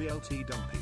BLT Dumpy.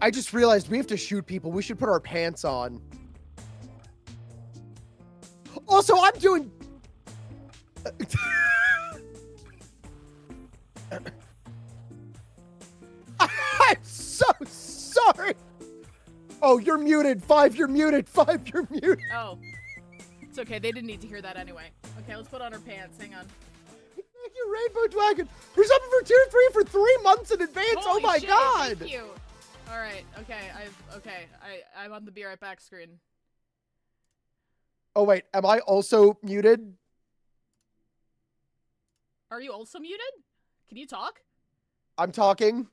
I just realized we have to shoot people. We should put our pants on. Also, I'm doing... I'm so sorry. Oh, you're muted. 5, you're muted. 5, you're muted. Oh. It's okay. They didn't need to hear that anyway. Okay, let's put on our pants. Hang on. Thank you, Rainbow Dragon. You're something for tier 3 for 3 months in advance. Holy oh my shit, god. Thank you. All right. Okay. I'm on the be right back screen. Oh wait, am I also muted? Are you also muted? Can you talk? I'm talking.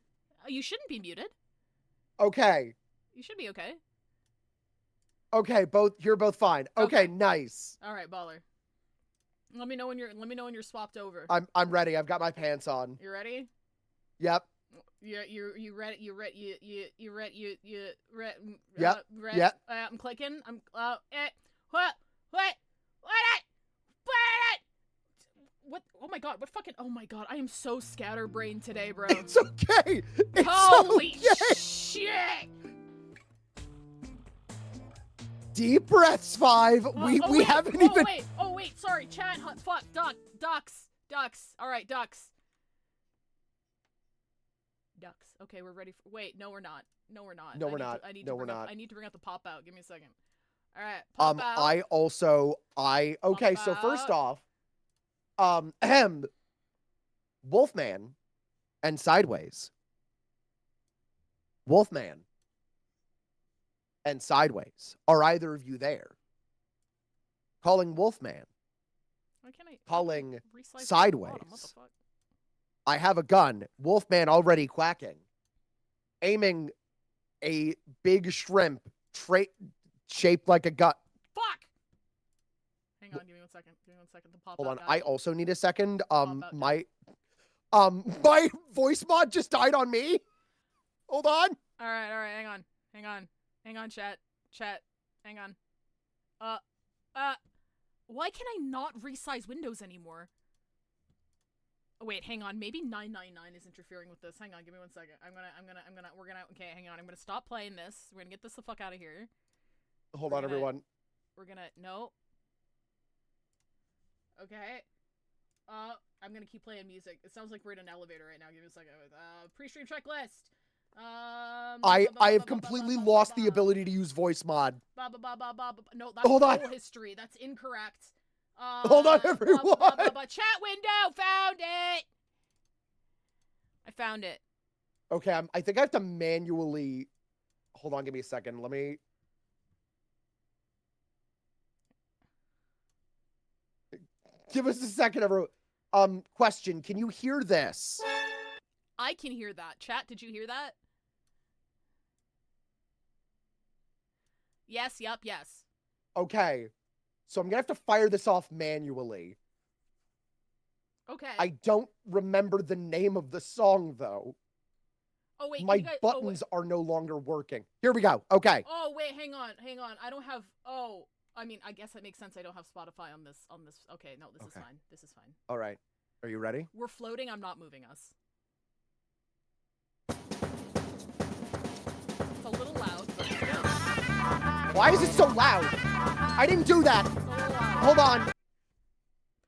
You shouldn't be muted. Okay. You should be okay. Okay, you're both fine. Okay, nice. All right, baller. Let me know when you're swapped over. I'm ready. I've got my pants on. You ready? Yep. You ready? Yep. Yep. I'm clicking. What? Oh my god! What fucking? Oh my god! I am so scatterbrained today, bro. It's okay. It's Holy okay. shit! Deep breaths, 5. We haven't even. Oh wait! Sorry, chat. Fuck. Ducks. All right, ducks. Okay, we're ready. Wait, no, we're not. No, we're not. No, we're not. I need No, to we're bring not. I need to bring out the pop out. Give me a second. All right. Pop out. Okay, Pop so first out. off, Wolfman and Sideways. Wolfman and Sideways. Are either of you there? Calling Wolfman. Why can't I? Calling Reslice Sideways. bottom, what the fuck? I have a gun. Wolfman already quacking. Aiming a big shrimp shaped like a gut. Fuck! Hang on, give me 1 second. Give me 1 second to pop Hold out. on, I also need a second. out, My voice mod just died on me. Hold on. All right, hang on, chat, hang on. Why can I not resize windows anymore? Oh, wait, hang on. Maybe 999 is interfering with this. Hang on, give me 1 second. Okay, hang on. I'm gonna stop playing this. We're gonna get this the fuck out of here. Hold on, everyone. No. Okay. I'm gonna keep playing music. It sounds like we're in an elevator right now. Give me a second. Pre-stream checklist. I have completely lost the ability to use voice mod. No, that's whole history. That's incorrect. Hold on, everyone. Chat window, found it. I found it. Okay, I think I have to manually. Hold on, give me a second. Let me. Give us a second, everyone. Question: can you hear this? I can hear that. Chat, did you hear that? Yes. Yep. Yes. Okay. So I'm gonna have to fire this off manually. Okay. I don't remember the name of the song though. Oh wait, my buttons are no longer working. Here we go. Okay. Oh wait, hang on. I don't have. Oh, I mean, I guess that makes sense. I don't have Spotify on this. Okay, no, this is fine. This is fine. All right. Are you ready? We're floating. I'm not moving us. It's a little loud, but it's good. Why is it so loud? I didn't do that. Hold on.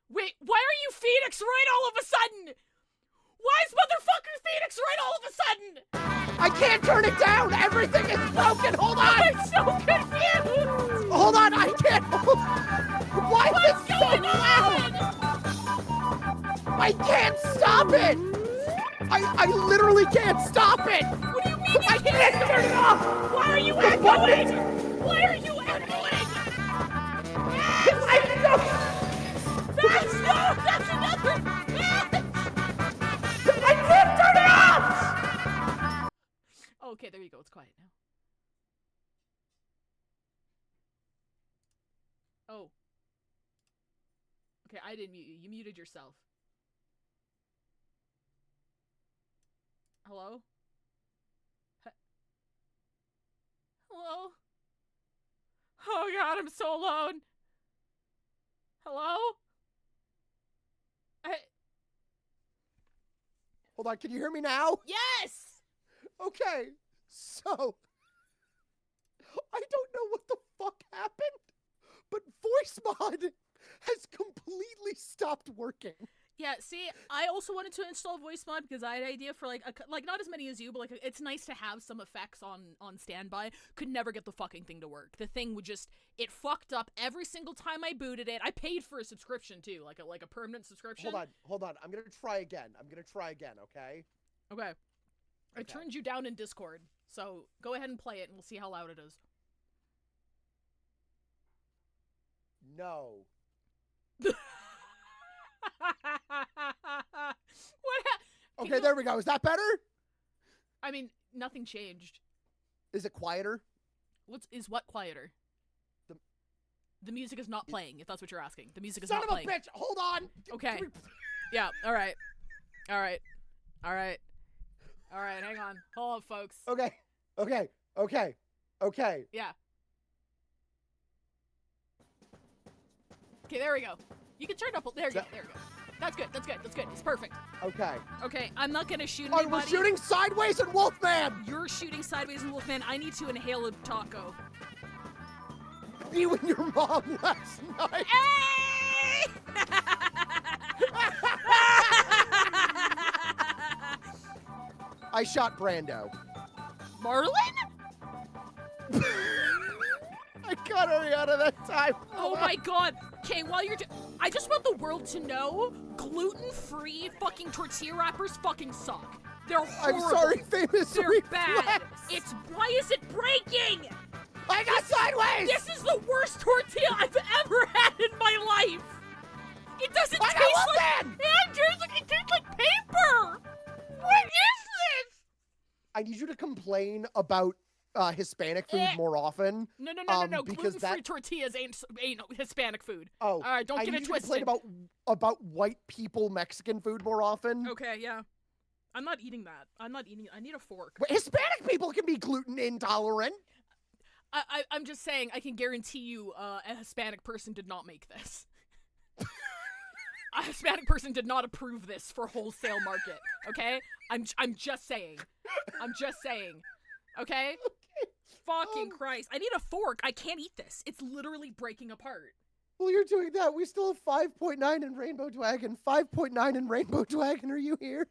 Wait, why are you Phoenix right all of a sudden? Why is motherfucker Phoenix right all of a sudden? I can't turn it down. Everything is broken. Hold on. I'm so confused. Hold on. I can't. Why is it so loud? I can't stop it. I literally can't stop it. What do you mean I can't turn it off? Why are you echoing? Why are you echoing? That's another. I can't turn it off. Oh, okay, there you go. It's quiet now. Oh. Okay, I didn't mute you. You muted yourself. Hello? Hello? Oh god, I'm so alone. Hello? Hold on, can you hear me now? Yes! Okay. So, I don't know what the fuck happened, but voice mod has completely stopped working. Yeah, see, I also wanted to install voice mod because I had an idea for like not as many as you, but like it's nice to have some effects on standby. Could never get the fucking thing to work. The thing would just it fucked up every single time I booted it. I paid for a subscription too, like a permanent subscription. Hold on. I'm gonna try again. Okay? Okay. I turned you down in Discord, so go ahead and play it, and we'll see how loud it is. No. Okay, there we go. Is that better? I mean, nothing changed. Is it quieter? What quieter? The music is not playing, if that's what you're asking. The music is Son not of playing. a bitch! Hold on! Okay. Yeah, alright. Alright. Alright. Alright, hang on. Hold on, folks. Okay. Yeah. Okay, there we go. You can turn it up. There you go. That's good. It's perfect. Okay. Okay, I'm not gonna shoot Oh, anybody. we're shooting sideways at Wolfman! You're shooting sideways in Wolfman. I need to inhale a taco. You and your mom last night. Hey! I shot Brando. Marlin? I got Ariana that time. Oh my god. Okay, while you're I just want the world to know gluten-free fucking tortilla wrappers fucking suck. They're horrible. I'm sorry, famous They're reflex. bad. It's why is it breaking? I got sideways. This is the worst tortilla I've ever had in my life. It doesn't taste like it tastes like paper. What is this? I need you to complain about Hispanic food more often. No. Because gluten-free tortillas ain't Hispanic food. Oh, all right, don't get it twisted. I need you to complain about white people Mexican food more often. Okay, yeah. I'm not eating that. I need a fork. But Hispanic people can be gluten intolerant. I'm just saying, I can guarantee you a Hispanic person did not make this. A Hispanic person did not approve this for wholesale market, okay? I'm just saying. Okay? Fucking Christ. I need a fork. I can't eat this. It's literally breaking apart. Well, you're doing that. We still have 5.9 in Rainbow Dragon. 5.9 in Rainbow Dragon. Are you here?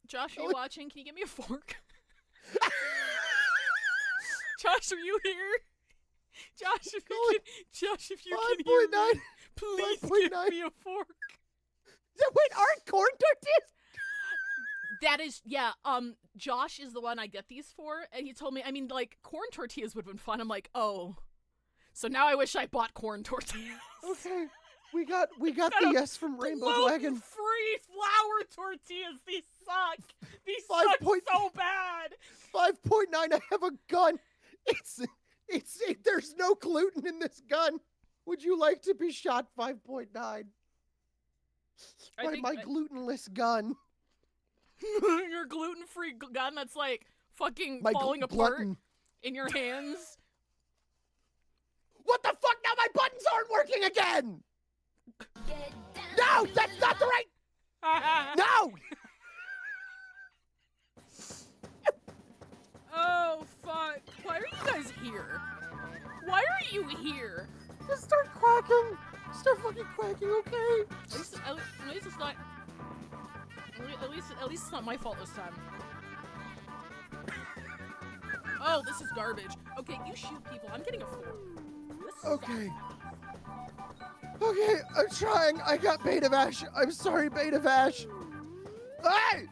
Josh, are you watching? Can you get me a fork? Josh, are you here? Josh, if you can hear me, please give me a fork. Wait, aren't corn tortillas? That is, yeah, Josh is the one I get these for, and he told me, I mean, like, corn tortillas would have been fun. I'm like, oh. So now I wish I bought corn tortillas. Okay. We got the yes from Rainbow Dragon. Free flour tortillas. These suck. These suck so bad. 5.9. I have a gun. There's no gluten in this gun. Would you like to be shot? 5.9. By my glutenless gun. Your gluten-free gun that's like fucking falling apart in your hands. What the fuck? Now my buttons aren't working again. No, that's not the right. No. Oh fuck! Why are you guys here? Why are you here? Just start quacking. Start fucking quacking, okay? At least it's not. At least it's not my fault this time. Oh, this is garbage. Okay, you shoot people. I'm getting a 4. Okay. Okay, I'm trying. I got Beta Vash. I'm sorry, Beta Vash. Hey!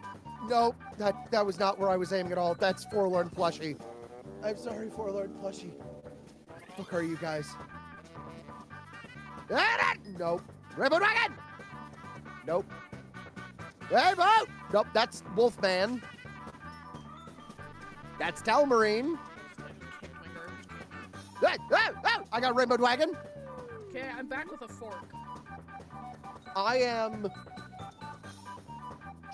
Nope, that was not where I was aiming at all. That's Forlorn Plushie. I'm sorry, Forlorn Plushie. What the fuck are you guys? Nope. Rainbow Dragon! Nope. Rainbow! Nope, that's Wolfman. That's Telmarine. I got Rainbow Dragon. Okay, I'm back with a fork. I am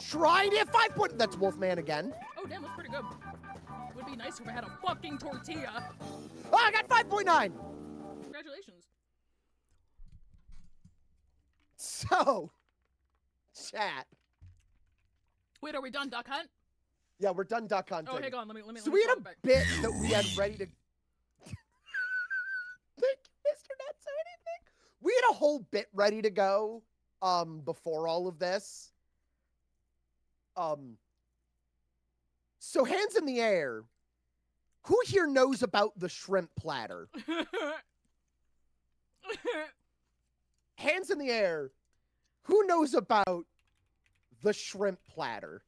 trying to hit 5 point. That's Wolfman again. Oh, damn, that's pretty good. Would be nice if I had a fucking tortilla. Oh, I got 5.9. Congratulations. So, chat. Wait, are we done, Duck Hunt? Yeah, we're done duck hunting. Oh, hang on. Let me. So we had call a it back. bit that we had ready to. Thank you, Mr. Not So Anything. We had a whole bit ready to go. Before all of this. So hands in the air. Who here knows about the shrimp platter? Hands in the air. Who knows about the shrimp platter?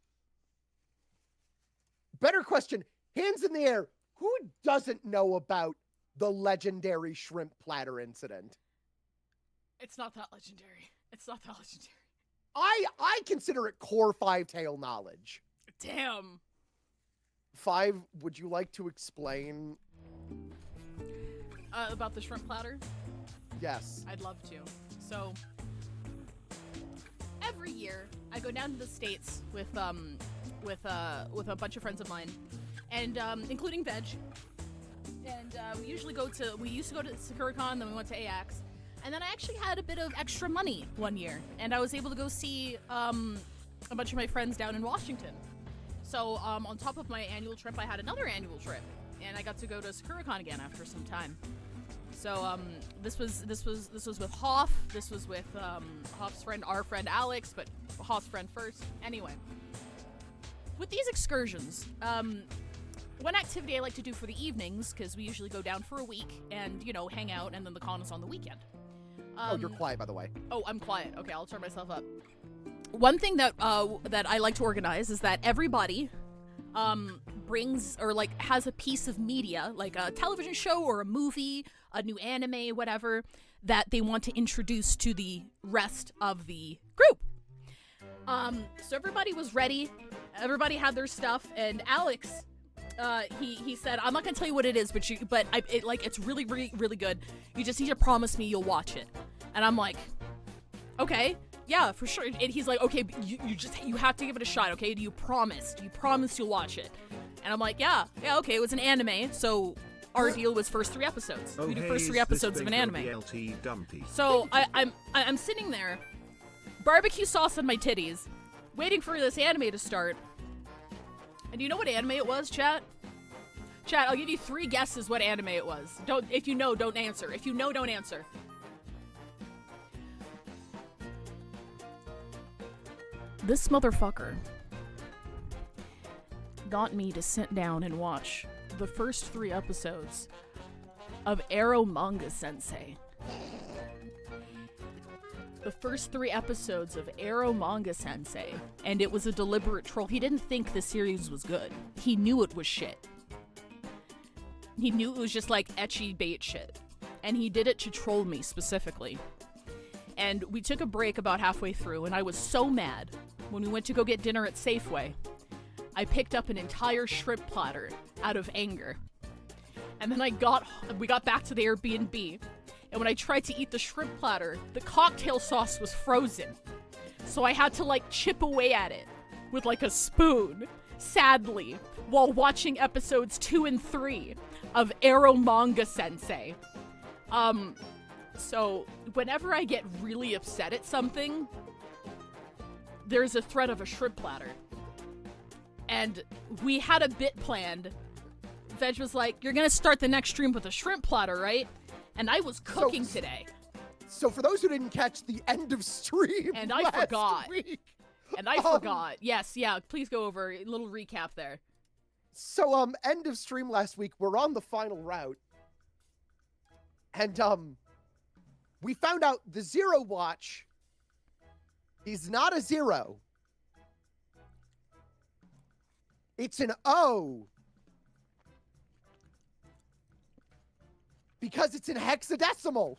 Better question. Hands in the air. Who doesn't know about the legendary shrimp platter incident? It's not that legendary. It's not that legendary. I consider it core Fivetail knowledge. Damn. Five, would you like to explain? About the shrimp platter? Yes. I'd love to. So, every year I go down to the States with a bunch of friends of mine, and including Veg. And we used to go to SakuraCon, then we went to AX. And then I actually had a bit of extra money one year, and I was able to go see a bunch of my friends down in Washington. So on top of my annual trip, I had another annual trip, and I got to go to SakuraCon again after some time. So this was with Hoff. This was with Hoff's friend, our friend Alex, but Hoff's friend first. Anyway, with these excursions, one activity I like to do for the evenings, because we usually go down for a week and hang out, and then the con is on the weekend. Oh, you're quiet, by the way. Oh, I'm quiet. Okay, I'll turn myself up. One thing that I like to organize is that everybody brings or has a piece of media, like a television show or a movie, a new anime, whatever, that they want to introduce to the rest of the group. So everybody was ready. Everybody had their stuff, and Alex, he said, "I'm not gonna tell you what it is, but it's really, really, really good. You just need to promise me you'll watch it." And I'm like, "Okay, yeah, for sure." And he's like, "Okay, but you have to give it a shot, okay? Do you promise? Do you promise you'll watch it?" And I'm like, yeah, okay. It was an anime, so our deal was first 3 episodes. We do first 3 episodes of an anime. So I'm sitting there, barbecue sauce on my titties, waiting for this anime to start. And do you know what anime it was, chat? Chat, I'll give you 3 guesses what anime it was. If you know, don't answer. If you know, don't answer. This motherfucker got me to sit down and watch the first 3 episodes of Arrow Manga Sensei. The first 3 episodes of Arrow Manga Sensei, and it was a deliberate troll. He didn't think the series was good. He knew it was shit. He knew it was just ecchi bait shit. And he did it to troll me specifically. And we took a break about halfway through, and I was so mad when we went to go get dinner at Safeway. I picked up an entire shrimp platter out of anger. And then we got back to the Airbnb. And when I tried to eat the shrimp platter, the cocktail sauce was frozen. So I had to chip away at it with a spoon, sadly, while watching episodes 2 and 3 of Arrow Manga Sensei. So whenever I get really upset at something, there's a threat of a shrimp platter. And we had a bit planned. Veg was like, "You're gonna start the next stream with a shrimp platter, right?" And I was cooking today. So for those who didn't catch the end of stream and I last forgot. week, and I forgot. Yes, yeah, please go over a little recap there. So end of stream last week, we're on the final route. And we found out the 0 watch is not a 0. It's an O. Because it's in hexadecimal.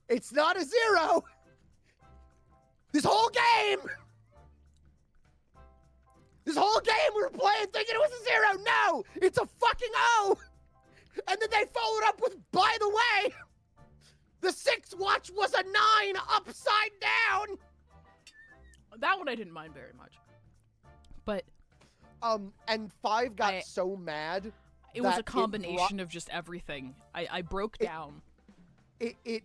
It's not a 0. This whole game we were playing thinking it was a 0. No, it's a fucking O. And then they followed up with, by the way, the 6 watch was a 9 upside down. That one I didn't mind very much. But and 5 got so mad. It was a combination of just everything. I broke down. It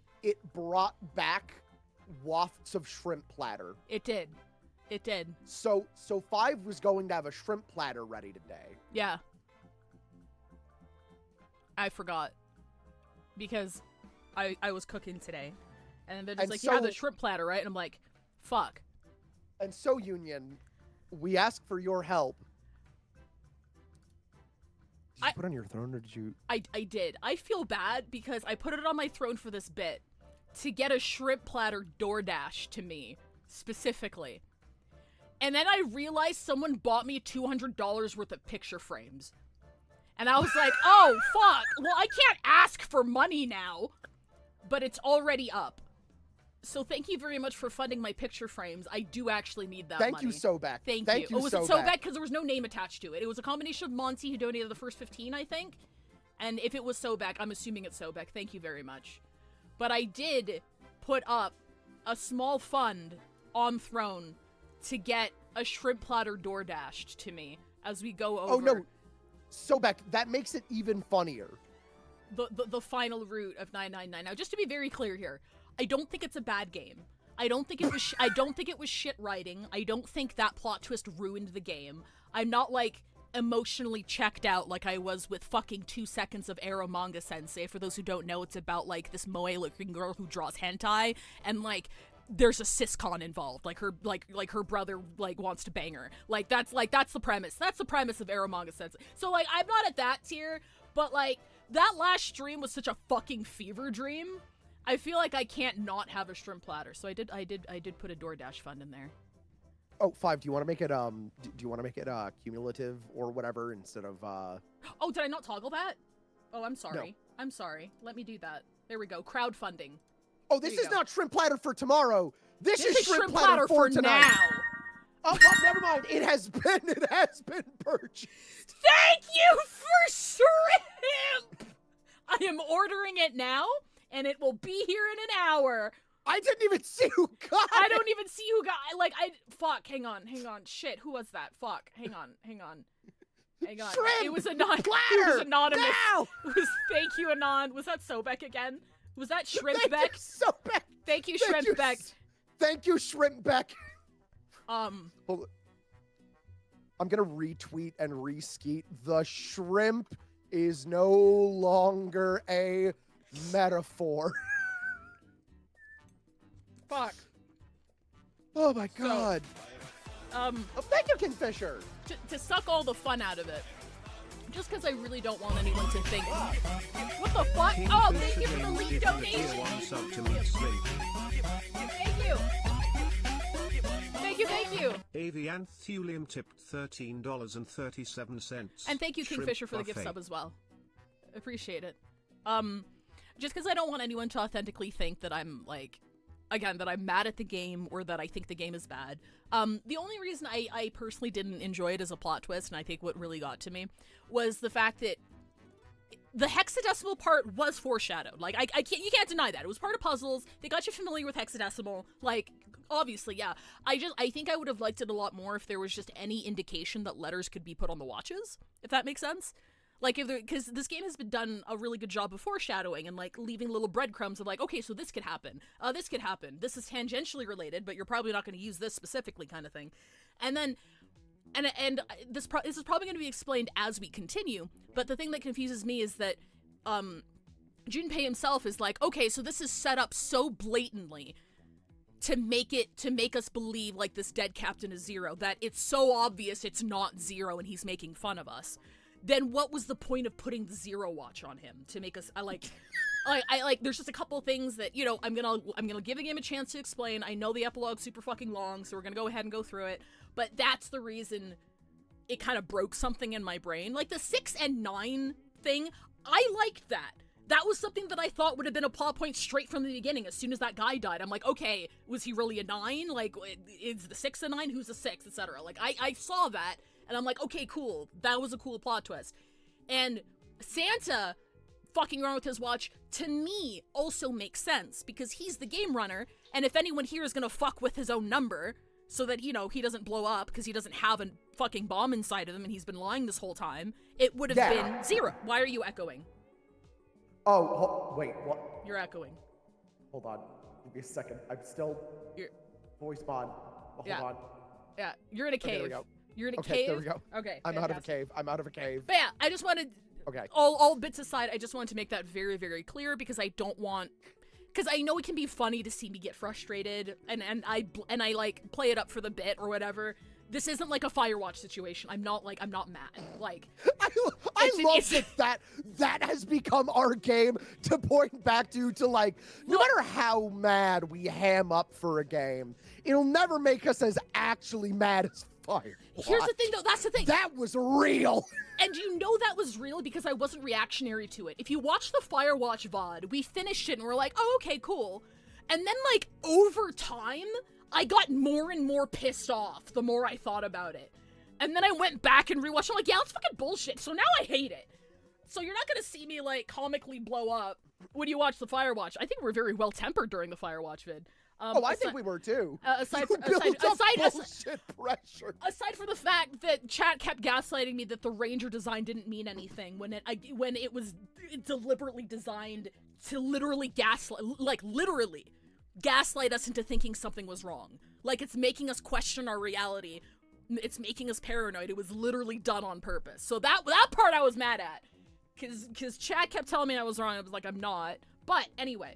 brought back wafts of shrimp platter. It did. It did. So Five was going to have a shrimp platter ready today. Yeah. I forgot. Because I was cooking today. And they're just like, you have the shrimp platter, right? And I'm like, fuck. And so, Union, we ask for your help. Did you put it on your throne, or did you... I did. I feel bad because I put it on my throne for this bit to get a shrimp platter DoorDash to me, specifically. And then I realized someone bought me $200 worth of picture frames. And I was like, oh, fuck. Well, I can't ask for money now, but it's already up. So thank you very much for funding my picture frames. I do actually need that money. Thank you, Sobek. Thank you. Oh, was it Sobek? Because there was no name attached to it. It was a combination of Monty, who donated the first 15, I think. And if it was Sobek, I'm assuming it's Sobek. Thank you very much. But I did put up a small fund on Throne to get a shrimp platter DoorDashed to me as we go over. Oh, no. Sobek, that makes it even funnier. The final route of 999. Now, just to be very clear here, I don't think it's a bad game. I don't think it was. I don't think it was shit writing. I don't think that plot twist ruined the game. I'm not like emotionally checked out like I was with fucking 2 seconds of Arrow Manga Sensei. For those who don't know, it's about like this moe-looking girl who draws hentai, and like there's a siscon involved. Like her brother like wants to bang her. Like that's the premise. That's the premise of Arrow Manga Sensei. So like I'm not at that tier, but like that last stream was such a fucking fever dream. I feel like I can't not have a shrimp platter, so I did put a DoorDash fund in there. Oh, Five, do you want to make it cumulative or whatever instead of Oh, did I not toggle that? Oh, I'm sorry. No. I'm sorry. Let me do that. There we go. Crowdfunding. Oh, this is not shrimp platter for tomorrow. This is shrimp platter for tonight. Now. Oh, never mind. It has been purchased. Thank you for shrimp. I am ordering it now. And it will be here in an hour. I didn't even see who got it. I don't even see who got fuck, hang on. Shit, who was that? Fuck, hang on. Shrimp! It was anonymous. Platter! It was anonymous. Now! It was thank you, Anon. Was that Sobek again? Was that Shrimp Thank Beck? You, Sobek. Thank you, Shrimp Beck. Thank you, Shrimp Beck. Hold on. I'm gonna retweet and reskeet. The shrimp is no longer a metaphor. Fuck. Oh my god. So, thank you, Kingfisher. To suck all the fun out of it, just because I really don't want anyone to think. What the fuck? Oh, thank you for the lead donation. Thank you. Avianthulium tipped $13.37. And thank you, Kingfisher, for the gift sub as well. Appreciate it. Just because I don't want anyone to authentically think that I'm, like, again, that I'm mad at the game or that I think the game is bad. The only reason I personally didn't enjoy it as a plot twist, and I think what really got to me, was the fact that the hexadecimal part was foreshadowed. Like, you can't deny that. It was part of puzzles. They got you familiar with hexadecimal. Like, obviously, yeah. I think I would have liked it a lot more if there was just any indication that letters could be put on the watches, if that makes sense. Like, because this game has been done a really good job of foreshadowing and, like, leaving little breadcrumbs of, like, okay, so this could happen. This could happen. This is tangentially related, but you're probably not going to use this specifically kind of thing. And then, and this is probably going to be explained as we continue, but the thing that confuses me is that, Junpei himself is like, okay, so this is set up so blatantly to make us believe, like, this dead captain is Zero, that it's so obvious it's not Zero and he's making fun of us. Then what was the point of putting the Zero watch on him to make us? I like, there's just a couple things that, you know, I'm gonna give the game a chance to explain. I know the epilogue's super fucking long, so we're gonna go ahead and go through it. But that's the reason it kind of broke something in my brain. Like the 6 and 9 thing, I liked that. That was something that I thought would have been a plot point straight from the beginning. As soon as that guy died, I'm like, okay, was he really a 9? Like, is the 6 a 9? Who's a 6? Etc. Like, I saw that. And I'm like, okay, cool. That was a cool plot twist. And Santa fucking around with his watch, to me, also makes sense. Because he's the game runner, and if anyone here is gonna fuck with his own number, so that, you know, he doesn't blow up, because he doesn't have a fucking bomb inside of him, and he's been lying this whole time, it would have been Zero. Why are you echoing? Oh, wait, what? You're echoing. Hold on. Give me a second. I'm still... Voice mod. Hold on. Yeah, you're in a Okay, cave. there we go. You're in a Okay, cave. there we go. Okay. I'm out of a fantastic. cave. I'm out of a cave. But yeah, I just wanted. Okay. All bits aside, I just wanted to make that very, very clear because I don't want. Because I know it can be funny to see me get frustrated, and I like play it up for the bit or whatever. This isn't like a Firewatch situation. I'm not mad. Like I love it's- that has become our game to point back to like no matter how mad we ham up for a game, it'll never make us as actually mad as Firewatch. Here's the thing though, that's the thing. That was real. And you know that was real because I wasn't reactionary to it. If you watch the Firewatch VOD, we finished it and we're like, oh, okay, cool. And then, like, over time, I got more and more pissed off the more I thought about it. And then I went back and rewatched. I'm like, yeah, that's fucking bullshit. So now I hate it. So you're not gonna see me, like, comically blow up when you watch the Firewatch. I think we're very well-tempered during the Firewatch vid. I think we were too. Aside You from built up aside bullshit pressure. aside from the fact that chat kept gaslighting me that the Ranger design didn't mean anything when it was deliberately designed to literally gaslight us into thinking something was wrong. Like it's making us question our reality. It's making us paranoid. It was literally done on purpose. So that part I was mad at. Cause chat kept telling me I was wrong. I was like, I'm not. But anyway.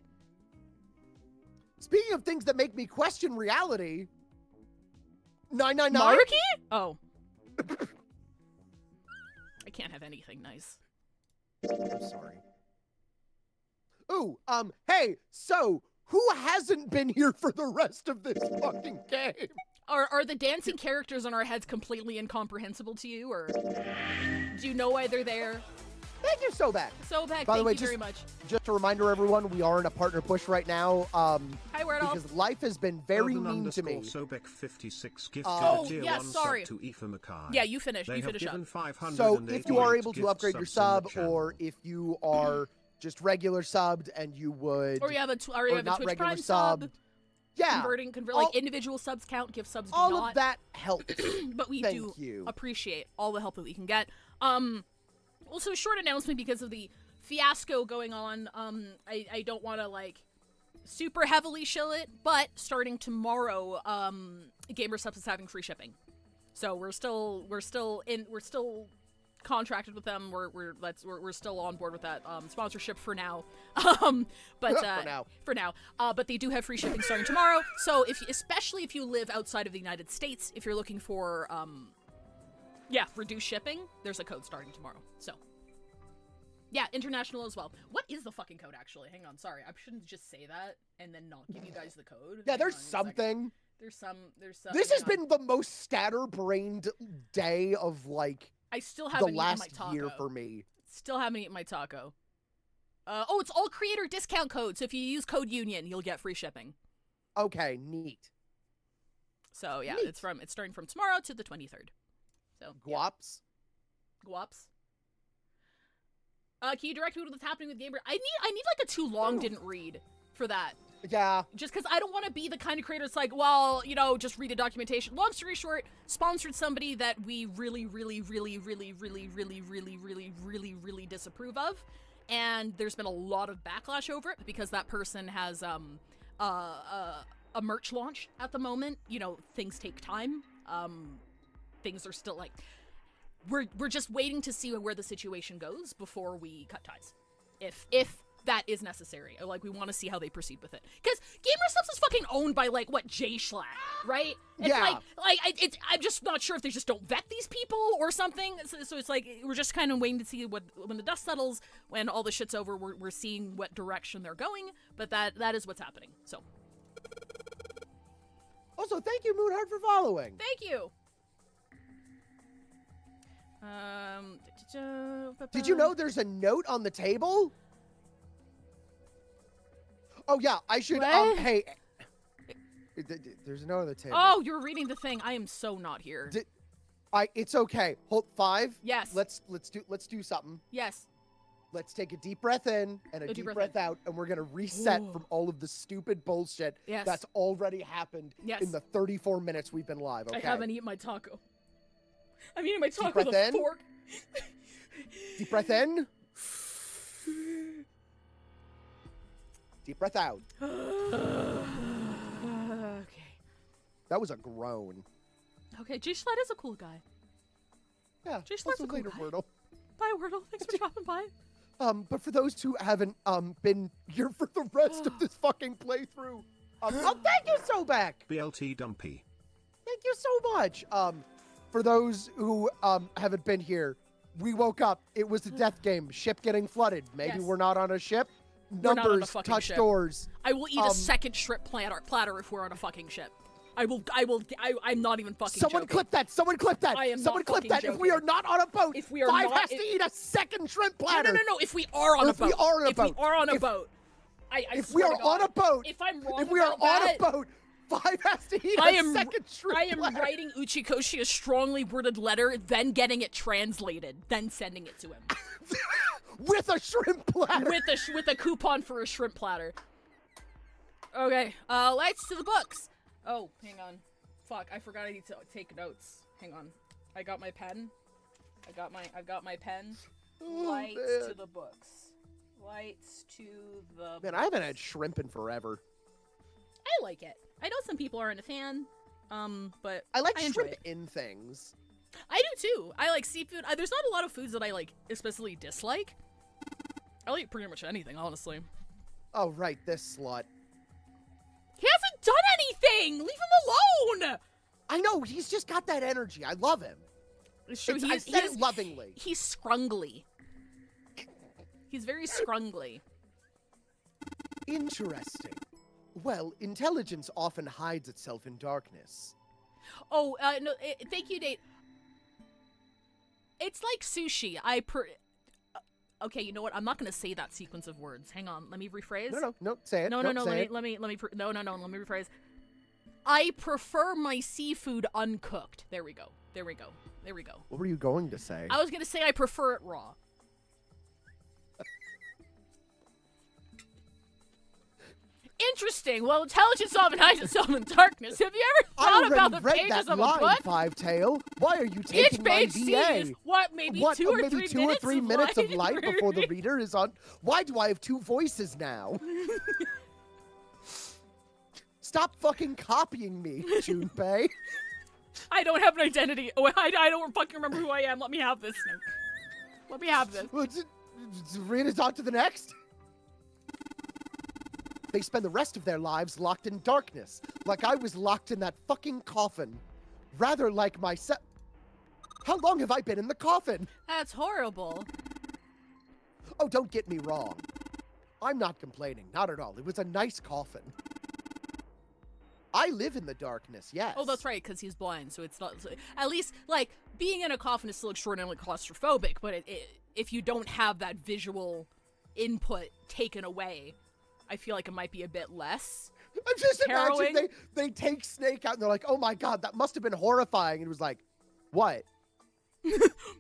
Speaking of things that make me question reality, 999. Maruki? Oh. I can't have anything nice. I'm sorry. Ooh, hey, so who hasn't been here for the rest of this fucking game? Are the dancing characters in our heads completely incomprehensible to you, or do you know why they're there? Thank you, Sobek. Sobek, By the way, thank you very much. Just a reminder, everyone, we are in a partner push right now. Hi, Wordle. Because life has been very Golden mean to me. Sobek 56 gifted Oh, a tier yes, 1 sorry. sub to Aoife Mackay. Yeah, you finish. They You have finish given up. 508 So if you are able to gift upgrade your subs in the sub, channel. or if you are just regular subbed and you would, Or you have a not Twitch regular Prime sub. yeah, Convert all- like individual subs count, gift subs do all not. of that helps. But we Thank do you. appreciate all the help that we can get. Also, short announcement because of the fiasco going on. I don't want to like super heavily shill it, but starting tomorrow, GamerSubs is having free shipping. So we're still contracted with them. We're still on board with that sponsorship for now. For now. But they do have free shipping starting tomorrow. So especially if you live outside of the United States, if you're looking for reduced shipping, there's a code starting tomorrow. So yeah, international as well. What is the fucking code actually? Hang on, sorry. I shouldn't just say that and then not give you guys the code. Yeah, Hang there's on 1 second. something. There's some. This hang has on. been the most scatterbrained day of like I still the haven't eaten my last taco. year for me. Still haven't eaten my taco. It's all creator discount codes. So if you use code UNION, you'll get free shipping. Okay, neat. So yeah, Neat. it's starting from tomorrow to the 23rd. So yeah. Guaps. Guaps. Can you direct me to what's happening with Gamer? I need like a too long didn't read for that. Yeah. Just because I don't want to be the kind of creator that's like, well, just read the documentation. Long story short, sponsored somebody that we really, really, really, really, really, really, really, really, really, really disapprove of. And there's been a lot of backlash over it because that person has a merch launch at the moment. Things take time. Things are still like... We're just waiting to see where the situation goes before we cut ties. If that is necessary. Like, we want to see how they proceed with it. Because GamerSubs is fucking owned by, like, J-Schlatt, right? It's Yeah. I'm just not sure if they just don't vet these people or something. So it's like, we're just kind of waiting to see when the dust settles, when all the shit's over, we're seeing what direction they're going. But that is what's happening, so. Also, thank you, Moonheart, for following. Thank you! Did you know there's a note on the table? Oh yeah, I should. What? Hey, there's a note on the table. Oh, you're reading the thing. I am so not here. It's okay. Hold 5. Yes. Let's do something. Yes. Let's take a deep breath in and a deep breath out, and we're gonna reset Ooh. from all of the stupid bullshit Yes. that's already happened Yes. in the 34 minutes we've been live. Okay. I haven't eaten my taco. I'm eating my taco breath with a in. fork. Deep breath in. Deep breath out. Okay. That was a groan. Okay, G-Slide is a cool guy. Yeah. G-Slide's Also a cool later guy. Wordle. Bye, Wordle. Thanks for dropping by. But for those who haven't been here for the rest of this fucking playthrough, oh, thank you, Sobek. BLT Dumpy. Thank you so much. For those who haven't been here, we woke up. It was a death game. Ship getting flooded. Maybe Yes. we're not on a ship. We're not on a Numbers fucking touch ship. doors. I will eat a second shrimp platter if we're on a fucking ship. I'm not even fucking Someone joking. clip that. Someone clip that. I am Someone not clip fucking that. If we joking. are not on a boat, If we are Five not- has to eat a second shrimp No, platter. no, if we are on Or a if boat. we are on a If we boat. are on a If- boat. I If we swear are to on God, a boat, if I'm wrong if we are about on that, a boat, Five has to eat I a am second shrimp I am platter. writing Uchikoshi a strongly worded letter, then getting it translated, then sending it to him With a shrimp platter. with a coupon for a shrimp platter. Okay, let's to the books. Oh, hang on. Fuck, I forgot I need to take notes. Hang on. I got my pen. I've got my pen. Oh, Lights man. to the books. Lights to the Man, I haven't had shrimp in forever. I like it. I know some people aren't a fan, but I like enjoy shrimp it. in things. I do too. I like seafood. There's not a lot of foods that I like especially dislike. I'll eat pretty much anything, honestly. Oh, right, this slut. He hasn't done anything! Leave him alone! I know, he's just got that energy. I love him. It's true. I said it lovingly. He's scrungly. He's very scrungly. Interesting. Well, intelligence often hides itself in darkness. Oh, no, thank you, Nate. It's like sushi. Okay, you know what? I'm not gonna say that sequence of words. Hang on, let me rephrase. No, say it. No, say let me rephrase. I prefer my seafood uncooked. There we go. What were you going to say? I was gonna say I prefer it raw. Interesting. Well, intelligence often hides itself in darkness. Have you ever thought about the read pages that of a line, book? Fivetail. Why are you Each taking my page VA? sees what maybe What, 2 or maybe 3 2 or 3 minutes of light light before the reader is on? Why do I have 2 voices now? Stop fucking copying me, Junpei. I don't have an identity. Oh, I don't fucking remember who I am. Let me have this. Let me have this. Read it on to the next. They spend the rest of their lives locked in darkness, like I was locked in that fucking coffin. Rather like myself. How long have I been in the coffin? That's horrible. Oh, don't get me wrong. I'm not complaining, not at all. It was a nice coffin. I live in the darkness, yes. Oh, that's right, because he's blind, so it's not... At least, like, being in a coffin is still extraordinarily claustrophobic, but if you don't have that visual input taken away, I feel like it might be a bit less I'm just harrowing. imagining they take Snake out and they're like, oh my god, that must have been horrifying. And it was like, what?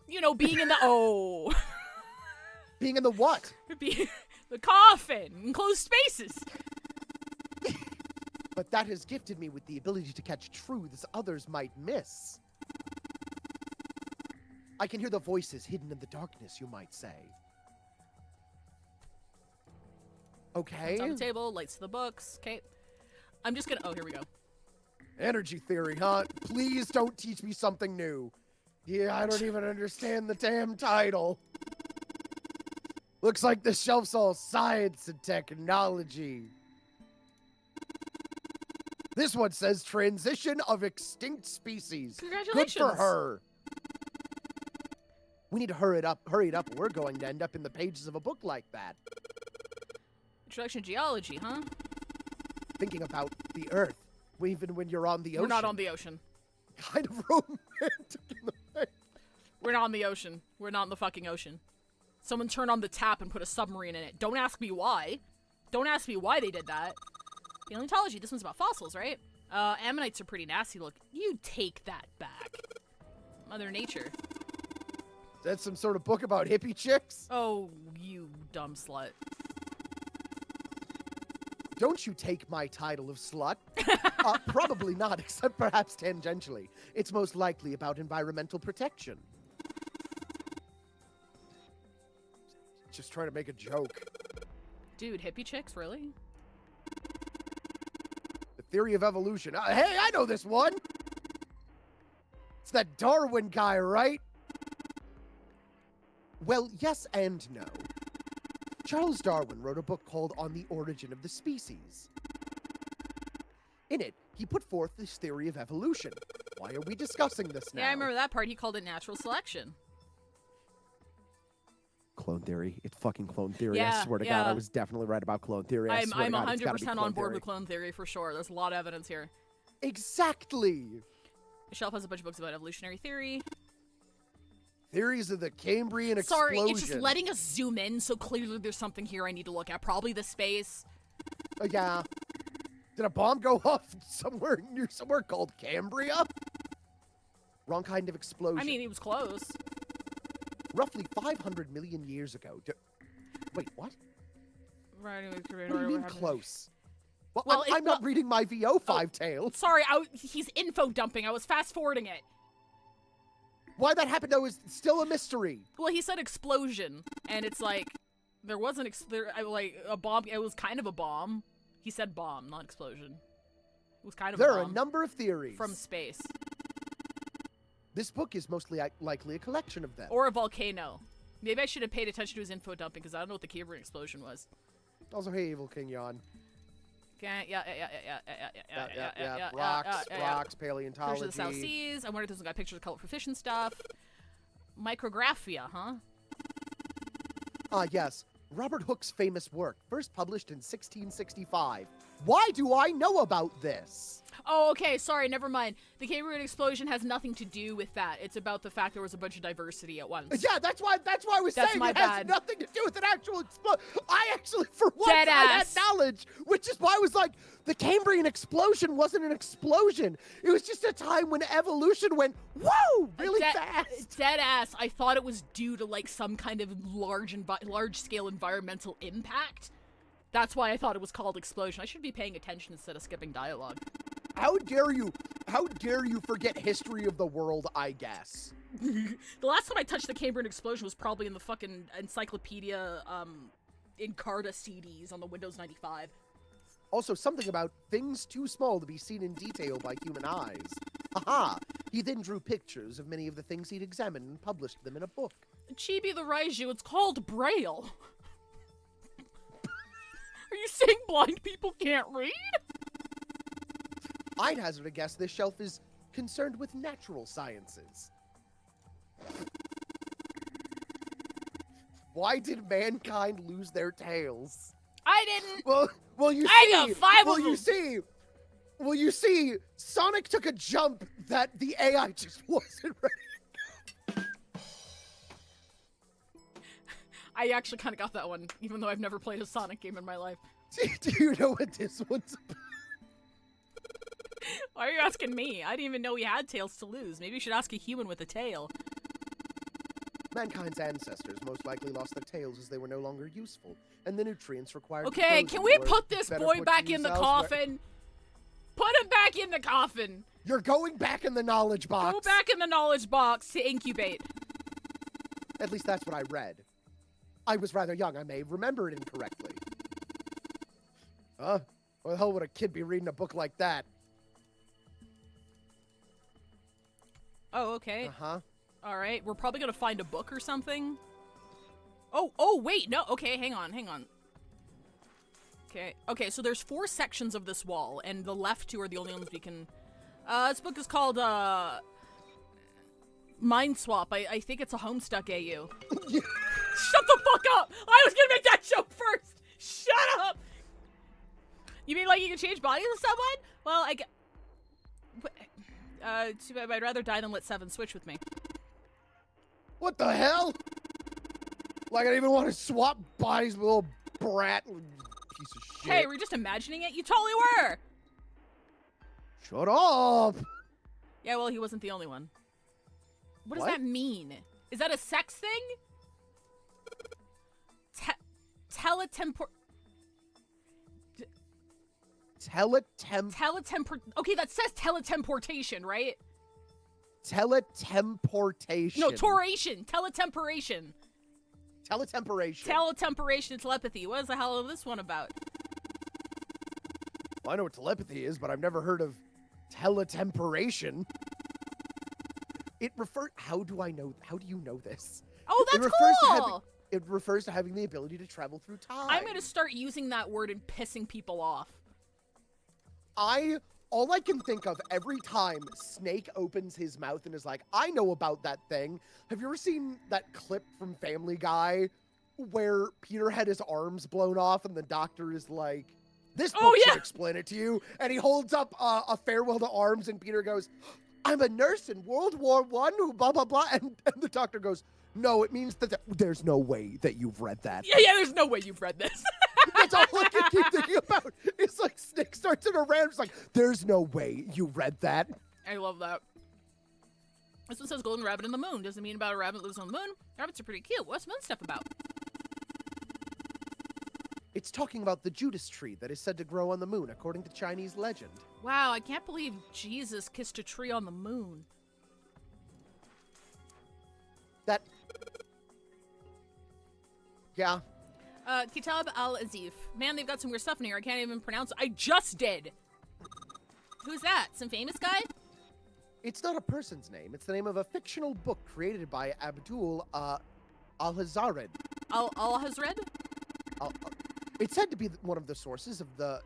You know, being in the... Oh. Being in the what? The coffin, enclosed spaces. But that has gifted me with the ability to catch truths others might miss. I can hear the voices hidden in the darkness, you might say. Okay. It's on the table, lights to the books. Okay. I'm just gonna... Oh, here we go. Energy theory, huh? Please don't teach me something new. Yeah, I don't even understand the damn title. Looks like the shelf's all science and technology. This one says transition of extinct species. Congratulations. Good for her. We need to hurry it up. We're going to end up in the pages of a book like that. Introduction to geology, huh? Thinking about the Earth, even when you're on the ocean. We're not on the ocean. Kind of romantic in the way. We're not on the ocean. We're not in the fucking ocean. Someone turned on the tap and put a submarine in it. Don't ask me why. Don't ask me why they did that. Paleontology, this one's about fossils, right? Ammonites are pretty nasty look. You take that back. Mother Nature. Is that some sort of book about hippie chicks? Oh, you dumb slut. Don't you take my title of slut? Probably not, except perhaps tangentially. It's most likely about environmental protection. Just trying to make a joke. Dude, hippie chicks, really? The theory of evolution. Hey, I know this one! It's that Darwin guy, right? Well, yes and no. Charles Darwin wrote a book called On the Origin of the Species. In it, he put forth this theory of evolution. Why are we discussing this now? Yeah, I remember that part. He called it natural selection. Clone theory. It's fucking clone theory. Yeah, I swear to God, I was definitely right about clone theory. I'm swear to God, it's gotta be 100% on clone board theory. with clone theory for sure. There's a lot of evidence here. Exactly. The shelf has a bunch of books about evolutionary theory. Theories of the Cambrian Sorry, explosion. it's just letting us zoom in, so clearly there's something here I need to look at. Probably the space. Yeah. Did a bomb go off somewhere called Cambria? Wrong kind of explosion. I mean, he was close. Roughly 500 million years ago. Wait, what? Right. What do you mean close? Well, I'm not reading my VO Fivetail. Sorry, he's info dumping. I was fast forwarding it. Why that happened, though, is still a mystery. Well, he said explosion, and it's like there wasn't like a bomb. It was kind of a bomb. He said bomb, not explosion. It was kind of There a bomb. are a number of theories. From space. This book is mostly likely a collection of them. Or a volcano. Maybe I should have paid attention to his info dumping, because I don't know what the Cambrian explosion was. Also, hey, Evil King Yawn. Okay, yeah. Rocks, paleontology. Pictures of the South Seas. I wonder if this one got pictures of color proficient stuff. Micrographia, huh? Ah, yes. Robert Hooke's famous work, first published in 1665. Why do I know about this? Oh, okay, sorry, never mind. The Cambrian explosion has nothing to do with that. It's about the fact there was a bunch of diversity at once. Yeah, that's why I was That's saying my it has bad. nothing to do with an actual explosion. I actually, for once, Dead I had ass. knowledge, which is why I was like, the Cambrian explosion wasn't an explosion. It was just a time when evolution went, whoa, really fast. Dead ass. I thought it was due to like some kind of large-scale environmental impact. That's why I thought it was called explosion. I should be paying attention instead of skipping dialogue. How dare you forget history of the world, I guess. The last time I touched the Cambrian explosion was probably in the fucking Encyclopedia, Encarta CDs on the Windows 95. Also, something about things too small to be seen in detail by human eyes. Aha! He then drew pictures of many of the things he'd examined and published them in a book. Chibi the Raiju, it's called Braille. Are you saying blind people can't read? I'd hazard a guess this shelf is concerned with natural sciences. Why did mankind lose their tails? I didn't. Well, you see. I got 5 well, of them. you see. Sonic took a jump that the AI just wasn't ready. I actually kind of got that one, even though I've never played a Sonic game in my life. Do you know what this one's about? Why are you asking me? I didn't even know we had tails to lose. Maybe you should ask a human with a tail. Mankind's ancestors most likely lost their tails as they were no longer useful, and the nutrients required. Okay, can we put this better boy put back to in the use elsewhere. coffin? Put him back in the coffin. You're going back in the knowledge box. Go back in the knowledge box to incubate. At least that's what I read. I was rather young. I may remember it incorrectly. Why the hell would a kid be reading a book like that? Oh, okay. Uh-huh. All right, we're probably gonna find a book or something. Oh, wait, no. Okay, hang on. Okay, so there's 4 sections of this wall, and the left 2 are the only ones we can. This book is called Mind Swap. I think it's a Homestuck AU. Shut the fuck up! I was gonna make that joke first. Shut up. You mean like you can change bodies with someone? Well, too bad. I'd rather die than let 7 switch with me. What the hell? Like I didn't even want to swap bodies with a little brat. Piece of shit. Hey, we're just imagining it. You totally were. Shut up. Yeah, well, he wasn't the only one. What does What? that mean? Is that a sex thing? Teletempor. Okay, that says teletemportation, right? Teletemportation. No, toration. Teletemporation. Teletemporation. Teletemporation and telepathy. What is the hell is this one about? Well, I know what telepathy is, but I've never heard of teletemporation. It refers. How do I know? How do you know this? Oh, It that's refers to having. cool! It refers to having the ability to travel through time. I'm gonna start using that word and pissing people off. All I can think of every time Snake opens his mouth and is like, I know about that thing. Have you ever seen that clip from Family Guy where Peter had his arms blown off and the doctor is like, this book should explain it to you. And he holds up a farewell to arms and Peter goes, I'm a nurse in World War I who blah, blah, blah. And the doctor goes, no, it means that there's no way that you've read that. Yeah, there's no way you've read this. That's all I can keep thinking about. It's like Snake starts in a rant. It's like, there's no way you read that. I love that. This one says golden rabbit in the moon. Doesn't mean about a rabbit lives on the moon. Rabbits are pretty cute. What's moon stuff about? It's talking about the Judas tree that is said to grow on the moon, according to Chinese legend. Wow, I can't believe Jesus kissed a tree on the moon. That... Yeah. Kitab al-Azif. Man, they've got some weird stuff in here. I can't even pronounce it. I just did! Who's that? Some famous guy? It's not a person's name. It's the name of a fictional book created by Abdul al-Hazared. Al-Hazred? It's said to be one of the sources of the...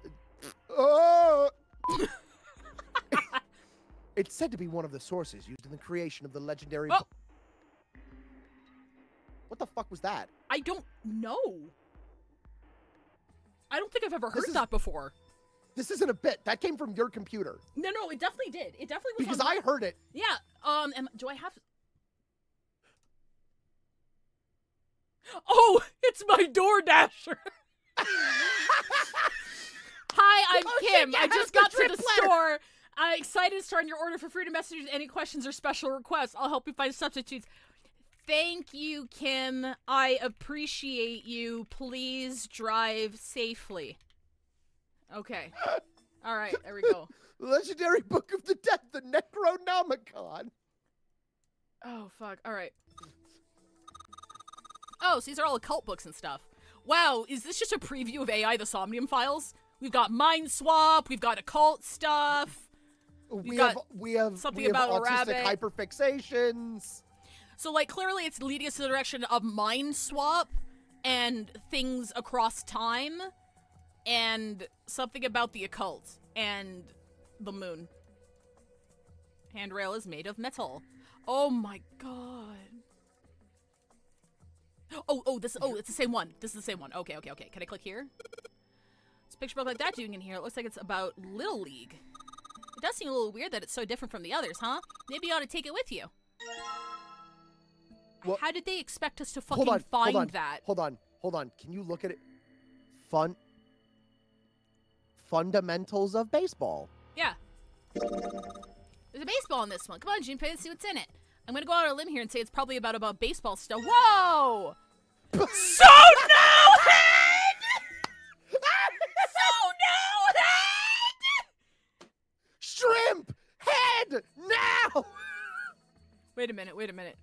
It's said to be one of the sources used in the creation of the legendary... Oh. What the fuck was that? I don't know. I don't think I've ever heard that before. This isn't a bit. That came from your computer. No, it definitely did. It definitely was because on I heard it. Yeah. Do I have... Oh, it's my DoorDasher. Hi, I'm Kim. Shit, yeah, I just got to the Platter. store. I'm excited to start your order for free to messages. Any questions or special requests? I'll help you find substitutes. Thank you, Kim. I appreciate you. Please drive safely. Okay. All right, there we go. Legendary Book of the Dead, the Necronomicon. Oh, fuck. All right. Oh, so these are all occult books and stuff. Wow, is this just a preview of AI, the Somnium Files? We've got Mind Swap, we've got occult stuff. We have something about a autistic rabbit. hyperfixations. So, like, clearly it's leading us in the direction of Mind Swap and things across time and something about the occult and the moon. Handrail is made of metal. Oh my god. It's the same one. This is the same one. Okay. Can I click here? This picture book like that doing in here. It looks like it's about Little League. It does seem a little weird that it's so different from the others, huh? Maybe you ought to take it with you. What? How did they expect us to fucking find that? Hold on. Can you look at it? Fundamentals of baseball. Yeah. There's a baseball in this one. Come on, Junpei, let's see what's in it. I'm gonna go out on a limb here and say it's probably about baseball stuff. Whoa! So no head! So no head! Shrimp head now! Wait a minute.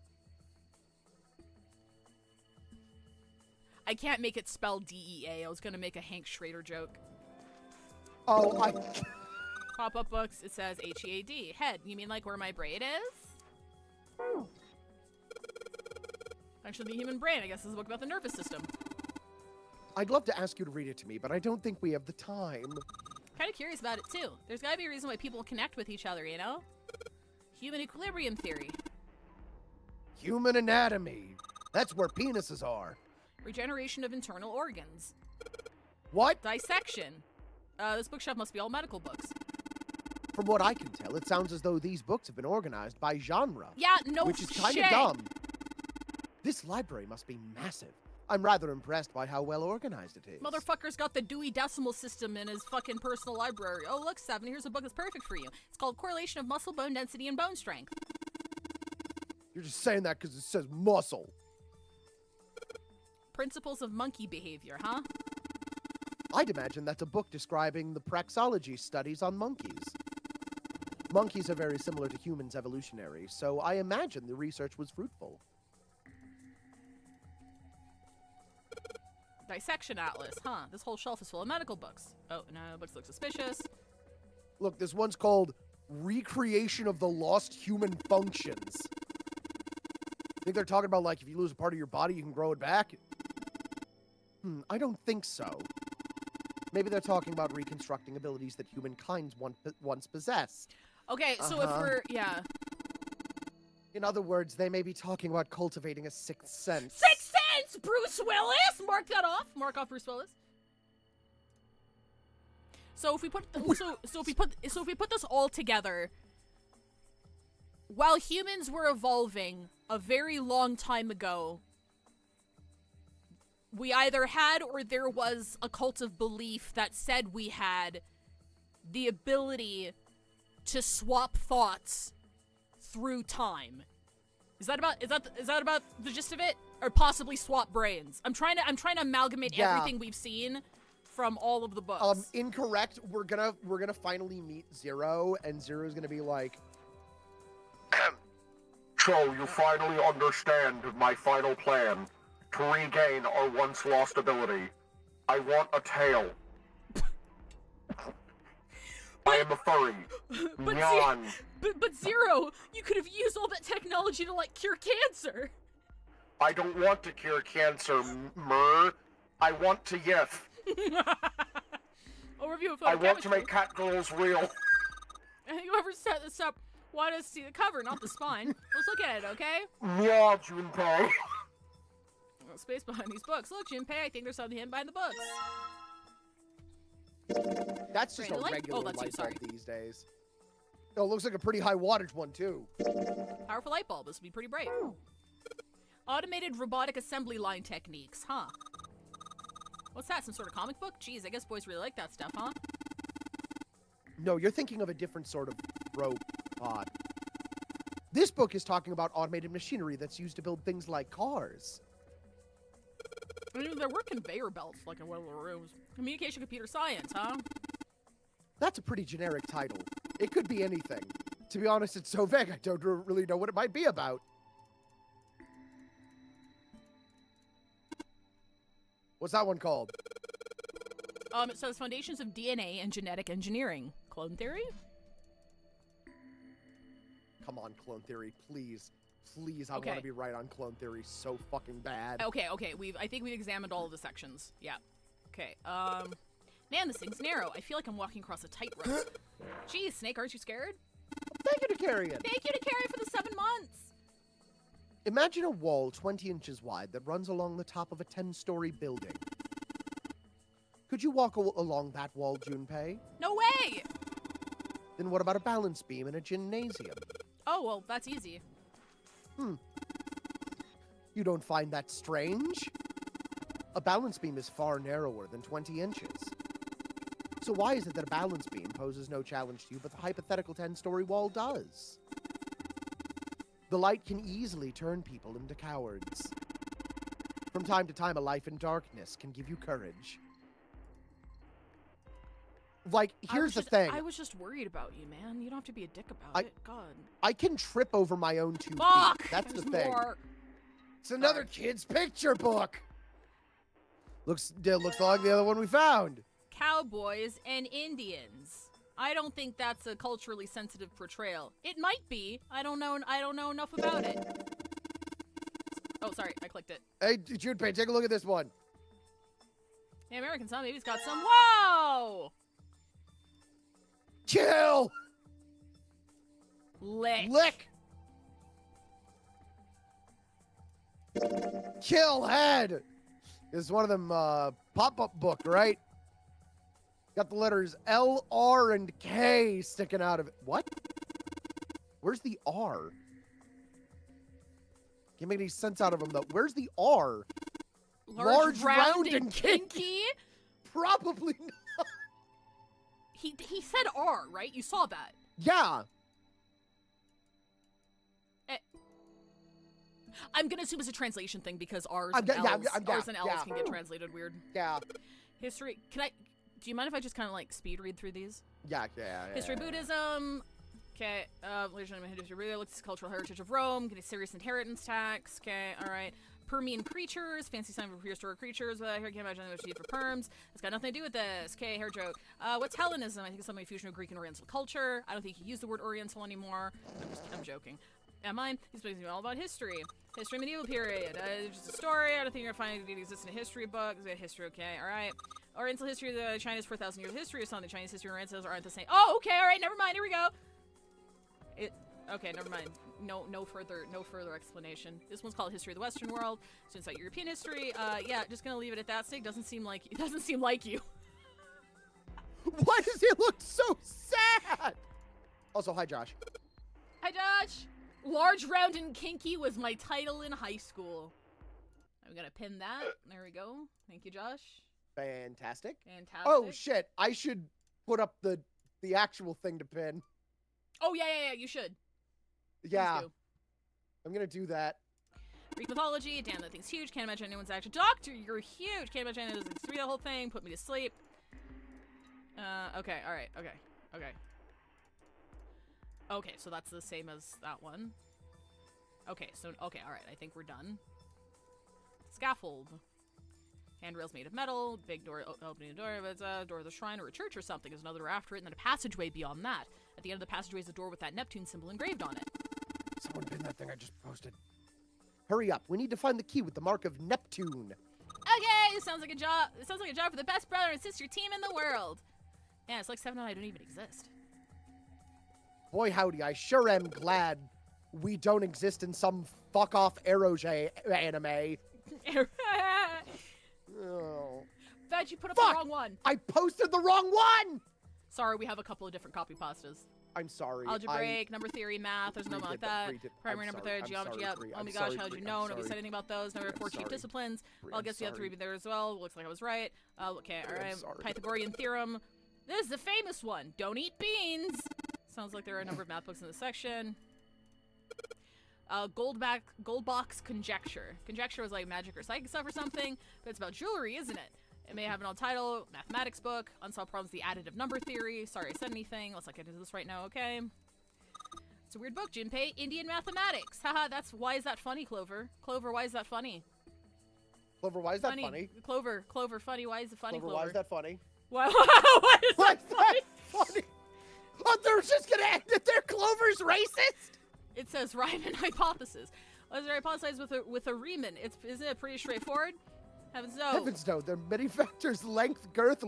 I can't make it spell DEA. I was gonna make a Hank Schrader joke. Oh, Pop-up books, it says HEAD. Head. You mean like where my brain is? Actually, the human brain. I guess this is a book about the nervous system. I'd love to ask you to read it to me, but I don't think we have the time. Kind of curious about it too. There's gotta be a reason why people connect with each other, you know? Human equilibrium theory. Human anatomy. That's where penises are. Regeneration of internal organs. What? Dissection. This bookshelf must be all medical books. From what I can tell, it sounds as though these books have been organized by genre. Yeah, no Which is kind shit. of dumb. This library must be massive. I'm rather impressed by how well organized it is. Motherfucker's got the Dewey Decimal System in his fucking personal library. Oh, look, Seven, here's a book that's perfect for you. It's called Correlation of Muscle, Bone Density, and Bone Strength. You're just saying that because it says muscle. Principles of Monkey Behavior, huh? I'd imagine that's a book describing the praxeology studies on monkeys. Monkeys are very similar to humans evolutionary, so I imagine the research was fruitful. Dissection Atlas, huh? This whole shelf is full of medical books. Oh, no, books look suspicious. Look, this one's called recreation of the lost human functions. I think they're talking about, like, if you lose a part of your body, you can grow it back. I don't think so. Maybe they're talking about reconstructing abilities that humankind once possessed. Okay, so if we're... Yeah. In other words, they may be talking about cultivating a sixth sense. Sixth Sense! Bruce Willis! Mark that off. Mark off Bruce Willis. So if we put if we put this all together, while humans were evolving a very long time ago, we either had or there was a cult of belief that said we had the ability to swap thoughts through time. Is that about the gist of it? Or possibly swap brains? I'm trying to amalgamate everything we've seen from all of the books. Incorrect. We're gonna finally meet Zero, and Zero's gonna be like, So you finally understand my final plan to regain our once lost ability. I want a tail. I am a furry. Yawn. But Zero, you could have used all that technology to, like, cure cancer. I don't want to cure cancer, Mur. I want to yiff. Overview of I want chemistry. to make cat girls real. Whoever set this up wanted us to see the cover, not the spine. Let's look at it, okay? Yeah, Junpei. Well, space behind these books. Look, Junpei, I think there's something hidden behind the books. that's just Brandon, a regular that's you, light sorry. bulb these days. Oh, it looks like a pretty high wattage one, too. Powerful light bulb. This would be pretty bright. Automated robotic assembly line techniques, huh? What's that, some sort of comic book? Jeez, I guess boys really like that stuff, huh? No, you're thinking of a different sort of robot. This book is talking about automated machinery that's used to build things like cars. I mean, there were conveyor belts, like, in one of the rooms. Communication computer science, huh? That's a pretty generic title. It could be anything. To be honest, it's so vague, I don't really know what it might be about. What's that one called? It says Foundations of DNA and Genetic Engineering. Clone theory? Come on, Clone Theory, please. Please, I Okay. want to be right on Clone Theory so fucking bad. Okay, I think we've examined all of the sections. Yeah. Okay, man, this thing's narrow. I feel like I'm walking across a tightrope. Geez, Snake, aren't you scared? Thank you to carry it. Thank you to carry for the 7 months! Imagine a wall 20 inches wide that runs along the top of a 10-story building. Could you walk along that wall, Junpei? No way! Then what about a balance beam in a gymnasium? Oh, well, that's easy. You don't find that strange? A balance beam is far narrower than 20 inches. So why is it that a balance beam poses no challenge to you, but the hypothetical 10-story wall does? The light can easily turn people into cowards. From time to time, a life in darkness can give you courage. Like, here's the thing. I was just worried about you, man. You don't have to be a dick about it. God. I can trip over my own 2 Fuck! feet. That's the There's thing. more. It's another kid's picture book. Looks like the other one we found. Cowboys and Indians. I don't think that's a culturally sensitive portrayal. It might be. I don't know enough about it. Oh, sorry, I clicked it. Hey, Junpei, take a look at this one. Hey, Americans, huh? Maybe it's got some. Whoa! Kill! Lick. Kill head! This is one of them pop-up book, right? Got the letters L, R, and K sticking out of it. What? Where's the R? Can't make any sense out of them, though. Where's the R? Large, round, and kinky? Probably not. He said R, right? You saw that. Yeah. I'm gonna assume it's a translation thing because R's I'm and yeah, L's, I'm- yeah, R's and L's yeah. can get translated weird. Yeah. History. Do you mind if I just kind of like speed read through these? Yeah. History, Buddhism, Okay, legitimate history really looks at cultural heritage of Rome, get a serious inheritance tax. Okay, alright. Permian creatures, fancy sign for prehistoric creatures. Here I can't imagine what you need for perms. It's got nothing to do with this. Okay, hair joke. What's Hellenism? I think it's something fusion of Greek and Oriental culture. I don't think you use the word Oriental anymore. I'm joking. Am I? These books are all about history. History medieval period. Just a story. I don't think you're gonna find it exists in a history book. History, okay, alright. Oriental history, China's 4,000 years of history or something. Chinese history and Orientals aren't the same. Oh, okay, alright, never mind, here we go. Okay, never mind. No further explanation. This one's called History of the Western World. So it's like European history. Yeah, just gonna leave it at that. Stig doesn't seem like you. Why does he look so sad? Also, hi, Josh. Hi, Josh. Large, round, and kinky was my title in high school. I'm gonna pin that. There we go. Thank you, Josh. Fantastic. Fantastic. Oh shit! I should put up the actual thing to pin. Oh yeah. You should. Yeah. I'm gonna do that. Greek mythology. Damn, that thing's huge. Can't imagine anyone's actually. Doctor, you're huge. Can't imagine anyone's read the whole thing. Put me to sleep. Okay. All right. Okay, so that's the same as that one. Okay, all right. I think we're done. Scaffold. Handrails made of metal. Big door opening a door. It's a door of the shrine or a church or something. There's another door after it, and then a passageway beyond that. At the end of the passageway is a door with that Neptune symbol engraved on it. Someone pin that thing I just posted. Hurry up. We need to find the key with the mark of Neptune. Okay, it sounds like a job. It sounds like a job for the best brother and sister team in the world. Yeah, it's like 7 and I don't even exist. Boy, howdy, I sure am glad we don't exist in some fuck-off Eroge anime. Oh. Bet you put up Fuck! the wrong one. I posted the wrong one! Sorry, we have a couple of different copy pastas. I'm sorry. Algebraic, number theory, math, there's nothing like that. Primary number theory, geometry, yep. Oh my gosh, how did you know? Nobody said anything about those. Number 4 chief disciplines. Well, I guess we have to read there as well. Looks like I was right. Okay, alright. Pythagorean theorem. This is the famous one. Don't eat beans. Sounds like there are a number of math books in this section. Gold box conjecture. Conjecture was like magic or psychic stuff or something, but it's about jewelry, isn't it? It may have an old title, mathematics book, unsolved problems, the additive number theory. Sorry, I said anything. Let's not get into this right now, okay? It's a weird book, Jinpei. Indian mathematics. Haha, why is that funny, Clover? Clover, why is that funny? Clover, why is that funny? Clover, funny. Why is it funny, Clover? Why is that funny? Why is that funny? Oh, they're just gonna end it there. Clover's racist? It says Riemann hypothesis. Let's hypothesize with a Riemann. Isn't it pretty straightforward? Heavens no. Heavens no. There are many factors: length, girth,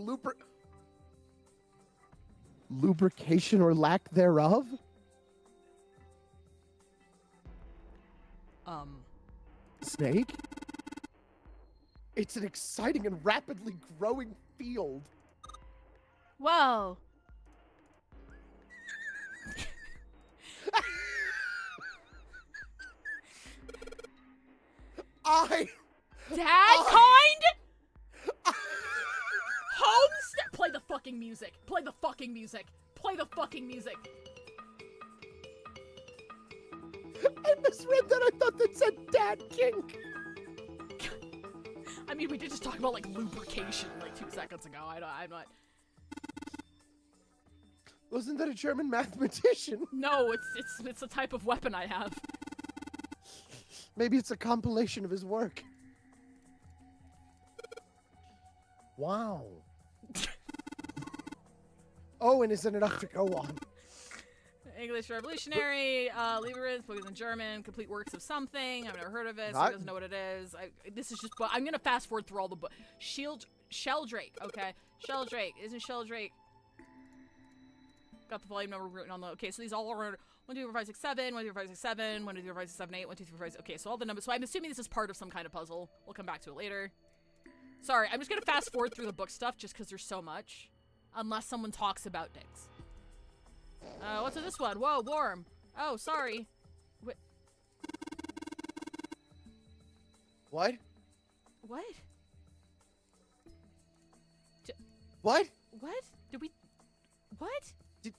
lubrication or lack thereof. Snake? It's an exciting and rapidly growing field. Whoa. Homestead. Play the fucking music. Play the fucking music. Play the fucking music. I misread that. I thought that said dad kink. I mean, we did just talk about like lubrication like 2 seconds ago. I'm not. Wasn't that a German mathematician? No, it's a type of weapon I have. Maybe it's a compilation of his work. Wow. Oh, and is it enough to go on? English Revolutionary, Lieberman's book is in German, complete works of something. I've never heard of it, so he doesn't know what it is. This is just, I'm gonna fast forward through all the books. Sheldrake, okay. Sheldrake, isn't Sheldrake? Got the volume number written on the, okay, so these all are 1, 2, 3, 4, 5, 6, 7, 1, 2, 3, 4, 5, 6, 7, 1, 2, 3, 4, 5, 6, 7, 8, 1, 2, 3, 4, 5, 6, okay, so all the numbers, so I'm assuming this is part of some kind of puzzle. We'll come back to it later. Sorry, I'm just gonna fast forward through the book stuff just because there's so much. Unless someone talks about dicks. What's with this one? Whoa, warm. Oh, sorry. What? What? What? What? What? Did we... What? Did...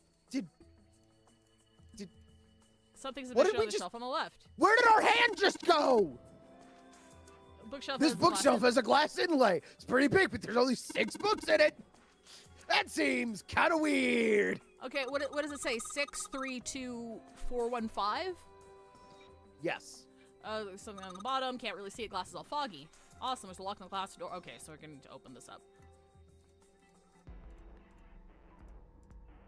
Something's a bookshelf on the shelf on the left. Where did our hand just go? Bookshelf this bookshelf has a glass inlay. It's pretty big, but there's only 6 books in it. That seems kind of weird. Okay, what does it say? 632415? Yes. There's something on the bottom. Can't really see it. Glass is all foggy. Awesome. There's a lock on the glass door. Okay, so we're going to open this up.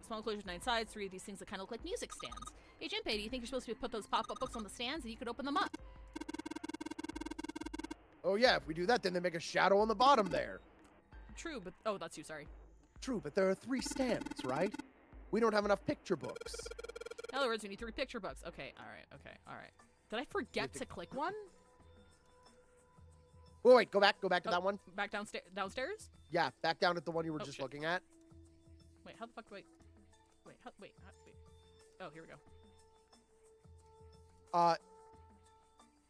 Small enclosures, 9 sides. 3 of these things that kind of look like music stands. Hey, Jinpei, do you think you're supposed to put those pop-up books on the stands and you could open them up? Oh yeah, if we do that, then they make a shadow on the bottom there. True, but... Oh, that's you, sorry. True, but there are 3 stands, right? We don't have enough picture books. In other words, we need 3 picture books. Okay, alright. Did I forget to click one? Oh, wait, go back to that one. Back downstairs? Yeah, back down at the one you were just shit. looking at. Wait, how the fuck do I... Wait. Oh, here we go.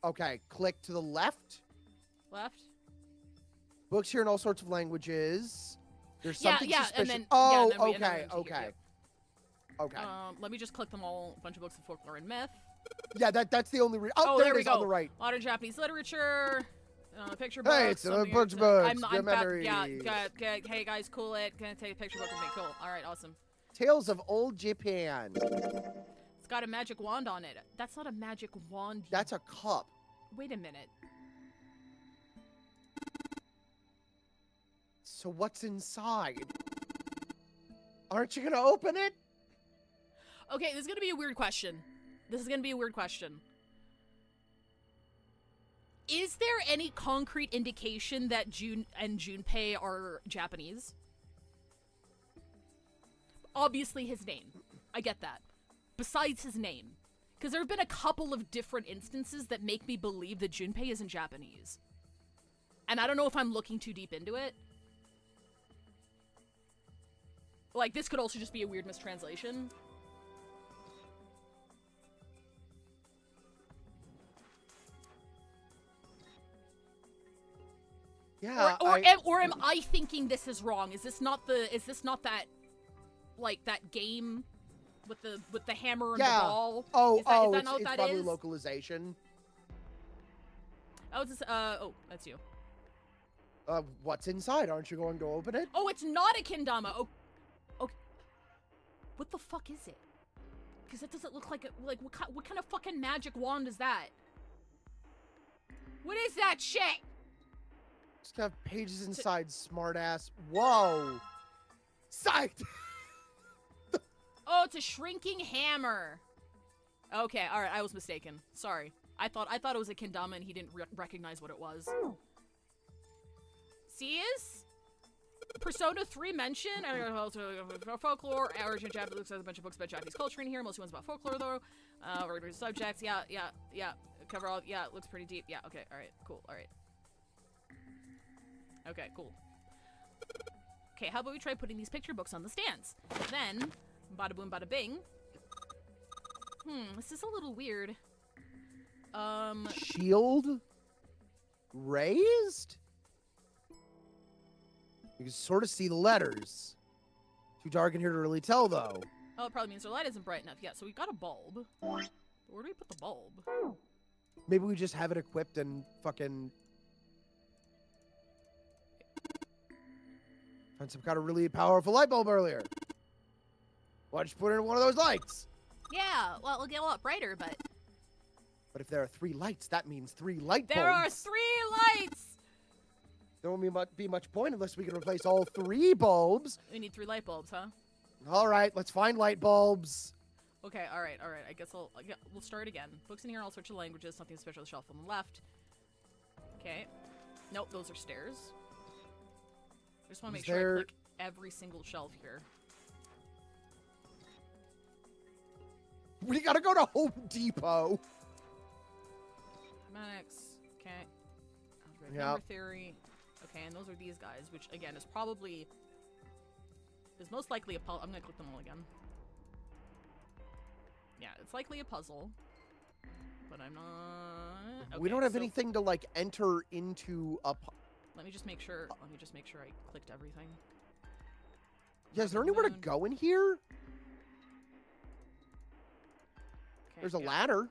Okay, click to the left. Left? Books here in all sorts of languages. There's Yeah, something and suspicious. then- Oh, yeah, and then we- and then okay, we're into okay. here, Okay. Let me just click them all. A bunch of books of folklore and myth. Yeah, that's the only Oh, there there we it is go. on the right. Modern Japanese literature. Picture books. Hey, it's something- books. I'm Good yeah, memories. good. Hey guys, cool it. Gonna take a picture book with me. Cool. All right, awesome. Tales of Old Japan. It's got a magic wand on it. That's not a magic wand. That's a cup. Wait a minute. So what's inside? Aren't you gonna open it? Okay, this is gonna be a weird question. Is there any concrete indication that Jun and Junpei are Japanese? Obviously his name. I get that. Besides his name. Because there have been a couple of different instances that make me believe that Junpei isn't Japanese. And I don't know if I'm looking too deep into it. Like, this could also just be a weird mistranslation. Yeah. Or am I thinking this is wrong? Is this not that, like, that game with the hammer and the ball? Is that not what it's that probably is? localization. Oh, it's this, that's you. What's inside? Aren't you going to open it? Oh, it's not a kendama. Oh, okay. What the fuck is it? Because that doesn't look like what kind of fucking magic wand is that? What is that shit? Just have pages inside, smartass. Whoa. Psyched. Oh, it's a shrinking hammer. Okay, all right, I was mistaken. Sorry. I thought it was a kendama and he didn't recognize what it was. See is? Persona 3 mention, folklore, origin Japanese, looks like a bunch of books about Japanese culture in here, mostly ones about folklore though. Regular subjects, yeah. Cover all, yeah, it looks pretty deep. Yeah, okay, alright, cool, alright. Okay, cool. Okay, how about we try putting these picture books on the stands? Then, bada boom, bada bing. This is a little weird. Shield? Raised? You can sort of see the letters. Too dark in here to really tell, though. Oh, it probably means our light isn't bright enough. Yeah, so we got a bulb. Where do we put the bulb? Maybe we just have it equipped and fucking... Found some kind of really powerful light bulb earlier. Why don't you put it in one of those lights? Yeah, well, it'll get a lot brighter, but... But if there are 3 lights, that means 3 light bulbs. There are 3 lights! There won't be much point unless we can replace all 3 bulbs. We need 3 light bulbs, huh? All right, let's find light bulbs. Okay, all right. I guess we'll start again. Books in here, all sorts of languages. Something special on the shelf on the left. Okay. Nope, those are stairs. I just want to make sure I click every single shelf here. We gotta go to Home Depot. Mathematics. Okay. Algebraic Yep. number theory. Okay, and those are these guys, which again is most likely a puzzle. I'm gonna click them all again. Yeah, it's likely a puzzle, but I'm not. Okay, We don't have so anything to like enter into a. Let me just make sure. Let me just make sure I clicked everything. Yeah, is there anywhere to Moon. go in here? Okay, There's a yeah. ladder.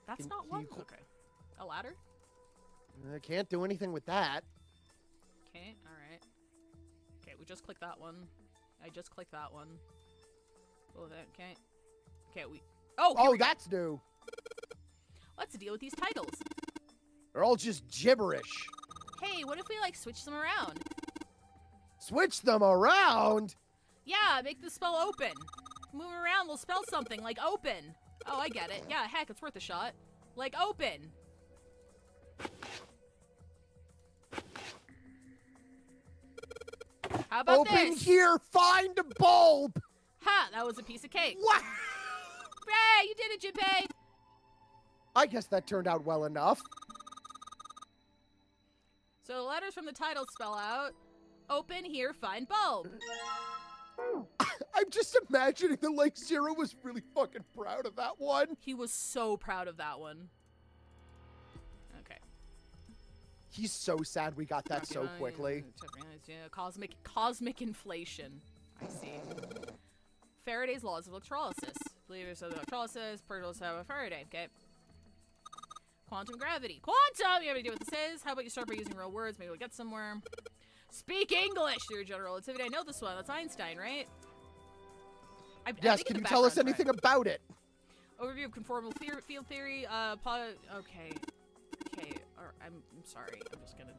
That's Can- not can one. you cl- Okay, a ladder. I can't do anything with that. Okay, all right. Okay, we just clicked that one. I just clicked that one. Oh, that okay. Okay, we. Oh, that's new. Let's deal with these titles. They're all just gibberish. Hey, what if we like switch them around? Switch them around? Yeah, make the spell open. Move around, we'll spell something like open. Oh, I get it. Yeah, heck, it's worth a shot. Like open. How about Open this? here, find a bulb. Ha, that was a piece of cake. What? Hey, you did it, Jinpei. I guess that turned out well enough. So the letters from the title spell out, open here, find bulb. I'm just imagining that like Zero was really fucking proud of that one. He was so proud of that one. Okay. He's so sad we got that so quickly. Cosmic inflation. I see. Faraday's laws of electrolysis. Believers of electrolysis, particles have a Faraday. Okay. Quantum gravity. Quantum! You have any idea what this is? How about you start by using real words? Maybe we'll get somewhere. Speak English! Theory of general relativity. I know this one. That's Einstein, right? Yes, can you tell us anything about it? Overview of conformal field theory. Okay. Okay. I'm sorry. I'm just gonna.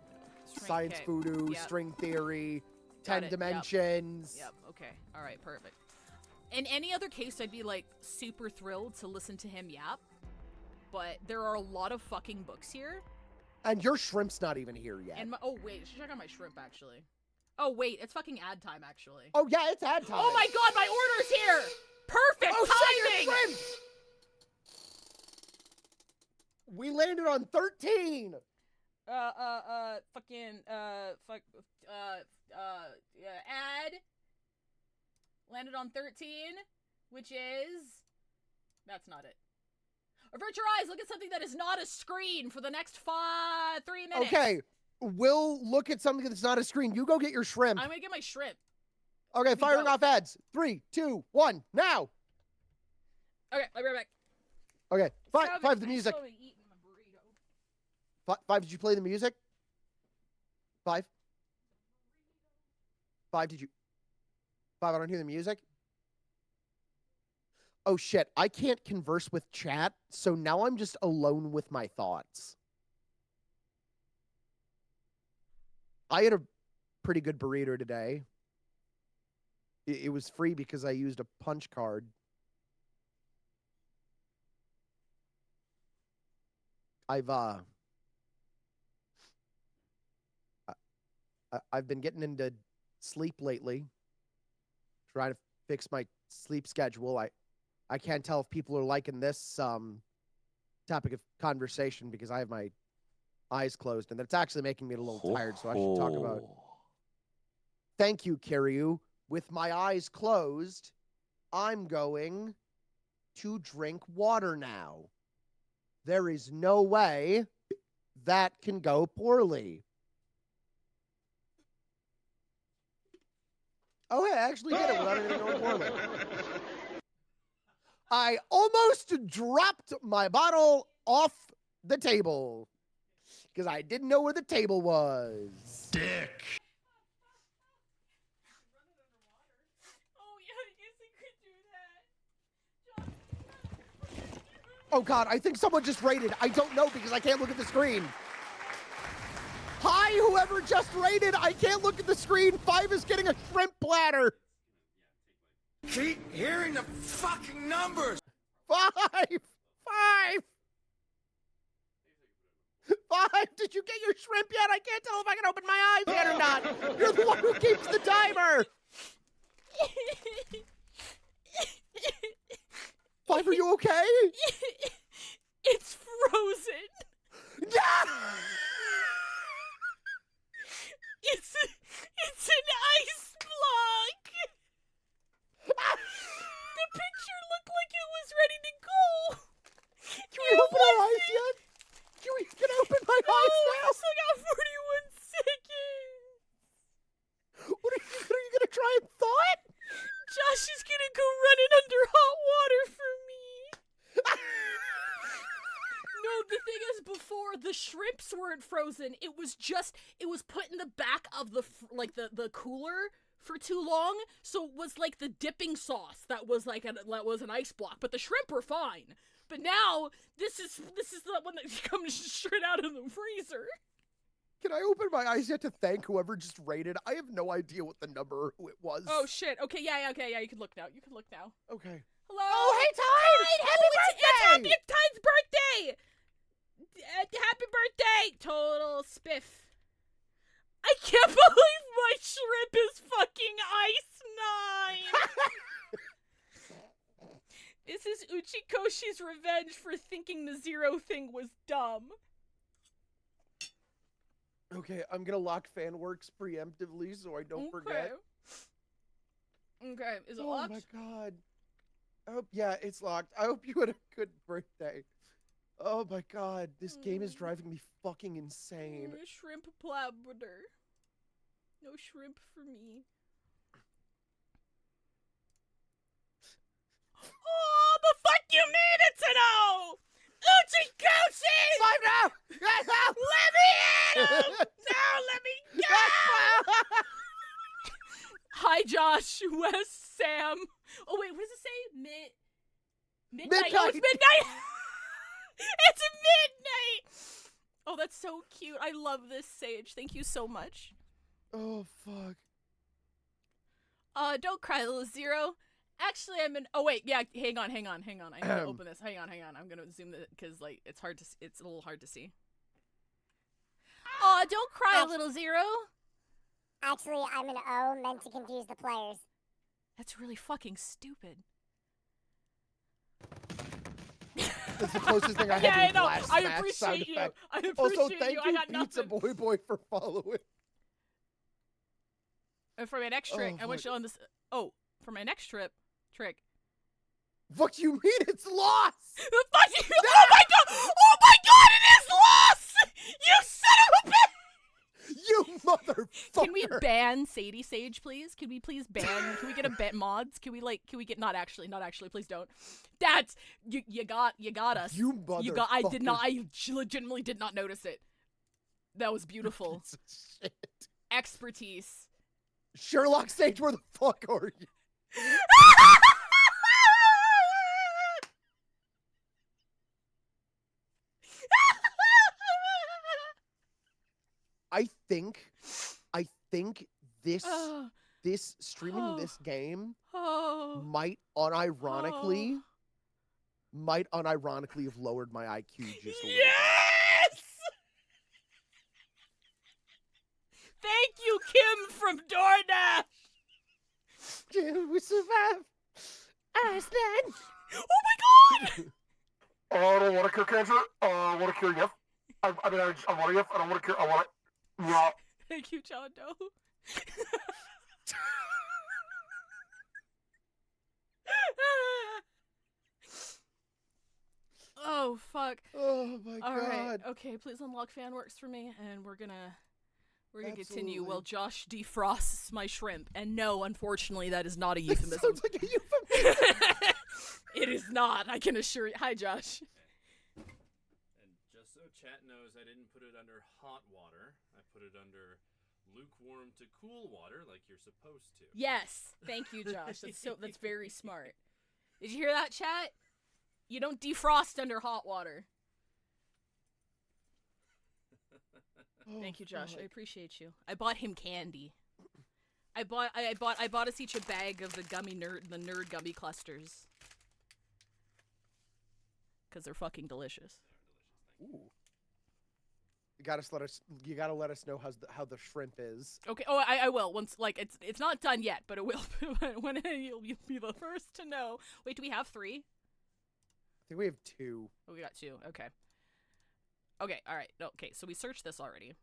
Science voodoo, Yep. string theory, Got 10 it. dimensions. Yep. Okay. All right. Perfect. In any other case, I'd be like super thrilled to listen to him yap. But there are a lot of fucking books here. And your shrimp's not even here yet. And oh wait, I should check on my shrimp actually. Oh wait, it's fucking ad time actually. Oh yeah, it's ad time. Oh my god, my order's here! Perfect Oh shit, timing! your shrimp! We landed on 13. Ad landed on 13, which is that's not it. Avert your eyes, look at something that is not a screen for the next 3 minutes. Okay, we'll look at something that's not a screen. You go get your shrimp. I'm gonna get my shrimp. Okay, firing go. off ads. 3, 2, 1, now. Okay, I'll be right back. Okay, five, Stop five it. the I'm music. still eating my burrito. Five, did you play the music? 5. 5, did you? 5, I don't hear the music. Oh shit, I can't converse with chat, so now I'm just alone with my thoughts. I had a pretty good burrito today. It was free because I used a punch card. I've been getting into sleep lately. Trying to fix my sleep schedule. I can't tell if people are liking this topic of conversation because I have my eyes closed, and that's actually making me a little tired, so I should talk about it. Thank you, Kiryu. With my eyes closed, I'm going to drink water now. There is no way that can go poorly. Oh, hey, I actually did it without anything going poorly. I almost dropped my bottle off the table because I didn't know where the table was. Dick. Oh yeah, I guess I could do that. Oh god, I think someone just raided. I don't know because I can't look at the screen. Hi, whoever just raided. I can't look at the screen. 5 is getting a shrimp platter. Keep hearing the fucking numbers. 5. 5. Did you get your shrimp yet? I can't tell if I can open my eyes yet or not. You're the one who keeps the timer. 5, are you okay? It's frozen. Yeah! It's an ice block. The picture looked like it was ready to go. Can we open our eyes yet? Can we open my eyes Oh, now? I still got 41 seconds. What are you gonna try and thaw it? Josh is gonna go running under hot water for me. No, the thing is, before the shrimps weren't frozen. It was put in the back of the cooler for too long, so it was like the dipping sauce that was like that was an ice block, but the shrimp were fine. But now this is the one that comes straight out of the freezer. Can I open my eyes yet to thank whoever just rated? I have no idea what the number it was. Oh shit. Okay, yeah, you can look now. Okay. Hello. Oh, hey, Tide! Happy birthday! It's Tide's birthday! Happy birthday! Total spiff. I can't believe my shrimp is fucking ice 9! This is Uchikoshi's revenge for thinking the zero thing was dumb. Okay, I'm gonna lock FanWorks preemptively so I don't forget. Okay, is it Oh locked? my god. I hope, yeah, it's locked. I hope you had a good birthday. Oh my god, this game is driving me fucking insane. Shrimp plabber. No shrimp for me. Oh, the fuck you needed to know! Uchikoshi! Five now! Let me in him! No, let me go! Hi, Josh, Wes, Sam. Oh, wait, what does it say? Midnight. Oh, it's midnight! It's midnight! Oh, that's so cute. I love this, Sage. Thank you so much. Oh, fuck. Don't cry, little Zero. Actually, I'm in. Oh wait, yeah. Hang on. I'm gonna open this. Hang on. I'm gonna zoom it because like it's hard to. It's a little hard to see. Aw, don't cry, little Zero. Actually, I'm an O meant to confuse the players. That's really fucking stupid. That's the closest thing I had Yeah, to I a know. glass I smash sound appreciate you. effect. I appreciate Also, you. thank I you, got Pizza nothing. Boy, for following. And for my next trick, Oh, I want fuck. you on this. Oh, for my next trick. What do you mean it's lost? The fuck you? Oh my god! Oh my god! It is lost! You son of a bitch! You motherfucker! Can we ban Sadie Sage, please? Can we please ban? Can we get a bet mods? Can we get not actually, please don't. That's you got us. You motherfucker! You got. I did not. I legitimately did not notice it. That was beautiful. Piece of shit. Expertise. Sherlock Sage, where the fuck are you? I think this streaming this game might unironically have lowered my IQ just a little. Yes! Thank you, Kim from DoorDash. Can we survive? Iceland. Oh my god! I don't want to cure cancer. I want to cure Yef. I want Yef. I don't want to cure. I want it. Yeah. Thank you, John Doe. Oh fuck. Oh my All god. right. Okay, please unlock FanWorks for me, and we're gonna continue while Absolutely. Josh defrosts my shrimp. And no, unfortunately, that is not a That euphemism. sounds like a euphemism. It is not. I can assure you. Hi, Josh. And just so chat knows, I didn't put it under hot water. I put it under lukewarm to cool water, like you're supposed to. Yes. Thank you, Josh. That's very smart. Did you hear that, chat? You don't defrost under hot water. Oh, Thank you, Josh. fuck. I appreciate you. I bought him candy. I bought us each a bag of the nerd gummy clusters. Cause they're fucking delicious. Ooh. You gotta let us know how the shrimp is. Okay. Oh, I will. Once, like, it's not done yet, but it will. When you'll be the first to know. Wait, do we have 3? I think we have 2. Oh, we got 2. Okay. Okay. All right. Okay. So we searched this already.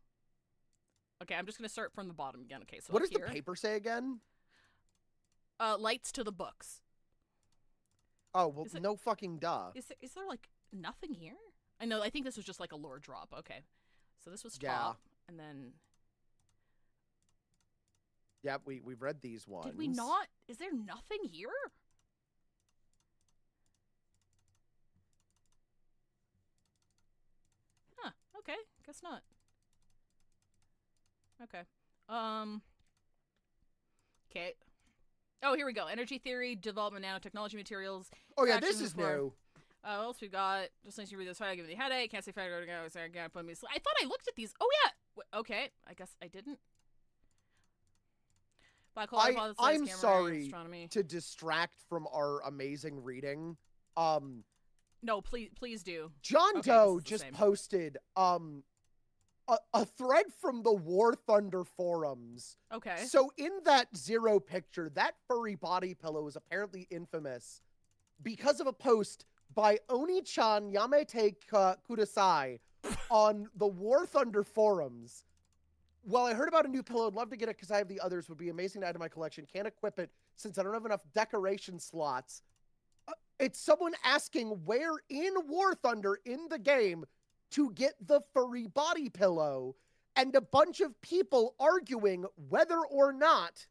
Okay. I'm just gonna start from the bottom again. Okay. So What up does here, the paper say again? lights to the books. Oh, well, Is it- no fucking duh. Is there like nothing here? I know. I think this was just like a lore drop. Okay. So this was Yeah. top, and then Yeah, we've read these ones. did we not? Is there nothing here? Huh. Okay. Guess not. Okay. Okay. Oh, here we go. Energy theory, development, nanotechnology materials. Oh yeah, this Actions is for- new. What else we got? Just nice to read this file. Give me a headache. Can't say fire. I thought I looked at these. Oh yeah. Okay. I guess I didn't. Black hole hypothesis, I'm camera, sorry astronomy. to distract from our amazing reading. No, please do. John Okay, Doe this is the just same. posted a thread from the War Thunder forums. Okay. So in that Zero picture, that furry body pillow is apparently infamous because of a post by Oni-chan Yamete Kudasai on the War Thunder forums. Well, I heard about a new pillow. I'd love to get it because I have the others. Would be amazing to add to my collection. Can't equip it since I don't have enough decoration slots. It's someone asking where in War Thunder in the game to get the furry body pillow, and a bunch of people arguing whether or not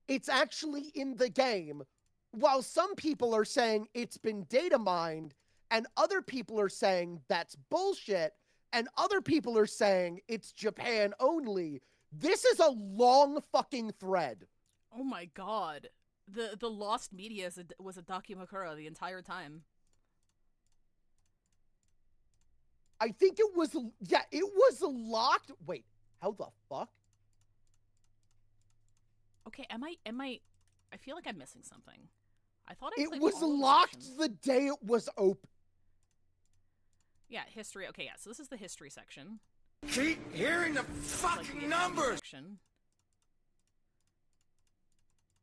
it's actually in the game, while some people are saying it's been data mined, and other people are saying that's bullshit, and other people are saying it's Japan only. This is a long fucking thread. Oh my god. The lost media was a Dakimakura the entire time. I think it was, yeah, it was locked. Wait, how the fuck? Okay, am I I feel like I'm missing something. I thought I It clicked was all of the locked sections. the day it was open. Yeah, history. Okay, yeah. So this is the history section. Keep hearing the Like the fucking history numbers. section.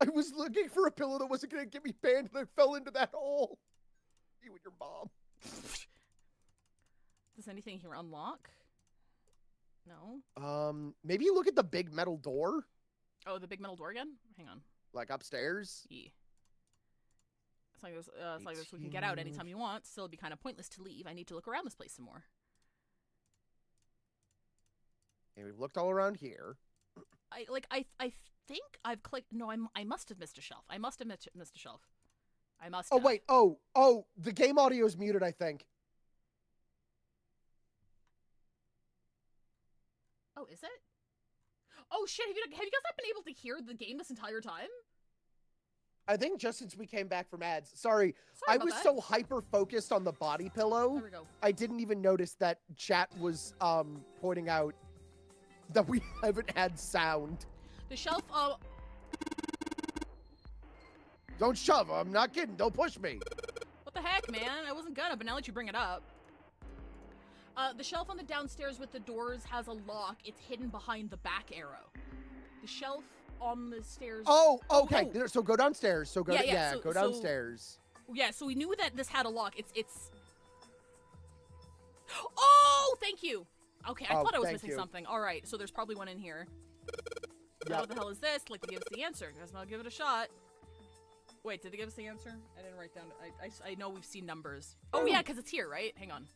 I was looking for a pillow that wasn't going to get me banned, and I fell into that hole. You and your mom. Does anything here unlock? No. Maybe you look at the big metal door, Oh, the big metal door again? Hang on. like upstairs. Yeah. It's like this. We can get out anytime you want. Still, it'd be kind of pointless to leave. I need to look around this place some more. And we've looked all around here. I think I've clicked. No, I must have missed a shelf. I must have missed a shelf. I must. Oh, have. wait. Oh, the game audio is muted, I think. Oh, is it? Oh shit! Have you guys not been able to hear the game this entire time? I think just since we came back from ads. Sorry, Sorry I about was that. so hyper-focused on the body pillow, There we go. I didn't even notice that chat was pointing out that we haven't had sound. The shelf. Don't shove, I'm not kidding, don't push me. What the heck, man? I wasn't gonna, but now that you bring it up. The shelf on the downstairs with the doors has a lock. It's hidden behind the back arrow. The shelf on the stairs. Oh, okay, Oh. so go downstairs. So go, Yeah, go so- downstairs. Yeah, so we knew that this had a lock. It's. Oh, thank you. Okay, I Oh, thought I was thank missing you. something. All right, so there's probably one in here. Yep. What the hell is this? Like to give us the answer. Guess I'll give it a shot. Wait, did they give us the answer? I didn't write down. I know we've seen numbers. Oh yeah, because it's here, right? Hang on.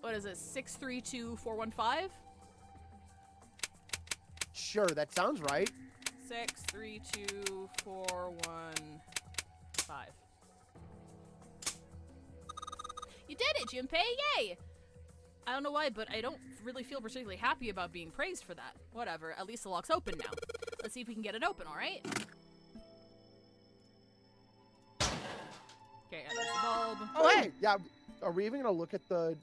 What is it? 632415. Sure, that sounds right. 632415. You did it, Junpei! Yay! I don't know why, but I don't really feel particularly happy about being praised for that. Whatever, at least the lock's open now. Let's see if we can get it open, alright? Okay, there's the bulb. Oh, hey! Yeah, are we even gonna look at the...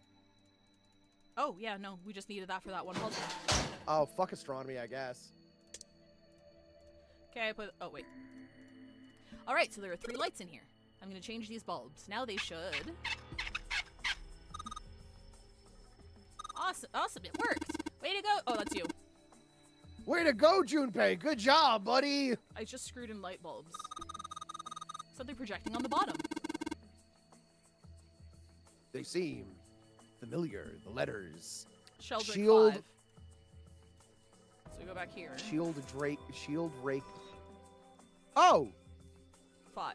Oh, yeah, no, we just needed that for that one puzzle. Oh, fuck astronomy, I guess. Okay, I put... Oh, wait. Alright, so there are 3 lights in here. I'm gonna change these bulbs. Now they should... Awesome, it worked! Way to go! Oh, that's you. Way to go, Junpei! Good job, buddy! I just screwed in light bulbs. Something projecting on the bottom. They seem familiar, the letters. Sheldrake Shield. 5. So we go back here. Shield rake. Oh! 5.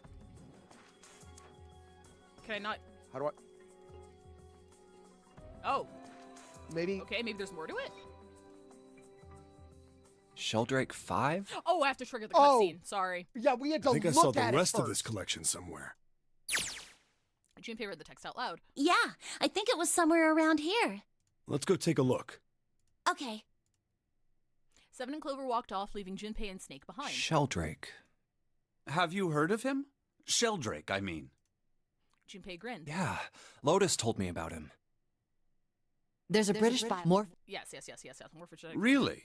Can I not... How do I... Oh, Maybe... okay, maybe there's more to it? Sheldrake 5? Oh, I have to trigger the Oh. cutscene. Sorry. Yeah, we had to I think I look saw at the it rest of this first. collection somewhere. Junpei read the text out loud. Yeah, I think it was somewhere around here. Let's go take a look. Okay. Seven and Clover walked off, leaving Junpei and Snake behind. Sheldrake. Have you heard of him? Sheldrake, I mean. Junpei grinned. Yeah, Lotus told me about him. There's a British more. Yes. Morphogenetic. Really?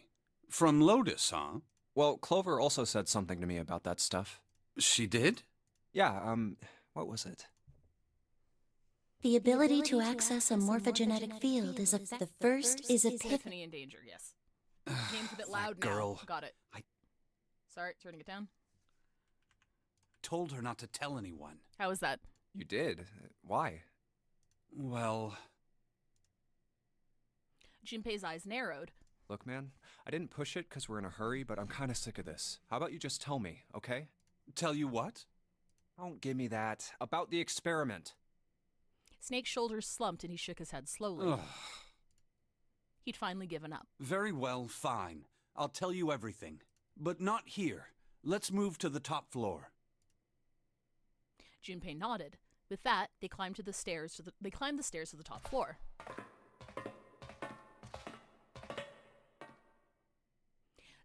From Lotus, huh? Well, Clover also said something to me about that stuff. She did? Yeah, what was it? The ability to access a morphogenetic field is the first is a Epiphany in danger, yes. Name's a bit loud That girl. now. Got it. I Sorry, turning it down. told her not to tell anyone. How was that? You did? Why? Well, Junpei's eyes narrowed. Look, man, I didn't push it because we're in a hurry, but I'm kind of sick of this. How about you just tell me, okay? tell you what? Don't give me that. About the experiment. Snake's shoulders slumped and he shook his head slowly. Ugh. He'd finally given up. Very well, fine. I'll tell you everything. But not here. Let's move to the top floor. Junpei nodded. With that, they climbed the stairs to the top floor.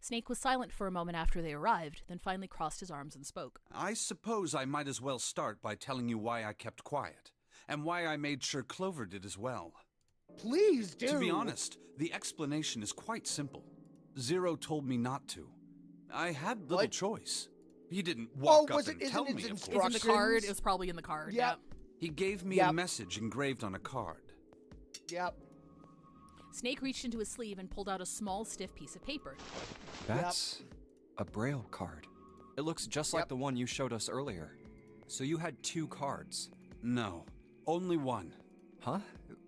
Snake was silent for a moment after they arrived, then finally crossed his arms and spoke. I suppose I might as well start by telling you why I kept quiet, and why I made sure Clover did as well. Please do. To be honest, the explanation is quite simple. Zero told me not to. I had little What? choice. He didn't walk up was and it? tell Isn't me, it of It's course. in the card. It was probably in the card. Yep. He gave me Yep. a message engraved on a card. Yep. Snake reached into his sleeve and pulled out a small, stiff piece of paper. That's a Braille card. It looks just like Yep. the one you showed us earlier. So you had 2 cards. No, only one. Huh?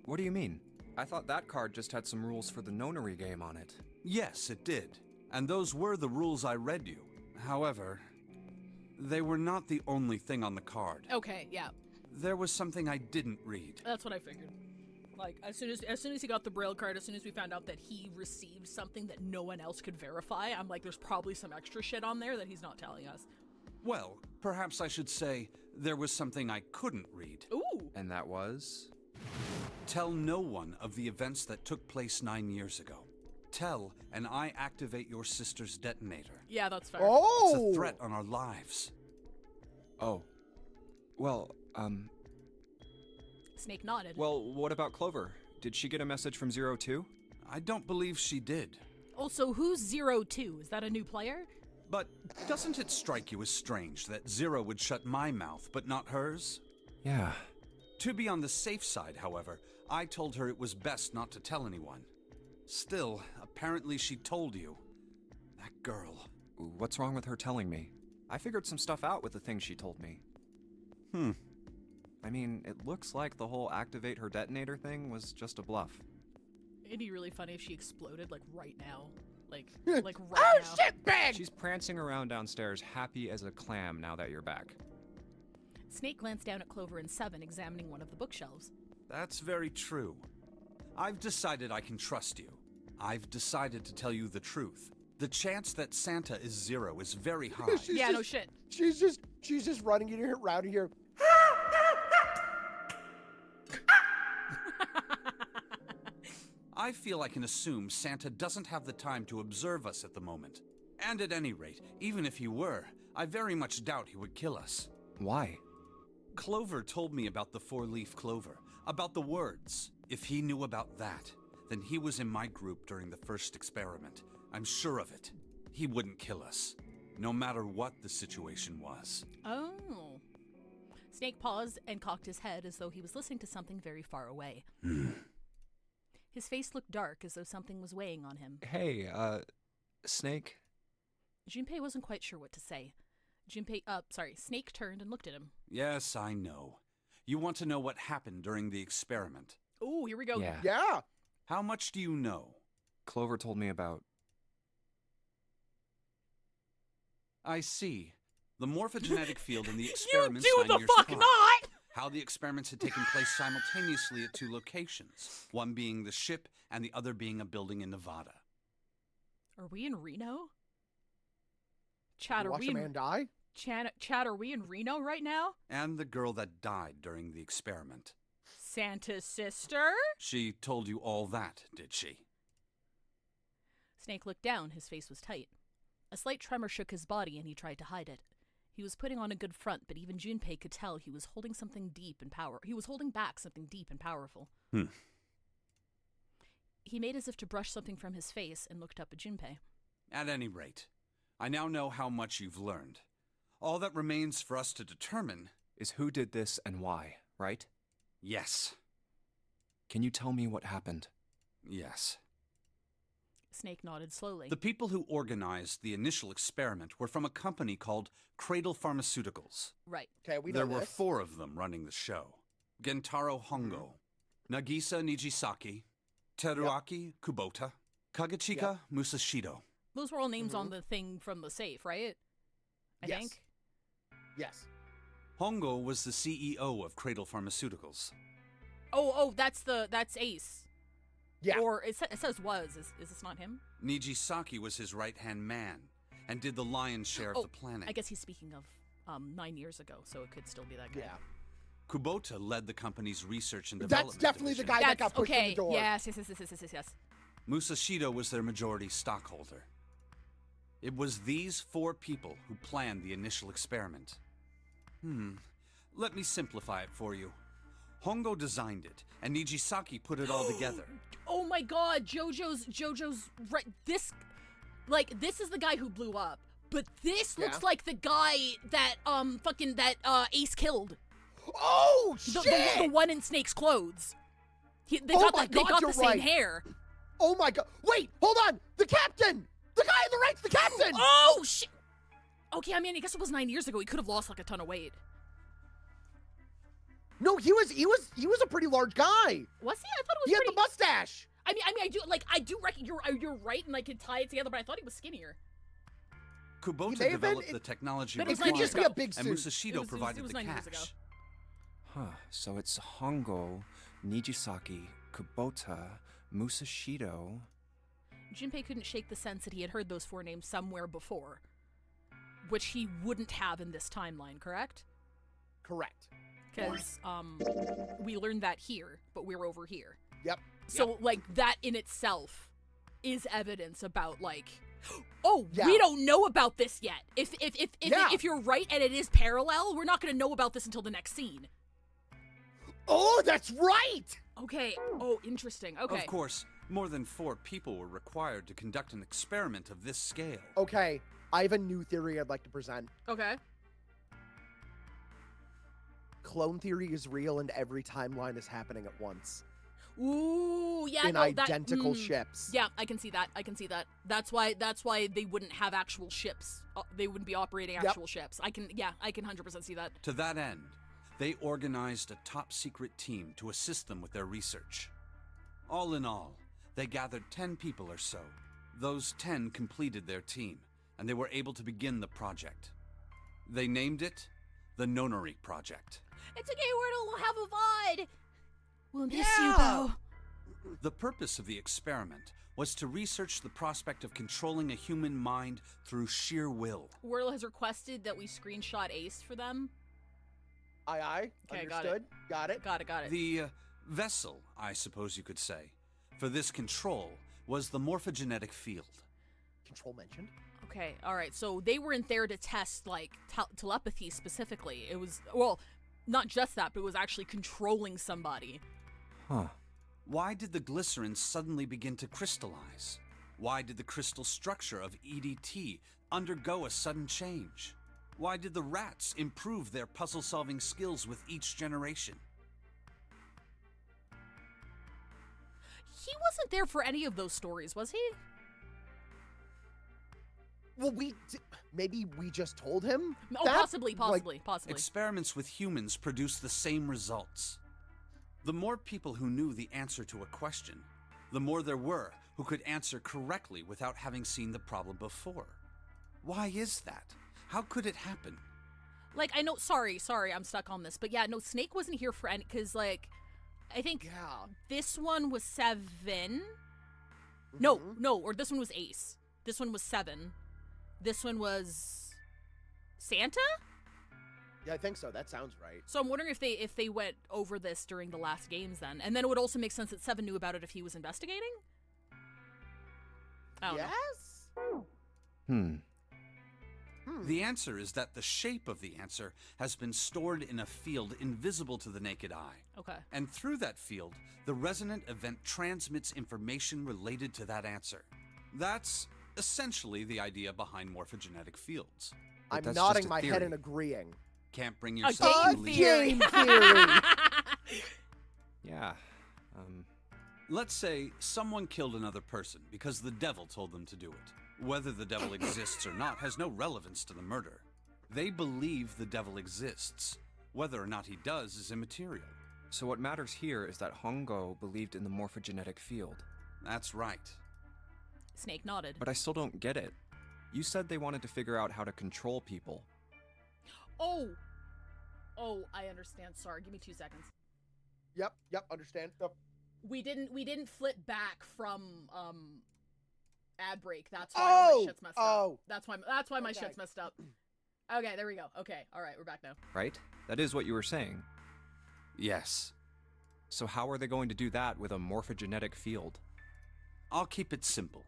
What do you mean? I thought that card just had some rules for the nonary game on it. Yes, it did. And those were the rules I read you. However, they were not the only thing on the card. Okay, yeah. There was something I didn't read. That's what I figured. Like, as soon as he got the Braille card, as soon as we found out that he received something that no one else could verify, I'm like, there's probably some extra shit on there that he's not telling us. Well, perhaps I should say there was something I couldn't read. Ooh! And that was? Tell no one of the events that took place 9 years ago. Tell, and I activate your sister's detonator. Yeah, that's fair. Oh. It's a threat on our lives. Oh. Well, Snake nodded. well, what about Clover? Did she get a message from Zero too? I don't believe she did. Also, who's 02? Is that a new player? But doesn't it strike you as strange that Zero would shut my mouth, but not hers? Yeah. To be on the safe side, however, I told her it was best not to tell anyone. Still, apparently she told you. That girl. What's wrong with her telling me? I figured some stuff out with the things she told me. I mean, it looks like the whole activate her detonator thing was just a bluff. It'd be really funny if she exploded, like, right now. Like right Oh now. shit! Bang! She's prancing around downstairs, happy as a clam now that you're back. Snake glanced down at Clover and Seven, examining one of the bookshelves. That's very true. I've decided I can trust you. I've decided to tell you the truth. The chance that Santa is Zero is very high. She's Yeah, just, no shit. She's just running in here, around here. I feel I can assume Santa doesn't have the time to observe us at the moment. And at any rate, even if he were, I very much doubt he would kill us. Why? Clover told me about the 4-leaf clover, about the words. If he knew about that, then he was in my group during the first experiment. I'm sure of it. He wouldn't kill us, no matter what the situation was. Oh. Snake paused and cocked his head as though he was listening to something very far away. His face looked dark, as though something was weighing on him. Hey, Snake? Junpei wasn't quite sure what to say. Snake turned and looked at him. Yes, I know. You want to know what happened during the experiment. Ooh, here we go. Yeah. Yeah. How much do you know? Clover told me about... I see. The morphogenetic field in the experiments You do 9 the years fuck time. not! How the experiments had taken place simultaneously at 2 locations, one being the ship and the other being a building in Nevada. Are we in Reno? Chad, Watch a man die. Chad, are we in Reno right now? And the girl that died during the experiment. Santa's sister? She told you all that, did she? Snake looked down. His face was tight. A slight tremor shook his body, and he tried to hide it. He was putting on a good front, but even Junpei could tell he was holding something deep and He was holding back something deep and powerful. He made as if to brush something from his face and looked up at Junpei. At any rate, I now know how much you've learned. All that remains for us to determine is who did this and why, right? Yes. Can you tell me what happened? Yes. Snake nodded slowly. The people who organized the initial experiment were from a company called Cradle Pharmaceuticals. Right. Okay, we know There were this. 4 of them running the show. Gentaro Hongo, Nagisa Nijisaki, Teruaki Kubota, Kagechika Musashido. Those were all names on the thing from the safe, right? I Yes. think. Yes. Hongo was the CEO of Cradle Pharmaceuticals. Oh, that's Ace. Yeah. Or it says was. Is this not him? Nijisaki was his right-hand man and did the lion's share of the planning. I guess he's speaking of 9 years ago, so it could still be that guy. Yeah. Kubota led the company's research and development That's definitely division. the guy that got pushed in the door. Yes. Musashido was their majority stockholder. It was these 4 people who planned the initial experiment. Let me simplify it for you. Hongo designed it, and Nijisaki put it all together. Oh my god, Jojo's right. This is the guy who blew up. But this looks like the guy that Ace killed. Oh shit! The one in Snake's clothes. They Oh got my they God, got you're the same right. hair. Oh my god! Wait, hold on! The captain! The guy on the right's the captain! Oh shit! Okay, I mean, I guess it was 9 years ago. He could have lost like a ton of weight. No, he was a pretty large guy. Was he? I thought it was. He had the mustache. I do reckon you're right, and I can tie it together. But I thought he was skinnier. Kubota may have been- developed the technology But it was It could nine just years be ago. a big and suit. Musashido provided it was the 9 years ago. cash. So it's Hongo, Nijisaki, Kubota, Musashido. Junpei couldn't shake the sense that he had heard those 4 names somewhere before, which he wouldn't have in this timeline, correct? Correct. Because we learned that here, but we're over here. Yep. So like that in itself is evidence about like, oh, Yeah. we don't know about this yet. If you're right and it is parallel, we're not going to know about this until the next scene. Oh, that's right. Okay. Oh, interesting. Okay. Of course, more than 4 people were required to conduct an experiment of this scale. Okay, I have a new theory I'd like to present. Okay. Clone theory is real and every timeline is happening at once. Ooh, yeah. In no, identical ships. Yeah, I can see that. That's why they wouldn't have actual ships. They wouldn't be operating actual ships. I can 100% see that. To that end, they organized a top-secret team to assist them with their research. All in all, they gathered 10 people or so. Those 10 completed their team, and they were able to begin the project. They named it the Nonary Project. It's okay, we're gonna have a VOD. We'll miss Yeah. you, Bo. The purpose of the experiment was to research the prospect of controlling a human mind through sheer will. Wordle has requested that we screenshot Ace for them. Aye. Okay, Understood. Got it. Got it. The vessel, I suppose you could say, for this control was the morphogenetic field. Control mentioned. Okay, alright, so they weren't there to test, like, telepathy specifically. It was, well, not just that, but it was actually controlling somebody. Huh. Why did the glycerin suddenly begin to crystallize? Why did the crystal structure of EDT undergo a sudden change? Why did the rats improve their puzzle-solving skills with each generation? He wasn't there for any of those stories, was he? Well, maybe we just told him. Oh, that? possibly. Experiments with humans produce the same results. The more people who knew the answer to a question, the more there were who could answer correctly without having seen the problem before. Why is that? How could it happen? Like, I know, sorry, I'm stuck on this, but yeah, no, Snake wasn't here for any, because, like, I think this one was 7. No, or this one was Ace. This one was 7. This one was Santa? Yeah, I think so. That sounds right. So I'm wondering if they went over this during the last games then. And then it would also make sense that 7 knew about it if he was investigating? I don't know. Yes? The answer is that the shape of the answer has been stored in a field invisible to the naked eye. Okay. And through that field, the resonant event transmits information related to that answer. That's essentially the idea behind morphogenetic fields. But I'm that's nodding just a my head theory. and agreeing. Can't bring A yourself to game believe. theory. Game theory. Yeah. Let's say someone killed another person because the devil told them to do it. Whether the devil exists or not has no relevance to the murder. They believe the devil exists. Whether or not he does is immaterial. So what matters here is that Hongo believed in the morphogenetic field. That's right. Snake nodded. But I still don't get it. You said they wanted to figure out how to control people. Oh, I understand. Sorry, give me 2 seconds. Yep, understand. Yep. We didn't flip back from ad break. That's why all my shit's messed up. That's why my Okay. shit's messed up. Okay, there we go. Okay, all right, we're back now. Right? That is what you were saying. Yes. So how are they going to do that with a morphogenetic field? I'll keep it simple.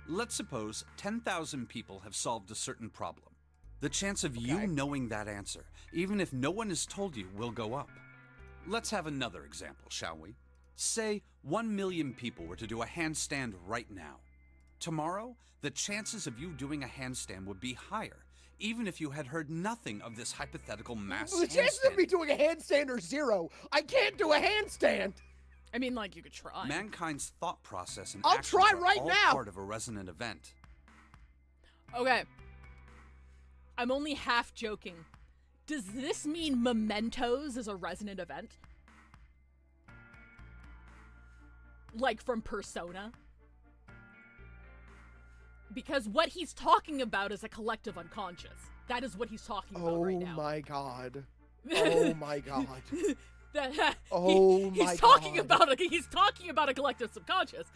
Let's suppose 10,000 people have solved a certain problem. The chance of you knowing that answer, even if no one has told you, will go up. Let's have another example, shall we? Say 1 million people were to do a handstand right now. Tomorrow, the chances of you doing a handstand would be higher, even if you had heard nothing of this hypothetical mass The chances of handstand. me doing a handstand are 0. I can't do a handstand. I mean, like, you could try. Mankind's thought process and I'll actions try are right all now. part of a resonant event. Okay. I'm only half joking. Does this mean Mementos is a resonant event? Like from Persona? Because what he's talking about is a collective unconscious. That is what he's talking about right now. Oh my god. Oh my god. Oh my he's talking God. he's talking about a collective subconscious.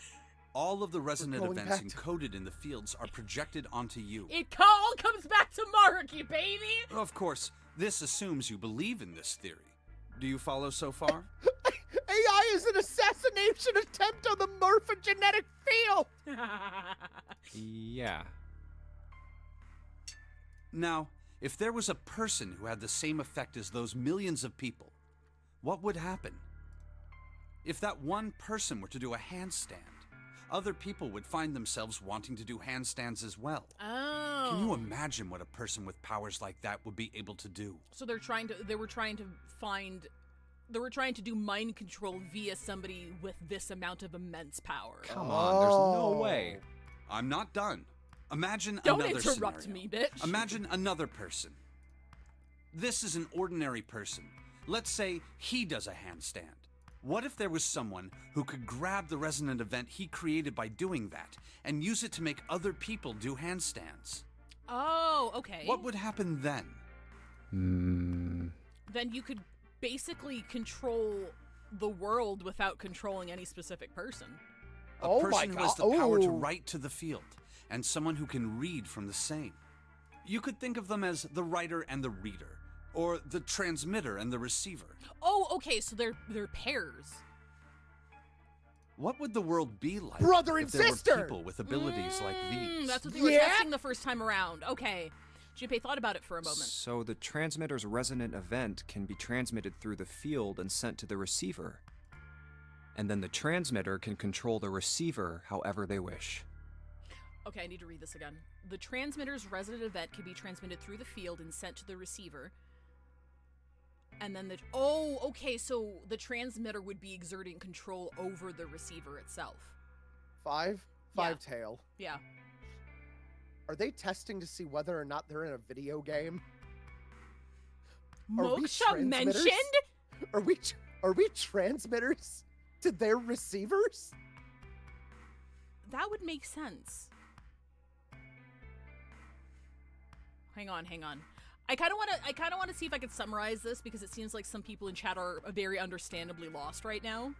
All of the resonant going events back to- encoded in the fields are projected onto you. It all comes back to Maruki, baby! Of course, this assumes you believe in this theory. Do you follow so far? AI is an assassination attempt on the morphogenetic field. Yeah. Now, if there was a person who had the same effect as those millions of people, what would happen? If that one person were to do a handstand, other people would find themselves wanting to do handstands as well. Oh. Can you imagine what a person with powers like that would be able to do? So they were trying to do mind control via somebody with this amount of immense power. Come on, there's no way. I'm not done. Imagine Don't another interrupt scenario. me, bitch. Imagine another person. This is an ordinary person. Let's say he does a handstand. What if there was someone who could grab the resonant event he created by doing that and use it to make other people do handstands? Oh, okay. What would happen then? Then you could basically control the world without controlling any specific person. A Oh my person who has the God. power to Oh. write to the field, and someone who can read from the same. You could think of them as the writer and the reader, or the transmitter and the receiver. Oh, okay, so they're pairs. What would the world be like Brother if and there sister! were people with abilities like these? That's what they were Yeah? testing the first time around. Okay. Junpei thought about it for a moment. So the transmitter's resonant event can be transmitted through the field and sent to the receiver. And then the transmitter can control the receiver however they wish. Okay, I need to read this again. The transmitter's resonant event can be transmitted through the field and sent to the receiver. And then okay, so the transmitter would be exerting control over the receiver itself. Fivetail. Yeah. Are they testing to see whether or not they're in a video game? Are we Moksha transmitters? mentioned? Are we transmitters to their receivers? That would make sense. Hang on. I kind of want to see if I could summarize this because it seems like some people in chat are very understandably lost right now.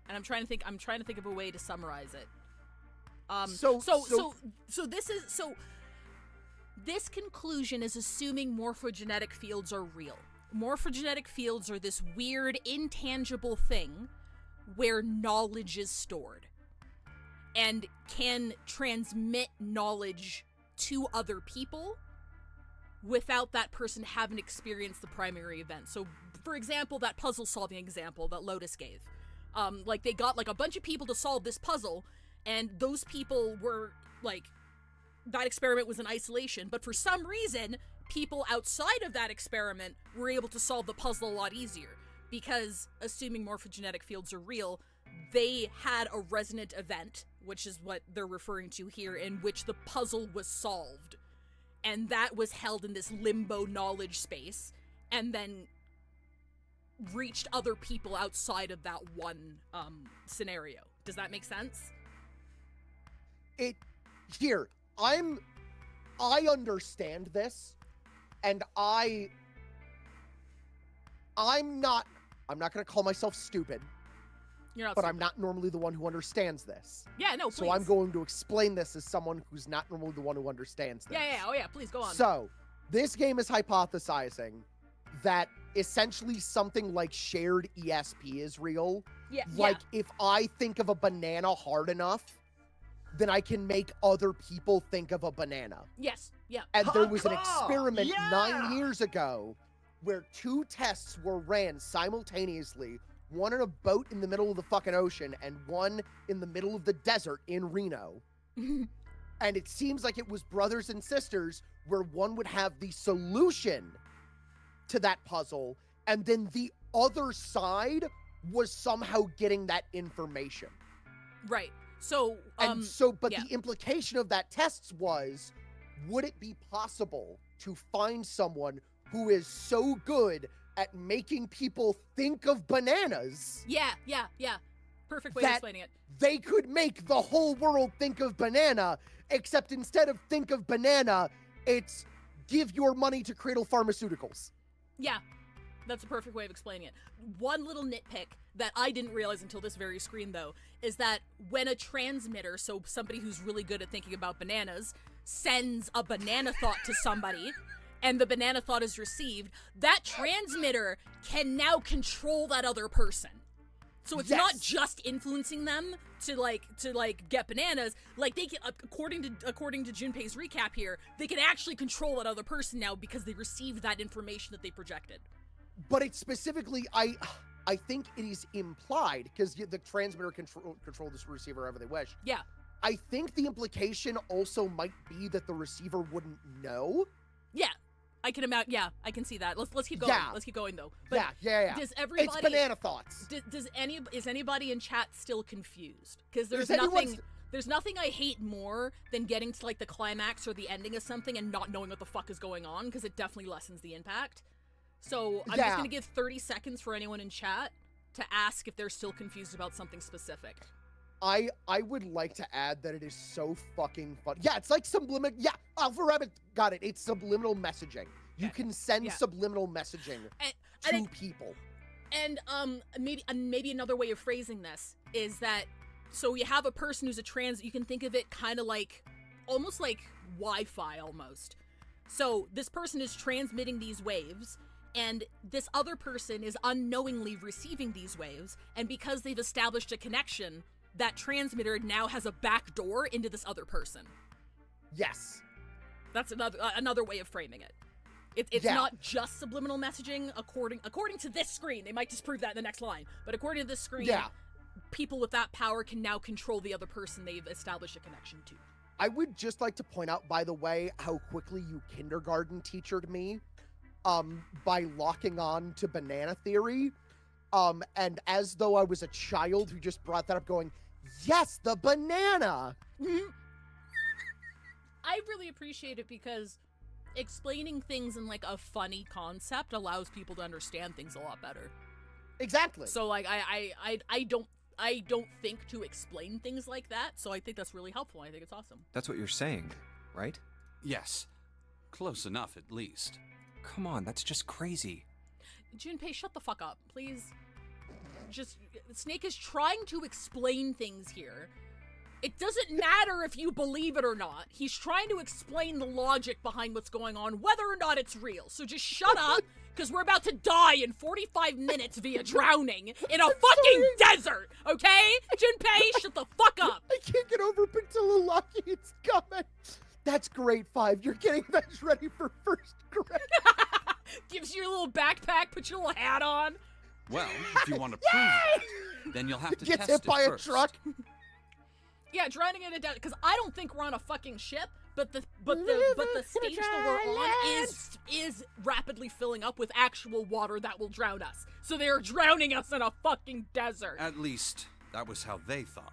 And I'm trying to think of a way to summarize it. This conclusion is assuming morphogenetic fields are real. Morphogenetic fields are this weird, intangible thing where knowledge is stored. and can transmit knowledge to other people without that person having experienced the primary event. So, for example, that puzzle solving example that Lotus gave. Like, they got, like, a bunch of people to solve this puzzle, and those people were, like, that experiment was in isolation, but for some reason, people outside of that experiment were able to solve the puzzle a lot easier, because, assuming morphogenetic fields are real, they had a resonant event, which is what they're referring to here, in which the puzzle was solved. And that was held in this limbo knowledge space, and then reached other people outside of that one scenario. Does that make sense? I understand this, and I'm not gonna call myself stupid, You're not but stupid. I'm not normally the one who understands this. Yeah, no, please. So I'm going to explain this as someone who's not normally the one who understands this. Yeah, oh yeah, please go on. So, this game is hypothesizing that essentially something like shared ESP is real. Yeah, Like, if I think of a banana hard enough, then I can make other people think of a banana. Yes, yeah. And there was an experiment 9 years ago where 2 tests were ran simultaneously, one in a boat in the middle of the fucking ocean and one in the middle of the desert in Reno. And it seems like it was brothers and sisters where one would have the solution to that puzzle, and then the other side was somehow getting that information. Right. So, But yeah. the implication of that test was, would it be possible to find someone who is so good at making people think of bananas Yeah. Perfect way of that explaining it. they could make the whole world think of banana, except instead of think of banana, it's give your money to Cradle Pharmaceuticals. Yeah, that's a perfect way of explaining it. One little nitpick that I didn't realize until this very screen, though, is that when a transmitter, so somebody who's really good at thinking about bananas, sends a banana thought to somebody, and the banana thought is received, that transmitter can now control that other person. So it's not just influencing them to get bananas. Like, they can, according to Junpei's recap here, they can actually control that other person now because they received that information that they projected. But it's specifically, I think it is implied, because the transmitter control this receiver however they wish. Yeah. I think the implication also might be that the receiver wouldn't know. Yeah. I can imagine. Yeah, I can see that. Let's keep going. Yeah. Let's keep going though. But Yeah. Does everybody? It's banana thoughts. Is anybody in chat still confused? Because there's Is anyone nothing. There's nothing I hate more than getting to like the climax or the ending of something and not knowing what the fuck is going on, because it definitely lessens the impact. So I'm just gonna give 30 seconds for anyone in chat to ask if they're still confused about something specific. I would like to add that it is so fucking fun. Yeah, it's like subliminal. Yeah, Alpha Rabbit got it. It's subliminal messaging. You can send subliminal messaging to people. And maybe another way of phrasing this is that, so you have a person who's a trans. You can think of it kind of like, almost like Wi-Fi almost. So this person is transmitting these waves, and this other person is unknowingly receiving these waves, and because they've established a connection, that transmitter now has a back door into this other person. Yes. That's another way of framing it. It's not just subliminal messaging according to this screen. They might disprove that in the next line, but according to this screen, people with that power can now control the other person they've established a connection to. I would just like to point out, by the way, how quickly you kindergarten teachered me by locking on to banana theory. And as though I was a child who just brought that up going, yes, the banana! I really appreciate it because explaining things in like a funny concept allows people to understand things a lot better. Exactly. So like I don't think to explain things like that, so I think that's really helpful. I think it's awesome. That's what you're saying, right? Yes. Close enough, at least. Come on, that's just crazy. Junpei, shut the fuck up, please. Snake is trying to explain things here. It doesn't matter if you believe it or not. He's trying to explain the logic behind what's going on, whether or not it's real. So just shut up because we're about to die in 45 minutes via drowning in a fucking desert, okay? Junpei, shut the fuck up. I can't get over Pixel Lucky. It's coming. That's grade 5. You're getting Vesh ready for first grade. Gives you a little backpack, put your little hat on. Well, if you want to prove that, then you'll have to Gets test hit it by first. a truck. Yeah, drowning in a desert, because I don't think we're on a fucking ship, but the stage that we're on is rapidly filling up with actual water that will drown us. So they are drowning us in a fucking desert. At least, that was how they thought.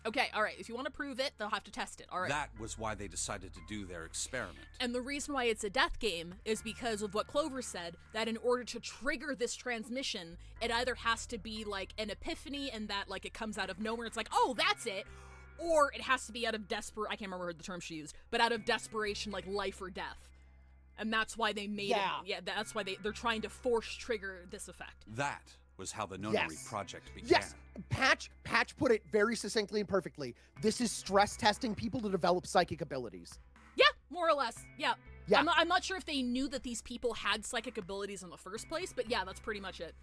Okay, alright, if you want to prove it, they'll have to test it, alright. That was why they decided to do their experiment. And the reason why it's a death game is because of what Clover said, that in order to trigger this transmission, it either has to be like an epiphany and that like it comes out of nowhere, it's like, oh, that's it, or it has to be out of I can't remember the term she used, but out of desperation, like life or death. And that's why they made it. Yeah, that's why they're trying to force trigger this effect. That was how the Nonary project began. Yes, Patch put it very succinctly and perfectly. This is stress testing people to develop psychic abilities. Yeah, more or less. Yeah. Yeah. I'm not sure if they knew that these people had psychic abilities in the first place, but yeah, that's pretty much it.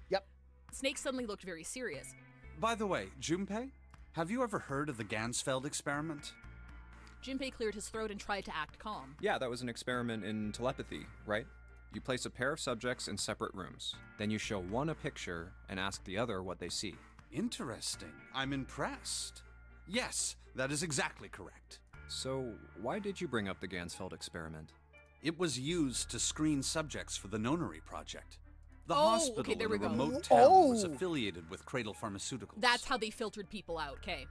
Yep. Snake suddenly looked very serious. By the way, Junpei, have you ever heard of the Gansfeld experiment? Junpei cleared his throat and tried to act calm. Yeah, that was an experiment in telepathy, right? You place a pair of subjects in separate rooms. Then you show one a picture and ask the other what they see. Interesting. I'm impressed. Yes, that is exactly correct. So, why did you bring up the Gansfeld experiment? It was used to screen subjects for the Nonary project. The Oh, hospital okay, there in a we go. remote town was Oh. affiliated with Cradle Pharmaceuticals. That's how they filtered people out, okay.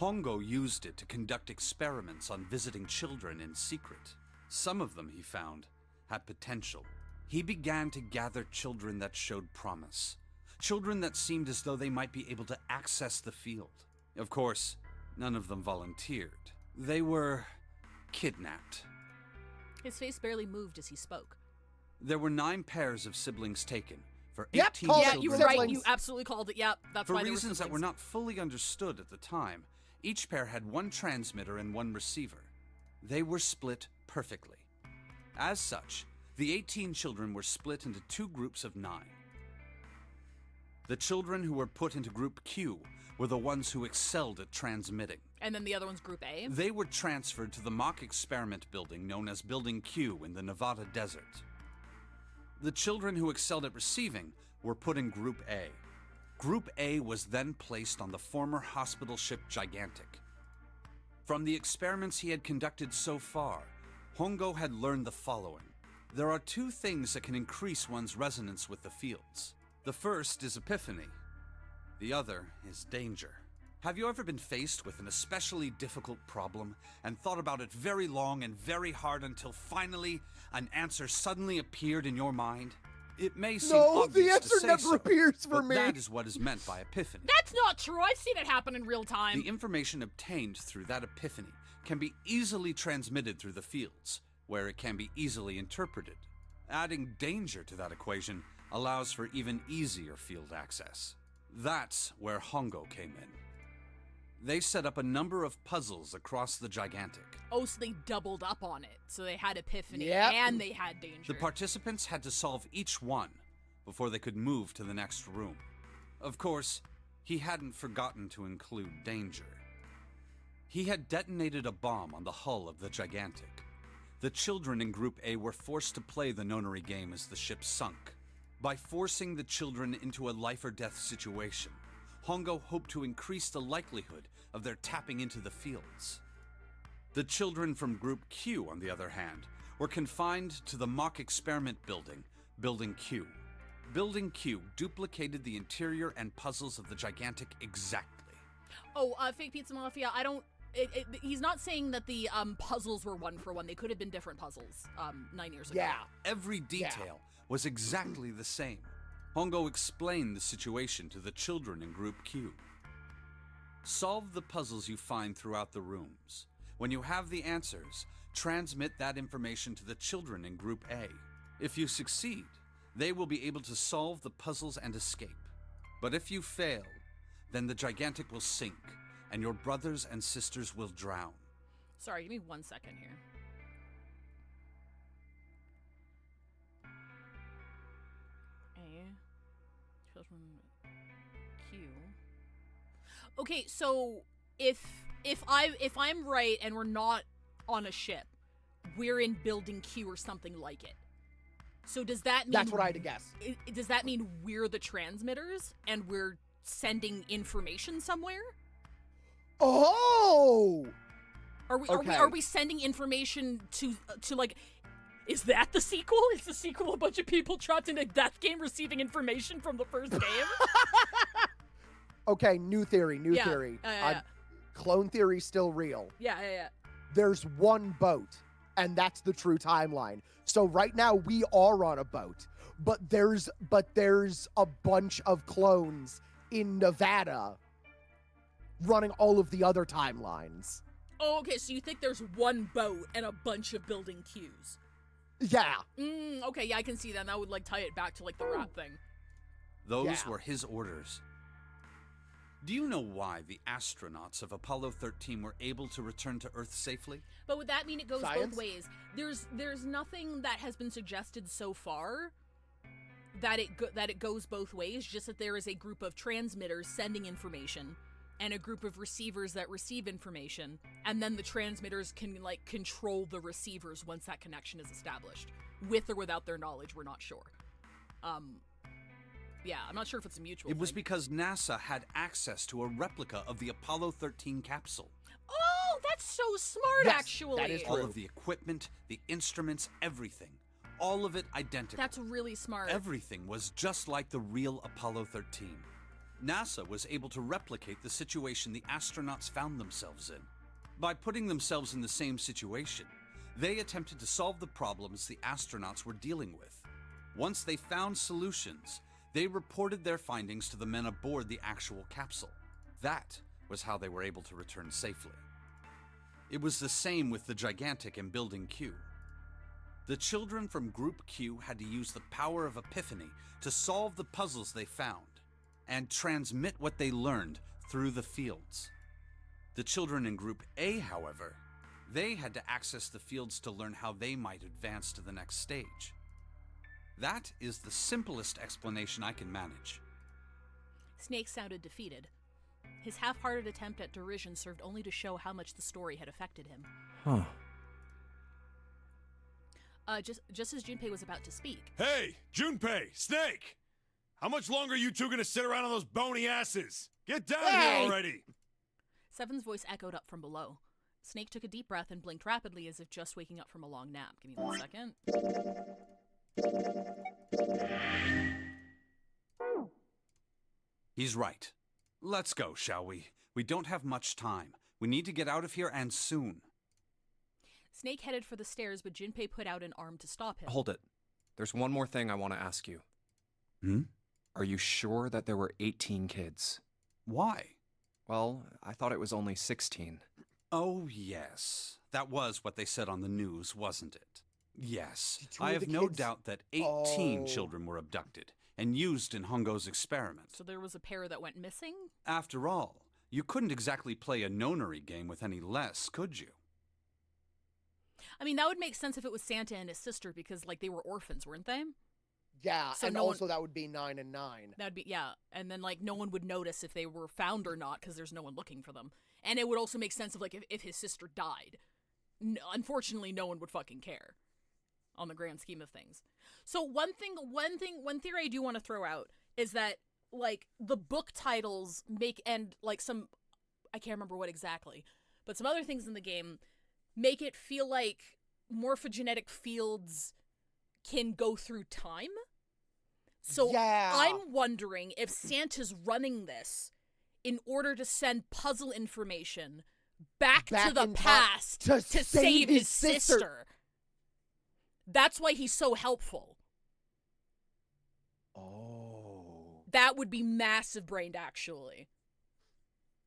Hongo used it to conduct experiments on visiting children in secret. Some of them, he found, had potential. He began to gather children that showed promise. Children that seemed as though they might be able to access the field. Of course, none of them volunteered. They were kidnapped. His face barely moved as he spoke. There were 9 pairs of siblings taken for Yep, 18 called it. Yeah, children. you were Siblings. right. You absolutely called it. Yep, that's For why they were reasons that were siblings. not fully understood at the time, each pair had one transmitter and one receiver. They were split perfectly. As such, the 18 children were split into 2 groups of 9. The children who were put into Group Q were the ones who excelled at transmitting. And then the other one's Group A. They were transferred to the mock experiment building known as Building Q in the Nevada desert. The children who excelled at receiving were put in Group A. Group A was then placed on the former hospital ship Gigantic. From the experiments he had conducted so far, Hongo had learned the following. There are 2 things that can increase one's resonance with the fields. The first is epiphany. The other is danger. Have you ever been faced with an especially difficult problem and thought about it very long and very hard until finally an answer suddenly appeared in your mind? It may seem No, obvious the to answer say never so, appears for but me. that is what is meant by epiphany. That's not true. I've seen it happen in real time. The information obtained through that epiphany can be easily transmitted through the fields, where it can be easily interpreted. Adding danger to that equation allows for even easier field access. That's where Hongo came in. They set up a number of puzzles across the Gigantic. Oh, so they doubled up on it. So they had epiphany Yep. and they had danger. The participants had to solve each one before they could move to the next room. Of course, he hadn't forgotten to include danger. He had detonated a bomb on the hull of the Gigantic. The children in Group A were forced to play the Nonary game as the ship sunk. By forcing the children into a life or death situation, Hongo hoped to increase the likelihood of their tapping into the fields. The children from Group Q, on the other hand, were confined to the mock experiment building, Building Q. Building Q duplicated the interior and puzzles of the Gigantic exactly. Oh, Fake Pizza Mafia, I don't... he's not saying that the puzzles were 1 for 1. They could have been different puzzles 9 years ago. Yeah. Every detail was exactly the same. Hongo explained the situation to the children in Group Q. Solve the puzzles you find throughout the rooms. When you have the answers, transmit that information to the children in Group A. If you succeed, they will be able to solve the puzzles and escape. But if you fail, then the Gigantic will sink, and your brothers and sisters will drown. Sorry, give me 1 second here. Q. Okay, so if I'm right and we're not on a ship, we're in building Q or something like it. So does that mean... That's what I had to guess. Does that mean we're the transmitters and we're sending information somewhere? Oh! Are we sending information to like... Is that the sequel? Is the sequel a bunch of people trapped in a death game receiving information from the first game? Okay, new theory. Clone theory still real. Yeah. There's one boat, and that's the true timeline. So right now we are on a boat, but there's a bunch of clones in Nevada running all of the other timelines. Oh, okay, so you think there's one boat and a bunch of building queues? Yeah. Okay, yeah, I can see that. That would, like, tie it back to, like, the rat thing. Those were his orders. Do you know why the astronauts of Apollo 13 were able to return to Earth safely? But would that mean it goes Science? both ways? There's nothing that has been suggested so far that it goes both ways, just that there is a group of transmitters sending information and a group of receivers that receive information, and then the transmitters can, like, control the receivers once that connection is established. With or without their knowledge, we're not sure. Yeah, I'm not sure if it's a mutual It was thing. because NASA had access to a replica of the Apollo 13 capsule. Oh, that's so smart, Yes, actually! that is All true. of the equipment, the instruments, everything. All of it identical. That's really smart. Everything was just like the real Apollo 13. NASA was able to replicate the situation the astronauts found themselves in. By putting themselves in the same situation, they attempted to solve the problems the astronauts were dealing with. Once they found solutions, they reported their findings to the men aboard the actual capsule. That was how they were able to return safely. It was the same with the gigantic in Building Q. The children from Group Q had to use the power of epiphany to solve the puzzles they found and transmit what they learned through the fields. The children in Group A, however, they had to access the fields to learn how they might advance to the next stage. That is the simplest explanation I can manage. Snake sounded defeated. His half-hearted attempt at derision served only to show how much the story had affected him. Huh. Just as Junpei was about to speak... Hey, Junpei, Snake! How much longer are you two gonna sit around on those bony asses? Get down here already! Seven's voice echoed up from below. Snake took a deep breath and blinked rapidly as if just waking up from a long nap. Give me 1 second. He's right. Let's go, shall we? We don't have much time. We need to get out of here, and soon. Snake headed for the stairs, but Junpei put out an arm to stop him. Hold it. There's one more thing I want to ask you. Hmm? Are you sure that there were 18 kids? Why? Well, I thought it was only 16. Oh, yes. That was what they said on the news, wasn't it? Yes. Two I of have the no kids- doubt that 18 Oh. children were abducted and used in Hongo's experiment. So there was a pair that went missing? After all, you couldn't exactly play a nonary game with any less, could you? I mean, that would make sense if it was Santa and his sister, because, like, they were orphans, weren't they? Yeah, So and no one- also that would be 9 and 9. That'd be, yeah. And then, like, no one would notice if they were found or not, because there's no one looking for them. And it would also make sense of, like, if his sister died. Unfortunately, no one would fucking care on the grand scheme of things. So one theory I do want to throw out is that, like, the book titles make, and, like, some, I can't remember what exactly, but some other things in the game make it feel like morphogenetic fields can go through time. So Yeah. I'm wondering if Santa's running this in order to send puzzle information back to Back the in time past to to save save his his sister. sister. That's why he's so helpful. Oh. That would be massive brained, actually.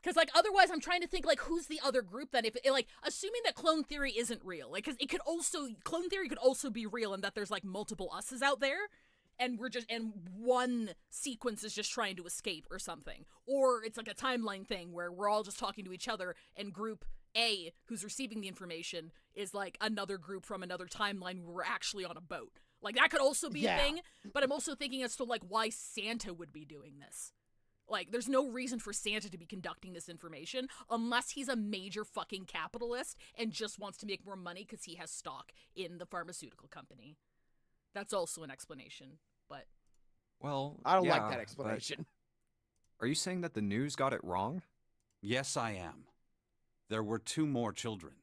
Because, like, otherwise I'm trying to think, like, who's the other group then? If, like, assuming that clone theory isn't real. Like, because it could also, clone theory could also be real and that there's, like, multiple us's out there. And and one sequence is just trying to escape or something. Or it's like a timeline thing where we're all just talking to each other and group A, who's receiving the information, is like another group from another timeline where we're actually on a boat. Like, that could also be Yeah. a thing, but I'm also thinking as to, like, why Santa would be doing this. Like, there's no reason for Santa to be conducting this information unless he's a major fucking capitalist and just wants to make more money because he has stock in the pharmaceutical company. That's also an explanation, but... Well, I don't yeah, like that but explanation. Are you saying that the news got it wrong? Yes, I am. There were 2 more children.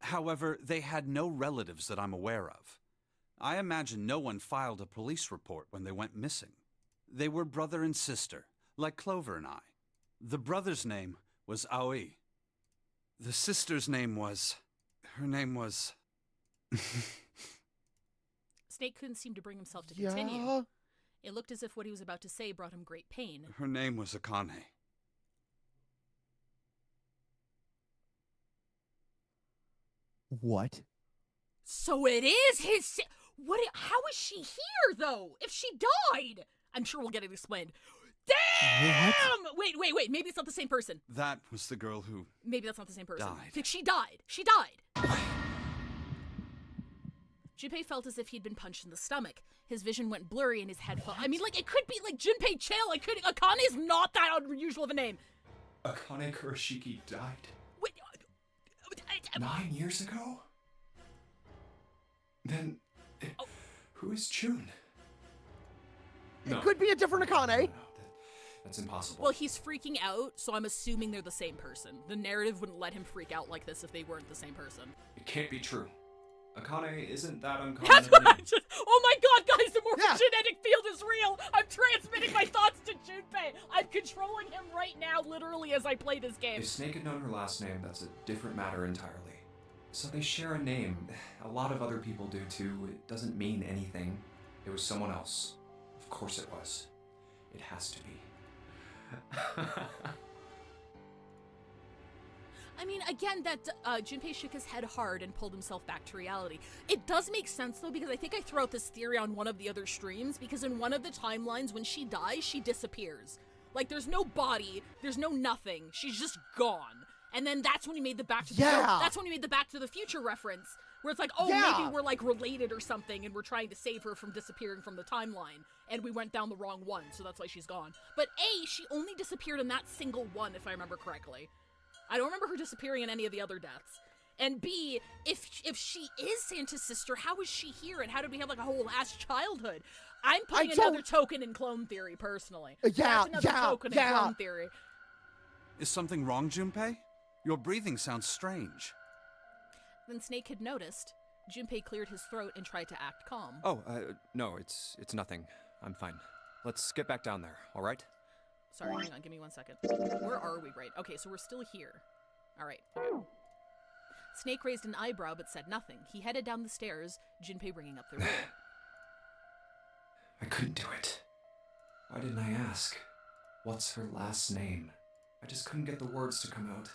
However, they had no relatives that I'm aware of. I imagine no one filed a police report when they went missing. They were brother and sister, like Clover and I. The brother's name was Aoi. The sister's name was... Her name was... Snake couldn't seem to bring himself to continue. Yeah. It looked as if what he was about to say brought him great pain. Her name was Akane. What? So it is his how is she here, though? If she died! I'm sure we'll get it explained. Damn! Wait. Maybe it's not the same person. That was the girl who... Maybe that's not the same person. Died. Like, she died. Junpei felt as if he'd been punched in the stomach. His vision went blurry and his head fell. I mean, like, it could be, like, Junpei chill. Akane is not that unusual of a name. Akane Kurashiki died Wait, 9 years ago? Then, who is June? It could be a different Akane. That's impossible. well, he's freaking out, so I'm assuming they're the same person. The narrative wouldn't let him freak out like this if they weren't the same person. It can't be true. Akane isn't that uncommon. That's what I just. Oh my god, guys, the morphogenetic Yeah. field is real! I'm transmitting my thoughts to Junpei! I'm controlling him right now, literally, as I play this game. If Snake had known her last name, that's a different matter entirely. So they share a name. A lot of other people do too. It doesn't mean anything. It was someone else. Of course it was. It has to be. I mean, again, that Junpei shook his head hard and pulled himself back to reality. It does make sense, though, because I think I threw out this theory on one of the other streams, because in one of the timelines, when she dies, she disappears. Like, there's no body, there's no nothing, she's just gone. And then that's when we made the Back to the that's when we made the Back to the Future reference, where it's like, oh, maybe we're, like, related or something, and we're trying to save her from disappearing from the timeline, and we went down the wrong one, so that's why she's gone. But A, she only disappeared in that single one, if I remember correctly. I don't remember her disappearing in any of the other deaths. And B, if she is Santa's sister, how is she here, and how did we have, like, a whole ass childhood? I'm putting another token in clone theory, personally. That's another token in clone theory. Is something wrong, Junpei? Your breathing sounds strange. Then Snake had noticed. Junpei cleared his throat and tried to act calm. Oh, no, it's nothing. I'm fine. Let's get back down there, all right? Sorry, hang on, give me 1 second. Where are we, right? Okay, so we're still here. All right, okay. Snake raised an eyebrow but said nothing. He headed down the stairs, Junpei bringing up the rear. I couldn't do it. Why didn't I ask? What's her last name? I just couldn't get the words to come out.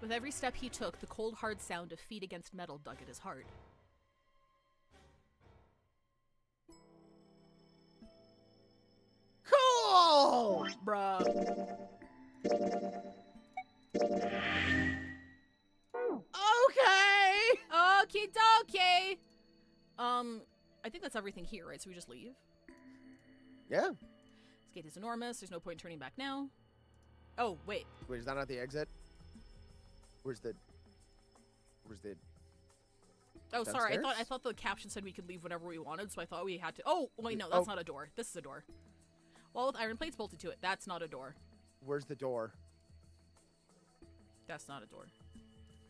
With every step he took, the cold, hard sound of feet against metal dug at his heart. Cool! Bruh. Okay! Okie dokie! I think that's everything here, right? So we just leave? Yeah. This gate is enormous. There's no point in turning back now. Oh, wait. Wait, is that not the exit? Where's the... Oh, sorry. Downstairs? I thought the caption said we could leave whenever we wanted, so I thought we had to... Oh, wait, no, that's not a door. This is a door. Wall with iron plates bolted to it. That's not a door. Where's the door? That's not a door.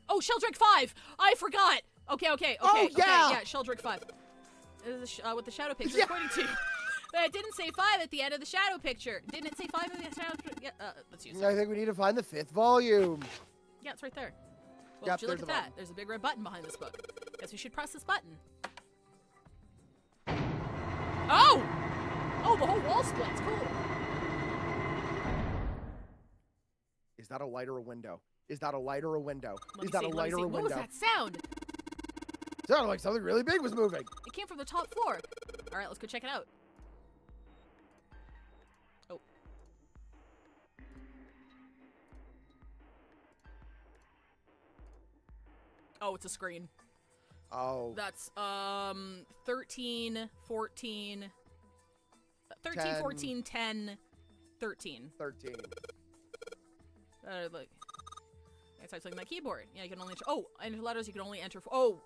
Oh, Sheldrake 5! I forgot! Okay. Yeah, Sheldrake 5. With the shadow picture pointing to. But it didn't say 5 at the end of the shadow picture. Didn't it say 5 at the shadow picture? Yeah, let's use it. I think we need to find the 5th volume. Yeah, it's right there. Well, Yep, would you look there's at the that? button. There's a big red button behind this book. Guess we should press this button. Oh! Oh, the whole wall splits. Cool. Is that a light or a window? Is that a light or a window? Let Is me that see, a let me light or see. a What window? was that sound? Sounded like something really big was moving. It came from the top floor. All right, let's go check it out. Oh. Oh, it's a screen. Oh. That's 13, 14, 13, 10. 14, 10, 13. 13. Look. I typed something on my keyboard. Yeah, you can only enter letters you can only enter for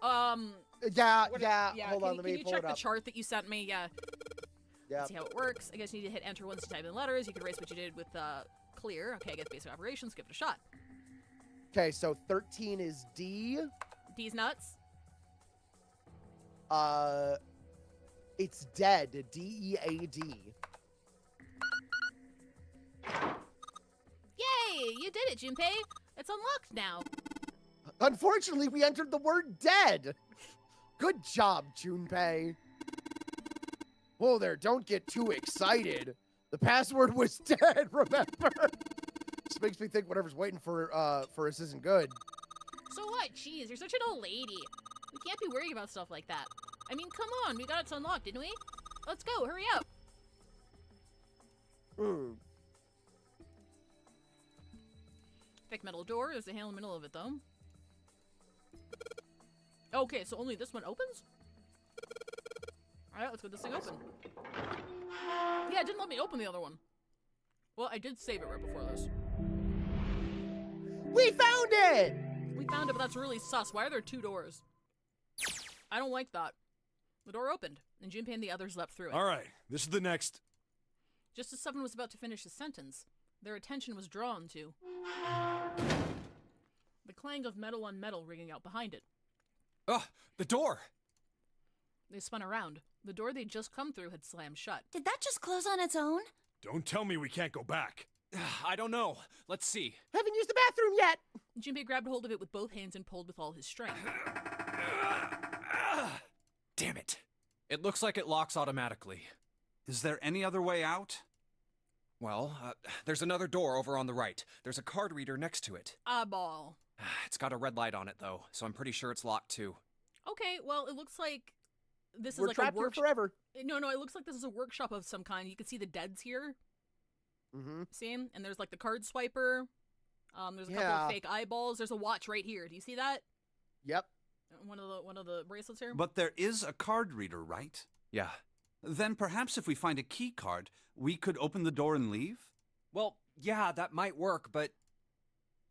Yeah. Can Hold on, let me you pull check it the up. chart that you sent me? Yeah. Yeah. See how it works. I guess you need to hit enter once you type in letters. You can erase what you did with clear. Okay, I get the basic operations. Give it a shot. Okay, so 13 is D. D's nuts. It's dead. D-E-A-D. Yay! You did it, Junpei. It's unlocked now. Unfortunately, we entered the word dead. Good job, Junpei. Whoa there, don't get too excited. The password was dead, remember? Just makes me think whatever's waiting for us isn't good. So what? Jeez, you're such an old lady. We can't be worrying about stuff like that. I mean, come on. We got it to unlock, didn't we? Let's go. Hurry up. Thick metal door. There's a handle in the middle of it, though. Okay, so only this one opens? Alright, let's get this thing open. Yeah, it didn't let me open the other one. Well, I did save it right before this. We found it! We found it, but that's really sus. Why are there two doors? I don't like that. The door opened, and Junpei and the others leapt through it. All right, this is the next. Just as Seven was about to finish his sentence, their attention was drawn to the clang of metal on metal ringing out behind it. Ugh, the door! They spun around. The door they'd just come through had slammed shut. Did that just close on its own? Don't tell me we can't go back. I don't know. Let's see. Haven't used the bathroom yet! Junpei grabbed hold of it with both hands and pulled with all his strength. Damn it. It looks like it locks automatically. Is there any other way out? Well, there's another door over on the right. There's a card reader next to it. Eyeball. It's got a red light on it, though, so I'm pretty sure it's locked, too. Okay, well, it looks like this is We're like trapped a here workshop. forever. No, it looks like this is a workshop of some kind. You can see the deads here. Mm-hmm. See? And there's like the card swiper. There's a couple of fake eyeballs. There's a watch right here. Do you see that? Yep. One of the bracelets here. But there is a card reader, right? Yeah. Then perhaps if we find a key card, we could open the door and leave? Well, yeah, that might work, but...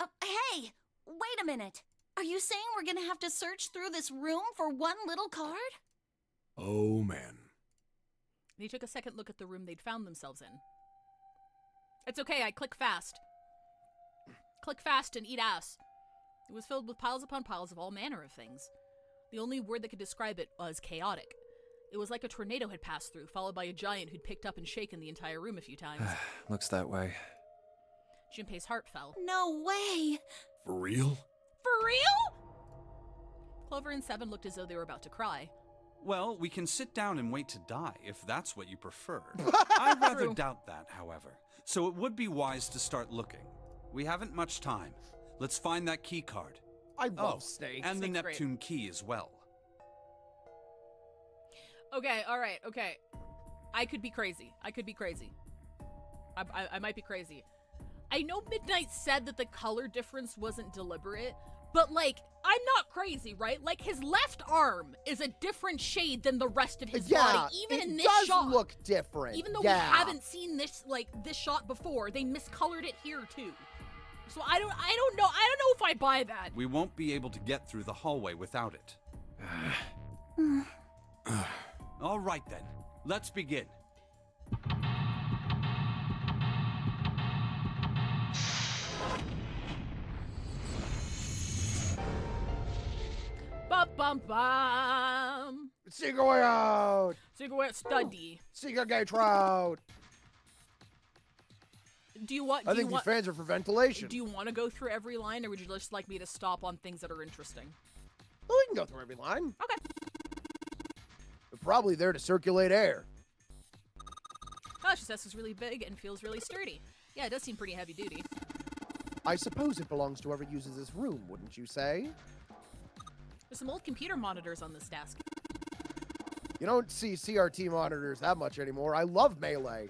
Hey! Wait a minute. Are you saying we're gonna have to search through this room for one little card? Oh, man. They took a second look at the room they'd found themselves in. It's okay, I click fast. Click fast and eat ass. It was filled with piles upon piles of all manner of things. The only word that could describe it was chaotic. It was like a tornado had passed through, followed by a giant who'd picked up and shaken the entire room a few times. Looks that way. Junpei's heart fell. No way! For real? For real? Clover and Seven looked as though they were about to cry. Well, we can sit down and wait to die, if that's what you prefer. I rather True. doubt that, however. So it would be wise to start looking. We haven't much time. Let's find that key card. I love Snake. And the Snake's great. Neptune key as well. Okay, alright, okay. I could be crazy. I might be crazy. I know Midnight said that the color difference wasn't deliberate, but, like, I'm not crazy, right? Like, his left arm is a different shade than the rest of his body, even in this does shot. Look different. Even though we haven't seen this, like, this shot before, they miscolored it here, too. So I don't know if I buy that. We won't be able to get through the hallway without it. All right, then. Let's begin. Bum bum bum. Seek a way out. Cigarette study. Seek a gate route. Do you want? I think these fans are for ventilation. Do you want to go through every line, or would you just like me to stop on things that are interesting? Well, we can go through every line. Okay. They're probably there to circulate air. Oh, she says it's really big and feels really sturdy. Yeah, it does seem pretty heavy duty. I suppose it belongs to whoever uses this room, wouldn't you say? There's some old computer monitors on this desk. You don't see CRT monitors that much anymore. I love Melee.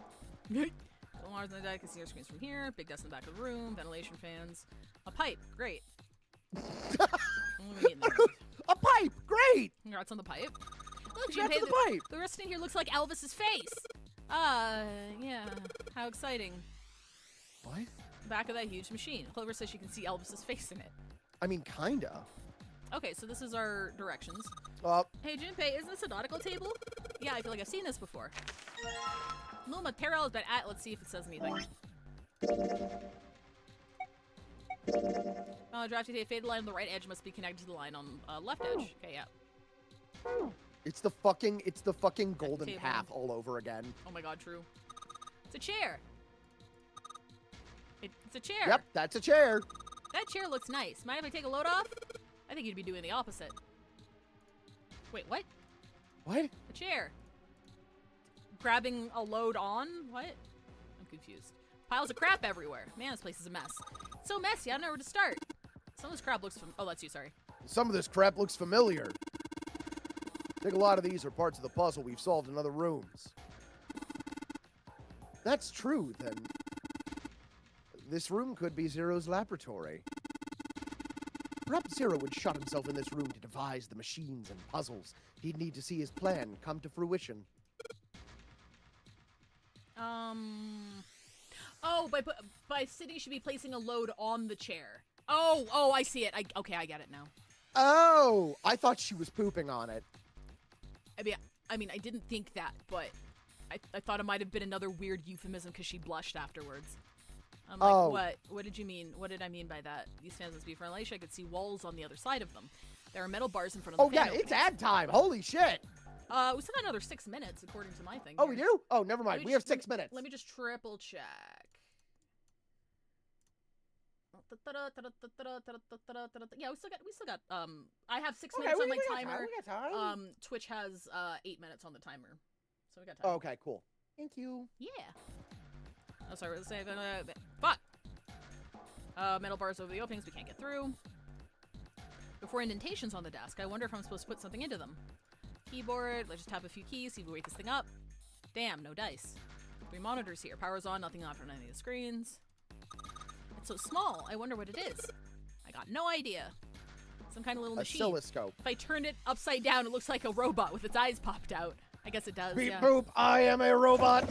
Alarms on the deck, I can see our screens from here. Big desk in the back of the room. Ventilation fans. A pipe. Great. A pipe! Great! great! Congrats on the pipe. Look, Congrats Junpei, on the pipe! the rest in here looks like Elvis's face. Yeah. How exciting. What? Back of that huge machine. Clover says she can see Elvis's face in it. I mean, kinda. Okay, so this is our directions. Hey, Junpei, isn't this a nautical table? Yeah, I feel like I've seen this before. Luma, parallel has been at. Let's see if it says anything. Drafty day, faded line on the right edge must be connected to the line on left edge. Okay, yeah. It's the fucking golden table. path all over again. Oh my god, true. It's a chair. It's a chair. Yep, that's a chair. That chair looks nice. Mind if I take a load off? I think you'd be doing the opposite. Wait, what? What? A chair. Grabbing a load on? What? I'm confused. Piles of crap everywhere. Man, this place is a mess. It's so messy, I don't know where to start. Some of this crap looks oh, that's you, sorry. Some of this crap looks familiar. I think a lot of these are parts of the puzzle we've solved in other rooms. That's true, then. This room could be Zero's laboratory. Perhaps Zero would shut himself in this room to devise the machines and puzzles he'd need to see his plan come to fruition. Oh, by City should be placing a load on the chair. Oh, I see it. Okay, I get it now. Oh, I thought she was pooping on it. I mean, I didn't think that, but I thought it might have been another weird euphemism because she blushed afterwards. I'm like, Oh. What? What did you mean? What did I mean by that? These fans must be for Elisha. I could see walls on the other side of them. There are metal bars in front of the Oh, yeah, fan it's openings. ad time. Holy shit. We still got another 6 minutes, according to my thing. Oh, here. we do? Oh, never mind. Let me We have just- 6 minutes. Let me just triple check. Yeah, we still got I have 6 minutes on my timer. We got time. Twitch has 8 minutes on the timer. So we got time. Oh, okay, cool. Thank you. Yeah. Oh, sorry, let's say fuck. Metal bars over the openings we can't get through. Before indentations on the desk, I wonder if I'm supposed to put something into them. Keyboard, let's just tap a few keys, see if we wake this thing up. Damn, no dice. 3 monitors here. Power's on, nothing off on any of the screens. It's so small, I wonder what it is. I got no idea. Some kind of little machine. Oscilloscope. If I turn it upside down, it looks like a robot with its eyes popped out. I guess it does, Beep yeah. boop, I am a robot.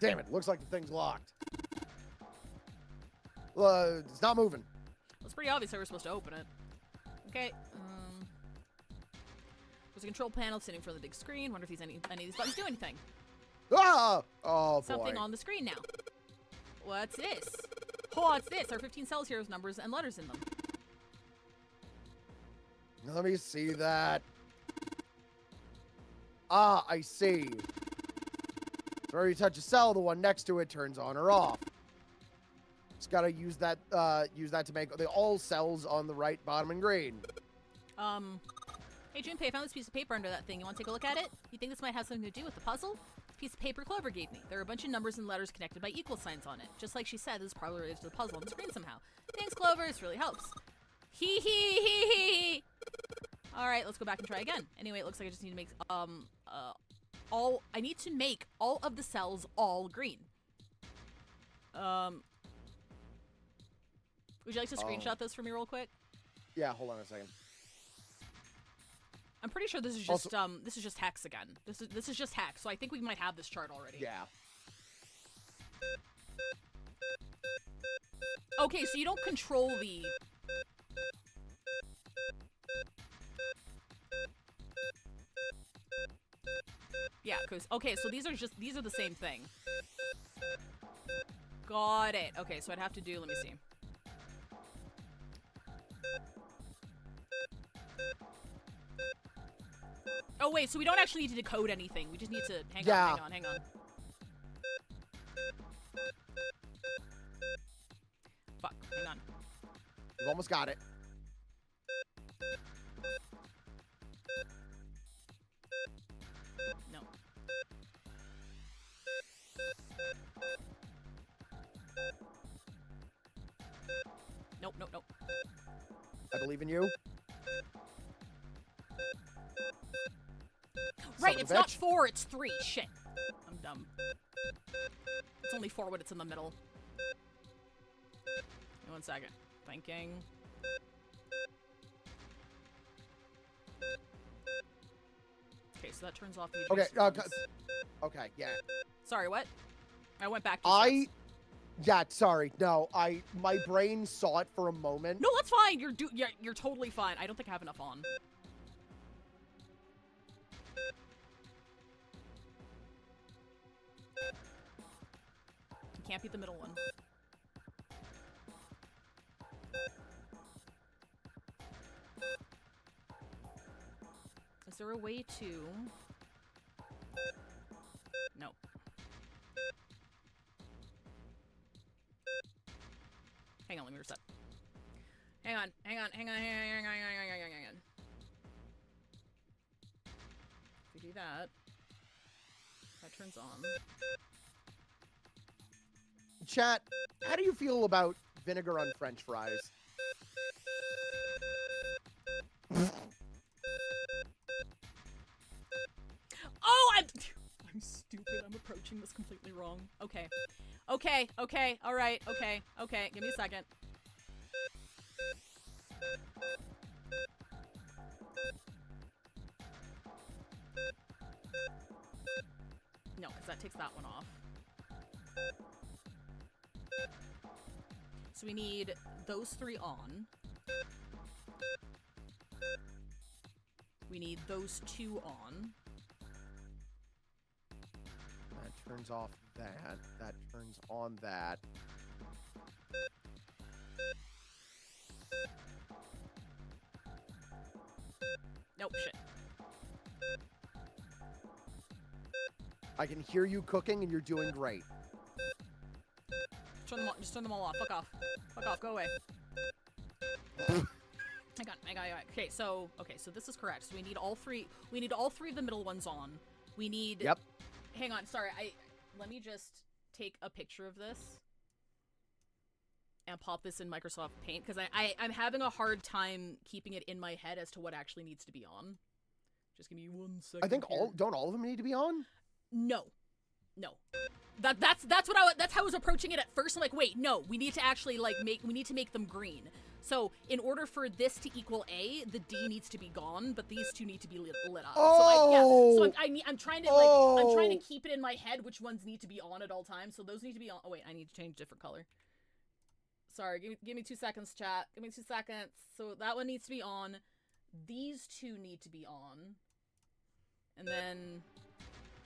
Damn it, looks like the thing's locked. It's not moving. Well, it's pretty obvious how we're supposed to open it. Okay, there's a control panel sitting in front of the big screen. Wonder if any of these buttons do anything. Ah! Oh, boy. Something on the screen now. What's this? Oh, what's this? There are 15 cells here with numbers and letters in them. Let me see that. Ah, I see. So where you touch a cell, the one next to it turns on or off. Just gotta use that to make all cells on the right, bottom, and green. Hey Junpei, I found this piece of paper under that thing. You want to take a look at it? You think this might have something to do with the puzzle? Piece of paper Clover gave me. There are a bunch of numbers and letters connected by equal signs on it. Just like she said, this is probably related to the puzzle on the screen somehow. Thanks, Clover. This really helps. Hee hee hee hee. All right, let's go back and try again. Anyway, it looks like I just need to make I need to make all of the cells all green. Would you like to screenshot this for me real quick? Yeah, hold on a second. I'm pretty sure this is just this is just hex again. This is just hex, so I think we might have this chart already. Yeah. Okay, so you don't control the Yeah, cause okay, so these are the same thing. Got it. Okay, so I'd have to do, let me see. Oh wait, so we don't actually need to decode anything. We just need to hang on. Fuck, hang on. We've almost got it. No. Nope. I believe in you. Right, it's not 4, it's 3. Shit. I'm dumb. It's only 4 when it's in the middle. Give me 1 second. Thinking. so that turns off the Okay, adjacent ones. okay, yeah. Sorry, what? I went back to Yeah, sorry. No, my brain saw it for a moment. No, that's fine. You're totally fine. I don't think I have enough on. You can't beat the middle one. Is there a way to... No. Hang on, let me reset. Hang on. If we do that, that turns on. Chat, how do you feel about vinegar on French fries? Oh, I'm stupid. I'm approaching this completely wrong. Okay. All right. Okay. Give me a second. No, because that takes that one off. So we need those three on. We need those two on. That turns off that. That turns on that. Nope, shit. I can hear you cooking and you're doing great. Just turn them all off. Fuck off. Fuck off. Go away. Hang on. Okay, so this is correct. So we need all three of the middle ones on. We need... Yep. Hang on, sorry. Let me just take a picture of this and pop this in Microsoft Paint, because I'm having a hard time keeping it in my head as to what actually needs to be on. Just give me 1 second. I think don't all of them need to be on? No. That's how I was approaching it at first. I'm like, wait, no, we need to actually we need to make them green. So in order for this to equal A, the D needs to be gone, but these two need to be lit up. Oh! So I'm trying to I'm trying to keep it in my head which ones need to be on at all times. So those need to be on. Oh wait, I need to change different color. Sorry, give me 2 seconds, chat. Give me 2 seconds. So that one needs to be on. These two need to be on. And then,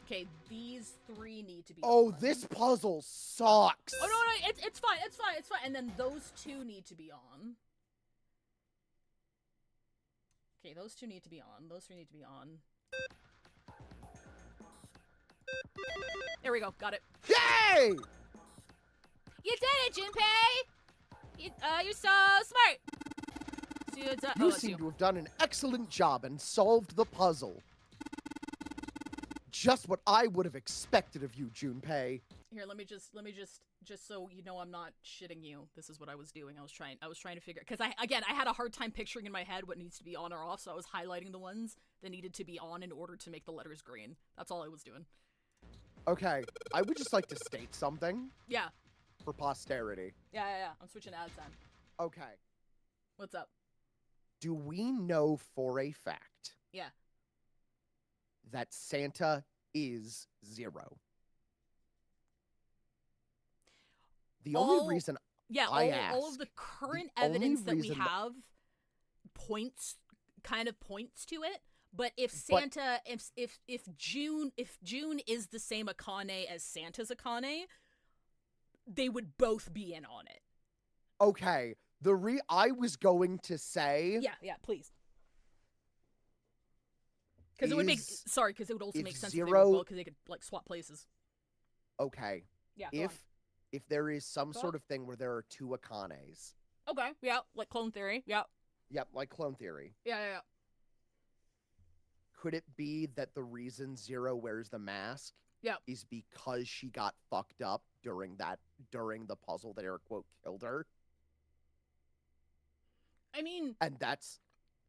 okay, these three need to be on. Oh, this puzzle sucks. Oh no, it's fine. And then those two need to be on. Okay, those two need to be on. Those three need to be on. There we go. Got it. Yay! You did it, Junpei! You're so smart! You seem to have done an excellent job and solved the puzzle. Just what I would have expected of you, Junpei. Here, let me just so you know I'm not shitting you. This is what I was doing. I was trying to figure, because I had a hard time picturing in my head what needs to be on or off, so I was highlighting the ones that needed to be on in order to make the letters green. That's all I was doing. Okay, I would just like to state something. Yeah. For posterity. Yeah. I'm switching ads then. Okay. What's up? Do we know for a fact? Yeah. That Santa is 0? The only reason I ask, all of the current evidence that we have points to it. But if Santa, if June is the same Akane as Santa's Akane, they would both be in on it. Okay, I was going to say. Yeah, please. Because it would make because it would also make sense if they were both, because they could swap places. Okay. Yeah. If there is some sort of thing where there are 2 Akanes. Okay. Yeah, like clone theory. Yeah. Yep, like clone theory. Yeah. Could it be that the reason 0 wears the mask is because she got fucked up during the puzzle that air quote killed her? I mean, and that's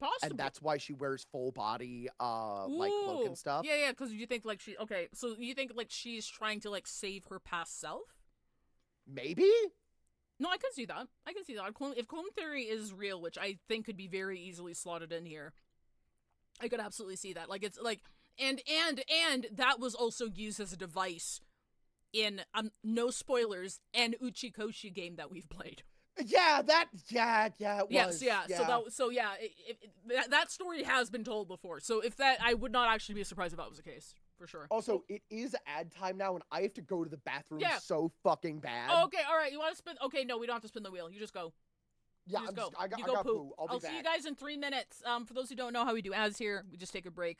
possible. And that's why she wears full body cloak and stuff. Yeah, because you think so you think she's trying to save her past self? Maybe? No, I can see that. If clone theory is real, which I think could be very easily slotted in here, I could absolutely see that. And that was also used as a device in no spoilers, an Uchikoshi game that we've played. Yeah, it was. Yes, yeah. That story has been told before. So if that, I would not actually be surprised if that was the case, for sure. Also, it is ad time now, and I have to go to the bathroom Yeah. so fucking bad. Oh, okay, all right. You want to spin? Okay, no, we don't have to spin the wheel. You just go. Yeah, You just I you got poo. poo. I'll be back. see you guys in 3 minutes. For those who don't know how we do ads here, we just take a break.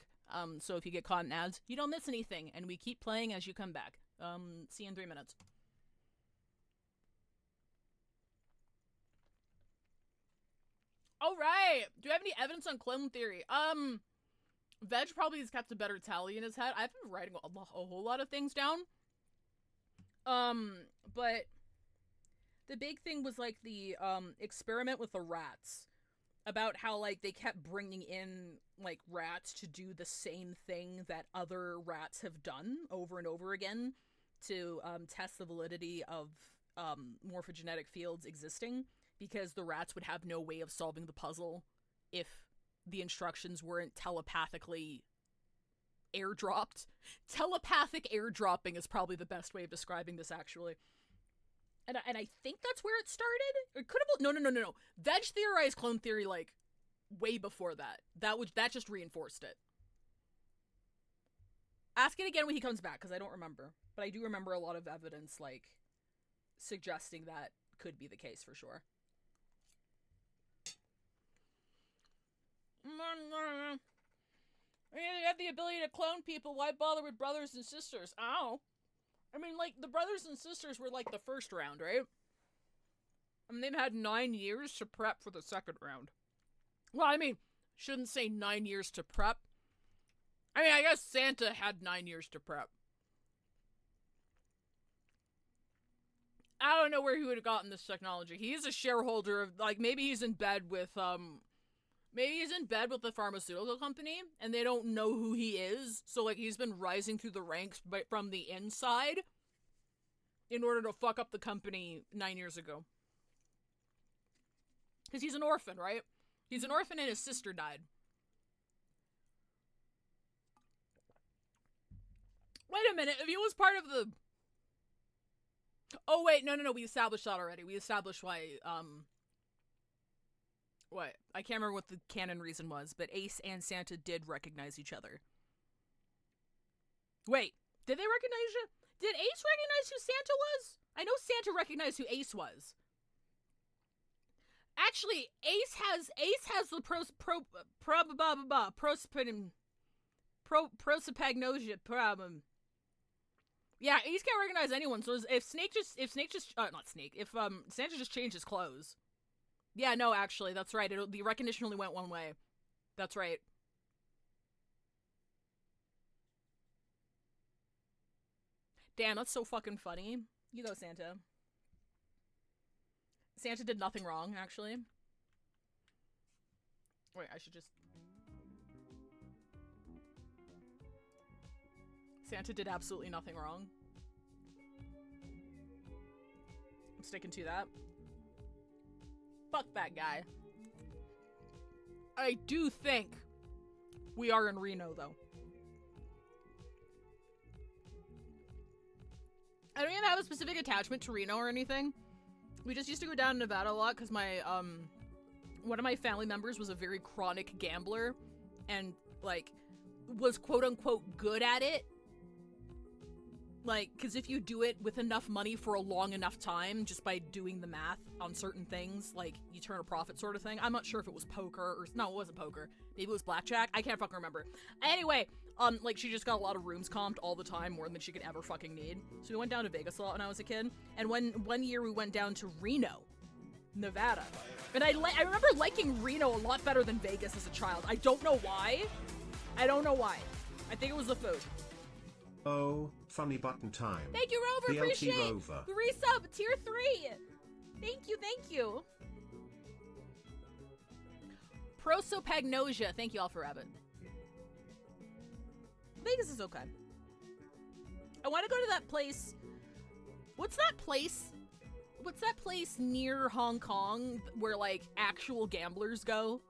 So if you get caught in ads, you don't miss anything, and we keep playing as you come back. See you in 3 minutes. All right. Do you have any evidence on clone theory? Veg probably has kept a better tally in his head. I've been writing a whole lot of things down. But the big thing was like the experiment with the rats, about how like they kept bringing in like rats to do the same thing that other rats have done over and over again to test the validity of morphogenetic fields existing, because the rats would have no way of solving the puzzle if the instructions weren't telepathically airdropped. Telepathic airdropping is probably the best way of describing this, actually. And I think that's where it started? It could have... No. Veg theorized clone theory, like, way before that. That just reinforced it. Ask it again when he comes back, because I don't remember. But I do remember a lot of evidence, like, suggesting that could be the case for sure. You have the ability to clone people, why bother with brothers and sisters? Ow. I mean, like, the brothers and sisters were, like, the first round, right? I mean, they've had 9 years to prep for the second round. Well, I mean, shouldn't say 9 years to prep. I mean, I guess Santa had 9 years to prep. I don't know where he would have gotten this technology. He is a shareholder of, like, maybe he's in bed with the pharmaceutical company, and they don't know who he is. So, like, he's been rising through the ranks from the inside in order to fuck up the company 9 years ago. Because he's an orphan, right? He's an orphan and his sister died. Wait a minute, if he was part of the... Oh, wait, no, we established that already. We established why, what? I can't remember what the canon reason was, but Ace and Santa did recognize each other. Wait, did they recognize each other? Did Ace recognize who Santa was? I know Santa recognized who Ace was. Actually, Ace has the prosopagnosia problem. Yeah, Ace can't recognize anyone. So if Santa just changed his clothes. Yeah, no, actually, that's right. The recognition only went one way. That's right. Damn, that's so fucking funny. You go, Santa. Santa did nothing wrong, actually. Wait, I should just... Santa did absolutely nothing wrong. I'm sticking to that. Fuck that guy. I do think we are in Reno, though. I don't even have a specific attachment to Reno or anything. We just used to go down to Nevada a lot because my, one of my family members was a very chronic gambler and, like, was quote-unquote good at it. Like, because if you do it with enough money for a long enough time, just by doing the math on certain things, like, you turn a profit sort of thing. I'm not sure if it was poker or... No, it wasn't poker. Maybe it was blackjack. I can't fucking remember. Anyway, like, she just got a lot of rooms comped all the time, more than she could ever fucking need. So we went down to Vegas a lot when I was a kid. And one year we went down to Reno, Nevada. And I remember liking Reno a lot better than Vegas as a child. I don't know why. I think it was the food. Oh, funny button time. Thank you, Rover. BLT Appreciate Rover. the resub. Tier 3. Thank you. Prosopagnosia. Thank you all for Rabbit. Vegas is okay. I want to go to that place. What's that place near Hong Kong where, like, actual gamblers go?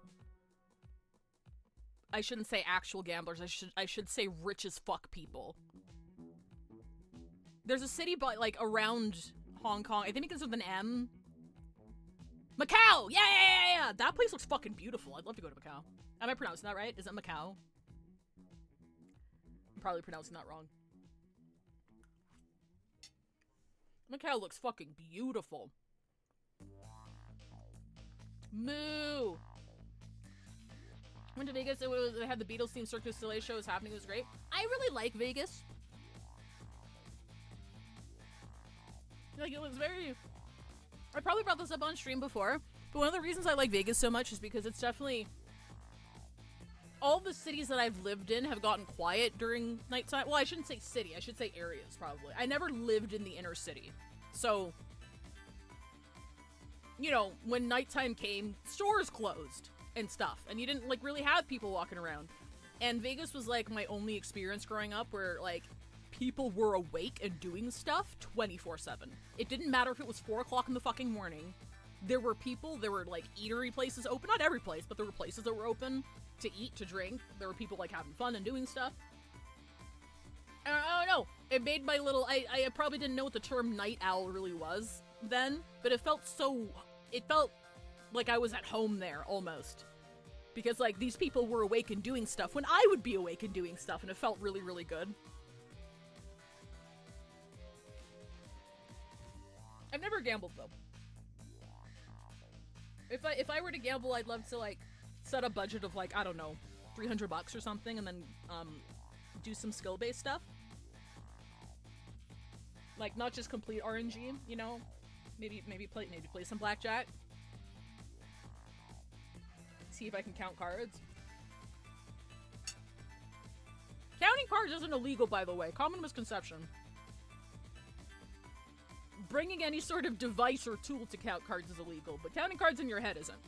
I shouldn't say actual gamblers. I should say rich as fuck people. There's a city but like around Hong Kong. I think it begins with an M. Macau! Yeah! That place looks fucking beautiful. I'd love to go to Macau. Am I pronouncing that right? Is it Macau? I'm probably pronouncing that wrong. Macau looks fucking beautiful. Moo! Went to Vegas. They had the Beatles themed Cirque du Soleil show was happening. It was great. I really like Vegas. Like, it was very... I probably brought this up on stream before, but one of the reasons I like Vegas so much is because it's definitely... All the cities that I've lived in have gotten quiet during nighttime. Well, I shouldn't say city. I should say areas, probably. I never lived in the inner city. So, you know, when nighttime came, stores closed and stuff. And you didn't, like, really have people walking around. And Vegas was, like, my only experience growing up where, like, people were awake and doing stuff 24/7. It didn't matter if it was 4 o'clock in the fucking morning. There were people, there were, like, eatery places open. Not every place, but there were places that were open to eat, to drink. There were people, like, having fun and doing stuff. And I don't know. It made my little... I probably didn't know what the term night owl really was then, but it felt so... It felt like I was at home there, almost. Because, like, these people were awake and doing stuff when I would be awake and doing stuff, and it felt really, really good. I've never gambled, though. If I were to gamble, I'd love to, like, set a budget of, like, I don't know, $300 or something, and then, do some skill-based stuff. Like, not just complete RNG, you know? Maybe play some blackjack. See if I can count cards. Counting cards isn't illegal, by the way. Common misconception. Bringing any sort of device or tool to count cards is illegal, but counting cards in your head isn't.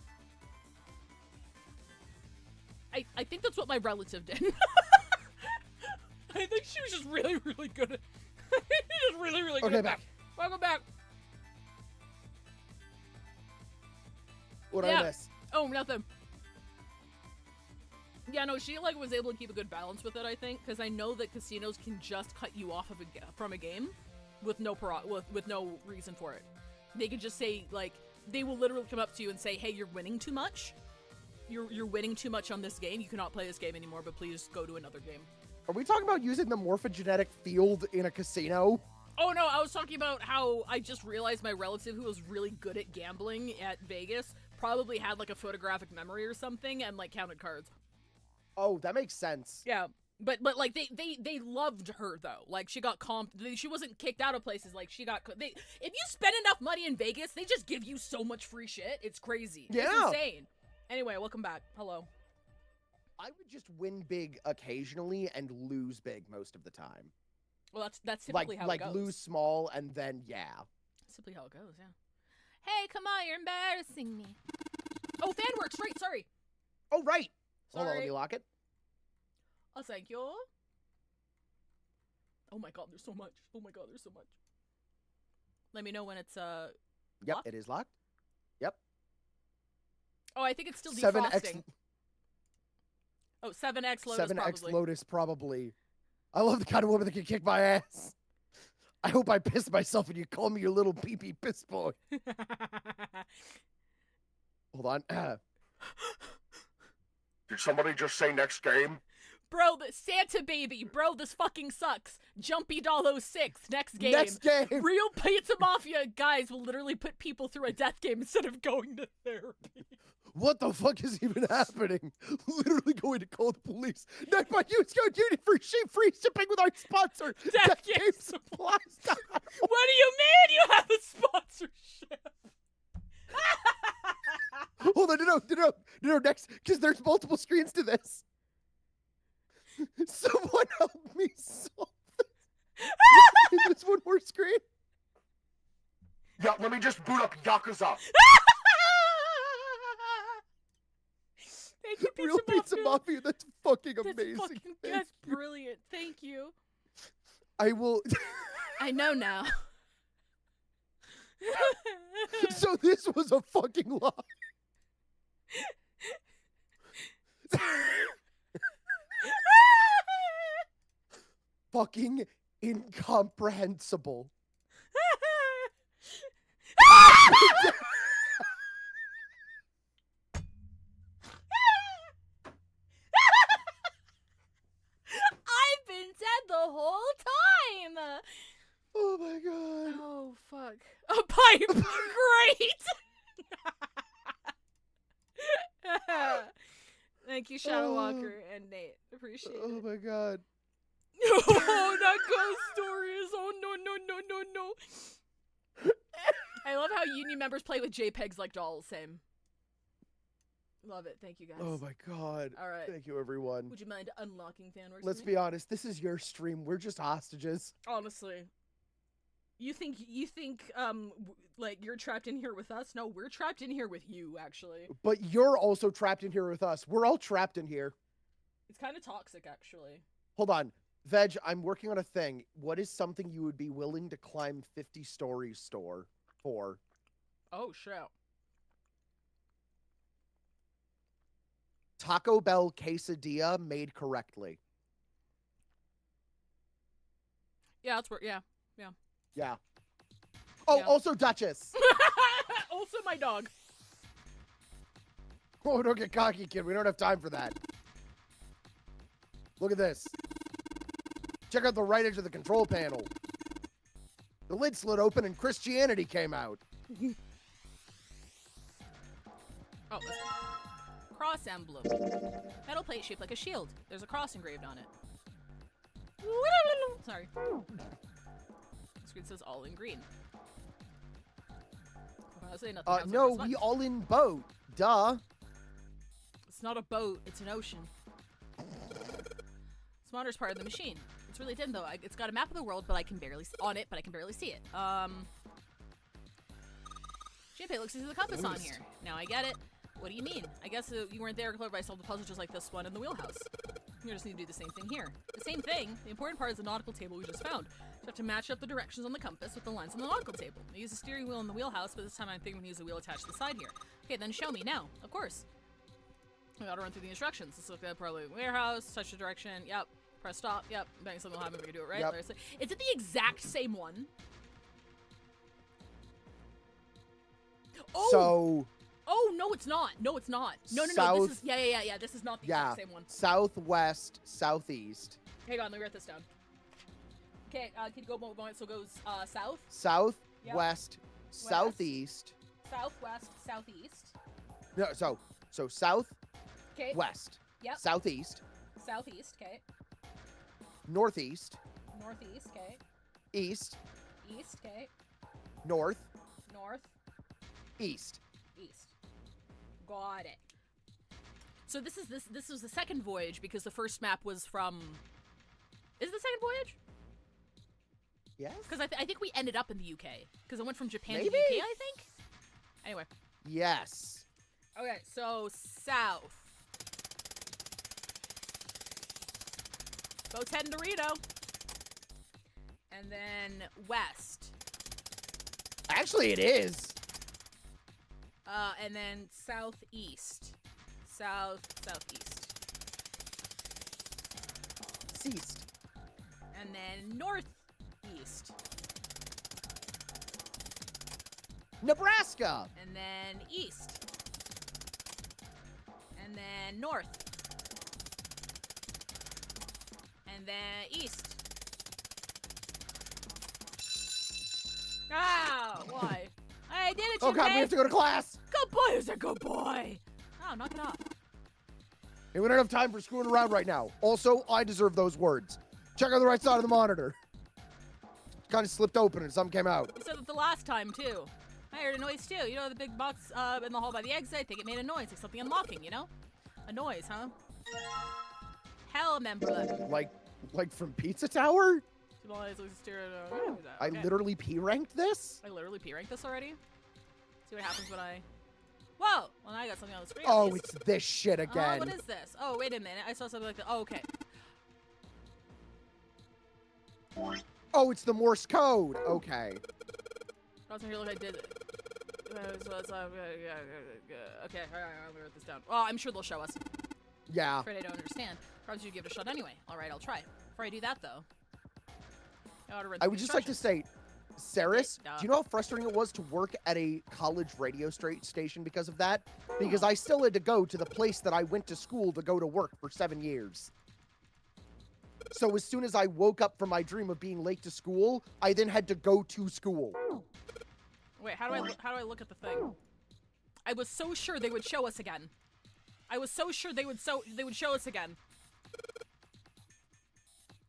I think that's what my relative did. I think she was just really, really good at... just really, really good at back. Welcome back. What did I miss? Oh, nothing. Yeah, no, she, like, was able to keep a good balance with it, I think, because I know that casinos can just cut you off of from a game with no reason for it. They could just say, like, they will literally come up to you and say, hey, you're winning too much. You're winning too much on this game. You cannot play this game anymore, but please go to another game. Are we talking about using the morphogenetic field in a casino? Oh, no, I was talking about how I just realized my relative who was really good at gambling at Vegas probably had, like, a photographic memory or something and, like, counted cards. Oh, that makes sense. Yeah. But like, they loved her, though. Like, she got she wasn't kicked out of places. Like, she got... if you spend enough money in Vegas, they just give you so much free shit. It's crazy. Yeah. It's insane. Anyway, welcome back. Hello. I would just win big occasionally and lose big most of the time. Well, that's typically how it goes. Like, lose small and then, yeah. That's simply how it goes, yeah. Hey, come on, you're embarrassing me. Oh, fan works, right, sorry. Oh, right. Sorry. Hold on, let me lock it. Oh, thank you. Oh my god, there's so much. Oh my god, there's so much. Let me know when it's, Yep, locked? it is locked. Yep. Oh, I think it's still 7X defrosting. Oh, 7X Lotus 7X probably. Lotus probably. I love the kind of woman that can kick my ass. I hope I piss myself and you call me your little pee-pee piss boy. Hold on. Did somebody just say next game? Bro, the Santa Baby. Bro, this fucking sucks. Jumpy Doll 06. Next game. Next game. Real Pizza Mafia guys will literally put people through a death game instead of going to therapy. What the fuck is even happening? Literally going to call the police. Next by use code unit for free shipping with our sponsor, Death Game Supplies. What do you mean you have a sponsorship? Hold on, no, next, because there's multiple screens to this. Someone help me solve this. There's one more screen. Yeah, let me just boot up Yakuza. Thank you, Pizza Real Pizza Mafia. Mafia, that's fucking amazing. That's brilliant. Thank you. I will... I know now. So this was a fucking lie. fucking incomprehensible. I've been dead the whole time! Oh my god. Oh, fuck. A pipe! Great! Thank you, Shadow Walker and Nate. Appreciate Oh it. my god. Oh, that ghost story is. Oh, no. I love how union members play with JPEGs like dolls. Same. Love it. Thank you, guys. Oh my god. All right. Thank you, everyone. Would you mind unlocking fanworks? Let's be honest. This is your stream. We're just hostages. Honestly. You think, like, you're trapped in here with us? No, we're trapped in here with you, actually. But you're also trapped in here with us. We're all trapped in here. It's kind of toxic, actually. Hold on. Veg, I'm working on a thing. What is something you would be willing to climb 50 stories for? Oh, shit. Taco Bell quesadilla made correctly. Yeah, that's where, yeah. Yeah. Oh, Yeah. also Duchess. Also my dog. Oh, don't get cocky, kid. We don't have time for that. Look at this. Check out the right edge of the control panel. The lid slid open and Christianity came out. Oh, this one. Cross emblem. Metal plate shaped like a shield. There's a cross engraved on it. Sorry. The screen says all in green. Honestly, nothing else No, on this we one. all in boat. Duh. It's not a boat, it's an ocean. Smarter's part of the machine. It's really dim though. It's got a map of the world, but I can barely on it, but I can barely see it. Champagne looks like the compass on here. Now I get it. What do you mean? I guess you weren't there, Clever, but I solved the puzzle just like this one in the wheelhouse. You just need to do the same thing here. The same thing. The important part is the nautical table we just found. You have to match up the directions on the compass with the lines on the nautical table. I use the steering wheel in the wheelhouse, but this time I'm thinking I'm going to use a wheel attached to the side here. Okay, then show me now. Of course. I gotta run through the instructions. Let's look at probably warehouse, touch the direction. Yep. Press stop. Yep. Bang, something will happen if we can do it right. Yep. Is it the exact same one? Oh! So, Oh, no, it's not. No, it's not. No. South- This is, yeah. This is not the exact same one. Southwest, southeast. Hang on, let me write this down. Okay, can you go going? So it goes south, South, Yep. west, southeast. southwest, southeast. No, so south, Okay. west, Yep. southeast, Southeast. Okay. northeast, Northeast. Okay. east, East. Okay. north, North. east. East. Got it. So this was the second voyage because the first map was from. Is it the second voyage? Yes? Because I think we ended up in the UK. Because I went from Japan Maybe? to UK, I think. Anyway. Yes. Okay, so south. Boat's heading to Reno. And then west. Actually, it is. And then southeast. Southeast. Ceased. And then northeast. Nebraska. And then east. And then north. And then east. Ah, why? I did it, Oh god, we have to go to class. Good boy, who's a good boy? Oh, knock it off. Hey, we don't have time for screwing around right now. Also, I deserve those words. Check on the right side of the monitor. Kind of slipped open and something came out. You said that the last time, too. I heard a noise, too. You know the big box in the hall by the exit? I think it made a noise, like something unlocking, you know? A noise, huh? Hell, member. Like from Pizza Tower? I Okay. literally P-ranked this? I literally P-ranked this already? See what happens when I... Whoa! Well, now I got something on the screen. Oh, at least. it's this shit Oh, again. what is this? Oh, wait a minute. I saw something like that. Oh, okay. Oh, it's the Morse code. Okay. I was here like I did it. Okay, alright, let me write this down. Well, I'm sure they'll show us. Yeah. Afraid I don't understand. Probably should give it a shot anyway. Alright, I'll try. Before I do that, though, I would just like to say, Saris, do you know how frustrating it was to work at a college radio station because of that? Because I still had to go to the place that I went to school to go to work for 7 years. So as soon as I woke up from my dream of being late to school, I then had to go to school. Wait, how do I look at the thing? I was so sure they would show us again. I was so sure they would show us again.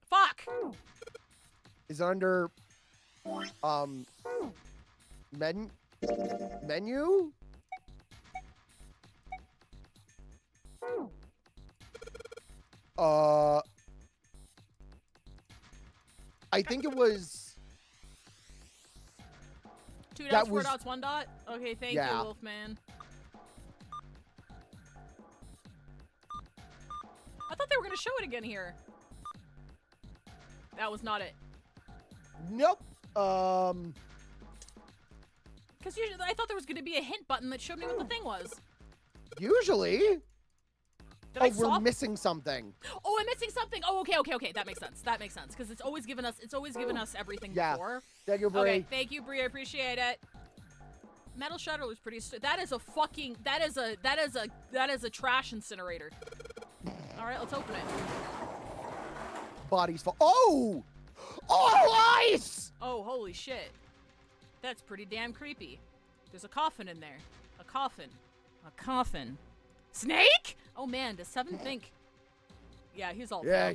Fuck! Is it under menu? I think it was 2 dots, 4 dots, 1 dot? Okay, thank you, Wolfman. I thought they were gonna show it again here. That was not it. Nope. Because usually I thought there was gonna be a hint button that showed me what the thing was. Usually. We're missing something. Oh, I'm missing something. Oh, okay. That makes sense. Because it's always given us everything before. Thank you, Bree. Okay, thank you, Bree. I appreciate it. Metal shutter was pretty. That is a fucking. That is a trash incinerator. All right, let's open it. Bodies fall. Oh! Oh, ice! Oh, holy shit. That's pretty damn creepy. There's a coffin in there. A coffin. Snake? Oh man, does Seven think? Yeah, he's all. Yeah.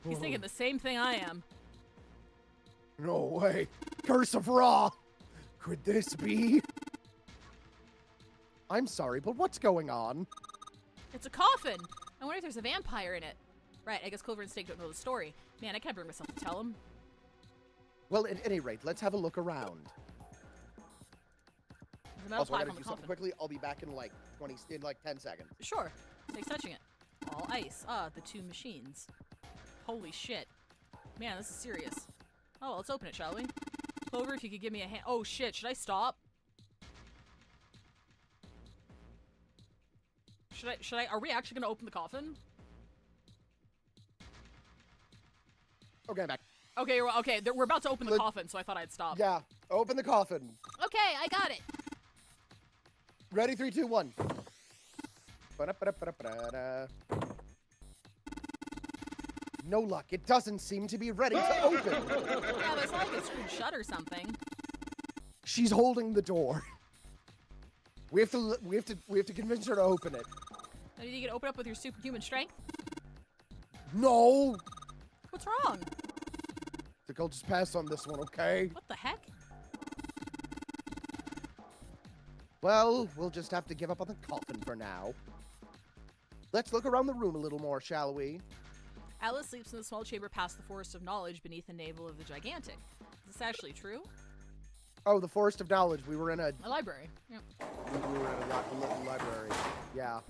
He's thinking the same thing I am. No way. Curse of Ra. Could this be? I'm sorry, but what's going on? It's a coffin. I wonder if there's a vampire in it. Right, I guess Clover and Snake don't know the story. Man, I can't bring myself to tell them. Well, at any rate, let's have a look around. There's a metal Also, I plaque gotta on the do something coffin. quickly. I'll be back in like 10 seconds. Sure. Snake's touching it. All ice. Ah, the two machines. Holy shit. Man, this is serious. Oh, well, let's open it, shall we? Clover, if you could give me a hand. Oh shit, should I stop? Should I? Are we actually gonna open the coffin? Okay, I'm back. Okay, we're about to open the coffin, so I thought I'd stop. Yeah, open the coffin. Okay, I got it. Ready, 3, 2, 1. Ba-da-ba-da-ba-da-ba-da. No luck. It doesn't seem to be ready to open. Yeah, there's like a screwed shut or something. She's holding the door. We have to convince her to open it. Maybe you can open up with your superhuman strength? No. What's wrong? I think I'll just pass on this one, okay? What the heck? Well, we'll just have to give up on the coffin for now. Let's look around the room a little more, shall we? Alice sleeps in the small chamber past the forest of knowledge beneath the navel of the gigantic. Is this actually true? Oh, the Forest of Knowledge. We were in a library. Yep. We were in a library. Yeah.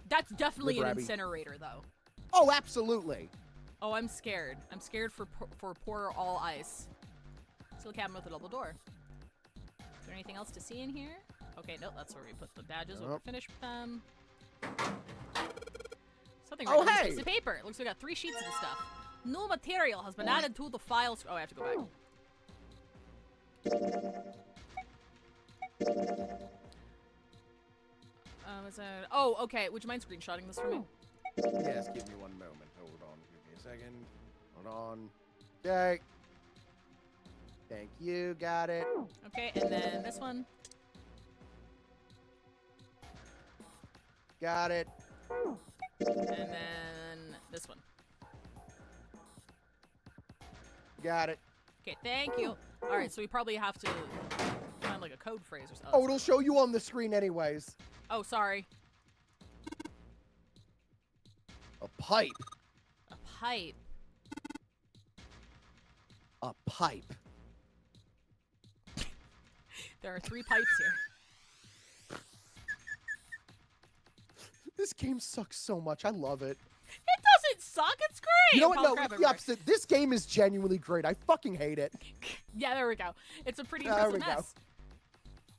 That's definitely an incinerator, though. Oh, absolutely. Oh, I'm scared. I'm scared for poor all ice. Steel cabin with a double door. Is there anything else to see in here? Okay, no, that's where we put the badges when we're finished with them. Something right on this piece of paper. It looks like we got 3 sheets of this stuff. New material has been added to the files. Oh, I have to go back. Oh, okay. Would you mind screenshotting this for me? Yes, give me one moment. Hold on. Give me a second. Hold on. Okay. Thank you. Got it. Okay, and then this one. Got it. And then this one. Got it. Okay, thank you. All right, so we probably have to find like a code phrase or something. Oh, it'll show you on the screen anyways. Oh, sorry. A pipe. A pipe. A pipe. There are 3 pipes here. This game sucks so much. I love it. It doesn't suck. It's great. You know what? No, it's the opposite. This game is genuinely great. I fucking hate it. Yeah, there we go. It's a pretty impressive mess.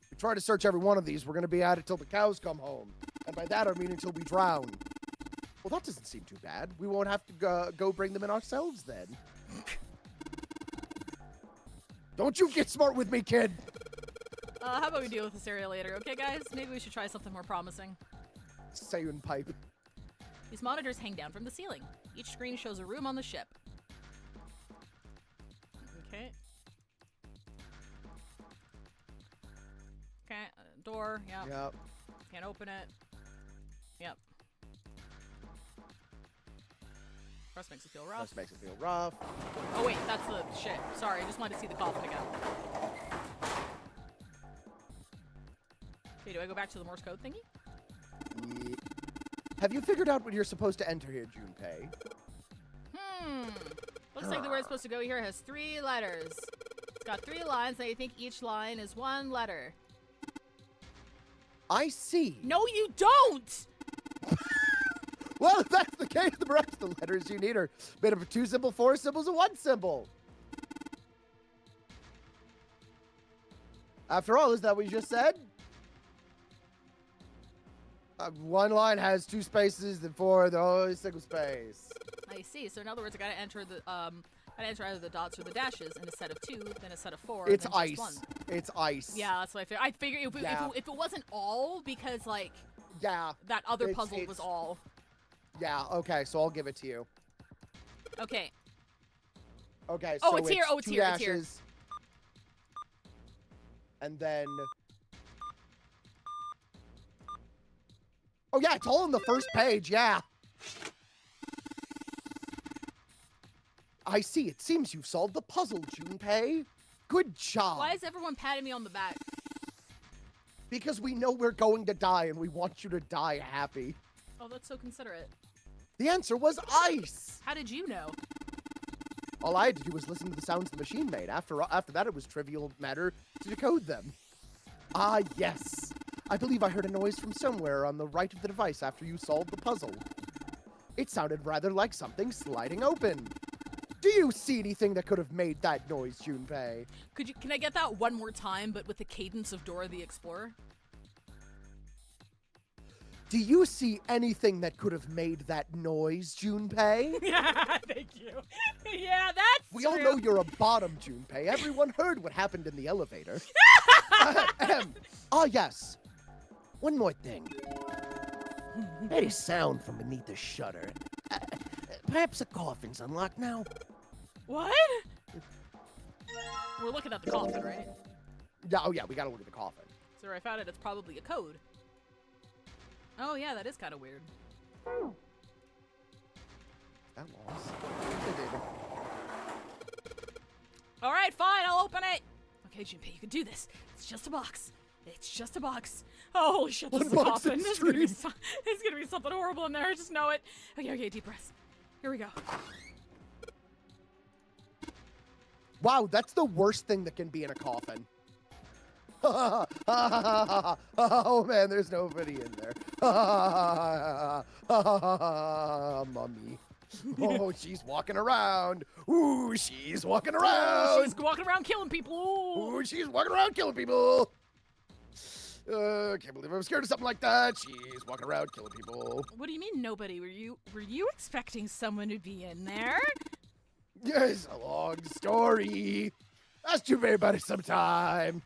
We try to search every one of these. We're going to be at it till the cows come home. And by that, I mean until we drown. Well, that doesn't seem too bad. We won't have to go bring them in ourselves then. Don't you get smart with me, kid. How about we deal with this area later, okay, guys? Maybe we should try something more promising. Sayun pipe. These monitors hang down from the ceiling. Each screen shows a room on the ship. Okay. Okay, door, yep. Yep. Can't open it. Yep. Rust makes it feel rough. Rust makes it feel rough. Oh wait, that's the shit. Sorry, I just wanted to see the coffin again. Okay, do I go back to the Morse code thingy? Yeah. Have you figured out what you're supposed to enter here, Junpei? Looks like the word it's supposed to go here has 3 letters. It's got 3 lines, and I think each line is 1 letter. I see. No, you don't! Well, if that's the case, the rest of the letters you need are made up of 2 symbols, 4 symbols, and 1 symbol. After all, is that what you just said? 1 line has 2 spaces, then 4, the only single space. I see. So in other words, I gotta enter the either the dots or the dashes in a set of 2, then a set of 4. It's then ice. Just 1. It's ice. Yeah, that's what I figured. I figured if it wasn't all, because like yeah, that other puzzle was all. Yeah. Okay, so I'll give it to you. Okay. Okay. Oh, so it's here. Oh, it's 2 here. It's here. dashes, and then. Oh yeah, it's all on the first page. Yeah. I see. It seems you've solved the puzzle, Junpei. Good job. Why is everyone patting me on the back? Because we know we're going to die, and we want you to die happy. Oh, that's so considerate. The answer was ice. How did you know? All I had to do was listen to the sounds the machine made. After that, it was trivial matter to decode them. Ah, yes. I believe I heard a noise from somewhere on the right of the device after you solved the puzzle. It sounded rather like something sliding open. Do you see anything that could have made that noise, Junpei? Can I get that one more time, but with the cadence of Dora the Explorer? Do you see anything that could have made that noise, Junpei? Yeah, thank you. Yeah, that's We all know you're a bottom, Junpei. Everyone heard what happened in the elevator. Yes. One more thing. Any sound from beneath the shutter. Perhaps a coffin's unlocked now. What? We're looking at the coffin, right? Yeah, oh yeah, we gotta look at the coffin. So where I found it, it's probably a code. Oh yeah, that is kind of weird. That was. All right, fine, I'll open it. Okay, Junpei, you can do this. It's just a box. It's just a box. Oh, holy shit, this is a coffin. There's gonna be something horrible in there. I just know it. Okay, deep breaths. Here we go. Wow, that's the worst thing that can be in a coffin. Oh man, there's nobody in there. Mummy. Oh, she's walking around. Ooh, she's walking around. She's walking around killing people. Ooh, she's walking around killing people. Can't believe I'm scared of something like that. She's walking around killing people. What do you mean nobody? Were you expecting someone to be in there? Yes, a long story. Ask Junpei about it sometime.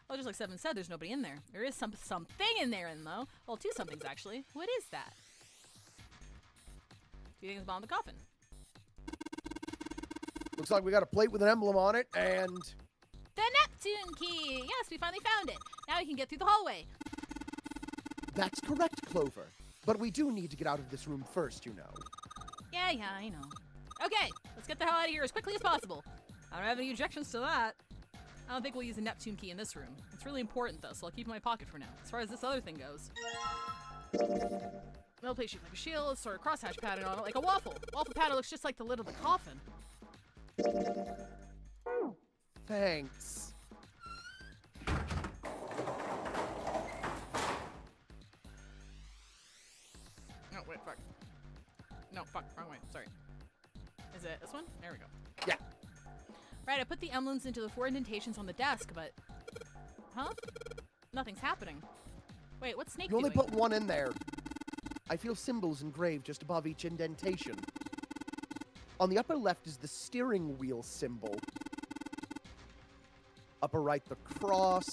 Well, just like Seven said, there's nobody in there. There is something in there, though. Well, 2 somethings, actually. What is that? Do you think it's behind the coffin? Looks like we got a plate with an emblem on it, and... The Neptune key! Yes, we finally found it. Now we can get through the hallway. That's correct, Clover. But we do need to get out of this room first, you know. Yeah, I know. Okay, let's get the hell out of here as quickly as possible. I don't have any objections to that. I don't think we'll use the Neptune key in this room. It's really important, though, so I'll keep it in my pocket for now. As far as this other thing goes. Metal plate shaped like a shield, sort of crosshatch pattern on it, like a waffle. Waffle pattern looks just like the lid of the coffin. Thanks. Oh, wait, fuck. No, fuck, wrong way, sorry. Is it this one? There we go. Yeah. Right, I put the emblems into the 4 indentations on the desk, but... Huh? Nothing's happening. Wait, what's Snake You only doing? put 1 in there. I feel symbols engraved just above each indentation. On the upper left is the steering wheel symbol. Upper right, the cross.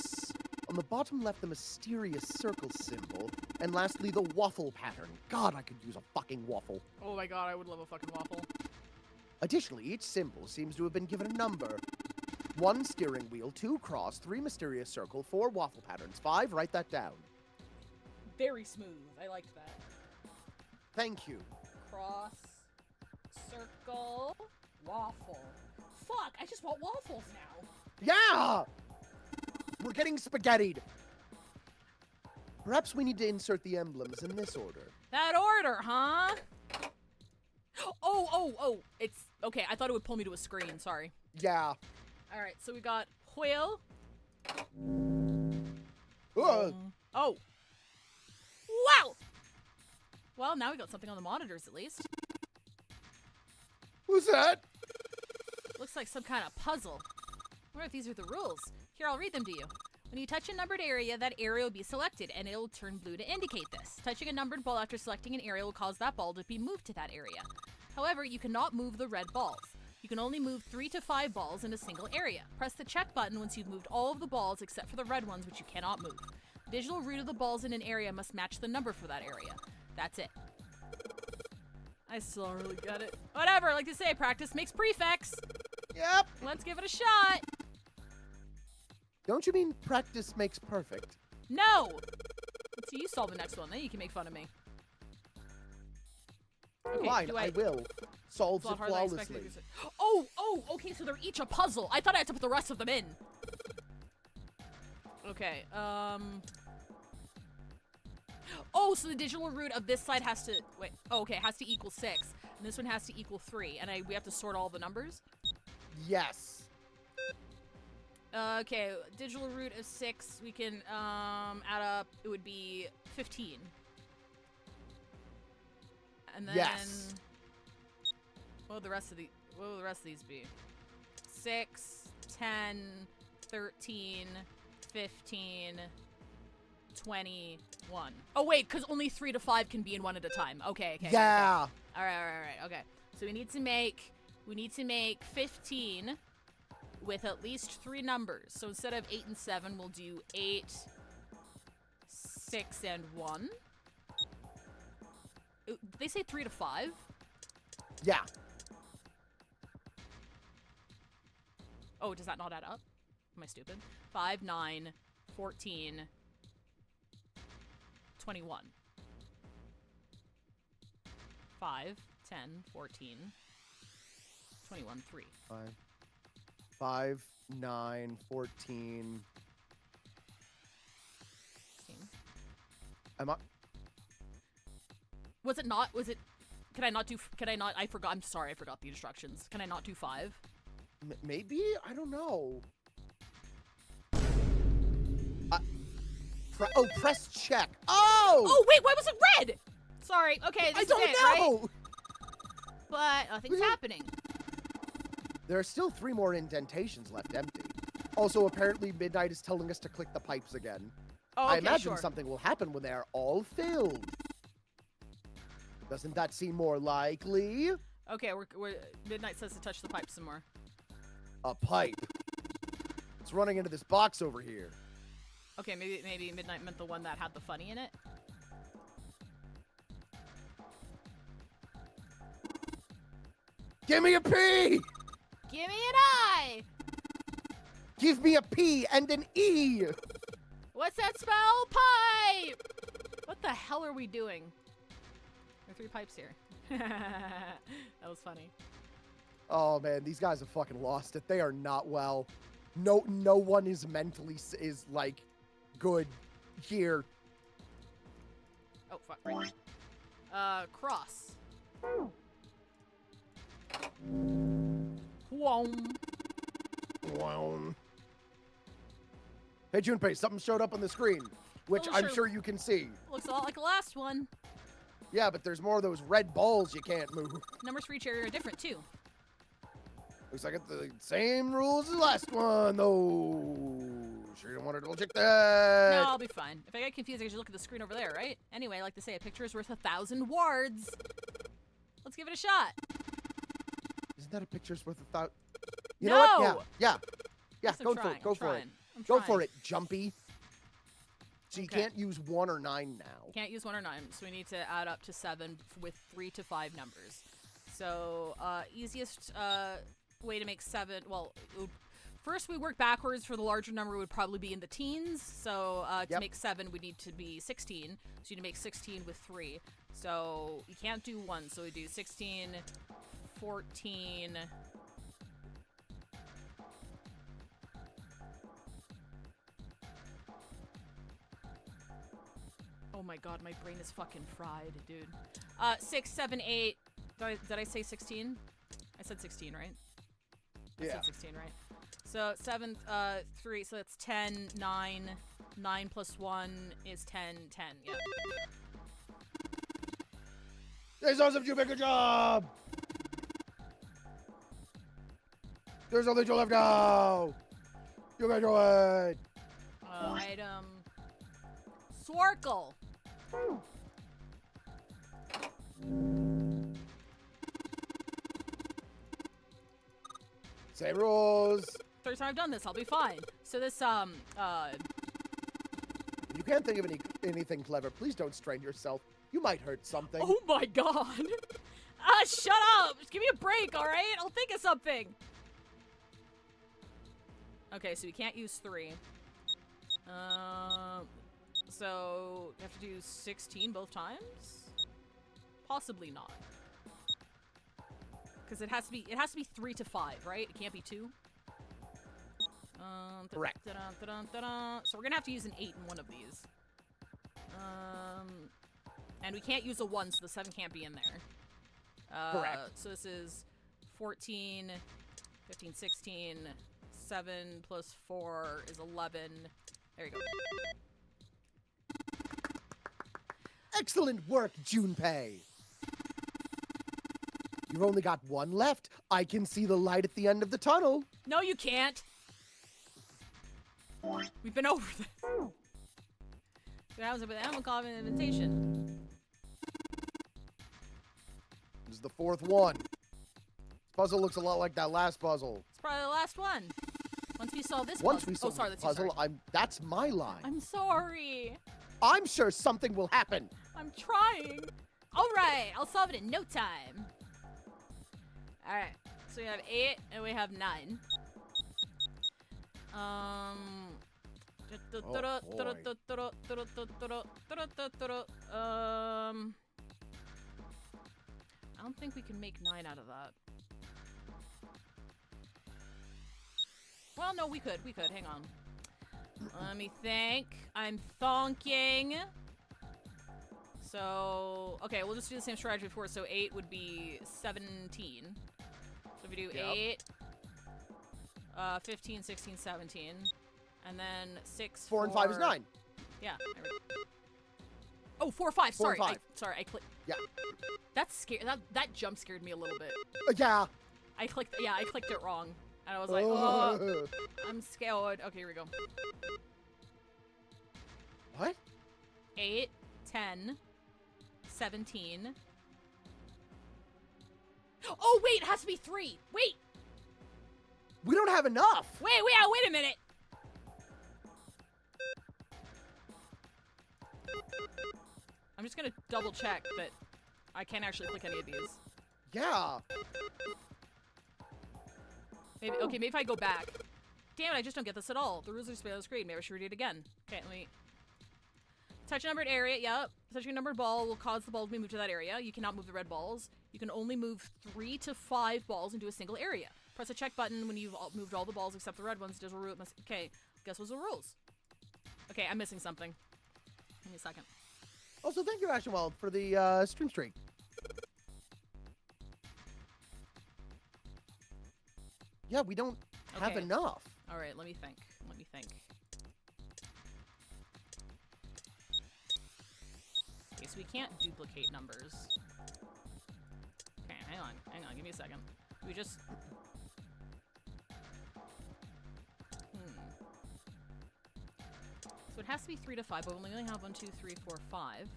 On the bottom left, the mysterious circle symbol. And lastly, the waffle pattern. God, I could use a fucking waffle. Oh my god, I would love a fucking waffle. Additionally, each symbol seems to have been given a number. 1 steering wheel, 2 cross, 3 mysterious circle, 4 waffle patterns, 5, write that down. Very smooth. I liked that. Thank you. Cross, circle, waffle. Fuck, I just want waffles now. Yeah! We're getting spaghettied. Perhaps we need to insert the emblems in this order. That order, huh? Oh, it's, okay, I thought it would pull me to a screen, sorry. Yeah. Alright, so we got wheel. Oh! Wow! Well, now we got something on the monitors, at least. Who's that? Looks like some kind of puzzle. I wonder if these are the rules. Here, I'll read them to you. When you touch a numbered area, that area will be selected, and it'll turn blue to indicate this. Touching a numbered ball after selecting an area will cause that ball to be moved to that area. However, you cannot move the red balls. You can only move 3 to 5 balls in a single area. Press the check button once you've moved all of the balls except for the red ones, which you cannot move. The digital root of the balls in an area must match the number for that area. That's it. I still don't really get it. Whatever, like they say, practice makes prefects. Yep. Let's give it a shot. Don't you mean practice makes perfect? No! Let's see you solve the next one, then you can make fun of me. Okay, Fine, I will. Solves it flawlessly. Oh, okay, so they're each a puzzle. I thought I had to put the rest of them in. Okay, oh, so the digital root of this side has to, wait, oh, okay, it has to equal 6. And this one has to equal 3. And we have to sort all the numbers? Yes. Okay, digital root of 6, we can, add up, it would be 15. And then... Yes. What will the rest of these be? 6, 10, 13, 15, 21. Oh wait, because only 3 to 5 can be in one at a time. Okay. Yeah. Okay. All right. Okay. So we need to make 15 with at least 3 numbers. So instead of 8 and 7, we'll do 8, 6, and 1. Did they say 3 to 5? Yeah. Oh, does that not add up? Am I stupid? 5, 9, 14, 21. 5, 10, 14, 21, 3. 5, 9, 14. 16. Was it, I forgot, I'm sorry, I forgot the instructions. Can I not do 5? Maybe? I don't know. Press check. Oh! Oh, wait, why was it red? Sorry, okay, this I don't know! Right? But nothing's happening. There are still 3 more indentations left empty. Also, apparently Midnight is telling us to click the pipes again. Oh, okay, I imagine sure. something will happen when they are all filled. Doesn't that seem more likely? Okay, we're Midnight says to touch the pipe some more. A pipe. It's running into this box over here. Okay, maybe Midnight meant the one that had the funny in it. Give me a P! Give me an I! Give me a P and an E! What's that spell? Pipe! What the hell are we doing? There are 3 pipes here. That was funny. Oh man, these guys have fucking lost it. They are not well. No one is mentally like good here. Oh fuck. Right. Cross. Whoom. Whoom. Hey Junpei, something showed up on the screen, which I'm sure you can see. Looks a lot like the last one. Yeah, but there's more of those red balls you can't move. Numbers for each area are different too. Looks like it's the same rules as the last one, though. Sure you don't want to double check that? No, I'll be fine. If I get confused, I can just look at the screen over there, right? Anyway, I like to say a picture is worth 1,000 words. Let's give it a shot. Isn't that a picture's worth 1,000? You know what? Yeah. Yeah, Yes, I'm go trying, for it. Go I'm for trying, it. I'm Go trying. for it, Jumpy. So you Okay. can't use 1 or 9 now. Can't use 1 or 9, so we need to add up to 7 with 3 to 5 numbers. So, easiest way to make 7, well, first we work backwards for the larger number would probably be in the teens. So, to make 7, we need to be 16. So you need to make 16 with 3. So, you can't do 1, so we do 16, 14... Oh my god, my brain is fucking fried, dude. 6, 7, 8. Did I say 16? I said 16, right? I said 16, right? So 7, 3, so that's 10, 9. 9 plus 1 is 10, 10, yeah. There's awesome, you make a job! There's only 2 left now! You can do it! Item... Swarkle! Same rules. Third time I've done this, I'll be fine. So this, You can't think of anything clever. Please don't strain yourself. You might hurt something. Oh my god! Shut up! Just give me a break, alright? I'll think of something! Okay, so we can't use 3. So, you have to do 16 both times? Possibly not. Because it has to be 3 to 5, right? It can't be 2. Correct. So we're gonna have to use an 8 in one of these. And we can't use a 1, so the 7 can't be in there. Correct. So this is 14, 15, 16, 7 plus 4 is 11. There you go. Excellent work, Junpei. You've only got 1 left. I can see the light at the end of the tunnel. No, you can't. We've been over this. What happens with animal call an invitation? This is the 4th one. This puzzle looks a lot like that last puzzle. It's probably the last one. Once we solve this Once puzzle. we solve sorry, the that's you, puzzle, sorry. that's my line. I'm sorry. I'm sure something will happen. I'm trying. All right, I'll solve it in no time. All right, so we have 8 and we have 9. I don't think we can make 9 out of that. Well, no, we could. Hang on. Let me think. I'm thonking. So, okay, we'll just do the same strategy before. So 8 would be 17. So if we do 8, 15, 16, 17, and then 6, 4 and 5 is 9. Yeah. There we go. Oh, 4, 5. 4 Sorry. and 5. Sorry, I clicked. Yeah. That's scary. That jump scared me a little bit. Yeah. I clicked it wrong. And I was like, oh, I'm scared. Okay, here we go. What? 8, 10, 17. Oh, wait, it has to be 3. Wait. We don't have enough. Wait a minute. I'm just gonna double check that I can't actually click any of these. Yeah. Maybe if I go back. Damn it, I just don't get this at all. The rules are displayed on the screen. Maybe I should read it again. Okay, let me... Touch a numbered area, yep. Touching a numbered ball will cause the ball to be moved to that area. You cannot move the red balls. You can only move 3 to 5 balls into a single area. Press a check button when you've moved all the balls except the red ones. Does a rule must... Okay, guess what's the rules? Okay, I'm missing something. Give me a second. Also, thank you, Ashenwald, for the stream streak. Yeah, we don't have Okay. enough. All right, let me think. Okay, so we can't duplicate numbers. Okay, hang on, give me a second. We just... So it has to be 3 to 5, but we only have 1, 2, 3, 4, 5.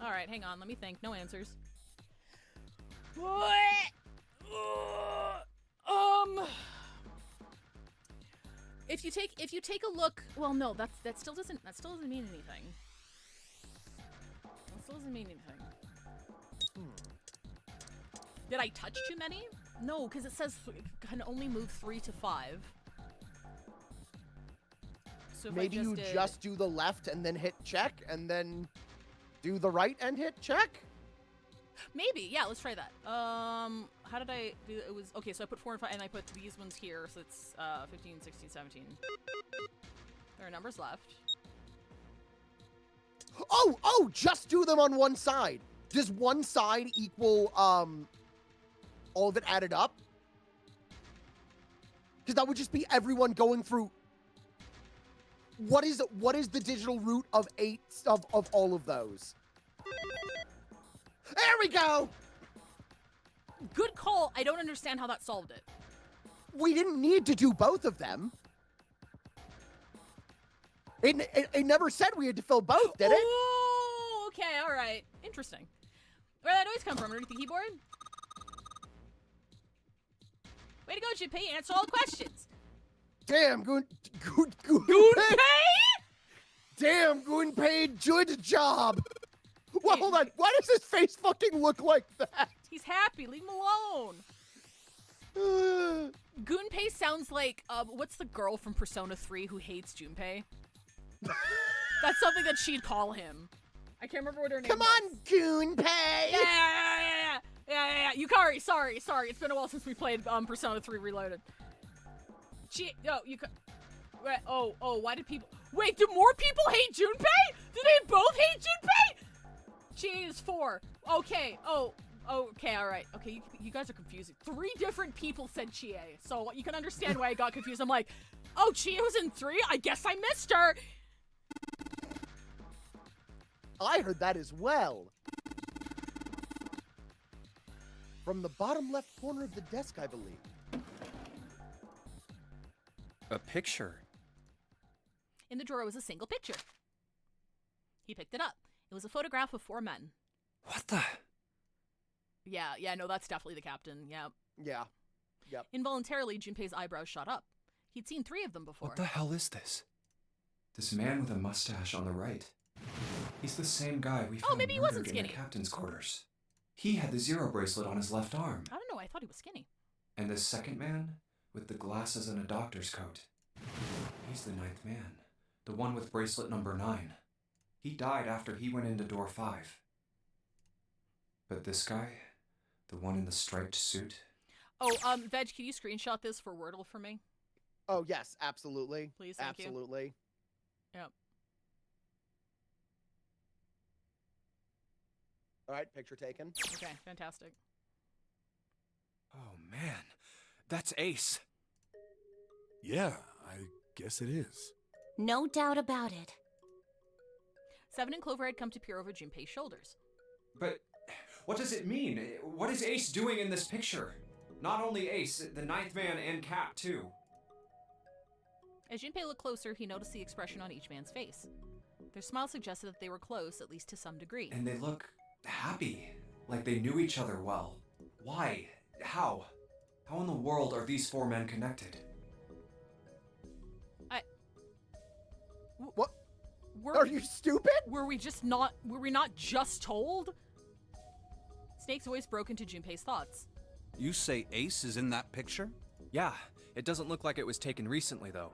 All right, hang on, let me think. No answers. If you take a look, well, no, that still doesn't mean anything. That still doesn't mean anything. Did I touch too many? No, because it says it can only move 3 to 5. So if Maybe I you just do the left and then hit check, and then do the right and hit check? Maybe, yeah, let's try that. How did I do it? Was okay, so I put 4 and 5, and I put these ones here, so it's 15, 16, 17. There are numbers left. Oh, just do them on one side. Does one side equal, all of it added up? Because that would just be everyone going through... What is the digital root of 8 of all of those? There we go! Good call. I don't understand how that solved it. We didn't need to do both of them. It never said we had to fill both, did it? Oh, okay, all right. Interesting. Where'd that noise come from? Underneath the keyboard? Way to go, Junpei. Answer all the questions. Damn, Gunpei! Damn, Gunpei, good job! Well, hold on. Why does his face fucking look like that? He's happy. Leave him alone. Gunpei sounds like, what's the girl from Persona 3 who hates Junpei? That's something that she'd call him. I can't remember what her name Come was. on, Gunpei! Yeah. Yukari, sorry. It's been a while since we played Persona 3 Reloaded. Why did people... Wait, do more people hate Junpei? Do they both hate Junpei? Chie is 4. Okay, okay, alright. Okay, you guys are confusing. 3 different people said Chie, so you can understand why I got confused. I'm like, oh, Chie was in 3? I guess I missed her! I heard that as well. From the bottom left corner of the desk, I believe. A picture. In the drawer was a single picture. He picked it up. It was a photograph of 4 men. What the? Yeah, no, that's definitely the captain, yeah. Yeah. Yep. Involuntarily, Junpei's eyebrows shot up. He'd seen 3 of them before. What the hell is this? This man with a mustache on the right. He's the same guy we found maybe he wasn't murdered in skinny. the captain's quarters. He had the zero bracelet on his left arm. I don't know, I thought he was skinny. And this second man, with the glasses and a doctor's coat. He's the 9th man. The one with bracelet number 9. He died after he went into door 5. But this guy, the one in the striped suit. Oh, Veg, can you screenshot this for Wordle for me? Oh, yes, absolutely. Please, thank you. Absolutely. Yep. All right, picture taken. Okay, fantastic. Oh man, that's Ace. Yeah, I guess it is. No doubt about it. 7 and Clover had come to peer over Junpei's shoulders. But what does it mean? What is Ace doing in this picture? Not only Ace, the 9th man and Cap too. As Junpei looked closer, he noticed the expression on each man's face. Their smile suggested that they were close, at least to some degree. And they look happy, like they knew each other well. Why? How? How in the world are these 4 men connected? What? Are you stupid? Were we not just told? Snake's voice broke into Junpei's thoughts. You say Ace is in that picture? Yeah, it doesn't look like it was taken recently though.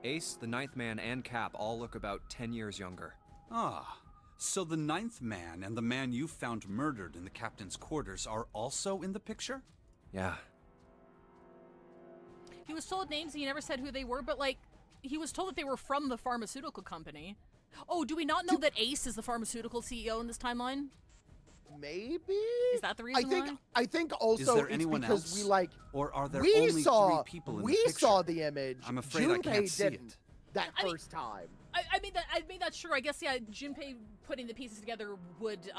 Ace, the 9th man, and Cap all look about 10 years younger. Ah, so the 9th man and the man you found murdered in the captain's quarters are also in the picture? Yeah. He was told names and he never said who they were, but like, he was told that they were from the pharmaceutical company. Oh, do we not know that Ace is the pharmaceutical CEO in this timeline? Maybe? Is that the reason why? I think also Is there it's anyone because else? Or are there we only saw, 3 people in we the picture? saw the image. I'm afraid I can't see didn't it. that first time. I mean that's true. I guess yeah, Junpei putting the pieces together would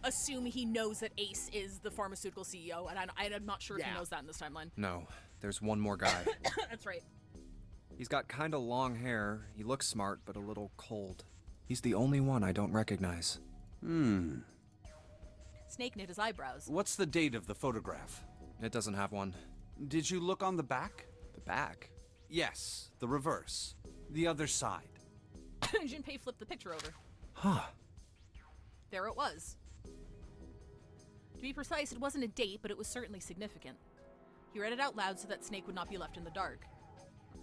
assume he knows that Ace is the pharmaceutical CEO, and I'm not sure if he knows that in this timeline. No, there's one more guy. That's right. He's got kinda long hair, he looks smart, but a little cold. He's the only one I don't recognize. Snake knit his eyebrows. What's the date of the photograph? It doesn't have one. Did you look on the back? The back? Yes, the reverse. The other side. Junpei flipped the picture over. Huh. There it was. To be precise, it wasn't a date, but it was certainly significant. He read it out loud so that Snake would not be left in the dark.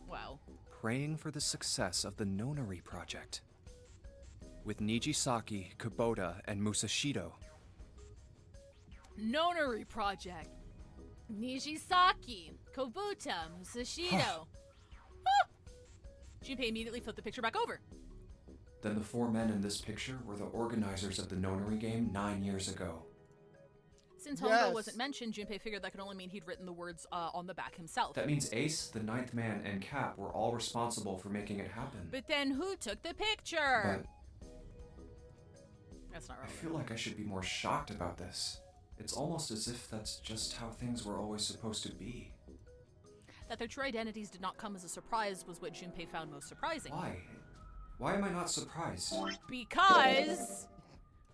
Wow. Praying for the success of the Nonary project. With Nijisaki, Kubota, and Musashido. Nonary project. Nijisaki, Kobuta, Musashido. Junpei immediately flipped the picture back over. Then the 4 men in this picture were the organizers of the Nonary game 9 years ago. Since Hongo wasn't mentioned, Junpei figured that could only mean he'd written the words on the back himself. That means Ace, the 9th man, and Cap were all responsible for making it happen. But then who took the picture? But that's not I relevant. feel like I should be more shocked about this. It's almost as if that's just how things were always supposed to be. That their true identities did not come as a surprise was what Junpei found most surprising. Why? Why am I not surprised? Because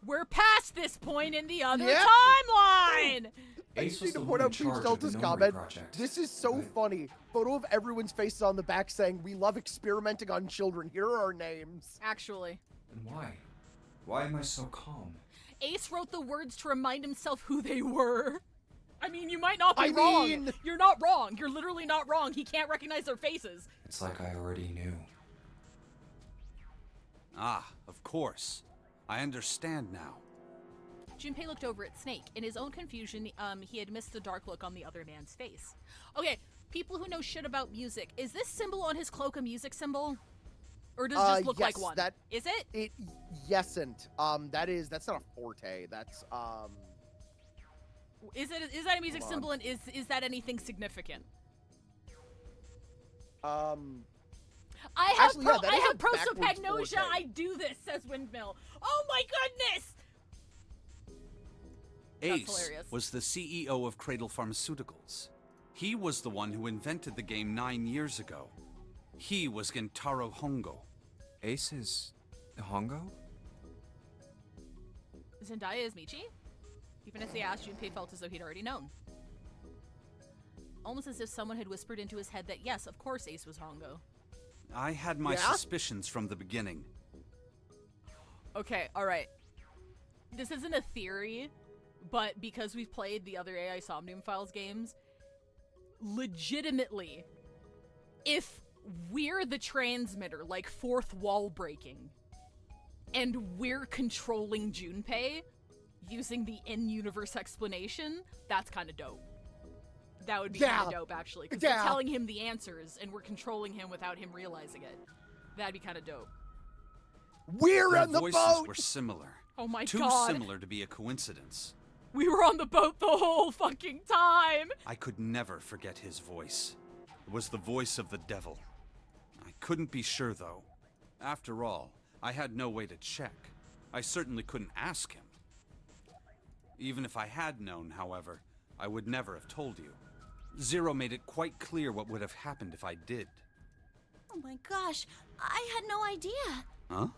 we're past this point in the other timeline! I Ace just was need the to one point in out Peach charge of the Delta's Nonary comment. project. This is so Right. funny. Photo of everyone's faces on the back saying, "We love experimenting on children. Here are our names." Actually. And why? Why am I so calm? Ace wrote the words to remind himself who they were. I mean, you might not be I wrong. mean- You're not wrong. You're literally not wrong. He can't recognize their faces. It's like I already knew. Ah, of course. I understand now. Junpei looked over at Snake. In his own confusion, he had missed the dark look on the other man's face. Okay, people who know shit about music, is this symbol on his cloak a music symbol? Or does it just look like yes, one? that- Is it? It yesn't. That's not a forte. That's Is that a music Hold symbol, on. and is that anything significant? I have Actually, yeah, that I is a have backwards prosopagnosia. forte. I do this, says Windmill. Oh my goodness! That's Ace hilarious. was the CEO of Cradle Pharmaceuticals. He was the one who invented the game 9 years ago. He was Gentaro Hongo. Ace is Hongo? Zendaya is Michi? Even as they asked, Junpei felt as though he'd already known. Almost as if someone had whispered into his head that yes, of course Ace was Hongo. I had my Yeah? suspicions from the beginning. Okay, alright. This isn't a theory, but because we've played the other AI Somnium Files games, legitimately, if we're the transmitter, like fourth wall breaking, and we're controlling Junpei using the in-universe explanation, that's kind of dope. That would be kind of dope, actually, because we're telling him the answers and we're controlling him without him realizing it. That'd be kind of dope. We're Their on the voices boat. were similar. Oh my Too god. similar to be a coincidence. We were on the boat the whole fucking time! I could never forget his voice. It was the voice of the devil. I couldn't be sure, though. After all, I had no way to check. I certainly couldn't ask him. Even if I had known, however, I would never have told you. Zero made it quite clear what would have happened if I did. Oh my gosh, I had no idea. Huh?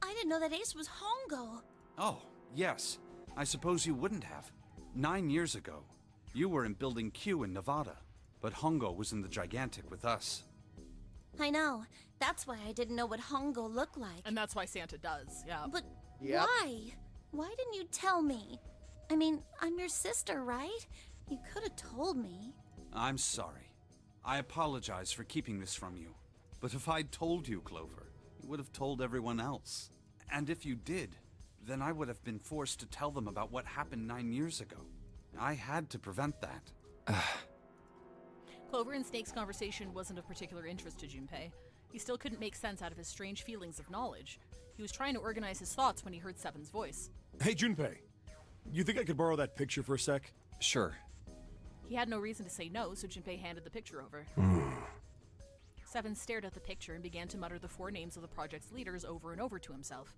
I didn't know that Ace was Hongo. Oh, yes. I suppose you wouldn't have. 9 years ago, you were in Building Q in Nevada, but Hongo was in the Gigantic with us. I know. That's why I didn't know what Hongo looked like. And that's why Santa does, yeah. But Yep. why? Why didn't you tell me? I mean, I'm your sister, right? You could have told me. I'm sorry. I apologize for keeping this from you. But if I'd told you, Clover, you would have told everyone else. And if you did, then I would have been forced to tell them about what happened 9 years ago. I had to prevent that. Clover and Snake's conversation wasn't of particular interest to Junpei. He still couldn't make sense out of his strange feelings of knowledge. He was trying to organize his thoughts when he heard Seven's voice. Hey, Junpei. You think I could borrow that picture for a sec? Sure. He had no reason to say no, so Junpei handed the picture over. Seven stared at the picture and began to mutter the 4 names of the project's leaders over and over to himself.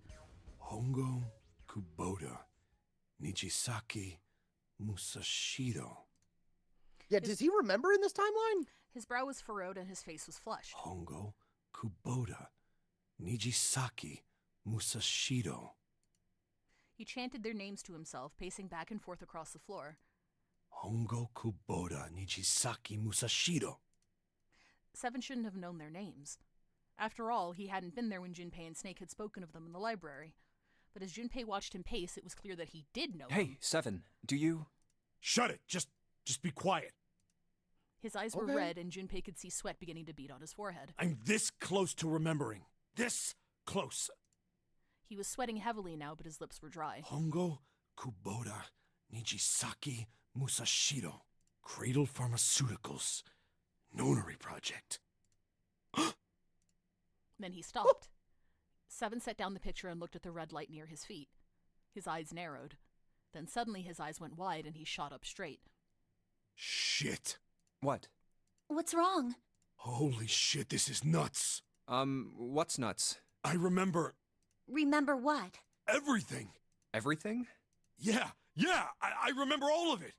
Hongo, Kubota, Nijisaki, Musashido. Yeah, does he remember in this timeline? His brow was furrowed and his face was flushed. Hongo, Kubota, Nijisaki, Musashido. He chanted their names to himself, pacing back and forth across the floor. Hongo, Kubota, Nijisaki, Musashido. Seven shouldn't have known their names. After all, he hadn't been there when Junpei and Snake had spoken of them in the library. But as Junpei watched him pace, it was clear that he did know them. Hey, Seven, do you... Shut it! Just be quiet. His eyes were red, and Junpei could see sweat beginning to bead on his forehead. I'm this close to remembering. This close. He was sweating heavily now, but his lips were dry. Hongo, Kubota, Nijisaki, Musashido. Cradle Pharmaceuticals. Nonary Project. Then he stopped. Seven set down the picture and looked at the red light near his feet. His eyes narrowed. Then suddenly his eyes went wide and he shot up straight. Shit. What? What's wrong? Holy shit, this is nuts. What's nuts? I remember... Remember what? Everything. Everything? Yeah, I remember all of it.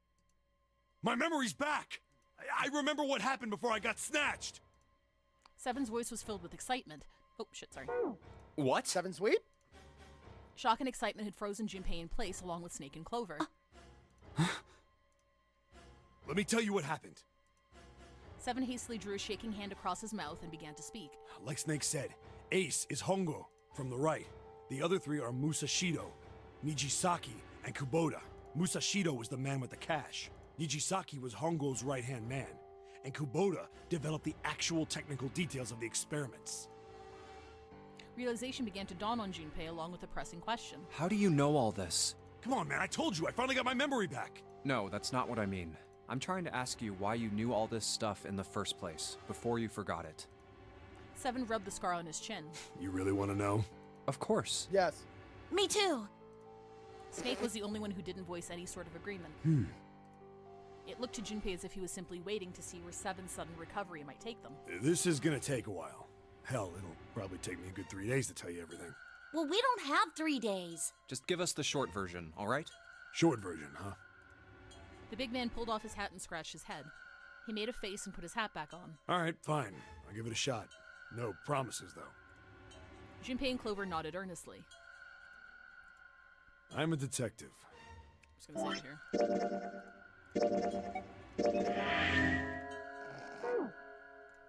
My memory's back. I remember what happened before I got snatched. Seven's voice was filled with excitement. Oh, shit, sorry. What? Seven sweep? Shock and excitement had frozen Junpei in place along with Snake and Clover. Let me tell you what happened. Seven hastily drew a shaking hand across his mouth and began to speak. Like Snake said, Ace is Hongo from the right. The other three are Musashido, Nijisaki, and Kubota. Musashido was the man with the cash. Nijisaki was Hongo's right-hand man. And Kubota developed the actual technical details of the experiments. Realization began to dawn on Junpei along with a pressing question. How do you know all this? Come on, man, I told you, I finally got my memory back. No, that's not what I mean. I'm trying to ask you why you knew all this stuff in the first place, before you forgot it. Seven rubbed the scar on his chin. You really want to know? Of course. Yes. Me too. Snake was the only one who didn't voice any sort of agreement. It looked to Junpei as if he was simply waiting to see where Seven's sudden recovery might take them. This is gonna take a while. Hell, it'll probably take me a good 3 days to tell you everything. Well, we don't have 3 days. Just give us the short version, all right? Short version, huh? The big man pulled off his hat and scratched his head. He made a face and put his hat back on. All right, fine. I'll give it a shot. No promises, though. Junpei and Clover nodded earnestly. I'm a detective. I'm just gonna say it here.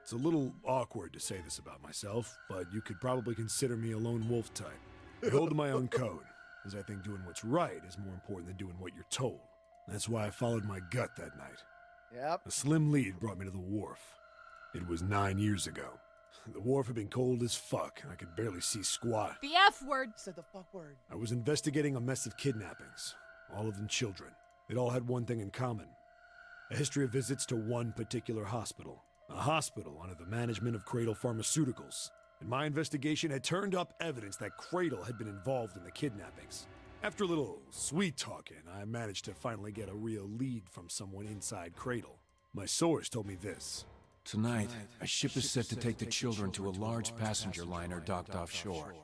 It's a little awkward to say this about myself, but you could probably consider me a lone wolf type. I hold to my own code, as I think doing what's right is more important than doing what you're told. That's why I followed my gut that night. Yep. A slim lead brought me to the wharf. It was 9 years ago. The wharf had been cold as fuck, and I could barely see squat. The F word! Said the fuck word. I was investigating a mess of kidnappings, all of them children. It all had one thing in common. A history of visits to one particular hospital. A hospital under the management of Cradle Pharmaceuticals. And my investigation had turned up evidence that Cradle had been involved in the kidnappings. After a little sweet talking, I managed to finally get a real lead from someone inside Cradle. My source told me this. Tonight, a ship is set to take the children to a large passenger liner docked offshore.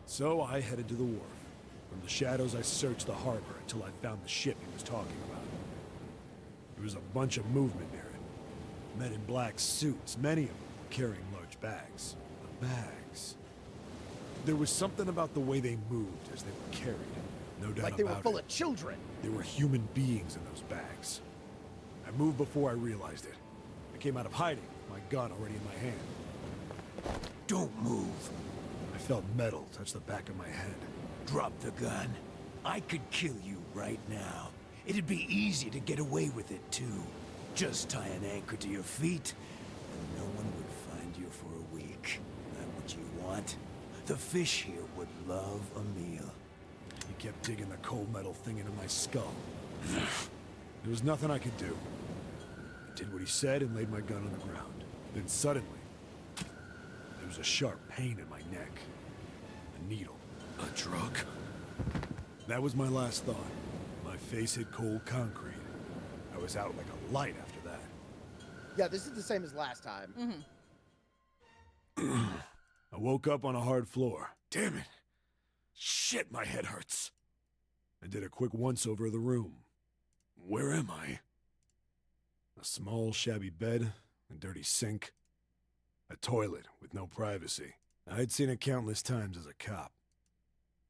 So I headed to the wharf. From the shadows, I searched the harbor until I found the ship he was talking about. There was a bunch of movement near it. Men in black suits, many of them carrying large bags. The bags. There was something about the way they moved as they were carried. No doubt Like they were about full it. of children. There were human beings in those bags. I moved before I realized it. I came out of hiding, with my gun already in my hand. Don't move. I felt metal touch the back of my head. Drop the gun. I could kill you right now. It'd be easy to get away with it, too. Just tie an anchor to your feet, and no one would find you for a week. That what you want? The fish here would love a meal. He kept digging the cold metal thing into my skull. There was nothing I could do. I did what he said and laid my gun on the ground. Then suddenly, there was a sharp pain in my neck. A needle. A drug? That was my last thought. My face hit cold concrete. I was out like a light after that. Yeah, this is the same as last time. I woke up on a hard floor. Damn it. Shit, my head hurts. I did a quick once-over of the room. Where am I? A small, shabby bed, a dirty sink, a toilet with no privacy. I'd seen it countless times as a cop.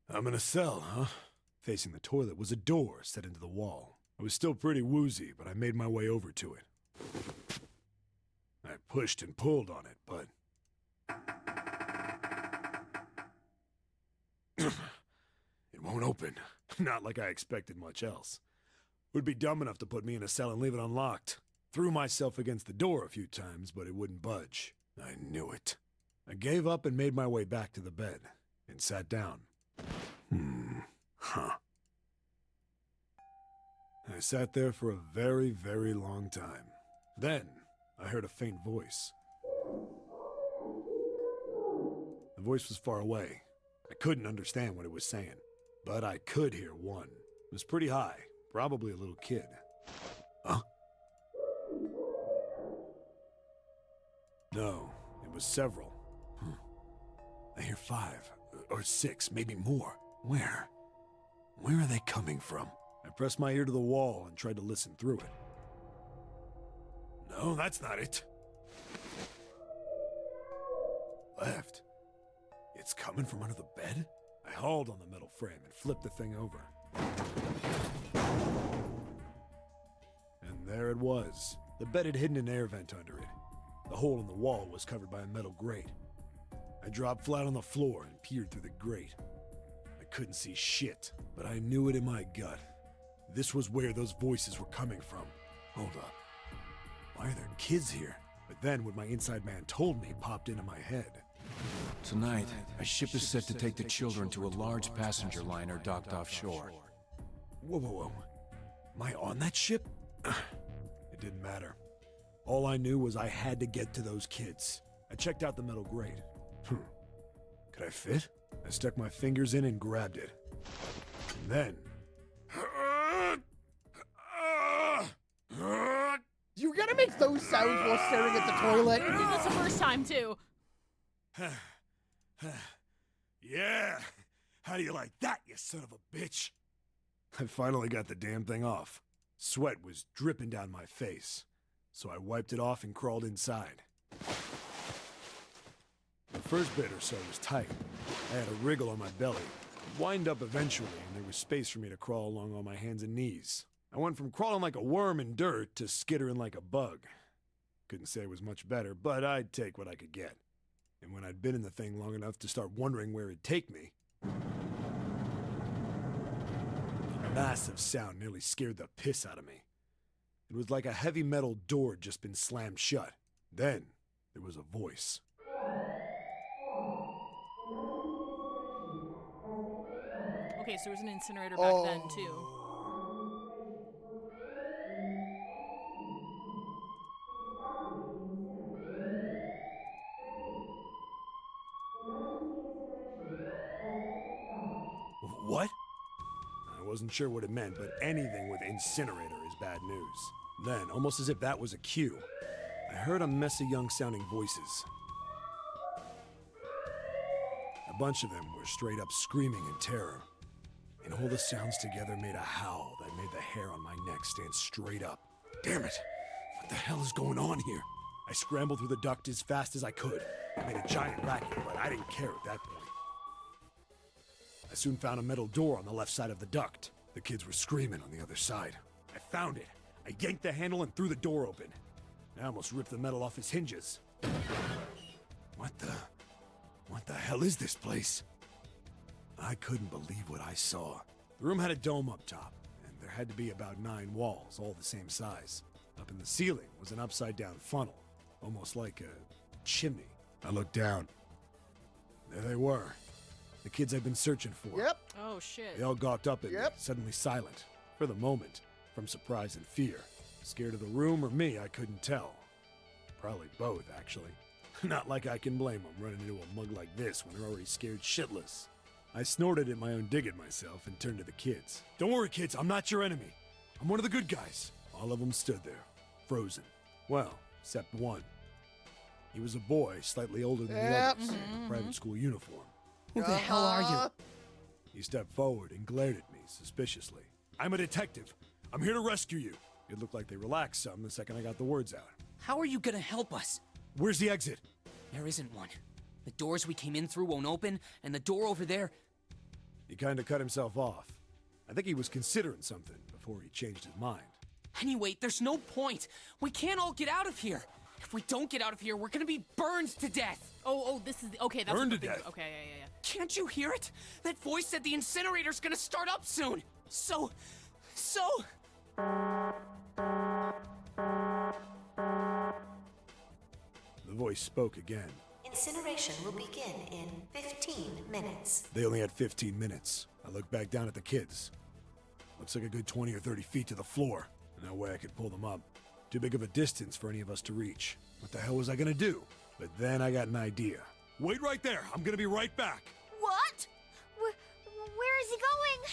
I'm in a cell, huh? Facing the toilet was a door set into the wall. I was still pretty woozy, but I made my way over to it. I pushed and pulled on it, but... it won't open. Not like I expected much else. Would be dumb enough to put me in a cell and leave it unlocked. Threw myself against the door a few times, but it wouldn't budge. I knew it. I gave up and made my way back to the bed, and sat down. Huh. I sat there for a very, very long time. Then, I heard a faint voice. The voice was far away. I couldn't understand what it was saying, but I could hear one. It was pretty high, probably a little kid. Huh? No, it was several. I hear 5, or 6, maybe more. Where? Where are they coming from? I pressed my ear to the wall and tried to listen through it. No, that's not it. Left. It's coming from under the bed? I hauled on the metal frame and flipped the thing over. And there it was. The bed had hidden an air vent under it. The hole in the wall was covered by a metal grate. I dropped flat on the floor and peered through the grate. I couldn't see shit, but I knew it in my gut. This was where those voices were coming from. Hold up. Why are there kids here? But then what my inside man told me popped into my head. Tonight, a ship is set to take the children to a large passenger liner docked offshore. Whoa, whoa, whoa. Am I on that ship? It didn't matter. All I knew was I had to get to those kids. I checked out the metal grate. Could I fit? I stuck my fingers in and grabbed it. And then... You gotta make those sounds while staring at the toilet. You did this the first time, too. Yeah! How do you like that, you son of a bitch? I finally got the damn thing off. Sweat was dripping down my face, so I wiped it off and crawled inside. The first bit or so was tight. I had a wriggle on my belly. I'd wind up eventually, and there was space for me to crawl along on my hands and knees. I went from crawling like a worm in dirt to skittering like a bug. Couldn't say it was much better, but I'd take what I could get. And when I'd been in the thing long enough to start wondering where it'd take me, a massive sound nearly scared the piss out of me. It was like a heavy metal door had just been slammed shut. Then, there was a voice. Okay, so there was an incinerator back then, too. What? I wasn't sure what it meant, but anything with incinerator is bad news. Then, almost as if that was a cue, I heard a mess of young-sounding voices. A bunch of them were straight up screaming in terror. And all the sounds together made a howl that made the hair on my neck stand straight up. Damn it! What the hell is going on here? I scrambled through the duct as fast as I could. I made a giant racket, but I didn't care at that point. I soon found a metal door on the left side of the duct. The kids were screaming on the other side. I found it. I yanked the handle and threw the door open. I almost ripped the metal off its hinges. What the hell is this place? I couldn't believe what I saw. The room had a dome up top, and there had to be about 9 walls, all the same size. Up in the ceiling was an upside-down funnel, almost like a chimney. I looked down. There they were. The kids I'd been searching for. Yep. Oh, shit. They all gawked up at me, suddenly silent, for the moment, from surprise and fear. Scared of the room or me, I couldn't tell. Probably both, actually. Not like I can blame them running into a mug like this when they're already scared shitless. I snorted at my own dig at myself and turned to the kids. Don't worry, kids, I'm not your enemy. I'm one of the good guys. All of them stood there, frozen. Well, except one. He was a boy, slightly older than the others, in a private school uniform. Who the hell are you? He stepped forward and glared at me suspiciously. I'm a detective. I'm here to rescue you. It looked like they relaxed some the second I got the words out. How are you gonna help us? Where's the exit? There isn't one. The doors we came in through won't open, and the door over there... He kinda cut himself off. I think he was considering something before he changed his mind. Anyway, there's no point. We can't all get out of here. If we don't get out of here, we're gonna be burned to death. Oh, this is okay. That's Burned what to the thing- death? Okay, yeah. Can't you hear it? That voice said the incinerator's gonna start up soon. So. The voice spoke again. Incineration will begin in 15 minutes. They only had 15 minutes. I looked back down at the kids. Looks like a good 20 or 30 feet to the floor. No way I could pull them up. Too big of a distance for any of us to reach. What the hell was I gonna do? But then I got an idea. Wait right there. I'm gonna be right back. What? Where is he going?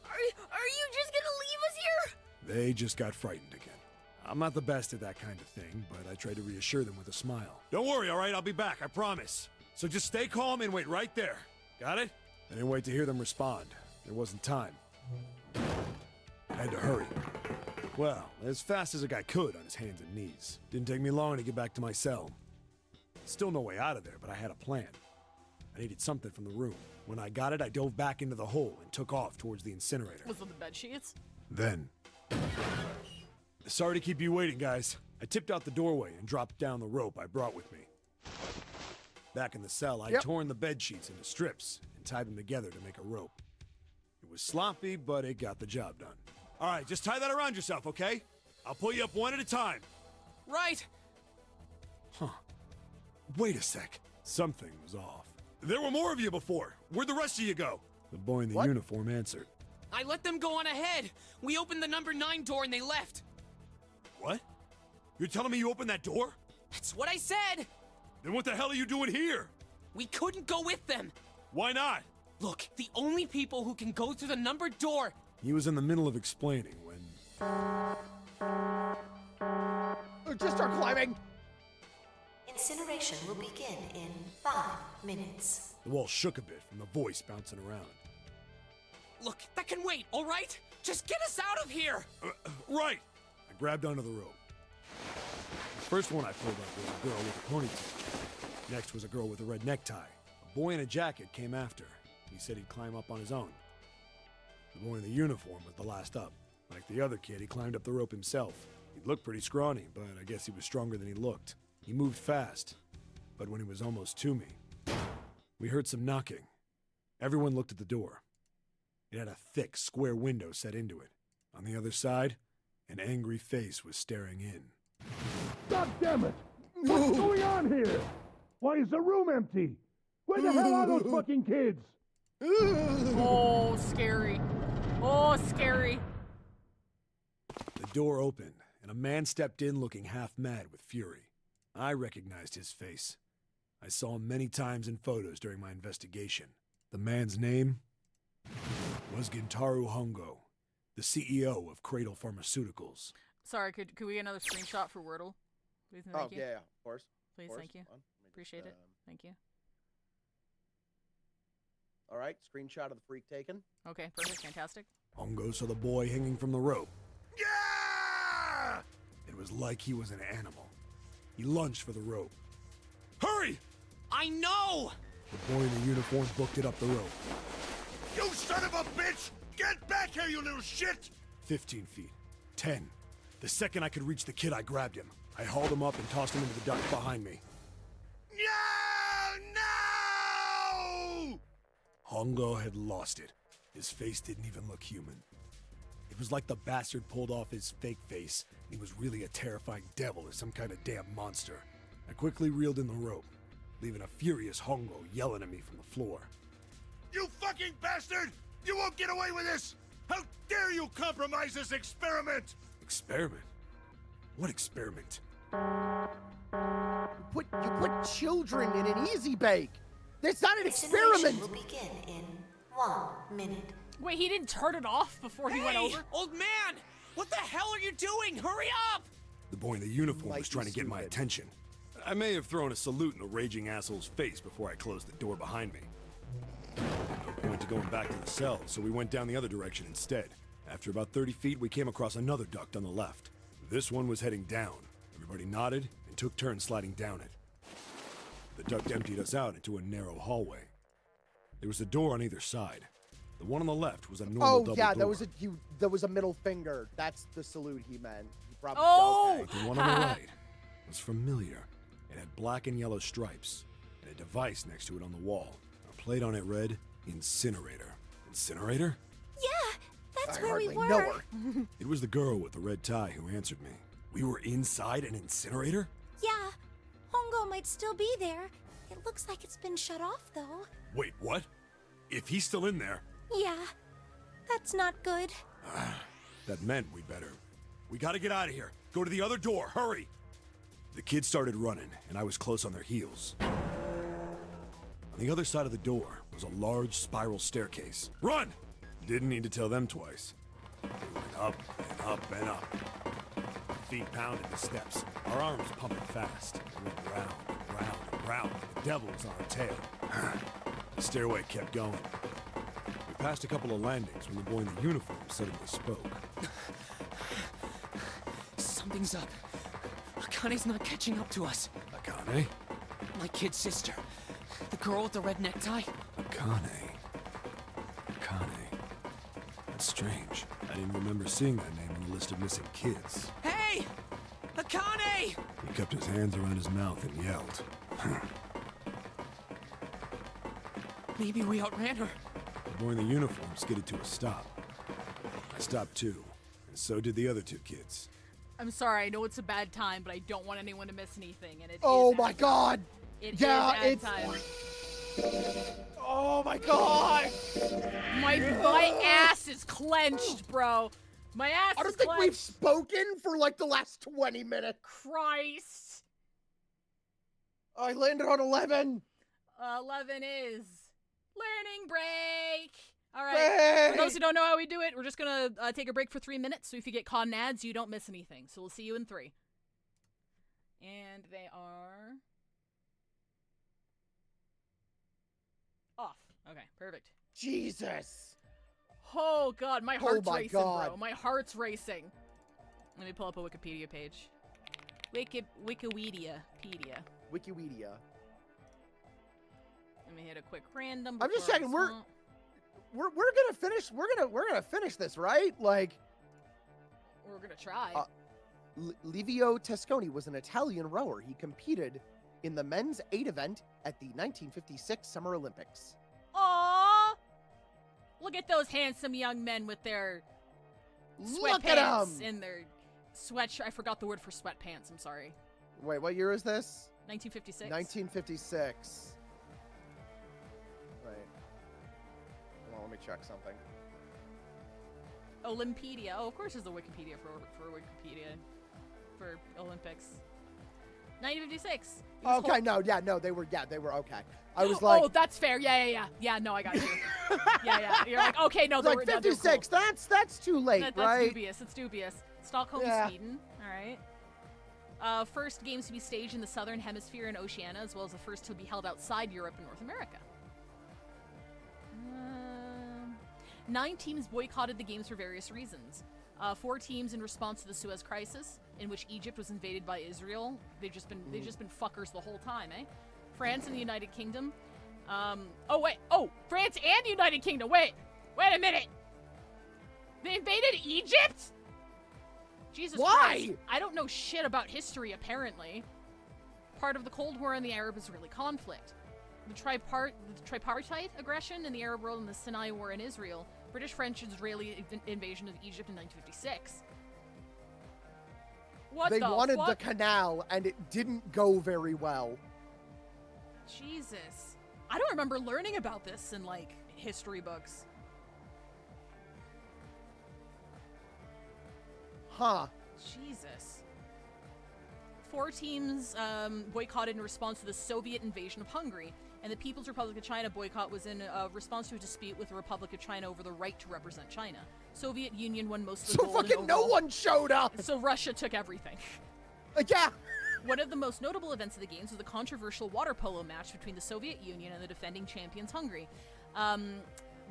Are you just gonna leave us here? They just got frightened again. I'm not the best at that kind of thing, but I tried to reassure them with a smile. Don't worry, all right? I'll be back, I promise. So just stay calm and wait right there. Got it? I didn't wait to hear them respond. There wasn't time. I had to hurry. Well, as fast as a guy could on his hands and knees. Didn't take me long to get back to my cell. Still no way out of there, but I had a plan. I needed something from the room. When I got it, I dove back into the hole and took off towards the incinerator. Was it the bed sheets? Then... Sorry to keep you waiting, guys. I tipped out the doorway and dropped down the rope I brought with me. Back in the cell, I'd torn the bed sheets into strips and tied them together to make a rope. It was sloppy, but it got the job done. All right, just tie that around yourself, okay? I'll pull you up one at a time. Right. Huh. Wait a sec. Something was off. There were more of you before. Where'd the rest of you go? The boy in the uniform answered. I let them go on ahead. We opened the number 9 door and they left. What? You're telling me you opened that door? That's what I said. Then what the hell are you doing here? We couldn't go with them. Why not? Look, the only people who can go through the numbered door. He was in the middle of explaining when... Just start climbing! Incineration will begin in 5 minutes. The wall shook a bit from the voice bouncing around. Look, that can wait, all right? Just get us out of here! Right! I grabbed onto the rope. The first one I pulled up was a girl with a ponytail. Next was a girl with a red necktie. A boy in a jacket came after. He said he'd climb up on his own. The boy in the uniform was the last up. Like the other kid, he climbed up the rope himself. He looked pretty scrawny, but I guess he was stronger than he looked. He moved fast, but when he was almost to me, we heard some knocking. Everyone looked at the door. It had a thick, square window set into it. On the other side, an angry face was staring in. God damn it! What's going on here? Why is the room empty? Where the hell are those fucking kids? Oh, scary. Oh, scary. The door opened, and a man stepped in looking half mad with fury. I recognized his face. I saw him many times in photos during my investigation. The man's name was Gintaro Hongo, the CEO of Cradle Pharmaceuticals. Sorry, could we get another screenshot for Wordle? Please and thank you. Yeah, of course. Please, of course. thank you. Appreciate it. Thank you. All right, screenshot of the freak taken. Okay, perfect, fantastic. Hongo saw the boy hanging from the rope. Yeah! It was like he was an animal. He lunged for the rope. Hurry! I know! The boy in the uniform booked it up the rope. You son of a bitch! Get back here, you little shit! 15 feet. 10. The second I could reach the kid, I grabbed him. I hauled him up and tossed him into the duct behind me. No! Hongo had lost it. His face didn't even look human. It was like the bastard pulled off his fake face, and he was really a terrifying devil or some kind of damn monster. I quickly reeled in the rope, leaving a furious Hongo yelling at me from the floor. You fucking bastard! You won't get away with this! How dare you compromise this experiment! Experiment? What experiment? You put children in an easy bake. That's not an Incineration experiment. will begin in 1 minute. Wait, he didn't turn it off before he went over? Old man! What the hell are you doing? Hurry up! The boy in the uniform was trying to get my attention. I may have thrown a salute in the raging asshole's face before I closed the door behind me. No point to going back to the cell, so we went down the other direction instead. After about 30 feet, we came across another duct on the left. This one was heading down. Everybody nodded and took turns sliding down it. The duct emptied us out into a narrow hallway. There was a door on either side. The one on the left was a normal double yeah, door. that was a middle finger. That's the salute he meant. He probably, Oh! okay. The one on the right was familiar. It had black and yellow stripes, and a device next to it on the wall. A plate on it read, Incinerator. Incinerator? Yeah, that's where we hardly were. know her. It was the girl with the red tie who answered me. We were inside an incinerator? Yeah, Hongo might still be there. It looks like it's been shut off, though. Wait, what? If he's still in there, Yeah, that's not good. that meant we better. We gotta get out of here. Go to the other door, hurry! The kids started running, and I was close on their heels. On the other side of the door was a large spiral staircase. Run! Didn't need to tell them twice. We went up and up and up. Feet pounded the steps, our arms pumping fast. We went round and round and round like the devil was on our tail. The stairway kept going. We passed a couple of landings when the boy in the uniform suddenly spoke. Something's up. Akane's not catching up to us. Akane? My kid sister. The girl with the red necktie. Akane. That's strange. I didn't remember seeing that name on the list of missing kids. Hey! Akane! He kept his hands around his mouth and yelled. Maybe we outran her. The boy in the uniform skidded to a stop. I stopped too, and so did the other two kids. I'm sorry, I know it's a bad time, but I don't want anyone to miss anything, and it Oh is my ad god! time. It Yeah, is ad it's- time. Oh my god! My ass is clenched, bro. My ass I don't is think we've clenched. spoken for like the last 20 minutes. Christ. I landed on 11. 11 is learning break. All right. For those who don't know how we do it, we're just gonna take a break for 3 minutes. So if you get caught in ads, you don't miss anything. So we'll see you in 3. And they are off. Okay, perfect. Jesus. Oh god, my heart's my racing, God. bro. My heart's racing. Let me pull up a Wikipedia page. Wikipedia. Wikipedia. Let me hit a quick random. I'm just before I checking. swamp. We're gonna finish. We're gonna finish this, right? Like, We're gonna try. Livio Tesconi was an Italian rower. He competed in the men's 8 event at the 1956 Summer Olympics. Aww! Look at those handsome young men with their Look at sweatpants 'em! and their sweatshirt. I forgot the word for sweatpants. I'm sorry. Wait, what year is this? 1956. 1956. Right. Hold on, let me check something. Olympedia. Oh, of course there's a Wikipedia for Wikipedia for Olympics. 1956. Okay, no, they were okay. I was like, oh, that's fair. Yeah, no, I got you. yeah. You're like, okay, no, like 56. Cool. That's too late, That's right? dubious. It's dubious. Stockholm, Sweden. All right. First games to be staged in the southern hemisphere and Oceania, as well as the first to be held outside Europe and North America. 9 teams boycotted the games for various reasons. 4 teams in response to the Suez Crisis, in which Egypt was invaded by Israel. They've just been fuckers the whole time, eh? France and the United Kingdom. France and United Kingdom. Wait a minute. They invaded Egypt? Jesus Why? Christ. I don't know shit about history, apparently. Part of the Cold War and the Arab-Israeli conflict. The tripartite aggression in the Arab world and the Sinai War in Israel. British-French-Israeli invasion of Egypt in 1956. They wanted the canal, and it didn't go very well. Jesus. I don't remember learning about this in, like, history books. Huh. Jesus. 4 teams boycotted in response to the Soviet invasion of Hungary, and the People's Republic of China boycott was in response to a dispute with the Republic of China over the right to represent China. Soviet Union won most of the So gold. fucking no one showed up! So Russia took everything. Yeah! One of the most notable events of the games was the controversial water polo match between the Soviet Union and the defending champions Hungary.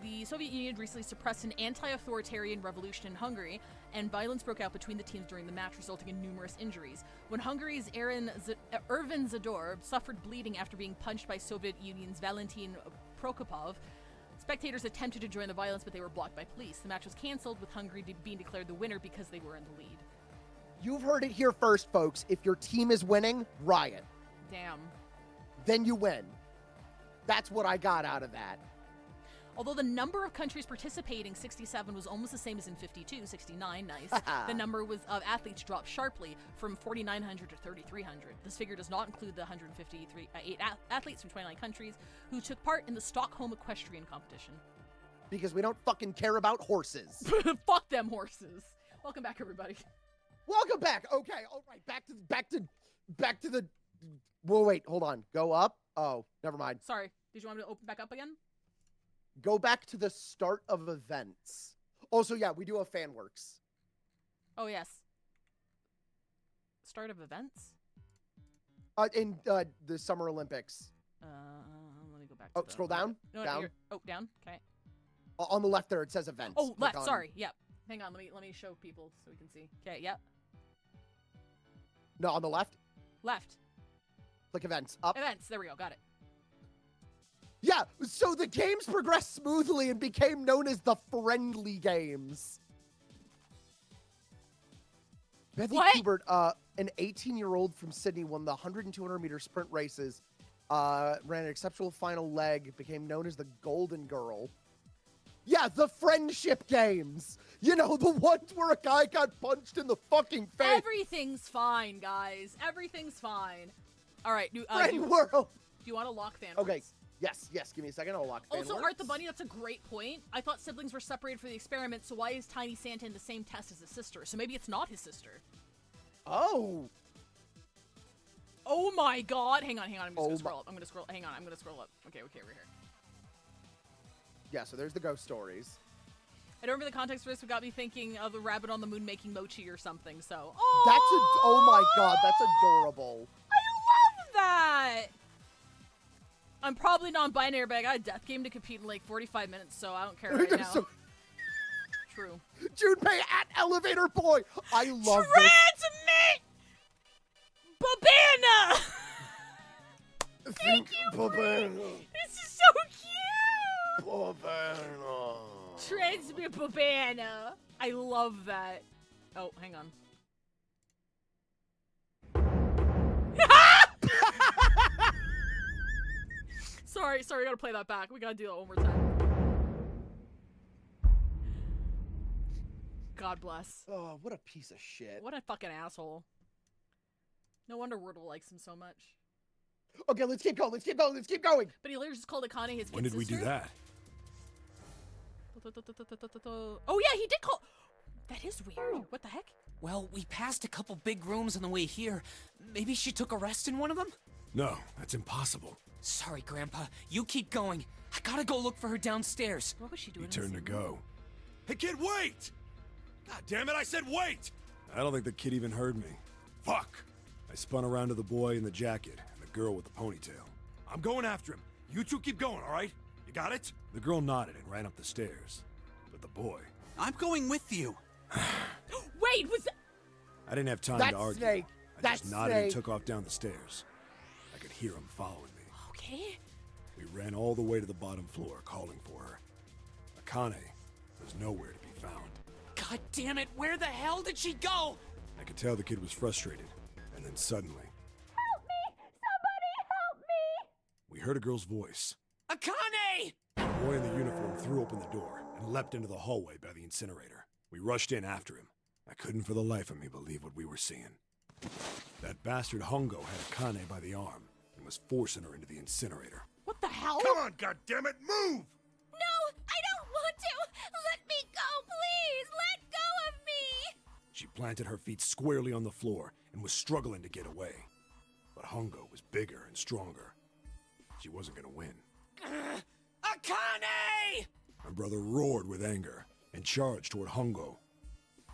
The Soviet Union recently suppressed an anti-authoritarian revolution in Hungary, and violence broke out between the teams during the match, resulting in numerous injuries. When Hungary's Ervin Zador suffered bleeding after being punched by Soviet Union's Valentin Prokopov, spectators attempted to join the violence, but they were blocked by police. The match was cancelled, with Hungary being declared the winner because they were in the lead. You've heard it here first, folks. If your team is winning, riot. Damn. Then you win. That's what I got out of that. Although the number of countries participating, 67, was almost the same as in 52, 69, nice. The number of athletes dropped sharply from 4,900 to 3,300. This figure does not include the 158 athletes from 29 countries who took part in the Stockholm equestrian competition. Because we don't fucking care about horses. Fuck them horses. Welcome back, everybody. Welcome back. Okay, all right, back to the. Whoa, wait, hold on. Go up. Oh, never mind. Sorry. Did you want me to open back up again? Go back to the start of events. Also, yeah, we do have fan works. Oh, yes. Start of events? In the Summer Olympics. Let me go back. Oh, scroll down. No, down. Down. Okay. On the left there, it says events. Oh, Click left. on- Sorry. Yep. Hang on. Let me show people so we can see. Okay. Yep. No, on the left. Left. Click events. Up. Events. There we go. Got it. Yeah, so the games progressed smoothly and became known as the friendly games. Bethy Kubert, an 18-year-old from Sydney, won the 100 and 200 meter sprint races, ran an exceptional final leg, became known as the Golden Girl. Yeah, the friendship games. You know, the ones where a guy got punched in the fucking face. Everything's fine, guys. Everything's fine. All right. Friend world. Do you want to lock fan? Okay. works? Yes. Give me a second. I'll lock fan Also, works. Art the Bunny, that's a great point. I thought siblings were separated for the experiment, so why is Tiny Santa in the same test as his sister? So maybe it's not his sister. Oh. Oh my god. Hang on. I'm just gonna scroll up. I'm gonna scroll up. Okay, we're here. Yeah, so there's the ghost stories. I don't remember the context for this, but got me thinking of the rabbit on the moon making mochi or something, so. Oh my god, that's adorable. I love that! I'm probably non-binary, but I got a death game to compete in like 45 minutes, so I don't care right now. True. Junpei at Elevator Boy! I love Transmit! Babana! Thank you, Babana. This is so cute! Babana. Transmit Babana. I love that. Oh, hang on. Sorry, I gotta play that back. We gotta do that one more time. God bless. Oh, what a piece of shit. What a fucking asshole. No wonder Wordle likes him so much. Okay, let's keep going. But he literally just called Akane his kid When did we do sister? that? Oh yeah, he did call. That is weird. What the heck? Well, we passed a couple big rooms on the way here. Maybe she took a rest in one of them? No, that's impossible. Sorry, Grandpa. You keep going. I gotta go look for her downstairs. What was she doing? He turned to go. Hey, kid, wait! God damn it, I said wait! I don't think the kid even heard me. Fuck! I spun around to the boy in the jacket and the girl with the ponytail. I'm going after him. You two keep going, all right? You got it? The girl nodded and ran up the stairs. But the boy... I'm going with you. Wait, was that... I didn't have time That's to argue. Snake. I That's just nodded Snake. and took off down the stairs. I could hear him following me. Okay. We ran all the way to the bottom floor, calling for her. Akane was nowhere to be found. God damn it, where the hell did she go? I could tell the kid was frustrated, and then suddenly... Help me! Somebody help me! We heard a girl's voice. Akane! The boy in the uniform threw open the door and leapt into the hallway by the incinerator. We rushed in after him. I couldn't for the life of me believe what we were seeing. That bastard Hongo had Akane by the arm and was forcing her into the incinerator. What the hell? Come on, goddammit, move! No, I don't want to! Let me go, please! Let go of me! She planted her feet squarely on the floor and was struggling to get away. But Hongo was bigger and stronger. She wasn't gonna win. Akane! My brother roared with anger and charged toward Hongo.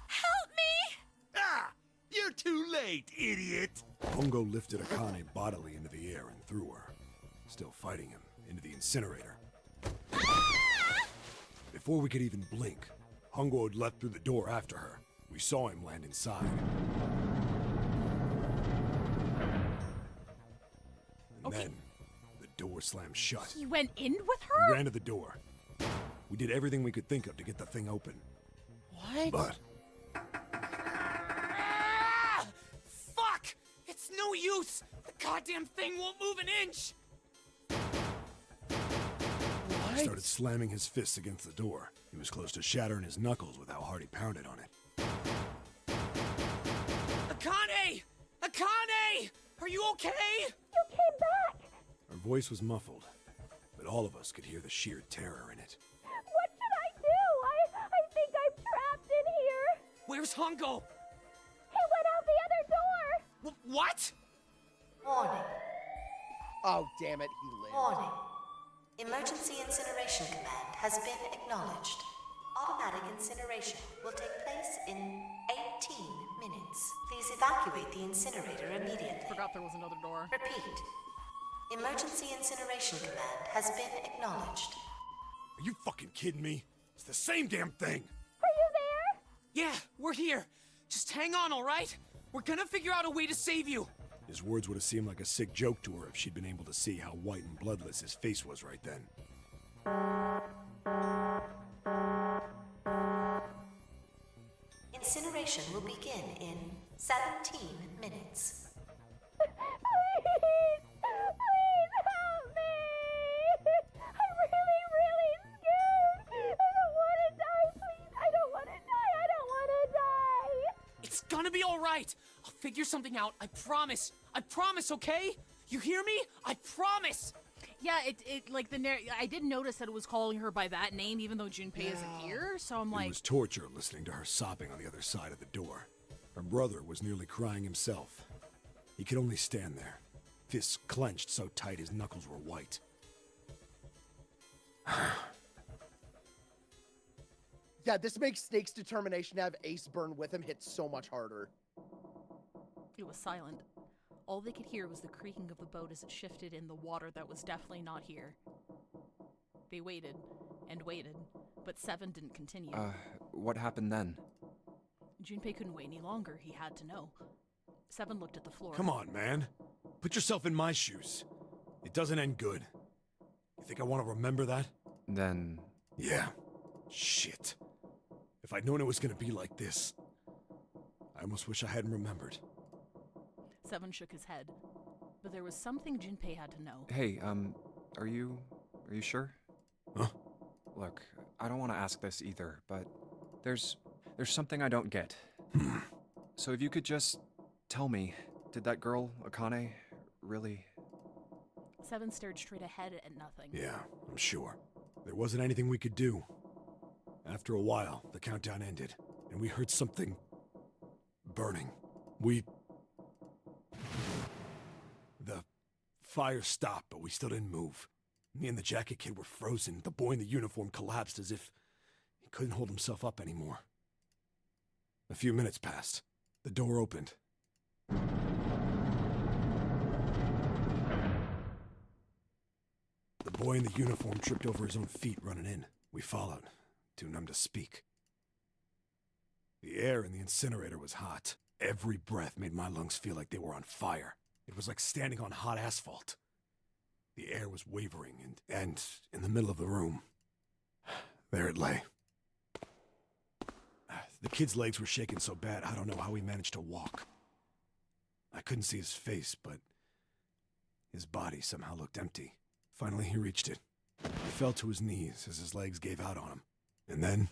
Help me! Ah! You're too late, idiot! Hongo lifted Akane bodily into the air and threw her, still fighting him, into the incinerator. Before we could even blink, Hongo had leapt through the door after her. We saw him land inside. And then, the door slammed shut. He went in with We her? ran to the door. We did everything we could think of to get the thing open. What? But no use! The goddamn thing won't move an inch! He started slamming his fists against the door. He was close to shattering his knuckles with how hard he pounded on it. Akane! Akane! Are you okay? You came back! Her voice was muffled, but all of us could hear the sheer terror in it. What should I do? I think I'm trapped in here. Where's Hongo? He went out the other door. What? Warning. Oh, damn it, he lived. Warning. Emergency incineration command has been acknowledged. Automatic incineration will take place in 18 minutes. Please evacuate the incinerator immediately. Forgot there was another door. Repeat. Emergency incineration command has been acknowledged. Are you fucking kidding me? It's the same damn thing! Are you there? Yeah, we're here. Just hang on, alright? We're gonna figure out a way to save you. His words would have seemed like a sick joke to her if she'd been able to see how white and bloodless his face was right then. Incineration will begin in 17 minutes. Please help me! I'm really scared. I don't want to die, please. I don't want to die. It's gonna be alright. I'll figure something out. I promise. I promise, okay? You hear me? I promise. Yeah, it like I did notice that it was calling her by that name, even though Junpei isn't here. So I'm like, It was torture listening to her sobbing on the other side of the door. Her brother was nearly crying himself. He could only stand there, fists clenched so tight his knuckles were white. Yeah, this makes Snake's determination to have Ace burn with him hit so much harder. it was silent. All they could hear was the creaking of the boat as it shifted in the water that was definitely not here. They waited and waited, but Seven didn't continue. What happened then? Junpei couldn't wait any longer. He had to know. Seven looked at the floor. Come on, man. Put yourself in my shoes. It doesn't end good. You think I want to remember that? Then... Yeah. Shit. If I'd known it was gonna be like this, I almost wish I hadn't remembered. Seven shook his head, but there was something Junpei had to know. Hey, are you sure? Huh? Look, I don't want to ask this either, but there's something I don't get. So if you could just tell me, did that girl, Akane, really... Seven stared straight ahead at nothing. Yeah, I'm sure. There wasn't anything we could do. After a while, the countdown ended, and we heard something... burning. The fire stopped, but we still didn't move. Me and the jacket kid were frozen. The boy in the uniform collapsed as if he couldn't hold himself up anymore. A few minutes passed. The door opened. The boy in the uniform tripped over his own feet running in. We followed, too numb to speak. The air in the incinerator was hot. Every breath made my lungs feel like they were on fire. It was like standing on hot asphalt. The air was wavering, and in the middle of the room, there it lay. The kid's legs were shaking so bad, I don't know how he managed to walk. I couldn't see his face, but his body somehow looked empty. Finally, he reached it. He fell to his knees as his legs gave out on him. And then...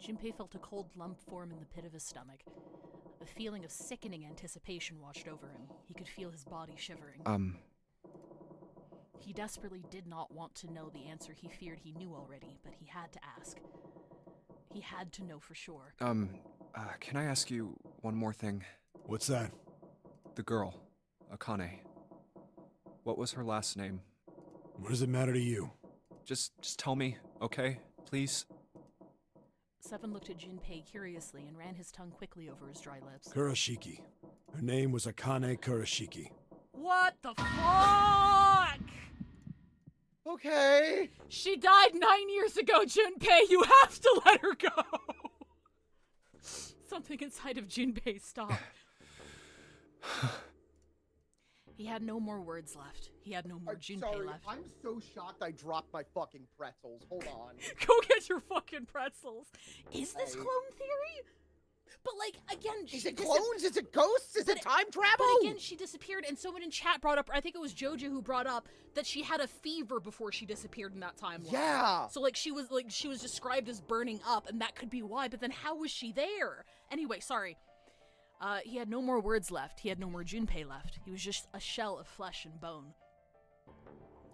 Junpei felt a cold lump form in the pit of his stomach. A feeling of sickening anticipation washed over him. He could feel his body shivering. He desperately did not want to know the answer he feared he knew already, but he had to ask. He had to know for sure. Can I ask you one more thing? What's that? The girl, Akane. What was her last name? What does it matter to you? Just tell me, okay? Please? Seven looked at Junpei curiously and ran his tongue quickly over his dry lips. Kurashiki. Her name was Akane Kurashiki. What the fuck? Okay. She died 9 years ago, Junpei. You have to let her go. Something inside of Junpei stopped. He had no more words left. He had no more Junpei Sorry, left. I'm so shocked I dropped my fucking pretzels. Hold on. Go get your fucking pretzels. Is this clone theory? But like again, Is it clones? Is it ghosts? Is it time travel? But again, she disappeared, and someone in chat brought up, I think it was Jojo who brought up that she had a fever before she disappeared in that timeline. Yeah. So she was described as burning up, and that could be why. But then how was she there? Anyway, sorry. He had no more words left. He had no more Junpei left. He was just a shell of flesh and bone.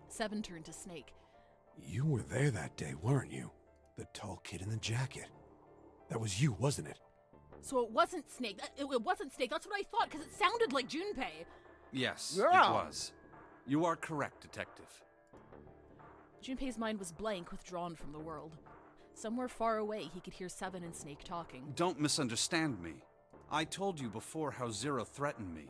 7 turned to Snake. You were there that day, weren't you? The tall kid in the jacket. That was you, wasn't it? So it wasn't Snake. It wasn't Snake. That's what I thought, because it sounded like Junpei. Yes, Yeah. it was. You are correct, Detective. Junpei's mind was blank, withdrawn from the world. Somewhere far away, he could hear 7 and Snake talking. Don't misunderstand me. I told you before how Zero threatened me.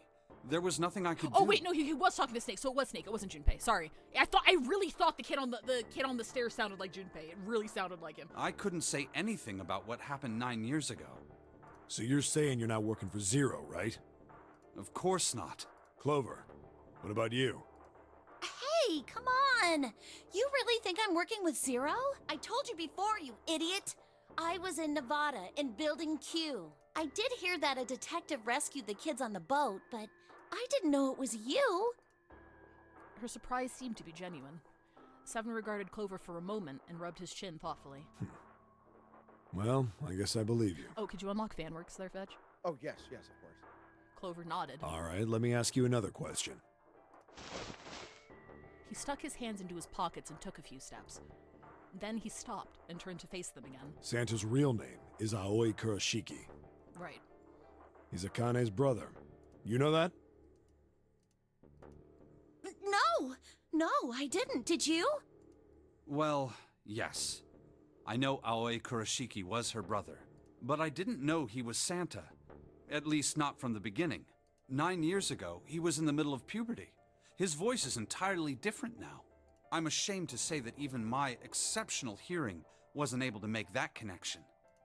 There was nothing I could do. Oh wait, no, he was talking to Snake, so it was Snake. It wasn't Junpei. Sorry, I really thought the kid on the stairs sounded like Junpei. It really sounded like him. I couldn't say anything about what happened 9 years ago. So you're saying you're not working for Zero, right? Of course not. Clover, what about you? Hey, come on! You really think I'm working with Zero? I told you before, you idiot! I was in Nevada, in Building Q. I did hear that a detective rescued the kids on the boat, but I didn't know it was you. Her surprise seemed to be genuine. 7 regarded Clover for a moment and rubbed his chin thoughtfully. Well, I guess I believe you. Oh, could you unlock Fanworks there, Fetch? Oh, yes, of course. Clover nodded. All right, let me ask you another question. He stuck his hands into his pockets and took a few steps. Then he stopped and turned to face them again. Santa's real name is Aoi Kurashiki. Right. He's Akane's brother. You know that? No, I didn't. Did you? Well, yes. I know Aoi Kurashiki was her brother, but I didn't know he was Santa. At least not from the beginning. 9 years ago, he was in the middle of puberty. His voice is entirely different now. I'm ashamed to say that even my exceptional hearing wasn't able to make that connection.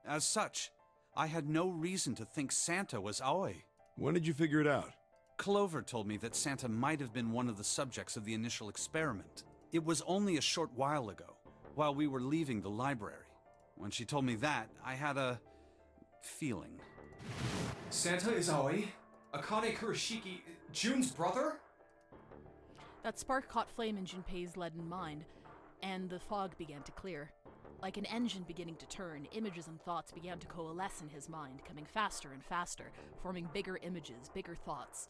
As such, I had no reason to think Santa was Aoi. When did you figure it out? Clover told me that Santa might have been one of the subjects of the initial experiment. It was only a short while ago, while we were leaving the library. When she told me that, I had a feeling. Santa is Aoi? Akane Kurashiki, June's brother? That spark caught flame in Junpei's leaden mind, and the fog began to clear. Like an engine beginning to turn, images and thoughts began to coalesce in his mind, coming faster and faster, forming bigger images, bigger thoughts.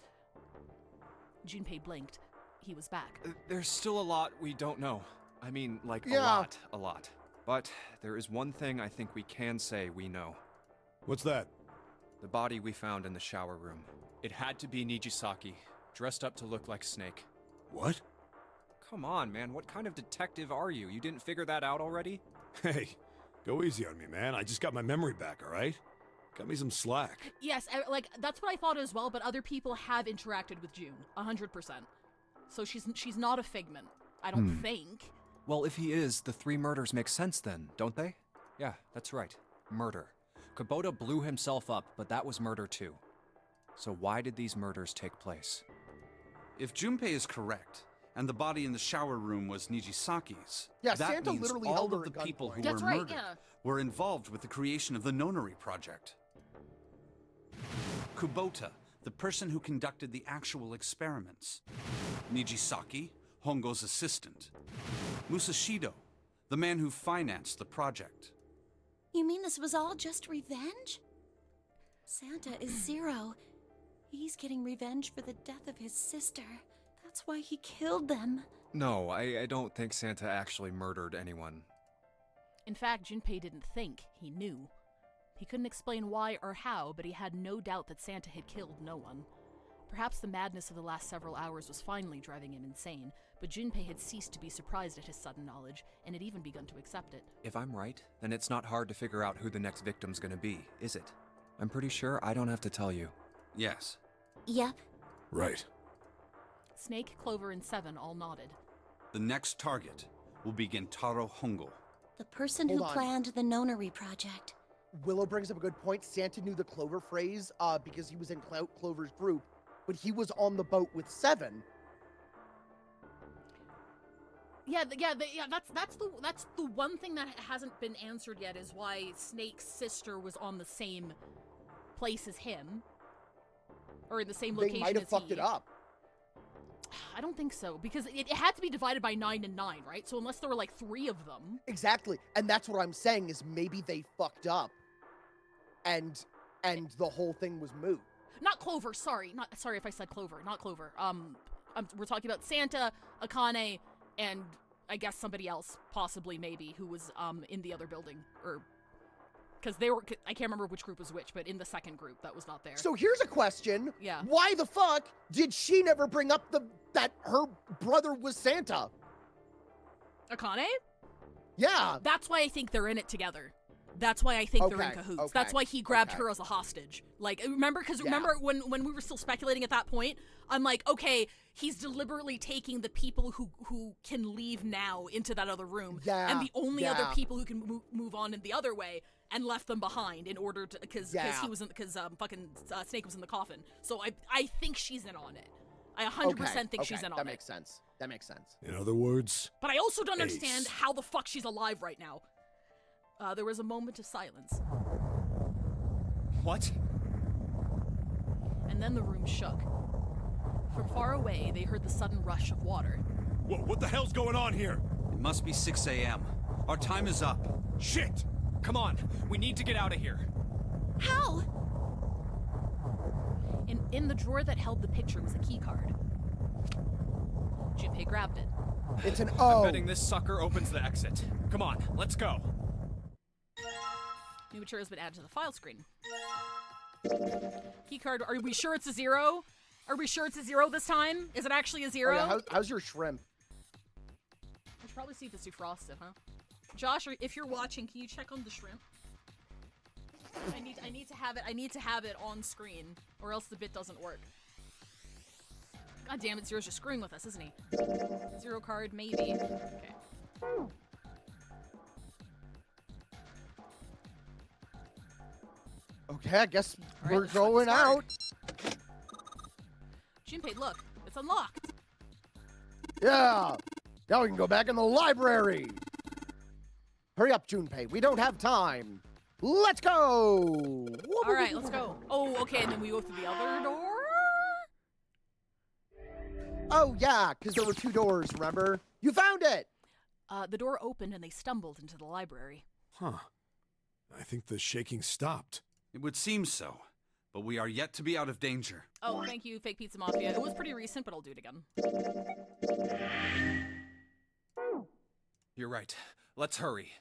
Junpei blinked. He was back. There's still a lot we don't know. I mean, like, Yeah. a lot. But there is one thing I think we can say we know. What's that? The body we found in the shower room. It had to be Nijisaki, dressed up to look like Snake. What? Come on, man, what kind of detective are you? You didn't figure that out already? Hey, go easy on me, man. I just got my memory back, all right? Cut me some slack. Yes, that's what I thought as well, but other people have interacted with June, 100%. So she's not a figment, I don't think. Well, if he is, the 3 murders make sense then, don't they? Yeah, that's right. Murder. Kubota blew himself up, but that was murder too. So why did these murders take place? If Junpei is correct, and the body in the shower room was Nijisaki's, Yeah, that Santa means literally all held her of the at people who gunpoint. That's were right, murdered yeah. were involved with the creation of the Nonary Project. Kubota, the person who conducted the actual experiments. Nijisaki, Hongo's assistant. Musashido, the man who financed the project. You mean this was all just revenge? Santa is Zero. He's getting revenge for the death of his sister. That's why he killed them. No, I don't think Santa actually murdered anyone. In fact, Junpei didn't think, he knew. He couldn't explain why or how, but he had no doubt that Santa had killed no one. Perhaps the madness of the last several hours was finally driving him insane, but Junpei had ceased to be surprised at his sudden knowledge, and had even begun to accept it. If I'm right, then it's not hard to figure out who the next victim's gonna be, is it? I'm pretty sure I don't have to tell you. Yes. Yep. Right. Snake, Clover, and 7 all nodded. The next target will be Gentaro Hongo. The person Hold who on. planned the Nonary Project. Willow brings up a good point. Santa knew the Clover phrase because he was in Clover's group, but he was on the boat with Seven. Yeah, that's the one thing that hasn't been answered yet is why Snake's sister was on the same place as him, or in the same location. They might have fucked it up. I don't think so, because it had to be divided by 9 and 9, right? So unless there were like 3 of them. Exactly, and that's what I'm saying is maybe they fucked up, and the whole thing was moot. Not Clover. Sorry if I said Clover. Not Clover. We're talking about Santa, Akane, and I guess somebody else, possibly, maybe, who was in the other building, or because they were. I can't remember which group was which, but in the second group that was not there. So here's a question. Yeah. Why the fuck did she never bring up that her brother was Santa? Akane? Yeah. That's why I think they're in it together. That's why I think they're in cahoots. Okay. That's why he grabbed her as a hostage. Like, remember? Because remember when we were still speculating at that point? I'm like, okay, he's deliberately taking the people who can leave now into that other room, and the only other people who can move on in the other way, and left them behind in order to because he was fucking Snake was in the coffin. So I think she's in on it. I 100% think she's in on it. That makes sense. That makes sense. In other words, but I also don't understand how the fuck she's alive right now. There was a moment of silence. What? And then the room shook. From far away, they heard the sudden rush of water. What the hell's going on here? It must be 6 a.m. Our time is up. Shit! Come on, we need to get out of here. How? In the drawer that held the picture was a key card. Junpei grabbed it. It's an I'm betting this sucker opens the exit. Come on, let's go. New material has been added to the file screen. Keycard, are we sure it's a 0? Are we sure it's a 0 this time? Is it actually a 0? Oh, yeah. How's your shrimp? I should probably see if it's defrosted, huh? Josh, if you're watching, can you check on the shrimp? I need to have it on screen, or else the bit doesn't work. God damn it, Zero's just screwing with us, isn't he? 0 card, maybe. Okay. Okay, I guess we're going out. Junpei, look, it's unlocked. Yeah. Now we can go back in the library. Hurry up, Junpei. We don't have time. Let's go. All right, let's go. Oh, okay, and then we go through the other door? Oh, yeah, because there were 2 doors, remember? You found it! The door opened and they stumbled into the library. Huh. I think the shaking stopped. It would seem so, but we are yet to be out of danger. Oh, thank you, Fake Pizza Mafia. It was pretty recent, but I'll do it again. You're right. Let's hurry.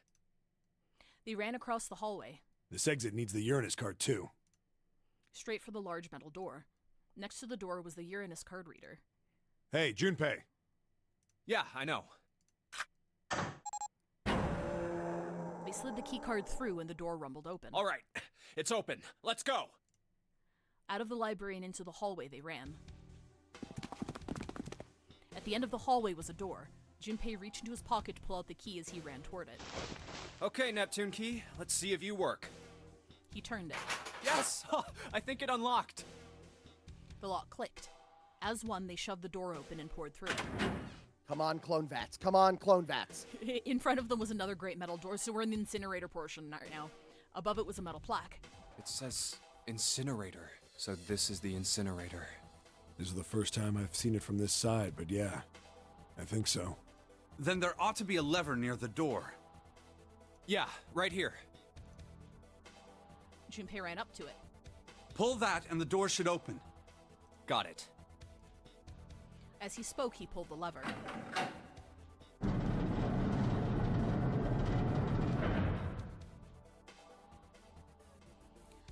They ran across the hallway. This exit needs the Uranus card, too. Straight for the large metal door. Next to the door was the Uranus card reader. Hey, Junpei. Yeah, I know. They slid the key card through and the door rumbled open. All right, it's open. Let's go. Out of the library and into the hallway they ran. At the end of the hallway was a door. Junpei reached into his pocket to pull out the key as he ran toward it. Okay, Neptune Key, let's see if you work. He turned it. Yes! I think it unlocked. The lock clicked. As one, they shoved the door open and poured through it. Come on, clone vats. Come on, clone vats. In front of them was another great metal door, so we're in the incinerator portion right now. Above it was a metal plaque. It says incinerator, so this is the incinerator. This is the first time I've seen it from this side, but yeah, I think so. Then there ought to be a lever near the door. Yeah, right here. Junpei ran up to it. Pull that and the door should open. Got it. As he spoke, he pulled the lever.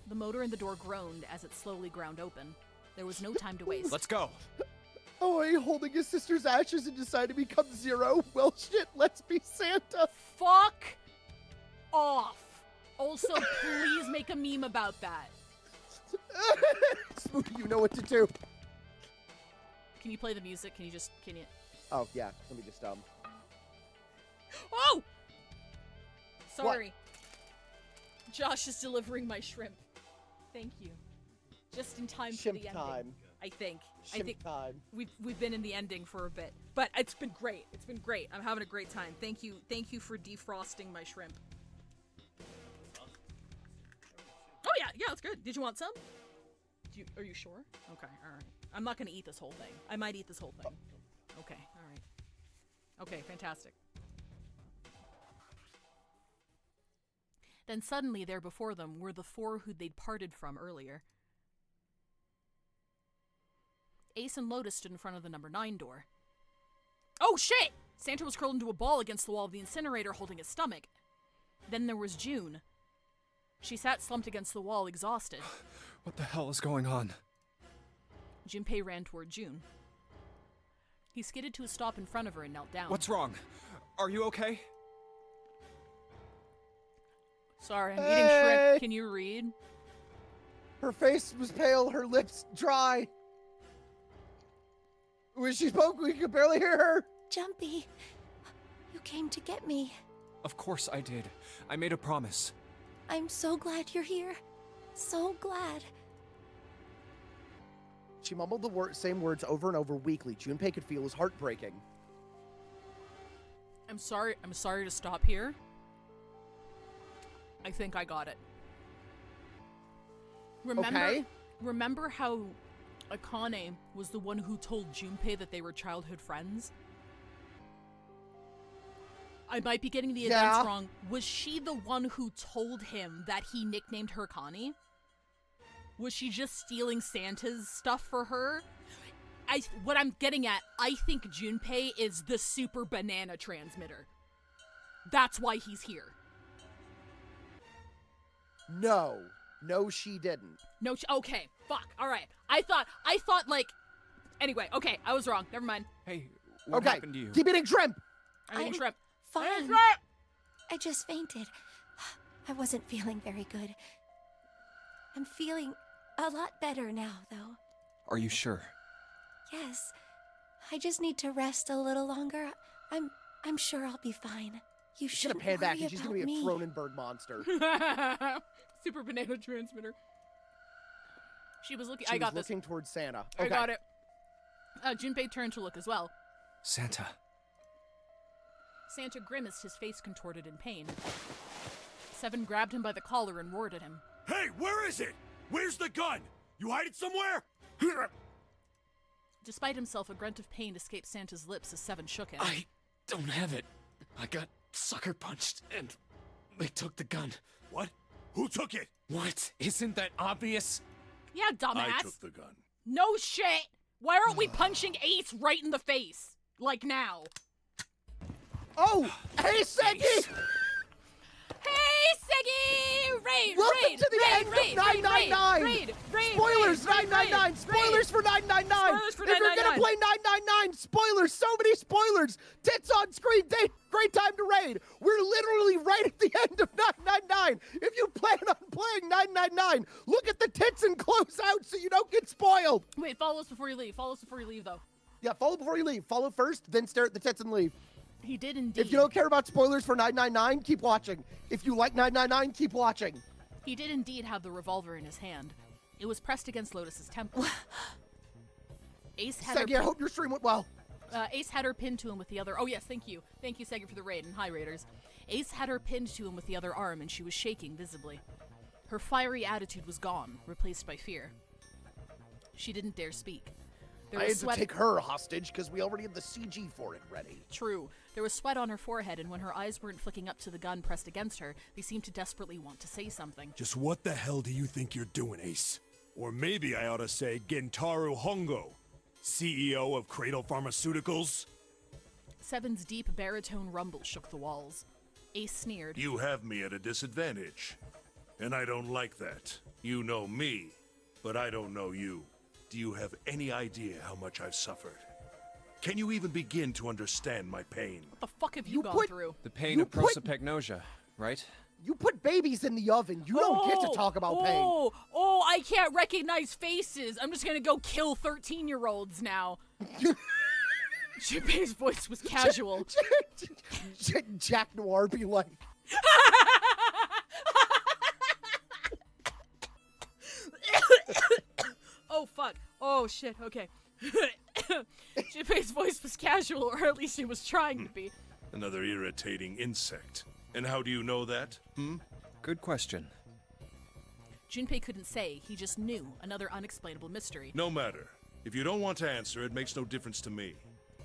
The motor in the door groaned as it slowly ground open. There was no time to waste. Let's go. Oh, are you holding his sister's ashes and decide to become 0? Well, shit, let's be Santa. Fuck off. Also, please make a meme about that. Smoothie, you know what to do. Can you play the music? Can you? Oh, yeah. Let me just, Oh! Sorry. Josh is delivering my shrimp. Thank you. Just in time for the ending. Time. I think. Shimp time. We've been in the ending for a bit, but it's been great. It's been great. I'm having a great time. Thank you for defrosting my shrimp. Oh yeah, it's good. Did you want some? Are you sure? Okay, all right. I'm not gonna eat this whole thing. I might eat this whole thing. Okay, all right. Okay, fantastic. Then suddenly there before them were the four who they'd parted from earlier. Ace and Lotus stood in front of the number 9 door. Oh shit! Santa was curled into a ball against the wall of the incinerator holding his stomach. Then there was June. She sat slumped against the wall, exhausted. What the hell is going on? Junpei ran toward June. He skidded to a stop in front of her and knelt down. What's wrong? Are you okay? Sorry, I'm eating shrimp. Can you read? Her face was pale, her lips dry. When she spoke, we could barely hear her. Jumpy, you came to get me. Of course I did. I made a promise. I'm so glad you're here. So glad. She mumbled the same words over and over weakly. Junpei could feel his heart breaking. I'm sorry to stop here. I think I got it. Remember how Akane was the one who told Junpei that they were childhood friends? I might be getting the events wrong. Was she the one who told him that he nicknamed her Connie? Was she just stealing Santa's stuff for her? What I'm getting at, I think Junpei is the super banana transmitter. That's why he's here. No, she didn't. No, okay, fuck, all right. I thought like, anyway, okay, I was wrong. Never mind. Hey, what happened to you? Keep eating shrimp. I'm eating shrimp. Fine. I just fainted. I wasn't feeling very good. I'm feeling a lot better now, though. Are you sure? Yes. I just need to rest a little longer. I'm sure I'll be fine. You shouldn't worry back and she's about gonna be me. a Cronenberg monster. Super banana transmitter. She was looking. She I got was this. looking towards Santa. I got it. Junpei turned to look as well. Santa. Santa grimaced, his face contorted in pain. Seven grabbed him by the collar and roared at him. Hey, where is it? Where's the gun? You hide it somewhere? Despite himself, a grunt of pain escaped Santa's lips as Seven shook him. I don't have it. I got sucker punched and they took the gun. What? Who took it? What? Isn't that obvious? Yeah, dumbass. I took the gun. No shit. Why aren't we punching Ace right in the face? Like now. Oh, hey, Seggy! Hey, Seggy! Raid! Welcome to the end of 999! Raid! Spoilers, 999! Spoilers for 999! Spoilers for If you're gonna play 999, spoilers! So many spoilers! Tits on screen, great time to raid! We're literally right at the end of 999! If you plan on playing 999, look at the tits and close out so you don't get spoiled! Wait, follow us before you leave. Follow us before you leave, though. Yeah, follow before you leave. Follow first, then stare at the tits and leave. He did indeed. If you don't care about spoilers for 999, keep watching. If you like 999, keep watching. He did indeed have the revolver in his hand. It was pressed against Lotus's temple. Ace had Seggy, I hope your stream went well. Ace had her pinned to him with the other... Oh, yes, thank you. Thank you, Seggy, for the raid, and hi, Raiders. Ace had her pinned to him with the other arm, and she was shaking visibly. Her fiery attitude was gone, replaced by fear. She didn't dare speak. I had to take her hostage because we already had the CG for it ready. True. There was sweat on her forehead, and when her eyes weren't flicking up to the gun pressed against her, they seemed to desperately want to say something. Just what the hell do you think you're doing, Ace? Or maybe I ought to say Gentaro Hongo, CEO of Cradle Pharmaceuticals? Seven's deep baritone rumble shook the walls. Ace sneered. You have me at a disadvantage, and I don't like that. You know me, but I don't know you. Do you have any idea how much I've suffered? Can you even begin to understand my pain? What the fuck have you gone through? The pain of prosopagnosia, right? You put babies in the oven. You don't get to talk about pain. Oh, I can't recognize faces. I'm just gonna go kill 13-year-olds now. Junpei's voice was casual. Jack Noir be like... Oh shit, okay. Junpei's voice was casual, or at least it was trying to be. Another irritating insect. And how do you know that? Good question. Junpei couldn't say, he just knew. Another unexplainable mystery. No matter. If you don't want to answer, it makes no difference to me.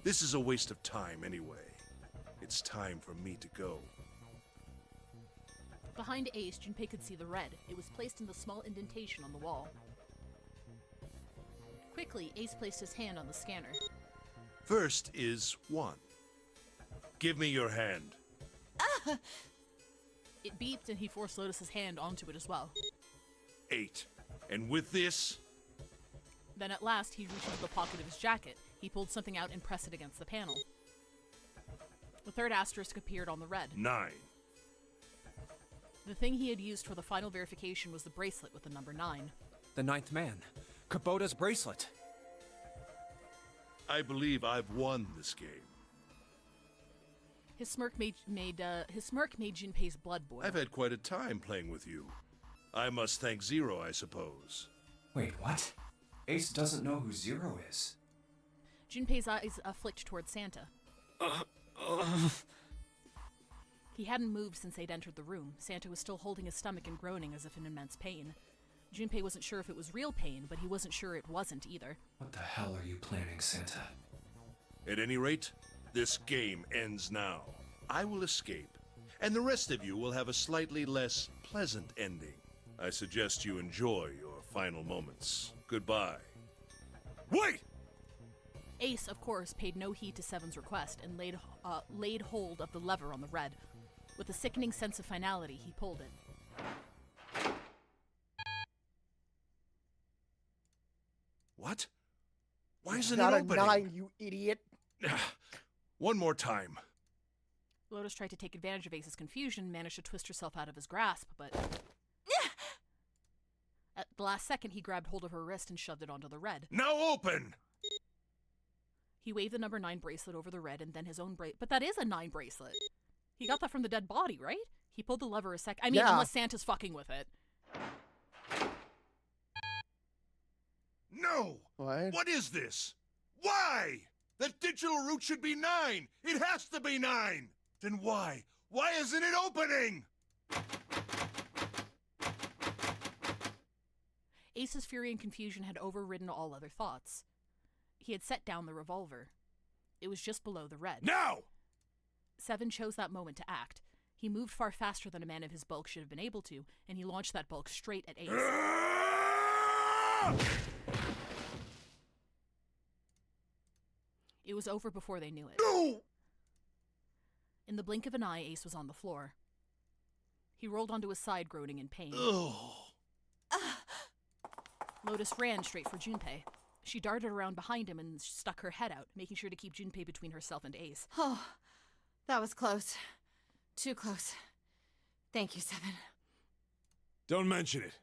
This is a waste of time anyway. It's time for me to go. Behind Ace, Junpei could see the red. It was placed in the small indentation on the wall. Quickly, Ace placed his hand on the scanner. First is 1. Give me your hand. It beeped and he forced Lotus's hand onto it as well. 8. And with this... Then at last, he reached into the pocket of his jacket. He pulled something out and pressed it against the panel. The third asterisk appeared on the red. 9. The thing he had used for the final verification was the bracelet with the number 9. The 9th man. Kubota's bracelet. I believe I've won this game. His smirk made Junpei's blood boil. I've had quite a time playing with you. I must thank Zero, I suppose. Wait, what? Ace doesn't know who Zero is. Junpei's eyes flicked towards Santa. He hadn't moved since they'd entered the room. Santa was still holding his stomach and groaning as if in immense pain. Junpei wasn't sure if it was real pain, but he wasn't sure it wasn't either. What the hell are you planning, Santa? At any rate, this game ends now. I will escape, and the rest of you will have a slightly less pleasant ending. I suggest you enjoy your final moments. Goodbye. Wait! Ace, of course, paid no heed to Seven's request and laid hold of the lever on the red. With a sickening sense of finality, he pulled it. What? Why isn't not it a opening? 9, you idiot. One more time. Lotus tried to take advantage of Ace's confusion and managed to twist herself out of his grasp, but... At the last second, he grabbed hold of her wrist and shoved it onto the red. Now open! He waved the number 9 bracelet over the red and then his own But that is a 9 bracelet. He got that from the dead body, right? He pulled the lever a sec. I mean, Yeah. unless Santa's fucking with it. No! What? What is this? Why? That digital route should be 9! It has to be 9! Then why? Why isn't it opening? Ace's fury and confusion had overridden all other thoughts. He had set down the revolver. It was just below the red. Now! Seven chose that moment to act. He moved far faster than a man of his bulk should have been able to, and he launched that bulk straight at Ace. It was over before they knew it. No! In the blink of an eye, Ace was on the floor. He rolled onto his side, groaning in pain. Lotus ran straight for Junpei. She darted around behind him and stuck her head out, making sure to keep Junpei between herself and Ace. Oh, that was close. Too close. Thank you, Seven. Don't mention it.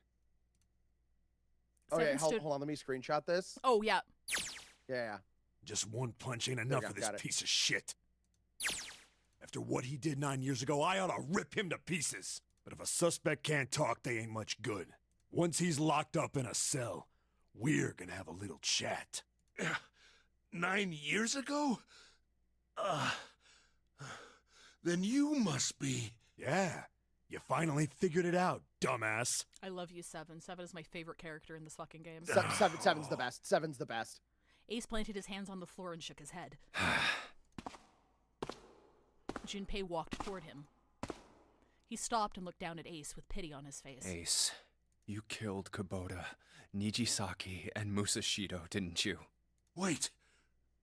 Okay, Seven hold stood- on, let me screenshot this. Oh, yeah. Yeah. Just one punch ain't enough you for go, this got it. piece of shit. After what he did 9 years ago, I ought to rip him to pieces. But if a suspect can't talk, they ain't much good. Once he's locked up in a cell, we're gonna have a little chat. 9 years ago? Then you must be... Yeah, you finally figured it out, dumbass. I love you, Seven. Seven is my favorite character in this fucking game. Seven's the best. Seven's the best. Ace planted his hands on the floor and shook his head. Junpei walked toward him. He stopped and looked down at Ace with pity on his face. Ace, you killed Kubota, Nijisaki, and Musashido, didn't you? Wait,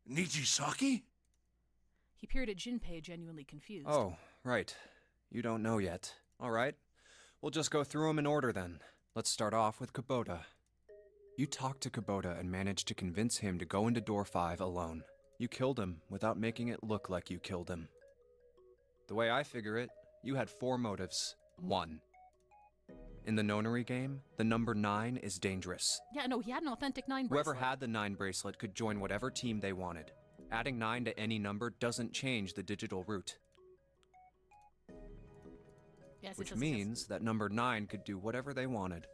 Nijisaki? He peered at Junpei, genuinely confused. Oh, right. You don't know yet. All right. We'll just go through them in order then. Let's start off with Kubota. You talked to Kubota and managed to convince him to go into door 5 alone. You killed him without making it look like you killed him. The way I figure it, you had 4 motives. 1. In the nonary game, the number 9 is dangerous. Yeah, no, he had an authentic 9 bracelet. Whoever had the 9 bracelet could join whatever team they wanted. Adding 9 to any number doesn't change the digital route. Yes, Which yes. means that number 9 could do whatever they wanted.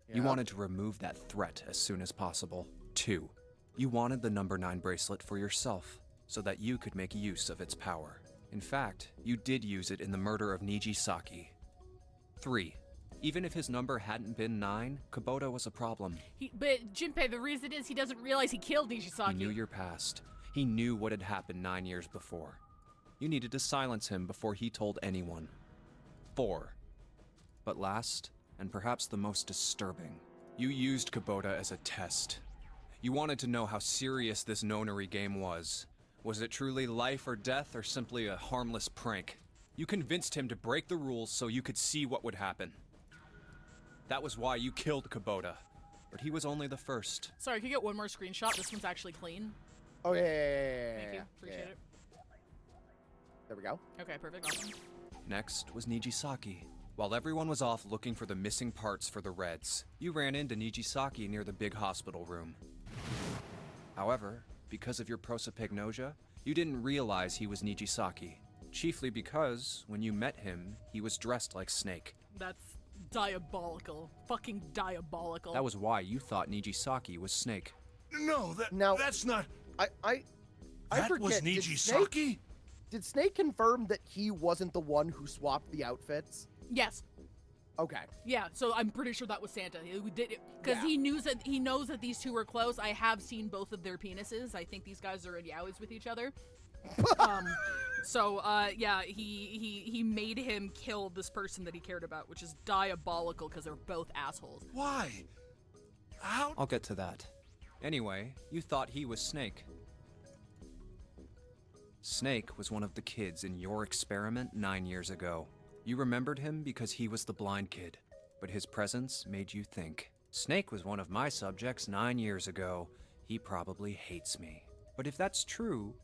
Yeah. You wanted to remove that threat as soon as possible. 2. You wanted the number 9 bracelet for yourself, so that you could make use of its power. In fact, you did use it in the murder of Nijisaki. 3. Even if his number hadn't been 9, Kubota was a problem. But Junpei, the reason is he doesn't realize he killed Nijisaki. He knew your past. He knew what had happened 9 years before. You needed to silence him before he told anyone. 4. But last, and perhaps the most disturbing, you used Kubota as a test. You wanted to know how serious this nonary game was. Was it truly life or death, or simply a harmless prank? You convinced him to break the rules so you could see what would happen. That was why you killed Kubota. But he was only the first. Sorry, can you get one more screenshot? This one's actually clean. Oh, yeah. Thank you. Appreciate it. There we go. Okay, perfect. Awesome. Next was Nijisaki. While everyone was off looking for the missing parts for the Reds, you ran into Nijisaki near the big hospital room. However, because of your prosopagnosia, you didn't realize he was Nijisaki. Chiefly because, when you met him, he was dressed like Snake. That's diabolical. Fucking diabolical. That was why you thought Nijisaki was Snake. No, that's not... I That forget. was Nijisaki? Did Snake confirm that he wasn't the one who swapped the outfits? Yes. Okay. Yeah, so I'm pretty sure that was Santa. He did it because he knows that these two were close. I have seen both of their penises. I think these guys are in yowies with each other. Yeah, he made him kill this person that he cared about, which is diabolical because they're both assholes. Why? How? I'll get to that. Anyway, you thought he was Snake. Snake was one of the kids in your experiment 9 years ago. You remembered him because he was the blind kid, but his presence made you think. Snake was one of my subjects 9 years ago. He probably hates me. But if that's true,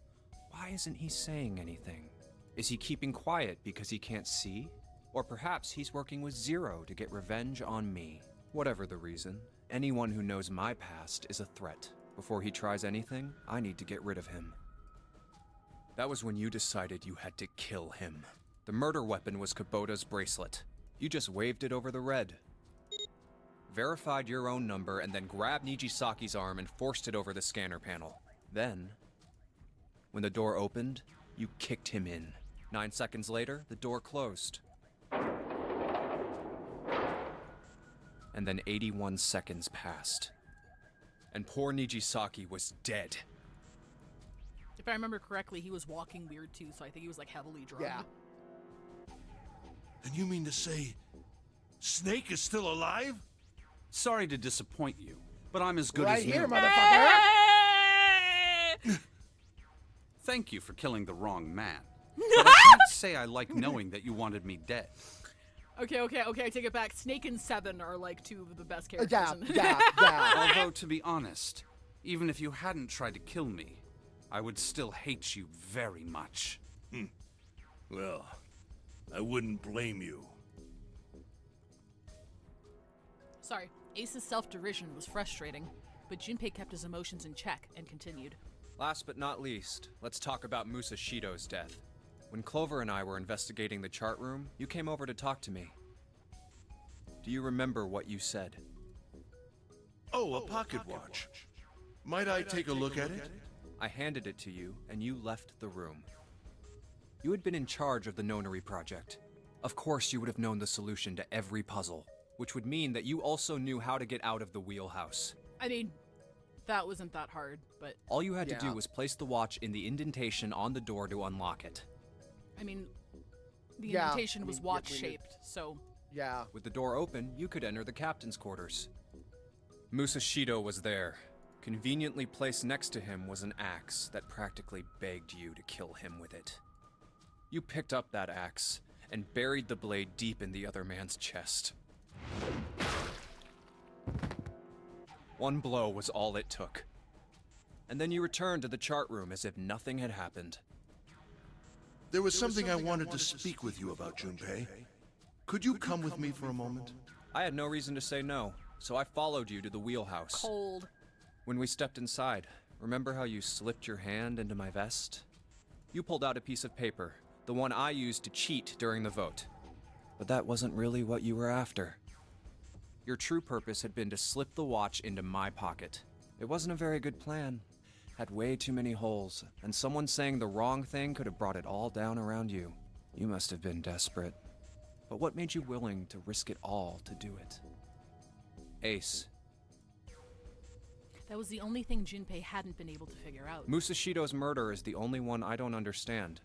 why isn't he saying anything? Is he keeping quiet because he can't see? Or perhaps he's working with Zero to get revenge on me. Whatever the reason, anyone who knows my past is a threat. Before he tries anything, I need to get rid of him. That was when you decided you had to kill him. The murder weapon was Kubota's bracelet. You just waved it over the red. Verified your own number and then grabbed Nijisaki's arm and forced it over the scanner panel. Then, when the door opened, you kicked him in. 9 seconds later, the door closed. And then 81 seconds passed. And poor Nijisaki was dead. If I remember correctly, he was walking weird too, so I think he was like heavily drugged. Yeah. And you mean to say Snake is still alive? Sorry to disappoint you, but I'm as good Right as here, new. motherfucker! Thank you for killing the wrong man. But I can't say I like knowing that you wanted me dead. Okay, I take it back. Snake and Seven are like two of the best characters. Yeah. Although, to be honest, even if you hadn't tried to kill me, I would still hate you very much. Well, I wouldn't blame you. Sorry, Ace's self-derision was frustrating, but Junpei kept his emotions in check and continued. Last but not least, let's talk about Musashido's death. When Clover and I were investigating the chart room, you came over to talk to me. Do you remember what you said? Oh, a pocket watch. Might I take a look at it? I handed it to you, and you left the room. You had been in charge of the nonary project. Of course you would have known the solution to every puzzle, which would mean that you also knew how to get out of the wheelhouse. I mean, that wasn't that hard, but... All you had to do was place the watch in the indentation on the door to unlock it. I mean, the indentation was watch-shaped, so... Yeah. With the door open, you could enter the captain's quarters. Musashido was there. Conveniently placed next to him was an axe that practically begged you to kill him with it. You picked up that axe and buried the blade deep in the other man's chest. One blow was all it took. And then you returned to the chart room as if nothing had happened. There was something I wanted to speak with you about, Junpei. Could you come with me for a moment? I had no reason to say no, so I followed you to the wheelhouse. Cold. When we stepped inside, remember how you slipped your hand into my vest? You pulled out a piece of paper, the one I used to cheat during the vote. But that wasn't really what you were after. Your true purpose had been to slip the watch into my pocket. It wasn't a very good plan. Had way too many holes, and someone saying the wrong thing could have brought it all down around you. You must have been desperate. But what made you willing to risk it all to do it? Ace. That was the only thing Junpei hadn't been able to figure out. Musashido's murder is the only one I don't understand.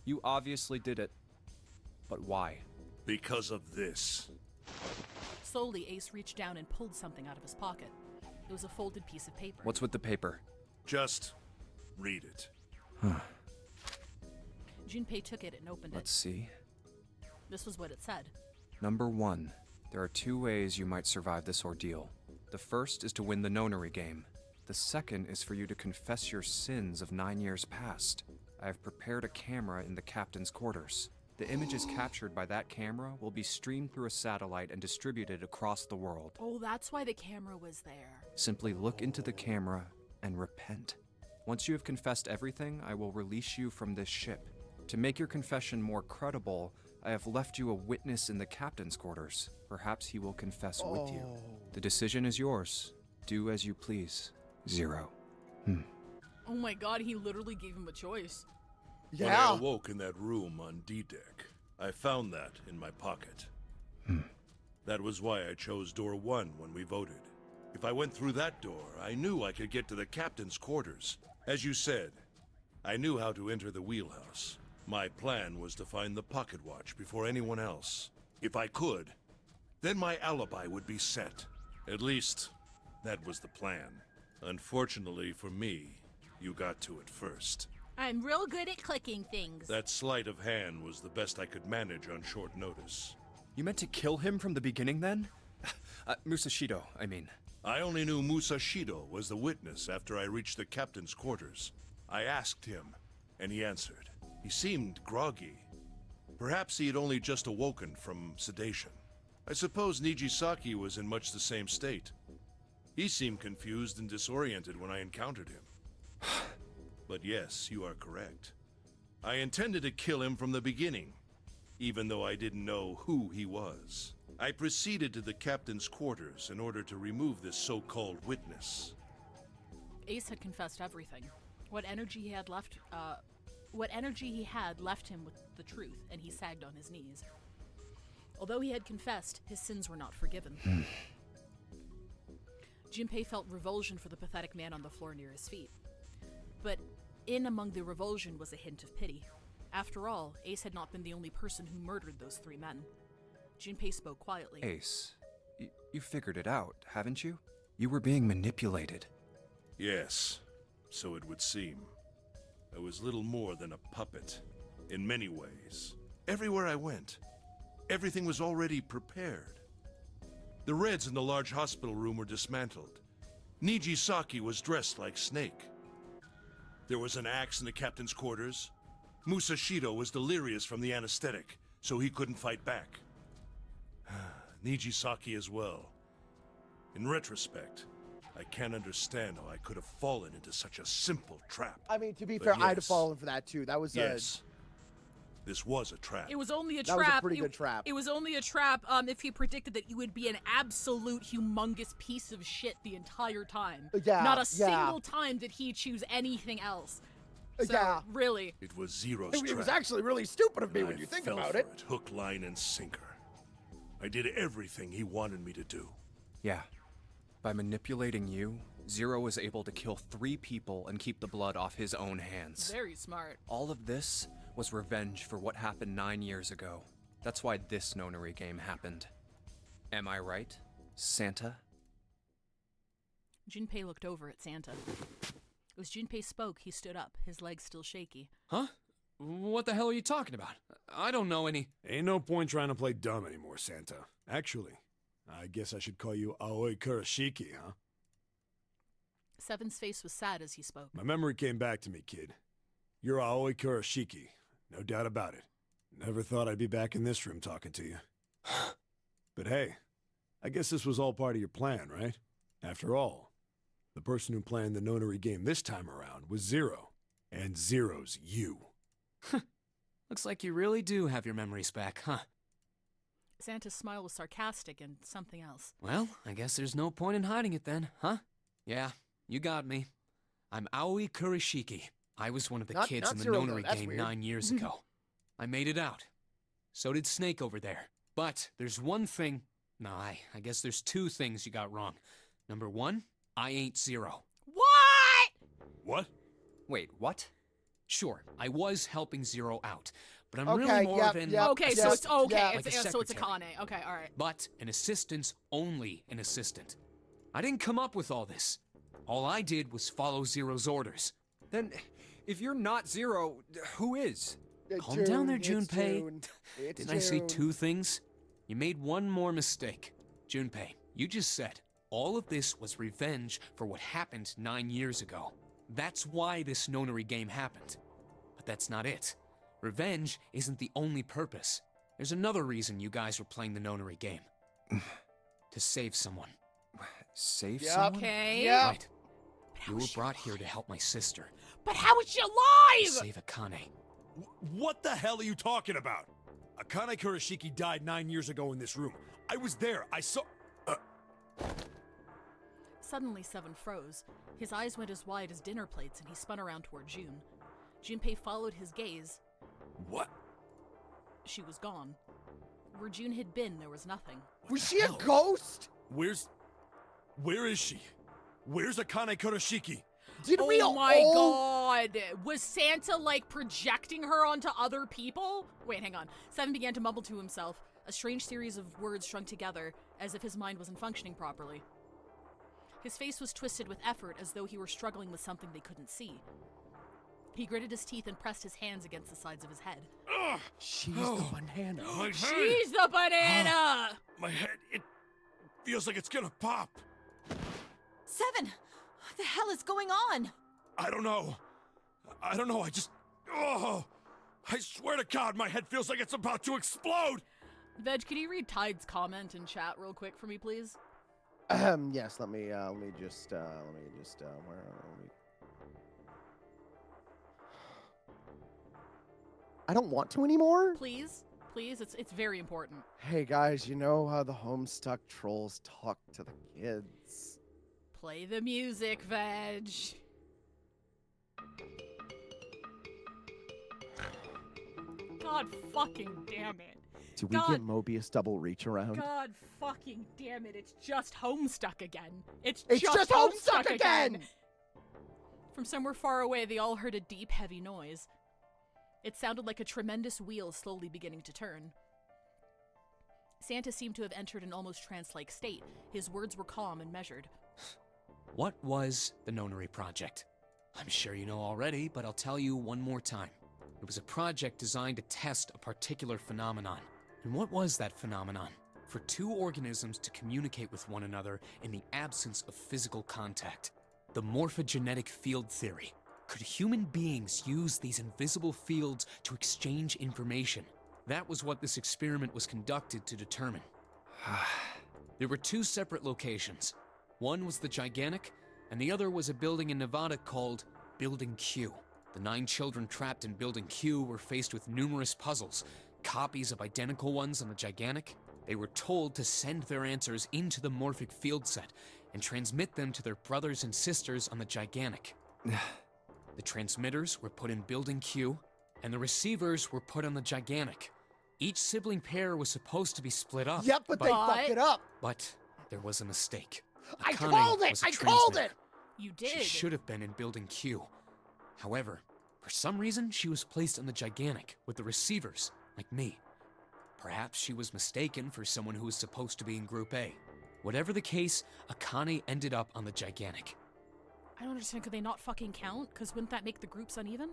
You obviously did it. But why? Because of this. Slowly, Ace reached down and pulled something out of his pocket. It was a folded piece of paper. What's with the paper? Just read it. Junpei took it and opened Let's see. This was what it said. Number 1. There are 2 ways you might survive this ordeal. The first is to win the nonary game. The second is for you to confess your sins of 9 years past. I have prepared a camera in the captain's quarters. The images captured by that camera will be streamed through a satellite and distributed across the world. Oh, that's why the camera was there. Simply look into the camera and repent. Once you have confessed everything, I will release you from this ship. To make your confession more credible, I have left you a witness in the captain's quarters. Perhaps he will confess with you. The decision is yours. Do as you please. 0. Oh my god, he literally gave him a choice. When I awoke in that room on D-Deck, I found that in my pocket. That was why I chose door 1 when we voted. If I went through that door, I knew I could get to the captain's quarters. As you said, I knew how to enter the wheelhouse. My plan was to find the pocket watch before anyone else. If I could, then my alibi would be set. At least, that was the plan. Unfortunately for me, you got to it first. I'm real good at clicking things. That sleight of hand was the best I could manage on short notice. You meant to kill him from the beginning then? Musashido, I mean. I only knew Musashido was the witness after I reached the captain's quarters. I asked him, and he answered. He seemed groggy. Perhaps he had only just awoken from sedation. I suppose Nijisaki was in much the same state. He seemed confused and disoriented when I encountered him. But yes, you are correct. I intended to kill him from the beginning, even though I didn't know who he was. I proceeded to the captain's quarters in order to remove this so-called witness. Ace had confessed everything. What energy he had left him with the truth, and he sagged on his knees. Although he had confessed, his sins were not forgiven. Junpei felt revulsion for the pathetic man on the floor near his feet. But in among the revulsion was a hint of pity. After all, Ace had not been the only person who murdered those 3 men. Junpei spoke quietly. Ace, you figured it out, haven't you? You were being manipulated. Yes, so it would seem. I was little more than a puppet, in many ways. Everywhere I went, everything was already prepared. The Reds in the large hospital room were dismantled. Nijisaki was dressed like Snake. There was an axe in the captain's quarters. Musashido was delirious from the anesthetic, so he couldn't fight back. Nijisaki as well. In retrospect, I can't understand how I could have fallen into such a simple trap. I mean, to be But fair, I'd have yes. fallen for that too. That was Yes. This was a trap. It was only a That trap. was a pretty good trap. It was only a trap if he predicted that you would be an absolute humongous piece of shit the entire time. Yeah, Not a yeah. single time did he choose anything else. So, Yeah. really. It was Zero's trap. It was actually really stupid of me and when I you think fell about for it. Hook, line, and sinker. I did everything he wanted me to do. Yeah. By manipulating you, Zero was able to kill 3 people and keep the blood off his own hands. Very smart. All of this was revenge for what happened 9 years ago. That's why this nonary game happened. Am I right, Santa? Junpei looked over at Santa. As Junpei spoke, he stood up, his legs still shaky. Huh? What the hell are you talking about? I don't know any... Ain't no point trying to play dumb anymore, Santa. Actually, I guess I should call you Aoi Kurashiki, huh? Seven's face was sad as he spoke. My memory came back to me, kid. You're Aoi Kurashiki, no doubt about it. Never thought I'd be back in this room talking to you. But hey, I guess this was all part of your plan, right? After all, the person who planned the nonary game this time around was Zero. And Zero's you. Looks like you really do have your memories back, huh? Santa's smile was sarcastic and something else. Well, I guess there's no point in hiding it then, huh? Yeah, You got me. I'm Aoi Kurishiki. I was one of the Not- kids not in the Zero, though. nonary That's game weird. 9 years ago. I made it out. So did Snake over there. But there's one thing... No, I guess there's two things you got wrong. Number one, I ain't Zero. What? What? Wait, what? Sure, I was helping Zero out, but I'm Okay, really more yep, of an... yep, Okay, yep, so it's okay. yep. Like a So it's a secretary. Kane. Okay, all right. But an assistant's only an assistant. I didn't come up with all this. All I did was follow Zero's orders. Then, if you're not Zero, who is? Calm down there, June, it's Junpei. June. It's Didn't I say June. two things? You made one more mistake. Junpei, you just said all of this was revenge for what happened 9 years ago. That's why this nonary game happened. But that's not it. Revenge isn't the only purpose. There's another reason you guys were playing the nonary game. To save someone. Save Yep. someone? Okay. Yep. Right. You were brought here to help my sister. But how is she alive? Save Akane. What the hell are you talking about? Akane Kurishiki died 9 years ago in this room. I was there. I saw... Suddenly, Seven froze. His eyes went as wide as dinner plates, and he spun around toward June. Junpei followed his gaze. What? She was gone. Where June had been, there was nothing. Was she a ghost? Where is she? Where's Akane Kurishiki? Did we Oh all... my god! Was Santa, like, projecting her onto other people? Wait, hang on. Seven began to mumble to himself, a strange series of words strung together, as if his mind wasn't functioning properly. His face was twisted with effort, as though he were struggling with something they couldn't see. He gritted his teeth and pressed his hands against the sides of his head. Ugh! She's the banana. My head! She's the banana! My head, it feels like it's gonna pop. Seven! What the hell is going on? I don't know. I just... Oh! I swear to God, my head feels like it's about to explode! Veg, can you read Tide's comment in chat real quick for me, please? Yes, let me just, where are we? I don't want to anymore. Please? Please? It's very important. Hey guys, you know how the Homestuck trolls talk to the kids? Play the music, Veg. God fucking damn it. Do we God, get Mobius double reach around? God fucking damn it. It's just Homestuck again. It's just Homestuck again! From somewhere far away, they all heard a deep, heavy noise. It sounded like a tremendous wheel slowly beginning to turn. Santa seemed to have entered an almost trance-like state. His words were calm and measured. What was the Nonary Project? I'm sure you know already, but I'll tell you one more time. It was a project designed to test a particular phenomenon. And what was that phenomenon? For two organisms to communicate with one another in the absence of physical contact. The morphogenetic field theory. Could human beings use these invisible fields to exchange information? That was what this experiment was conducted to determine. There were two separate locations. One was the Gigantic, and the other was a building in Nevada called Building Q. The 9 children trapped in Building Q were faced with numerous puzzles, copies of identical ones on the Gigantic. They were told to send their answers into the morphic field set and transmit them to their brothers and sisters on the Gigantic. The transmitters were put in Building Q, and the receivers were put on the Gigantic. Each sibling pair was supposed to be split up. Yep, but they fucked it up. But there was a mistake. I Akane called it! was a I called transmitter. it! You did. She should have been in Building Q. However, for some reason, she was placed on the Gigantic with the receivers, like me. Perhaps she was mistaken for someone who was supposed to be in Group A. Whatever the case, Akane ended up on the Gigantic. I don't understand. Could they not fucking count? Because wouldn't that make the groups uneven?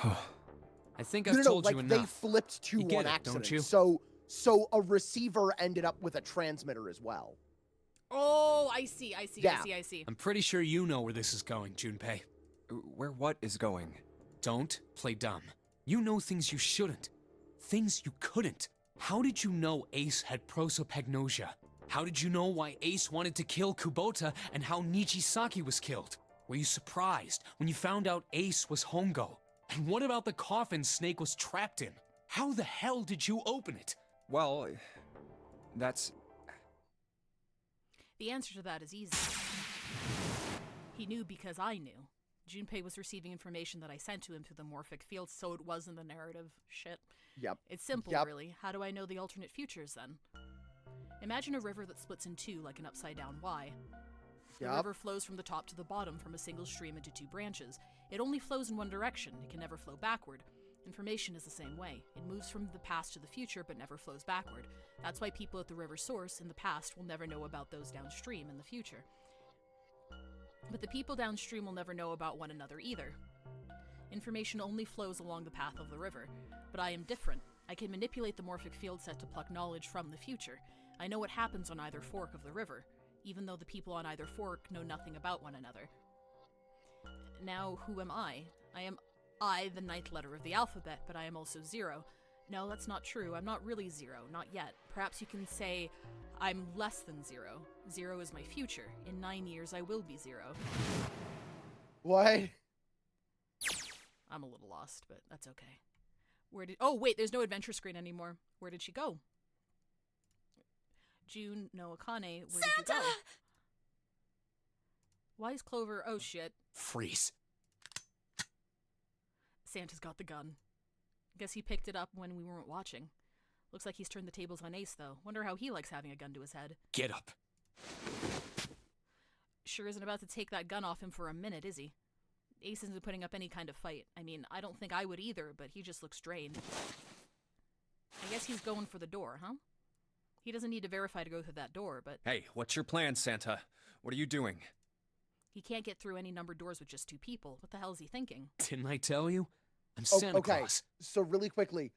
I think No, I've no, told like you they enough. flipped two You get on it, accident. don't you? So a receiver ended up with a transmitter as well. Oh, I see. I Yeah. see. I'm pretty sure you know where this is going, Junpei. Where what is going? Don't play dumb. You know things you shouldn't. Things you couldn't. How did you know Ace had prosopagnosia? How did you know why Ace wanted to kill Kubota and how Nijisaki was killed? Were you surprised when you found out Ace was Hongo? And what about the coffin Snake was trapped in? How the hell did you open it? Well, that's... The answer to that is easy. He knew because I knew. Junpei was receiving information that I sent to him through the morphic field, so it was in the narrative. Shit. Yep. It's simple, Yep. really. How do I know the alternate futures, then? Imagine a river that splits in two like an upside-down Y. The Yep. river flows from the top to the bottom from a single stream into two branches. It only flows in one direction. It can never flow backward. Information is the same way. It moves from the past to the future, but never flows backward. That's why people at the river source in the past will never know about those downstream in the future. But the people downstream will never know about one another either. Information only flows along the path of the river. But I am different. I can manipulate the morphic field set to pluck knowledge from the future. I know what happens on either fork of the river, even though the people on either fork know nothing about one another. Now, who am I? I am I, the ninth letter of the alphabet, but I am also zero. No, that's not true. I'm not really zero, not yet. Perhaps you can say I'm less than zero. Zero is my future. In 9 years, I will be zero. What? I'm a little lost, but that's okay. Oh, wait, there's no adventure screen anymore. Where did she go? June no Akane, where did you go? Why is Clover? Oh, shit. Freeze. Santa's got the gun. Guess he picked it up when we weren't watching. Looks like he's turned the tables on Ace, though. Wonder how he likes having a gun to his head. Get up. Sure isn't about to take that gun off him for a minute, is he? Ace isn't putting up any kind of fight. I mean, I don't think I would either, but he just looks drained. I guess he's going for the door, huh? He doesn't need to verify to go through that door, but... Hey, what's your plan, Santa? What are you doing? He can't get through any numbered doors with just two people. What the hell is he thinking? Didn't I tell you? I'm Santa Claus. So really quickly,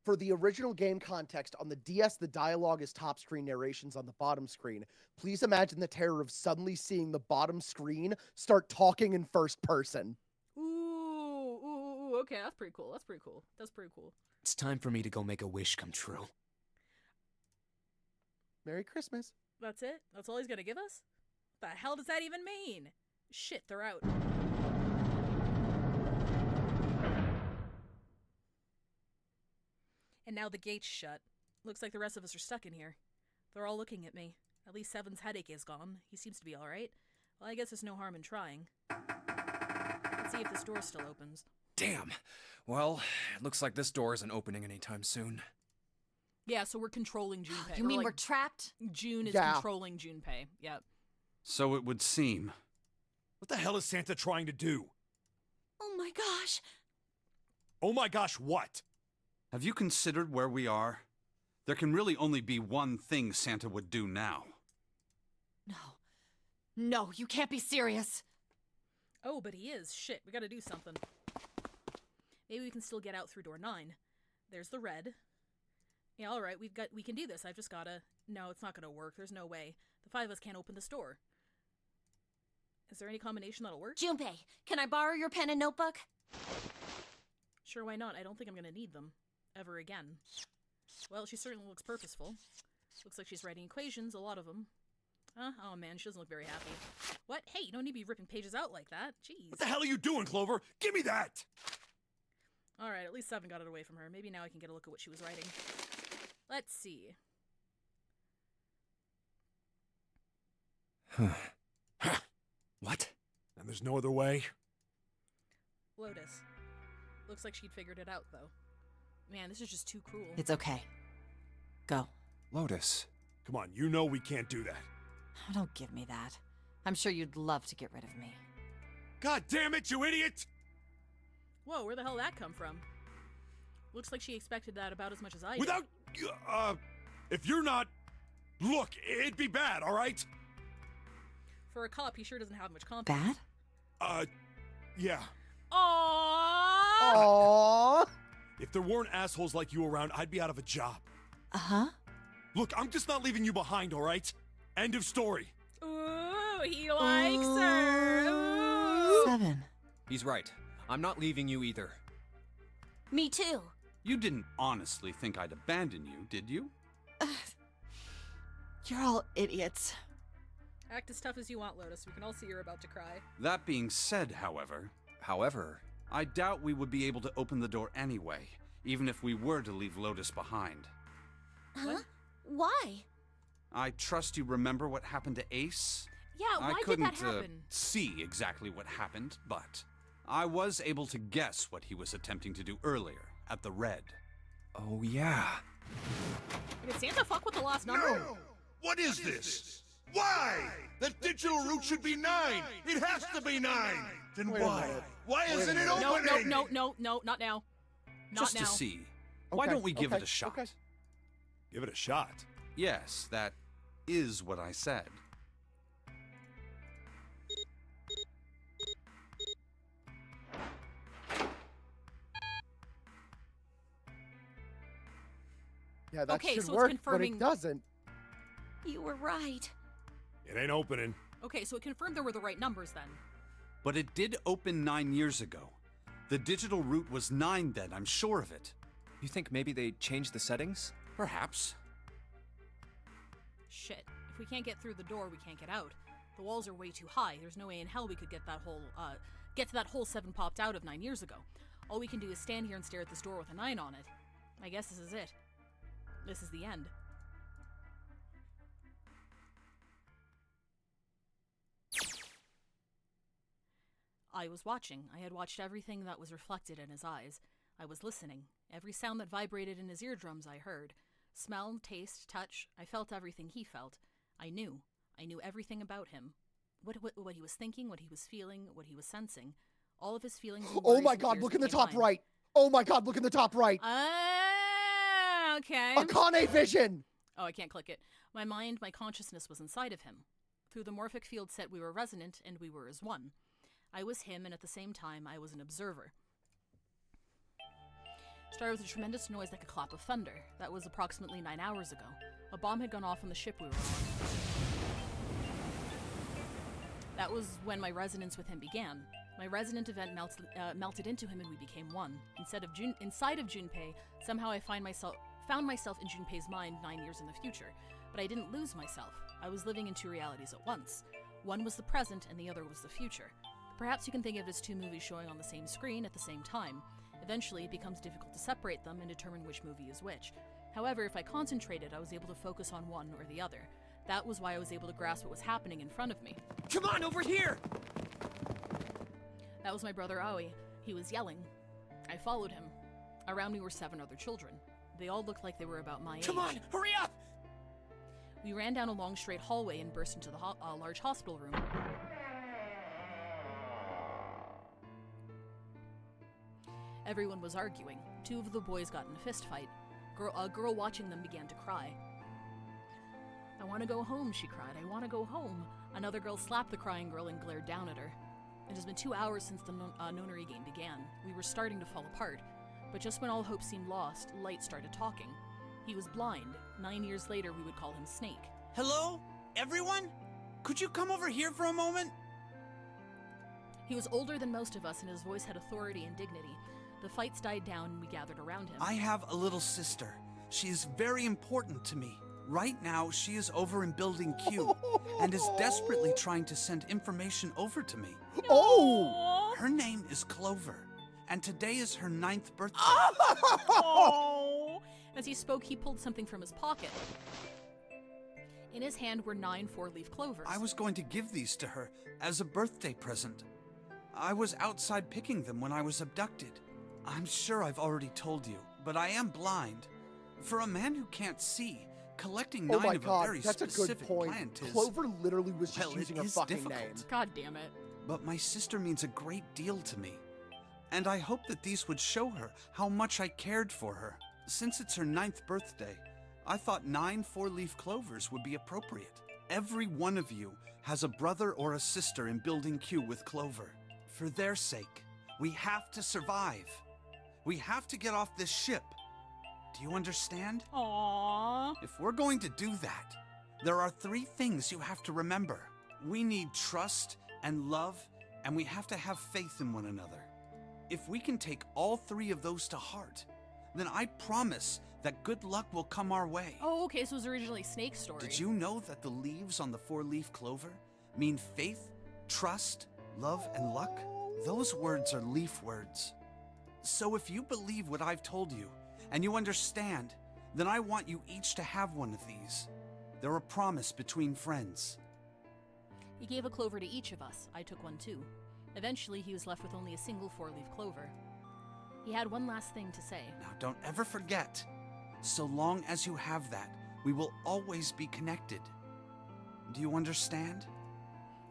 for the original game context, on the DS, the dialogue is top screen, narrations on the bottom screen. Please imagine the terror of suddenly seeing the bottom screen start talking in first person. Ooh, okay, that's pretty cool. That's pretty cool. That's pretty cool. It's time for me to go make a wish come true. Merry Christmas. That's it? That's all he's gonna give us? What the hell does that even mean? Shit, they're out. And now the gate's shut. Looks like the rest of us are stuck in here. They're all looking at me. At least Seven's headache is gone. He seems to be alright. Well, I guess there's no harm in trying. Let's see if this door still opens. Damn. Well, it looks like this door isn't opening anytime soon. Yeah, so we're controlling Junpei. You mean we're trapped? June is controlling Junpei. Yep. So it would seem. What the hell is Santa trying to do? Oh my gosh. Oh my gosh, what? Have you considered where we are? There can really only be one thing Santa would do now. No. No, you can't be serious. Oh, but he is. Shit, we gotta do something. Maybe we can still get out through door 9. There's the red. Yeah, alright, we can do this. I've just gotta... No, it's not gonna work. There's no way. The 5 of us can't open this door. Is there any combination that'll work? Junpei, can I borrow your pen and notebook? Sure, why not? I don't think I'm gonna need them. Ever again. Well, she certainly looks purposeful. Looks like she's writing equations, a lot of them. Oh man, she doesn't look very happy. What? Hey, you don't need to be ripping pages out like that. Jeez. What the hell are you doing, Clover? Give me that! Alright, at least 7 got it away from her. Maybe now I can get a look at what she was writing. Let's see. What? And there's no other way? Lotus. Looks like she'd figured it out, though. Man, this is just too cruel. It's okay. Go. Lotus. Come on, you know we can't do that. Oh, don't give me that. I'm sure you'd love to get rid of me. God damn it, you idiot! Whoa, where the hell did that come from? Looks like she expected that about as much as I did. Without... if you're not... Look, it'd be bad, alright? For a cop, he sure doesn't have much confidence. Bad? Yeah. Aww! Aww! If there weren't assholes like you around, I'd be out of a job. Uh-huh. Look, I'm just not leaving you behind, alright? End of story. Ooh, he likes her! Ooh. 7. He's right. I'm not leaving you either. Me too. You didn't honestly think I'd abandon you, did you? You're all idiots. Act as tough as you want, Lotus. We can all see you're about to cry. That being said, however, I doubt we would be able to open the door anyway, even if we were to leave Lotus behind. Huh? Why? I trust you remember what happened to Ace? Yeah, why I did couldn't that happen? see exactly what happened, but I was able to guess what he was attempting to do earlier at the Red. Oh, yeah. Did Santa fuck with the last number? No! What is this? Why? The digital route should be 9! It has to be 9! Then Wait a why? minute. Why Wait a isn't it minute. opening? No, not now. Not Just now. to see. Why Okay, don't we give it okay, a shot? okay. Give it a shot. Yes, that is what I said. Yeah, that Okay, should so it's work, confirming- but it doesn't. You were right. It ain't opening. Okay, so it confirmed there were the right numbers then. But it did open 9 years ago. The digital route was 9 then, I'm sure of it. You think maybe they changed the settings? Perhaps. Shit. If we can't get through the door, we can't get out. The walls are way too high. There's no way in hell we could get to that hole 7 popped out of 9 years ago. All we can do is stand here and stare at this door with a 9 on it. I guess this is it. This is the end. I was watching. I had watched everything that was reflected in his eyes. I was listening. Every sound that vibrated in his eardrums I heard. Smell, taste, touch. I felt everything he felt. I knew. I knew everything about him. What he was thinking, what he was feeling, what he was sensing. All of his feelings and Oh worries my and god, fears look in the became top mine. right. Oh my god, look in the top right. Okay. Akane vision. Oh, I can't click it. My mind, my consciousness was inside of him. Through the morphic field set, we were resonant, and we were as one. I was him, and at the same time, I was an observer. Started with a tremendous noise like a clap of thunder. That was approximately 9 hours ago. A bomb had gone off on the ship we were on. That was when my resonance with him began. My resonant event melted into him, and we became one. Inside of Junpei, somehow I found myself in Junpei's mind 9 years in the future. But I didn't lose myself. I was living in 2 realities at once. One was the present, and the other was the future. Perhaps you can think of it as 2 movies showing on the same screen at the same time. Eventually, it becomes difficult to separate them and determine which movie is which. However, if I concentrated, I was able to focus on one or the other. That was why I was able to grasp what was happening in front of me. Come on, over here! That was my brother Aoi. He was yelling. I followed him. Around me were 7 other children. They all looked like they were about my age. Come on, hurry up! We ran down a long straight hallway and burst into the large hospital room. Everyone was arguing. 2 of the boys got in a fist fight. A girl watching them began to cry. I want to go home, she cried. I want to go home. Another girl slapped the crying girl and glared down at her. It has been 2 hours since the nonary game began. We were starting to fall apart. But just when all hope seemed lost, Light started talking. He was blind. 9 years later, we would call him Snake. Hello? Everyone? Could you come over here for a moment? He was older than most of us, and his voice had authority and dignity. The fights died down, and we gathered around him. I have a little sister. She is very important to me. Right now, she is over in Building Q and is desperately trying to send information over to me. Oh! Her name is Clover, and today is her 9th birthday. Oh! As he spoke, he pulled something from his pocket. In his hand were 9 4-leaf clovers. I was going to give these to her as a birthday present. I was outside picking them when I was abducted. I'm sure I've already told you, but I am blind. For a man who can't see, collecting 9 Oh my of god, a very that's a good specific point. plant is... Clover literally was just well, using it a is fucking difficult. name. God damn it. But my sister means a great deal to me. And I hope that these would show her how much I cared for her. Since it's her 9th birthday, I thought 9 4-leaf clovers would be appropriate. Every one of you has a brother or a sister in Building Q with Clover. For their sake, we have to survive. We have to get off this ship. Do you understand? Aww. If we're going to do that, there are 3 things you have to remember. We need trust and love, and we have to have faith in one another. If we can take all 3 of those to heart, then I promise that good luck will come our way. Oh, okay, so it was originally Snake's story. Did you know that the leaves on the 4-leaf clover mean faith, trust, love, and luck? Those words are leaf words. So if you believe what I've told you, and you understand, then I want you each to have one of these. They're a promise between friends. He gave a clover to each of us. I took one too. Eventually, he was left with only a single 4-leaf clover. He had one last thing to say. Now, don't ever forget. So long as you have that, we will always be connected. Do you understand?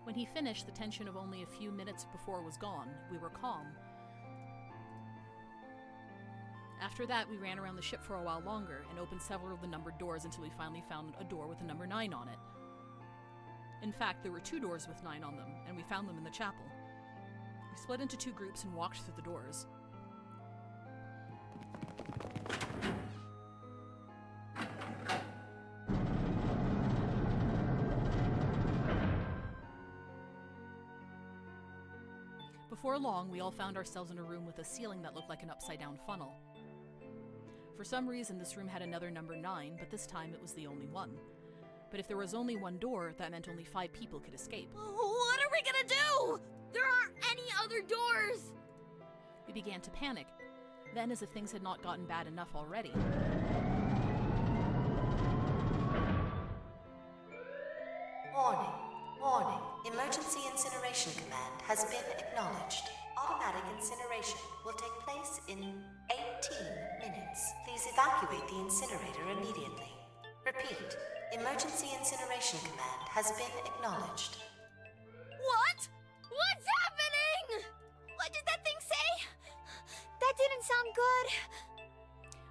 When he finished, the tension of only a few minutes before was gone. We were calm. After that, we ran around the ship for a while longer and opened several of the numbered doors until we finally found a door with a number 9 on it. In fact, there were 2 doors with 9 on them, and we found them in the chapel. We split into 2 groups and walked through the doors. Before long, we all found ourselves in a room with a ceiling that looked like an upside-down funnel. For some reason, this room had another number 9, but this time it was the only one. But if there was only one door, that meant only 5 people could escape. What are we gonna do? There aren't any other doors! We began to panic. Then, as if things had not gotten bad enough already. Warning. Warning. Emergency incineration command has been acknowledged. Automatic incineration will take place in 18 minutes. Please evacuate the incinerator immediately. Repeat. Emergency incineration command has been acknowledged. What? What's happening? What did that thing say? That didn't sound good.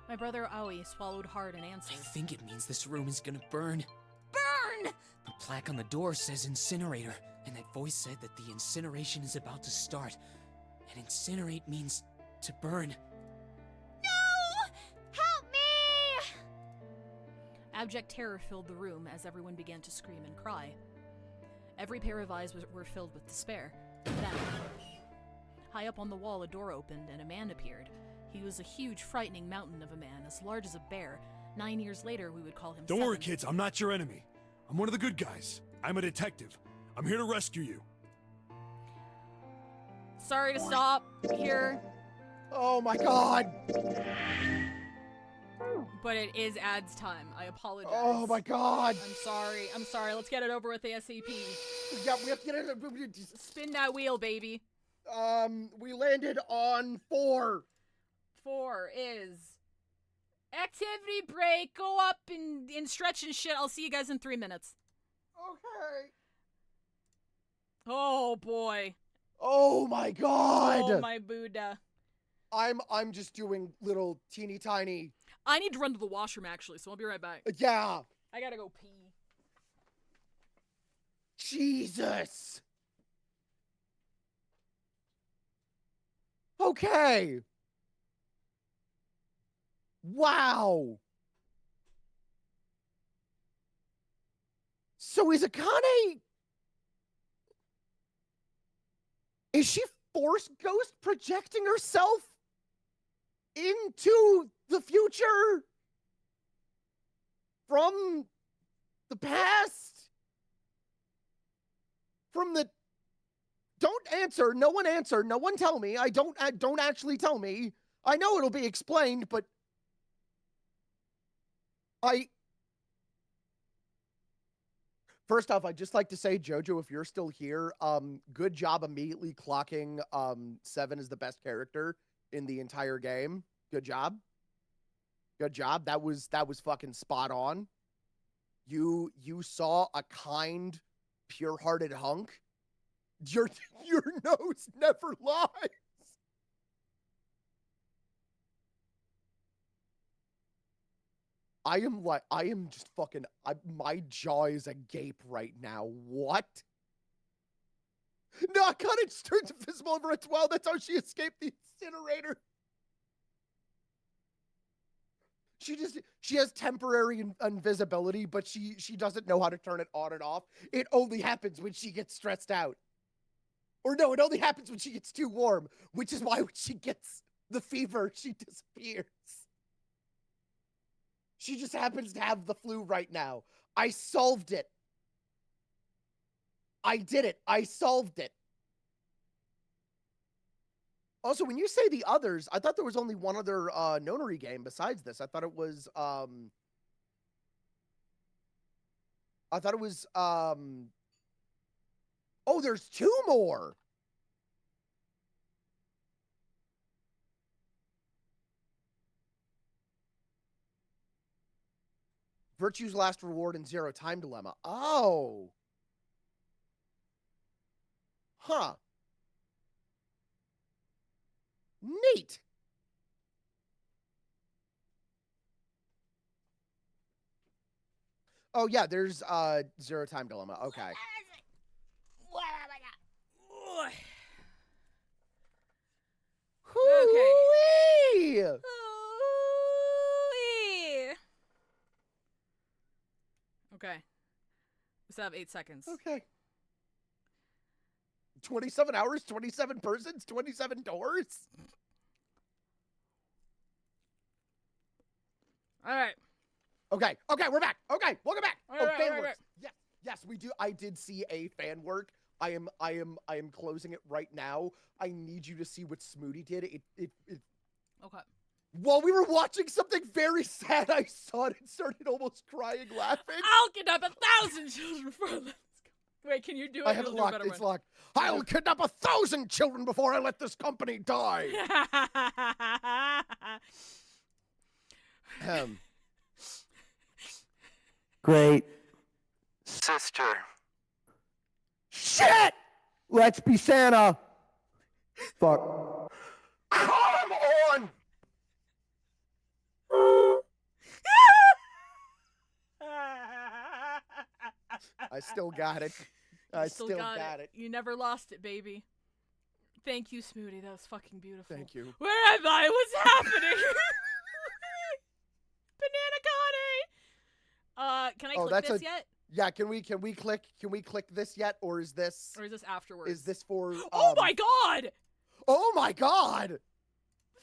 My brother Aoi swallowed hard and answered. I think it means this room is gonna burn. Burn! The plaque on the door says incinerator, and that voice said that the incineration is about to start. And incinerate means to burn. No! Help me! Abject terror filled the room as everyone began to scream and cry. Every pair of eyes were filled with despair. Then, high up on the wall, a door opened and a man appeared. He was a huge, frightening mountain of a man, as large as a bear. 9 years later, we would call him Don't Seven. worry, kids. I'm not your enemy. I'm one of the good guys. I'm a detective. I'm here to rescue you. Sorry to stop here. Oh my god! But it is ads time. I apologize. Oh my god! I'm sorry. I'm sorry. Let's get it over with ASAP. Yeah, we have to get it. Spin that wheel, baby. We landed on 4. 4 is activity break. Go up and stretch and shit. I'll see you guys in 3 minutes. Okay. Oh boy. Oh my god! Oh my Buddha. I'm just doing little teeny tiny. I need to run to the washroom actually, so I'll be right back. Yeah. I gotta go pee. Jesus. Okay. Wow. So is Akane... Is she Force Ghost projecting herself into the future from the past? From the... Don't answer. No one answer. No one tell me. Don't actually tell me. I know it'll be explained, but First off, I'd just like to say, Jojo, if you're still here, good job immediately clocking 7 as the best character in the entire game. Good job. Good job. That was fucking spot on. You saw a kind, pure-hearted hunk. Your nose never lies. I am just fucking, my jaw is agape right now. What? No, I kind of just turned invisible over at 12. That's how she escaped the incinerator. She has temporary invisibility, but she doesn't know how to turn it on and off. It only happens when she gets stressed out. Or no, it only happens when she gets too warm, which is why when she gets the fever, she disappears. She just happens to have the flu right now. I solved it. I did it. I solved it. Also, when you say the others, I thought there was only one other nonary game besides this. I thought it was Oh, there's 2 more. Virtue's last reward and 0 time dilemma. Oh. Huh. Neat. Oh yeah, there's 0 time dilemma. Okay. Okay. Hoo-wee! Okay. We still have 8 seconds. Okay. 27 hours, 27 persons, 27 doors. All right. Okay, we're back. Okay, welcome back. Fan right. works. Yes, we do. I did see a fan work. I am closing it right now. I need you to see what Smooty did. It Okay. While we were watching something very sad, I saw it and started almost crying, laughing. I'll kidnap 1,000 children before I let this go. Wait, can you do it? I have it locked. It's locked. I'll kidnap 1,000 children before I let this company die. Great. Sister. Shit! Let's be Santa. Fuck. Come on! I still got it. I still got it. You never lost it, baby. Thank you, Smooty. That was fucking beautiful. Thank you. Where am I? What's happening? Banana Can I click this yet? Yeah, can we click this yet, or is this afterwards? Is this for Oh my god! Oh my god!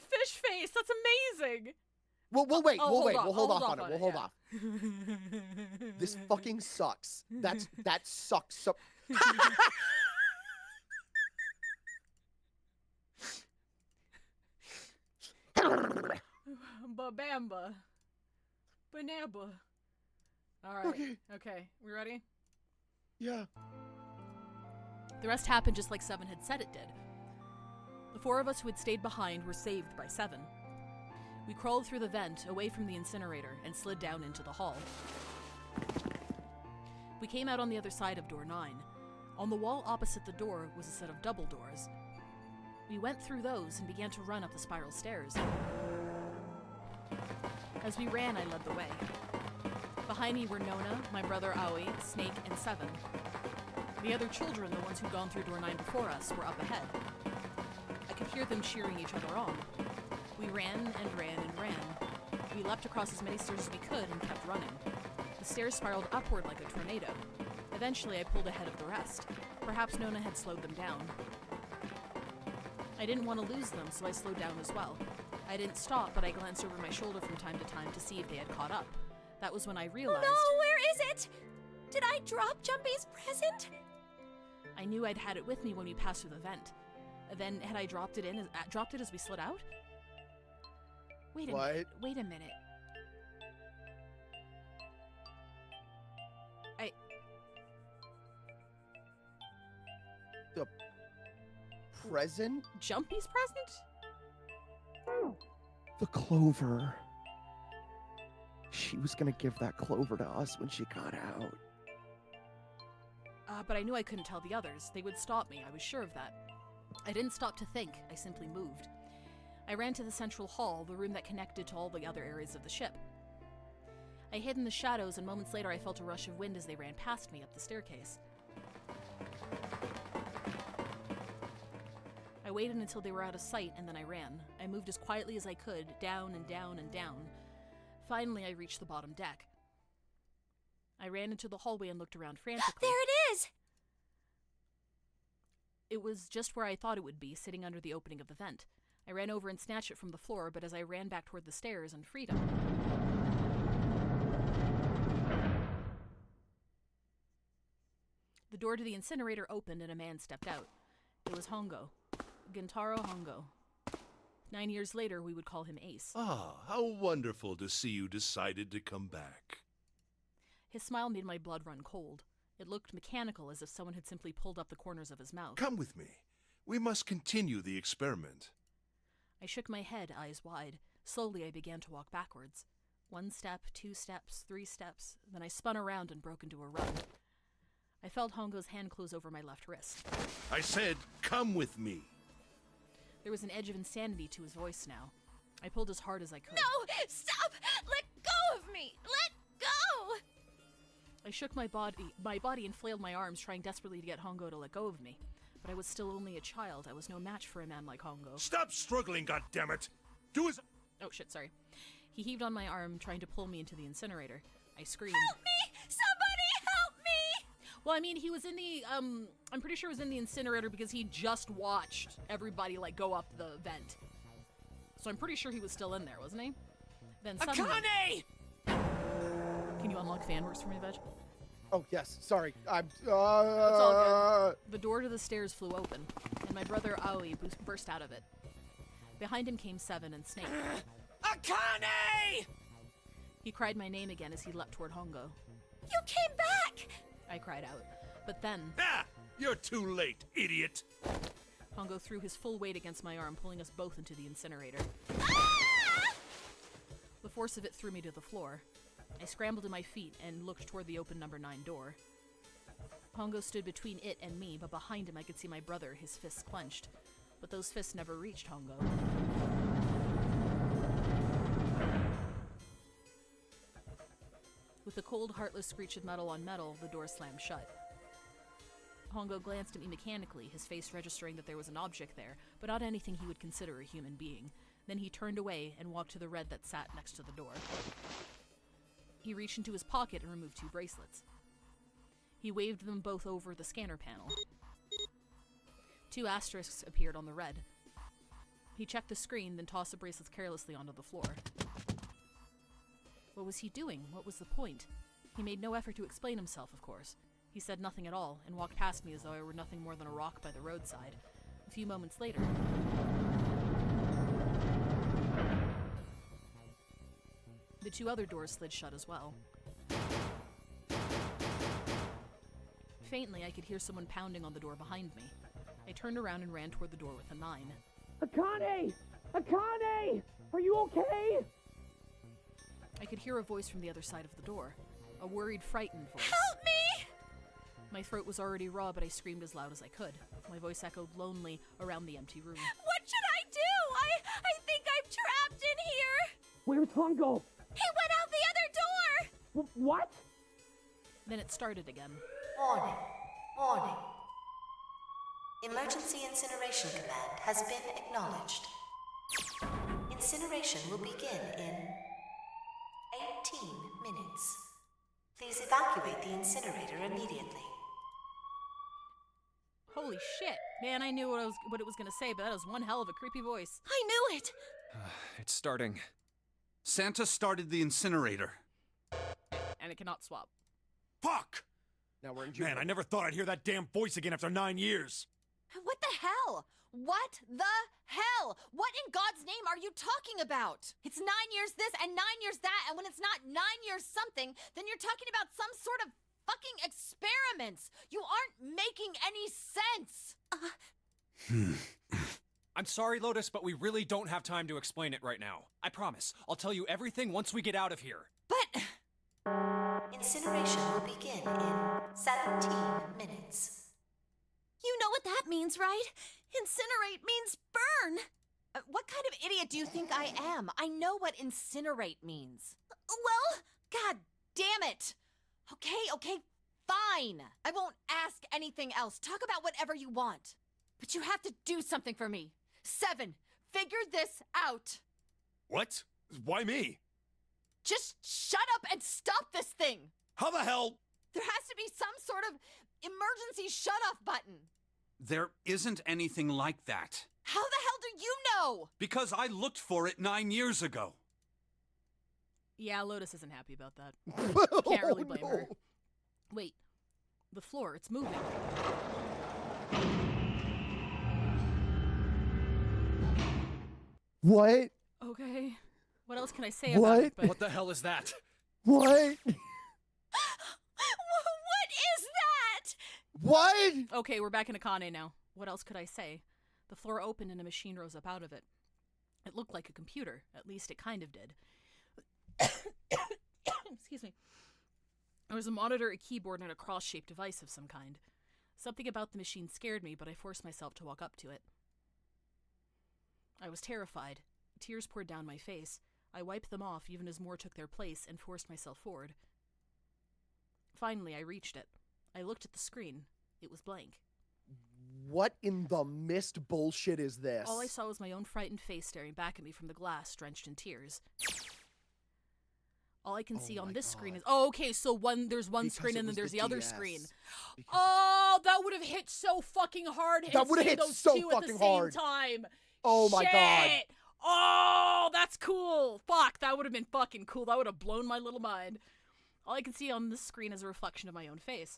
Fish face, that's amazing. We'll wait. Oh, We'll wait. hold We'll hold off off on it. on We'll it, hold yeah. off. This fucking sucks. That sucks so. Bamba. Banaba. Alright. Okay. We ready? Yeah. The rest happened just like Seven had said it did. The 4 of us who had stayed behind were saved by Seven. We crawled through the vent, away from the incinerator, and slid down into the hall. We came out on the other side of door 9. On the wall opposite the door was a set of double doors. We went through those and began to run up the spiral stairs. As we ran, I led the way. Behind me were Nona, my brother Aoi, Snake, and Seven. The other children, the ones who'd gone through door 9 before us, were up ahead. I could hear them cheering each other on. We ran and ran and ran. We leapt across as many stairs as we could and kept running. The stairs spiraled upward like a tornado. Eventually, I pulled ahead of the rest. Perhaps Nona had slowed them down. I didn't want to lose them, so I slowed down as well. I didn't stop, but I glanced over my shoulder from time to time to see if they had caught up. That was when I realized... Oh no, where is it? Did I drop Jumpy's present? I knew I'd had it with me when we passed through the vent. Then, had I dropped it as we slid out? Wait a minute. The present? Jumpy's present? The clover. She was gonna give that clover to us when she got out. But I knew I couldn't tell the others. They would stop me, I was sure of that. I didn't stop to think, I simply moved. I ran to the central hall, the room that connected to all the other areas of the ship. I hid in the shadows, and moments later I felt a rush of wind as they ran past me up the staircase. I waited until they were out of sight, and then I ran. I moved as quietly as I could, down and down and down. Finally, I reached the bottom deck. I ran into the hallway and looked around frantically. There it is! It was just where I thought it would be, sitting under the opening of the vent. I ran over and snatched it from the floor, but as I ran back toward the stairs and freedom... The door to the incinerator opened and a man stepped out. It was Hongo. Gintaro Hongo. 9 years later, we would call him Ace. Ah, how wonderful to see you decided to come back. His smile made my blood run cold. It looked mechanical, as if someone had simply pulled up the corners of his mouth. Come with me. We must continue the experiment. I shook my head, eyes wide. Slowly I began to walk backwards. 1 step, 2 steps, 3 steps, then I spun around and broke into a run. I felt Hongo's hand close over my left wrist. I said, come with me. There was an edge of insanity to his voice now. I pulled as hard as I could. No! Stop! Let go of me! Let go! I shook my body and flailed my arms, trying desperately to get Hongo to let go of me. But I was still only a child. I was no match for a man like Hongo. Stop struggling, goddammit! Do as... Oh shit, sorry. He heaved on my arm, trying to pull me into the incinerator. I screamed. Help me! Somebody help me! Well, I mean, he was in the, I'm pretty sure he was in the incinerator because he just watched everybody, like, go up the vent. So I'm pretty sure he was still in there, wasn't he? Then suddenly... Akane! Can you unlock Fanworks for me, Veg? Oh, yes. Sorry. I'm... It's all good. The door to the stairs flew open, and my brother Aoi burst out of it. Behind him came Seven and Snake. Akane! He cried my name again as he leapt toward Hongo. You came back! I cried out. But then... Ah! You're too late, idiot! Hongo threw his full weight against my arm, pulling us both into the incinerator. Ah! The force of it threw me to the floor. I scrambled to my feet and looked toward the open number 9 door. Hongo stood between it and me, but behind him I could see my brother, his fists clenched. But those fists never reached Hongo. With a cold, heartless screech of metal on metal, the door slammed shut. Hongo glanced at me mechanically, his face registering that there was an object there, but not anything he would consider a human being. Then he turned away and walked to the red that sat next to the door. He reached into his pocket and removed 2 bracelets. He waved them both over the scanner panel. 2 asterisks appeared on the red. He checked the screen, then tossed the bracelets carelessly onto the floor. What was he doing? What was the point? He made no effort to explain himself, of course. He said nothing at all, and walked past me as though I were nothing more than a rock by the roadside. A few moments later... the 2 other doors slid shut as well. Faintly, I could hear someone pounding on the door behind me. I turned around and ran toward the door with a 9. Akane! Akane! Are you okay? I could hear a voice from the other side of the door. A worried, frightened voice. Help me! My throat was already raw, but I screamed as loud as I could. My voice echoed lonely around the empty room. What should I do? I think I'm trapped in here! Where's Hongo? He went out the other door! What? Then it started again. Warning. Warning. Emergency Incineration Command has been acknowledged. Incineration will begin in 18 minutes. Please evacuate the incinerator immediately. Holy shit. Man, I knew what it was going to say, but that was one hell of a creepy voice. I knew it! It's starting. Santa started the incinerator. And it cannot swap. Fuck! Now we're in Man, I never thought I'd hear that damn voice again after 9 years. What the hell? What the hell? What in God's name are you talking about? It's 9 years this and 9 years that, and when it's not 9 years something, then you're talking about some sort of fucking experiments. You aren't making any sense. I'm sorry, Lotus, but we really don't have time to explain it right now. I promise. I'll tell you everything once we get out of here. But... Incineration will begin in 17 minutes. You know what that means, right? Incinerate means burn. What kind of idiot do you think I am? I know what incinerate means. Well, god damn it. Okay, fine. I won't ask anything else. Talk about whatever you want. But you have to do something for me. 7, figure this out. What? Why me? Just shut up and stop this thing. How the hell? There has to be some sort of emergency shut-off button. There isn't anything like that. How the hell do you know? Because I looked for it 9 years ago. Yeah, Lotus isn't happy about that. Can't really blame her. Wait. The floor, it's moving. What? Okay. What else can I say about it? But What the hell is that? What? What is that? What? Okay, we're back in Akane now. What else could I say? The floor opened and a machine rose up out of it. It looked like a computer. At least it kind of did. Excuse me. There was a monitor, a keyboard, and a cross-shaped device of some kind. Something about the machine scared me, but I forced myself to walk up to it. I was terrified. Tears poured down my face. I wiped them off even as more took their place and forced myself forward. Finally, I reached it. I looked at the screen. It was blank. What in the mist bullshit is this? All I saw was my own frightened face staring back at me from the glass, drenched in tears. All I can see on this screen is... Oh, okay, so there's one screen and then there's the other screen. Oh, that would have hit so fucking hard. That would have hit so fucking fucking at the same hard. time. Oh my god. Shit. Oh, that's cool. Fuck, that would have been fucking cool. That would have blown my little mind. All I can see on this screen is a reflection of my own face.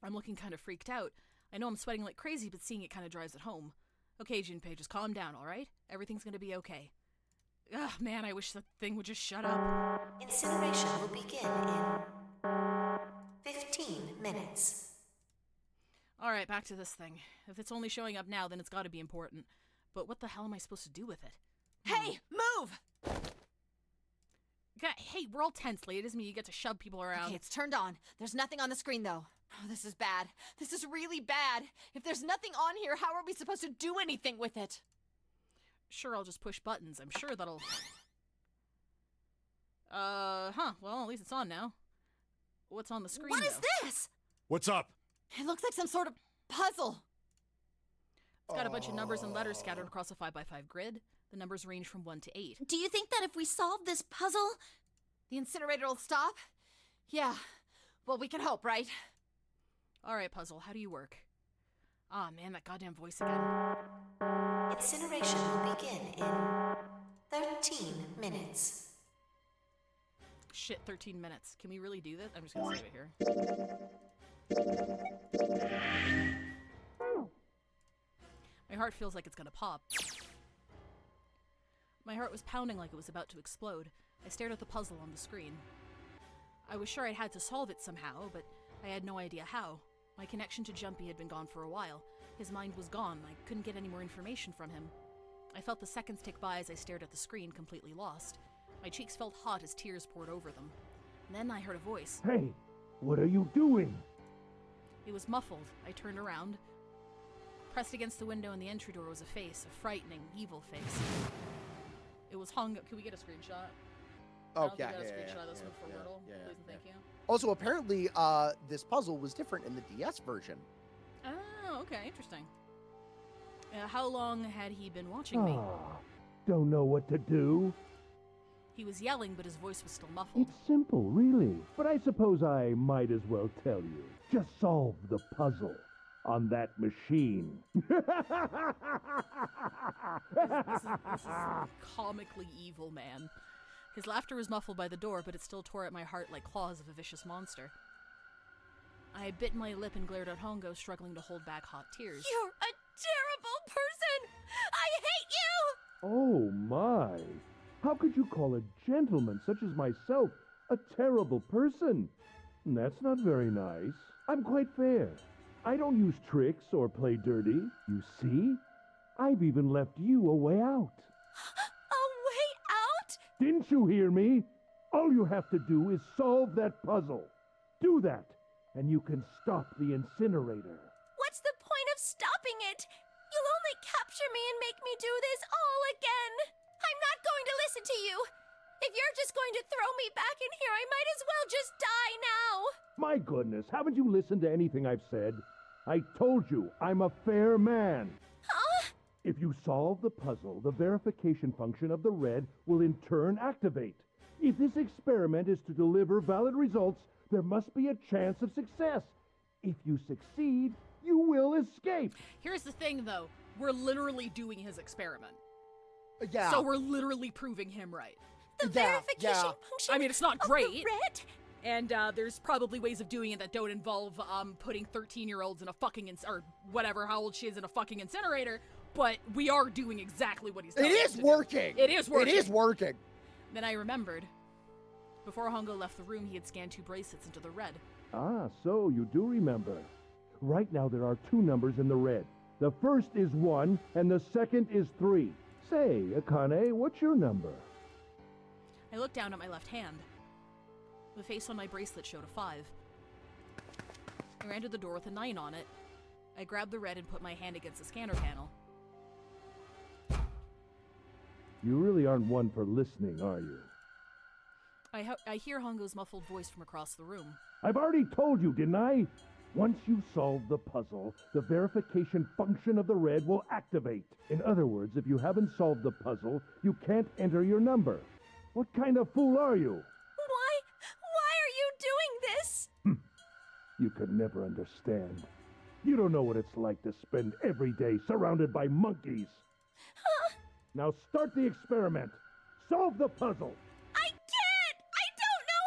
I'm looking kind of freaked out. I know I'm sweating like crazy, but seeing it kind of drives it home. Okay, Junpei, just calm down, alright? Everything's gonna be okay. Ugh, man, I wish the thing would just shut up. Incineration will begin in 15 minutes. Alright, back to this thing. If it's only showing up now, then it's gotta be important. But what the hell am I supposed to do with it? Hey, move! Okay, hey, we're all tense, lady. It doesn't mean you get to shove people around. Okay, it's turned on. There's nothing on the screen, though. Oh, this is bad. This is really bad. If there's nothing on here, how are we supposed to do anything with it? Sure, I'll just push buttons. I'm sure that'll... Well, at least it's on now. What's on the screen, What is though? this? What's up? It looks like some sort of puzzle. It's got a bunch of numbers and letters scattered across a 5x5 grid. The numbers range from 1 to 8. Do you think that if we solve this puzzle, the incinerator will stop? Yeah. Well, we can hope, right? Alright, puzzle, how do you work? Ah, man, that goddamn voice again. Incineration will begin in 13 minutes. Shit, 13 minutes. Can we really do this? I'm just gonna save it here. My heart feels like it's gonna pop. My heart was pounding like it was about to explode. I stared at the puzzle on the screen. I was sure I had to solve it somehow, but I had no idea how. My connection to Jumpy had been gone for a while. His mind was gone. I couldn't get any more information from him. I felt the seconds tick by as I stared at the screen, completely lost. My cheeks felt hot as tears poured over them. And then I heard a voice. Hey, what are you doing? It was muffled. I turned around. Pressed against the window in the entry door was a face, a frightening, evil face. It was hung up. Can we get a screenshot? Oh, I got a screenshot of this one for Wordle. Please and thank you. Also, apparently, this puzzle was different in the DS version. Oh, okay, interesting. How long had he been watching me? Don't know what to do. He was yelling, but his voice was still muffled. It's simple, really. But I suppose I might as well tell you. Just solve the puzzle on that machine. This is comically evil, man. His laughter was muffled by the door, but it still tore at my heart like claws of a vicious monster. I bit my lip and glared at Hongo, struggling to hold back hot tears. you're a terrible person! I hate you! Oh my! How could you call a gentleman such as myself a terrible person? That's not very nice. I'm quite fair. I don't use tricks or play dirty. You see? I've even left you a way out. A way out? Didn't you hear me? All you have to do is solve that puzzle. Do that, and you can stop the incinerator. What's the point of stopping it? You'll only capture me and make me do this all again. I'm not going to listen to you. If you're just going to throw me back in here, I might as well just die now. My goodness, haven't you listened to anything I've said? I told you, I'm a fair man. Huh? If you solve the puzzle, the verification function of the red will in turn activate. If this experiment is to deliver valid results, there must be a chance of success. If you succeed, you will escape. Here's the thing, though. We're literally doing his experiment. Yeah. So we're literally proving him right. The verification function I mean, it's not of great. the red? And there's probably ways of doing it that don't involve putting 13-year-olds in a fucking or whatever, how old she is, in a fucking incinerator. But we are doing exactly what he's telling us to do. It is working. It is working. It is working. Then I remembered. Before Hongo left the room, he had scanned 2 bracelets into the red. Ah, so you do remember. Right now there are 2 numbers in the red. The first is 1, and the second is 3. Say, Akane, what's your number? I looked down at my left hand. The face on my bracelet showed a 5. I ran to the door with a 9 on it. I grabbed the red and put my hand against the scanner panel. You really aren't one for listening, are you? I hear Hongo's muffled voice from across the room. I've already told you, didn't I? Once you solve the puzzle, the verification function of the red will activate. In other words, if you haven't solved the puzzle, you can't enter your number. What kind of fool are you? Why are you doing this? You could never understand. You don't know what it's like to spend every day surrounded by monkeys. Now start the experiment. Solve the puzzle. I can't! I don't know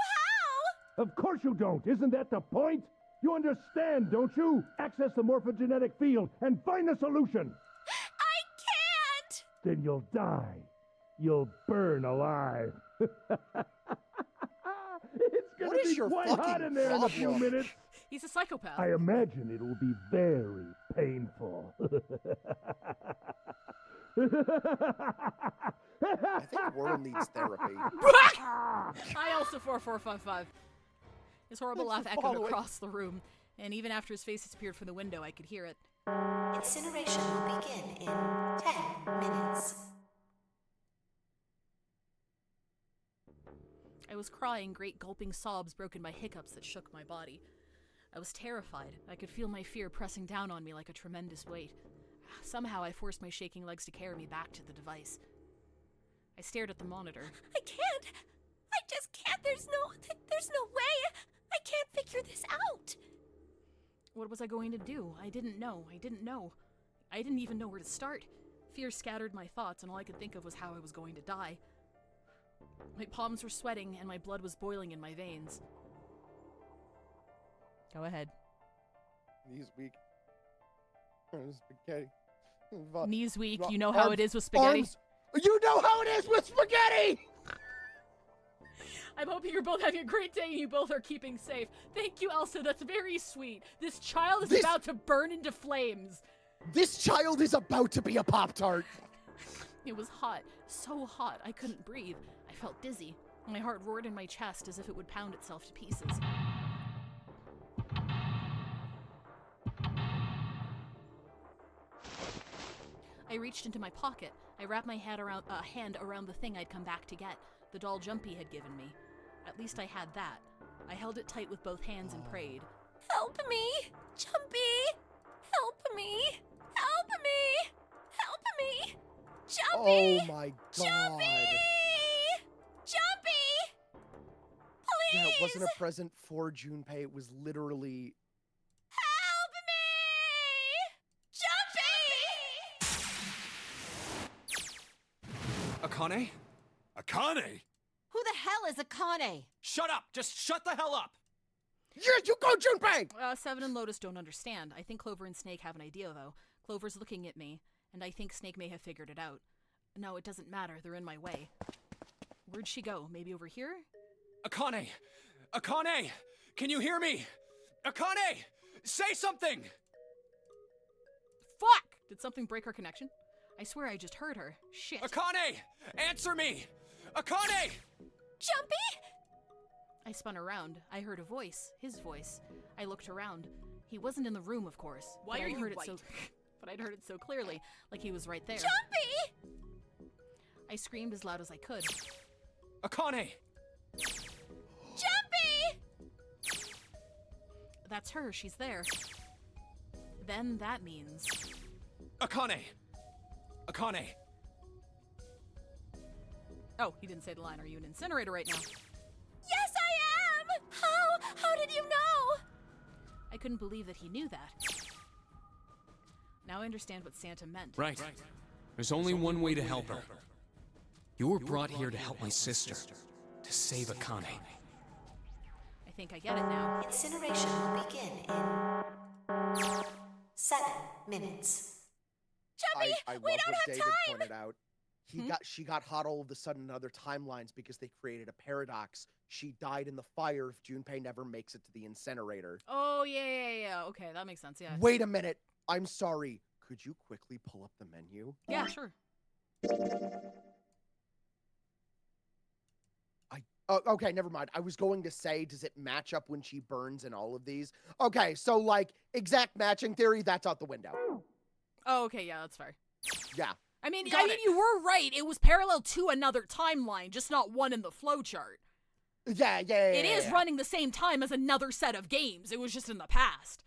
how! Of course you don't. Isn't that the point? You understand, don't you? Access the morphogenetic field and find the solution. I can't! Then you'll die. You'll burn alive. It's gonna be quite hot in there in a few minutes. He's a psychopath. I imagine it will be very painful. I think Worm needs therapy. I also 4455. His horrible laugh echoed across the room, and even after his face disappeared from the window, I could hear it. Incineration will begin in 10 minutes. I was crying, great gulping sobs broken by hiccups that shook my body. I was terrified. I could feel my fear pressing down on me like a tremendous weight. Somehow I forced my shaking legs to carry me back to the device. I stared at the monitor. I can't. I just can't. There's no way. I can't figure this out. What was I going to do? I didn't know. I didn't even know where to start. Fear scattered my thoughts, and all I could think of was how I was going to die. My palms were sweating, and my blood was boiling in my veins. Go ahead. Knees weak. Spaghetti. Knees weak. You know how it is with spaghetti. Arms. You know how it is with spaghetti! I'm hoping you're both having a great day and you both are keeping safe. Thank you, Elsa. That's very sweet. This child is about to burn into flames. This child is about to be a Pop-Tart. It was hot. So hot. I couldn't breathe. I felt dizzy. My heart roared in my chest as if it would pound itself to pieces. I reached into my pocket. I wrapped my hand around the thing I'd come back to get, the doll Jumpy had given me. At least I had that. I held it tight with both hands and prayed. Help me! Jumpy! Help me! Help me! Help me! Jumpy! Oh my god. Jumpy! Jumpy! Please! Yeah, it wasn't a present for Junpei. It was literally... Help me! Jumpy! Akane? Akane? Who the hell is Akane? Shut up! Just shut the hell up! Here you go, Junpei! Seven and Lotus don't understand. I think Clover and Snake have an idea, though. Clover's looking at me, and I think Snake may have figured it out. No, it doesn't matter. They're in my way. Where'd she go? Maybe over here? Akane! Akane! Can you hear me? Akane! Say something! Fuck! Did something break our connection? I swear I just heard her. Shit. Akane! Answer me! Akane! Jumpy? I spun around. I heard a voice. His voice. I looked around. He wasn't in the room, of course. Why are you white? But I'd heard it so clearly, like he was right there. Jumpy! I screamed as loud as I could. Akane! Jumpy! That's her. She's there. Then that means... Akane! Akane! Oh, he didn't say the line. Are you an incinerator right now? Yes, I am! How did you know? I couldn't believe that he knew that. Now I understand what Santa meant. Right. There's only one way to help her. You were brought here to help my sister. To save Akane. I think I get it now. Incineration will begin in 7 minutes. Jumpy, I we love don't what have David time! pointed out. She got hot all of a sudden in other timelines because they created a paradox. She died in the fire if Junpei never makes it to the incinerator. Oh, yeah. Okay, that makes sense, yeah. Wait a minute. I'm sorry. Could you quickly pull up the menu? Yeah, sure. Okay, never mind. I was going to say, does it match up when she burns in all of these? Okay, so, like, exact matching theory, that's out the window. Oh, okay, yeah, that's fair. Yeah. I mean, you were right. It was parallel to another timeline, just not one in the flowchart. Yeah. It is running the same time as another set of games. It was just in the past.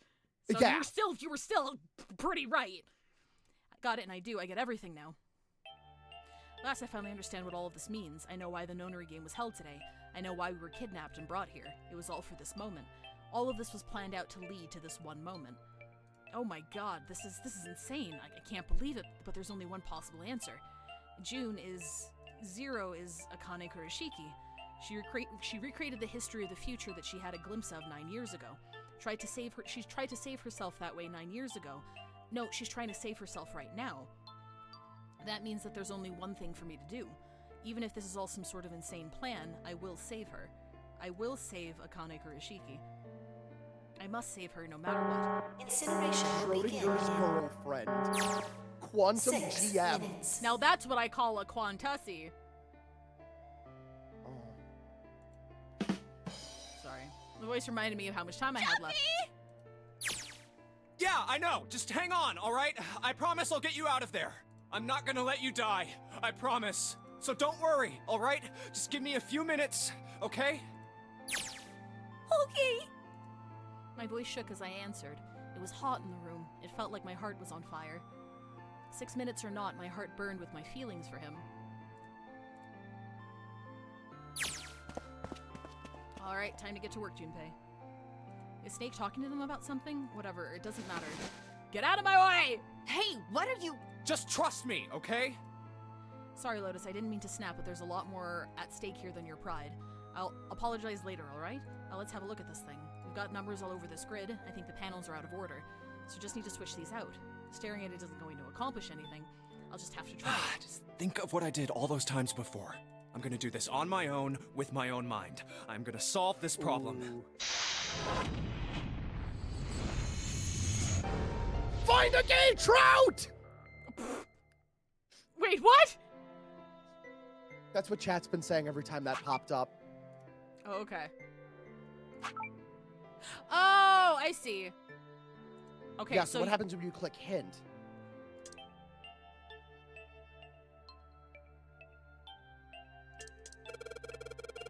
So yeah. you were still pretty right. I got it, and I get everything now. Last, I finally understand what all of this means. I know why the nonary game was held today. I know why we were kidnapped and brought here. It was all for this moment. All of this was planned out to lead to this one moment. Oh my god, this is insane. I can't believe it, but there's only one possible answer. Zero is Akane Kurashiki. She recreated the history of the future that she had a glimpse of 9 years ago. She tried to save herself that way 9 years ago. No, she's trying to save herself right now. That means that there's only one thing for me to do. Even if this is all some sort of insane plan, I will save her. I will save Akane Kurashiki. I must save her no matter what. Incineration will begin. Schrodinger's girlfriend. Quantum 6 GM. minutes. Now that's what I call a quantussi. Sorry. The voice reminded me of how much time I had left. Yeah, I know. Just hang on, all right? I promise I'll get you out of there. I'm not gonna let you die. I promise. So don't worry, all right? Just give me a few minutes, okay? Okay. My voice shook as I answered. It was hot in the room. It felt like my heart was on fire. 6 minutes or not, my heart burned with my feelings for him. Alright, time to get to work, Junpei. Is Snake talking to them about something? Whatever, it doesn't matter. Get out of my way! Hey, what are you... Just trust me, okay? Sorry, Lotus, I didn't mean to snap, but there's a lot more at stake here than your pride. I'll apologize later, alright? Let's have a look at this thing. We've got numbers all over this grid. I think the panels are out of order. So just need to switch these out. Staring at it isn't going to accomplish anything. I'll just have to try. Just think of what I did all those times before. I'm gonna do this on my own, with my own mind. I'm gonna solve this problem. Ooh. Find a gay trout! Wait, what? That's what chat's been saying every time that popped up. Oh, okay. Oh, I see. Okay, yeah, so what happens when you click hint?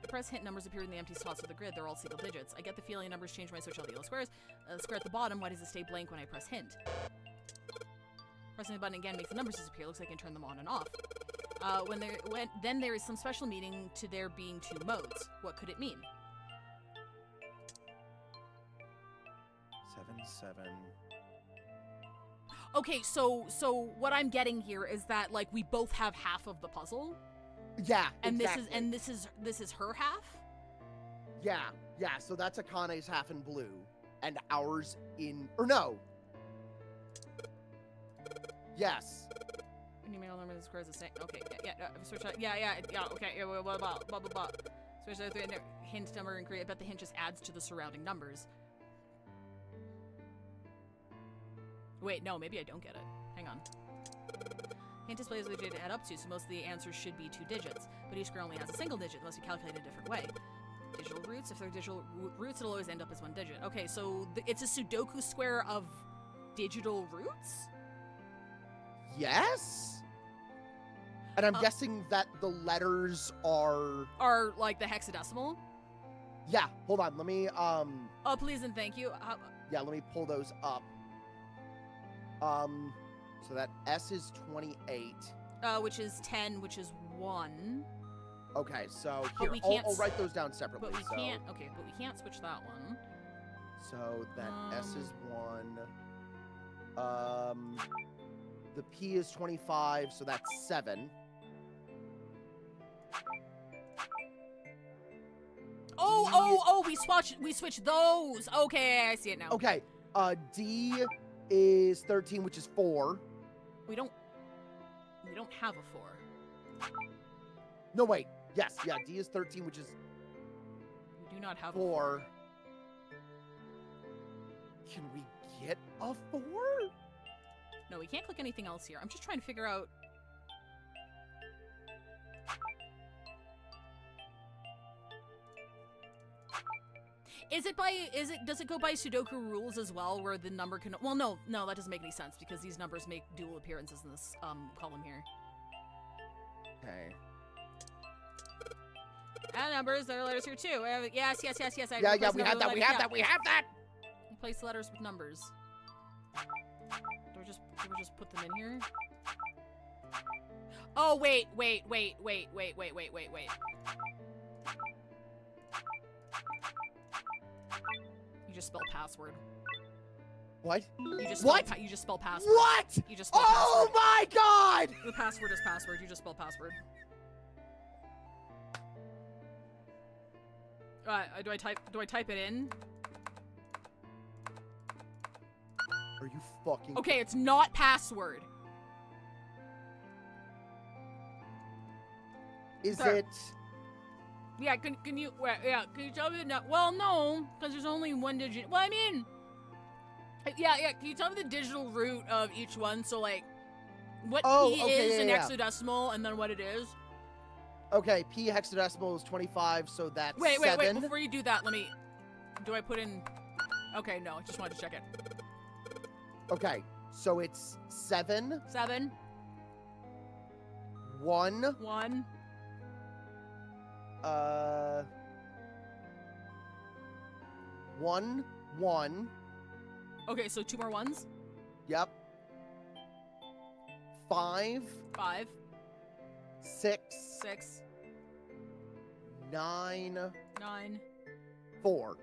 Press hint, numbers appear in the empty spots of the grid. They're all single digits. I get the feeling numbers change when I switch all the yellow squares. The square at the bottom, why does it stay blank when I press hint? Pressing the button again makes the numbers disappear. Looks like I can turn them on and off. Then there is some special meaning to there being two modes. What could it mean? 7. Okay, so what I'm getting here is that like we both have half of the puzzle. Yeah, and exactly. this is her half? Yeah. So that's Akane's half in blue, and ours in no. Yes. Email number the squares the same. Okay, switch out. Yeah. Okay, blah blah blah. Switch out the hint number and create. I bet the hint just adds to the surrounding numbers. Wait, no, maybe I don't get it. Hang on. Hint displays what it add up to, so most of the answers should be 2 digits, but each square only has a single digit unless you calculate it a different way. Digital roots, if they're digital roots, it'll always end up as 1 digit. Okay, so it's a Sudoku square of digital roots? Yes? And I'm guessing that the letters are like the hexadecimal? Yeah, hold on, let me, Oh, please and thank you. Yeah, let me pull those up. So that S is 28. Which is 10, which is 1. Okay, so here, I'll write those down separately. But we can't, okay, but we can't switch that one. So that S is 1. The P is 25, so that's 7. Oh, we switched those. Okay, I see it now. Okay, D is 13, which is 4. We don't have a 4. No, wait. Yes, yeah, D is 13, which is We do not have 4. Can we get a 4? No, we can't click anything else here. I'm just trying to figure out... Does it go by Sudoku rules as well, where the number can... Well, no, that doesn't make any sense, because these numbers make dual appearances in this column here. Okay. And numbers, there are letters here too. Yes. Yeah, we have that, we have that! Replace letters with numbers. Do we just put them in here? Oh, wait. You just spelled password. What? You just What? Spelled you just spelled password. What? You just spelled Oh password. my god! The password is password. You just spelled password. Do I type it in? Are you fucking... Okay, it's not password. Is Sir. it... Yeah, can you tell me that? Well, no, because there's only one digit. Well, I mean, yeah, can you tell me the digital root of each one? So, like, what P is in hexadecimal, and then what it is? Okay, P hexadecimal is 25, so that's Wait, 7. before you do that, do I put in... Okay, no, I just wanted to check it. Okay, so it's 7. 7. 1. 1. 1, 1. Okay, so 2 more ones? Yep. 5. 5. 6. 6. 9. 9. 4.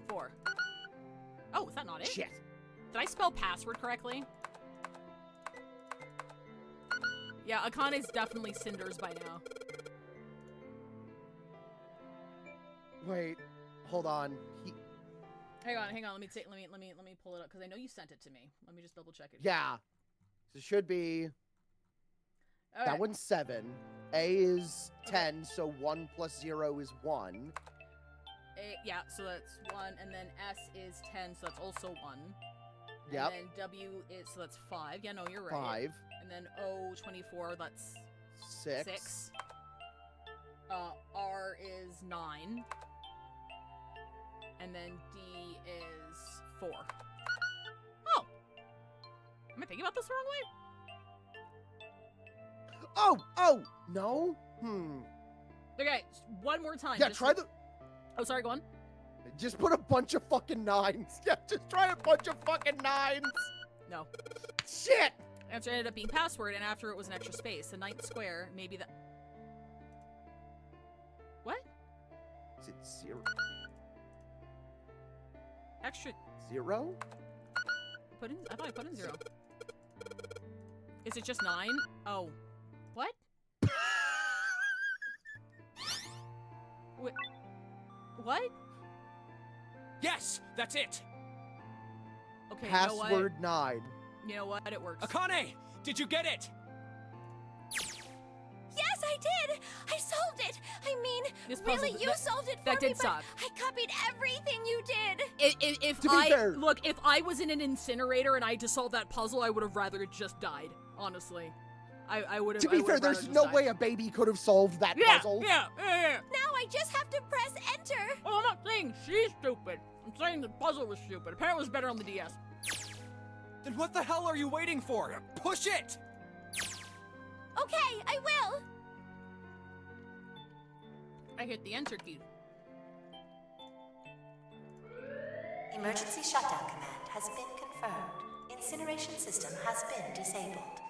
4. Oh, is that not it? Shit. Did I spell password correctly? Yeah, Akane's definitely cinders by now. Wait, hold on. Hang on. Let me pull it up because I know you sent it to me. Let me just double check it. Yeah. So it should be... Okay. That one's 7. A is 10, so 1 plus 0 is 1. Yeah, so that's 1, and then S is 10, so that's also 1. Yep. And then W is, so that's 5. Yeah, no, you're right. 5. And then O, 24, that's 6. R is 9. And then D is 4. Oh! Am I thinking about this the wrong way? Oh! No? Okay, one more time. Yeah, try the... Oh, sorry, go on. Just put a bunch of fucking 9s. Yeah, just try a bunch of fucking 9s. No. Shit! Answer ended up being password, and after it was an extra space. The ninth square, maybe that... What? Is it 0? Extra... 0? I thought I put in 0. Is it just 9? Oh. What? What? Yes, that's it. Okay, Password you know what? 9. You know what? It works. Akane, did you get it? Yes, I did! I solved it! I mean, This puzzle- really, you solved it for that me, did but suck. I copied everything you did! If To be fair- Look, if I was in an incinerator and I had to solve that puzzle, I would have rather just died. Honestly. I would have. To be fair, there's no way a baby could have solved that puzzle. Yeah. Now I just have to press enter! Oh, I'm not saying she's stupid. I'm saying the puzzle was stupid. Apparently it was better on the DS. Then what the hell are you waiting for? Push it! Okay, I will! I hit the enter key. Emergency shutdown command has been confirmed. Incineration system has been disabled.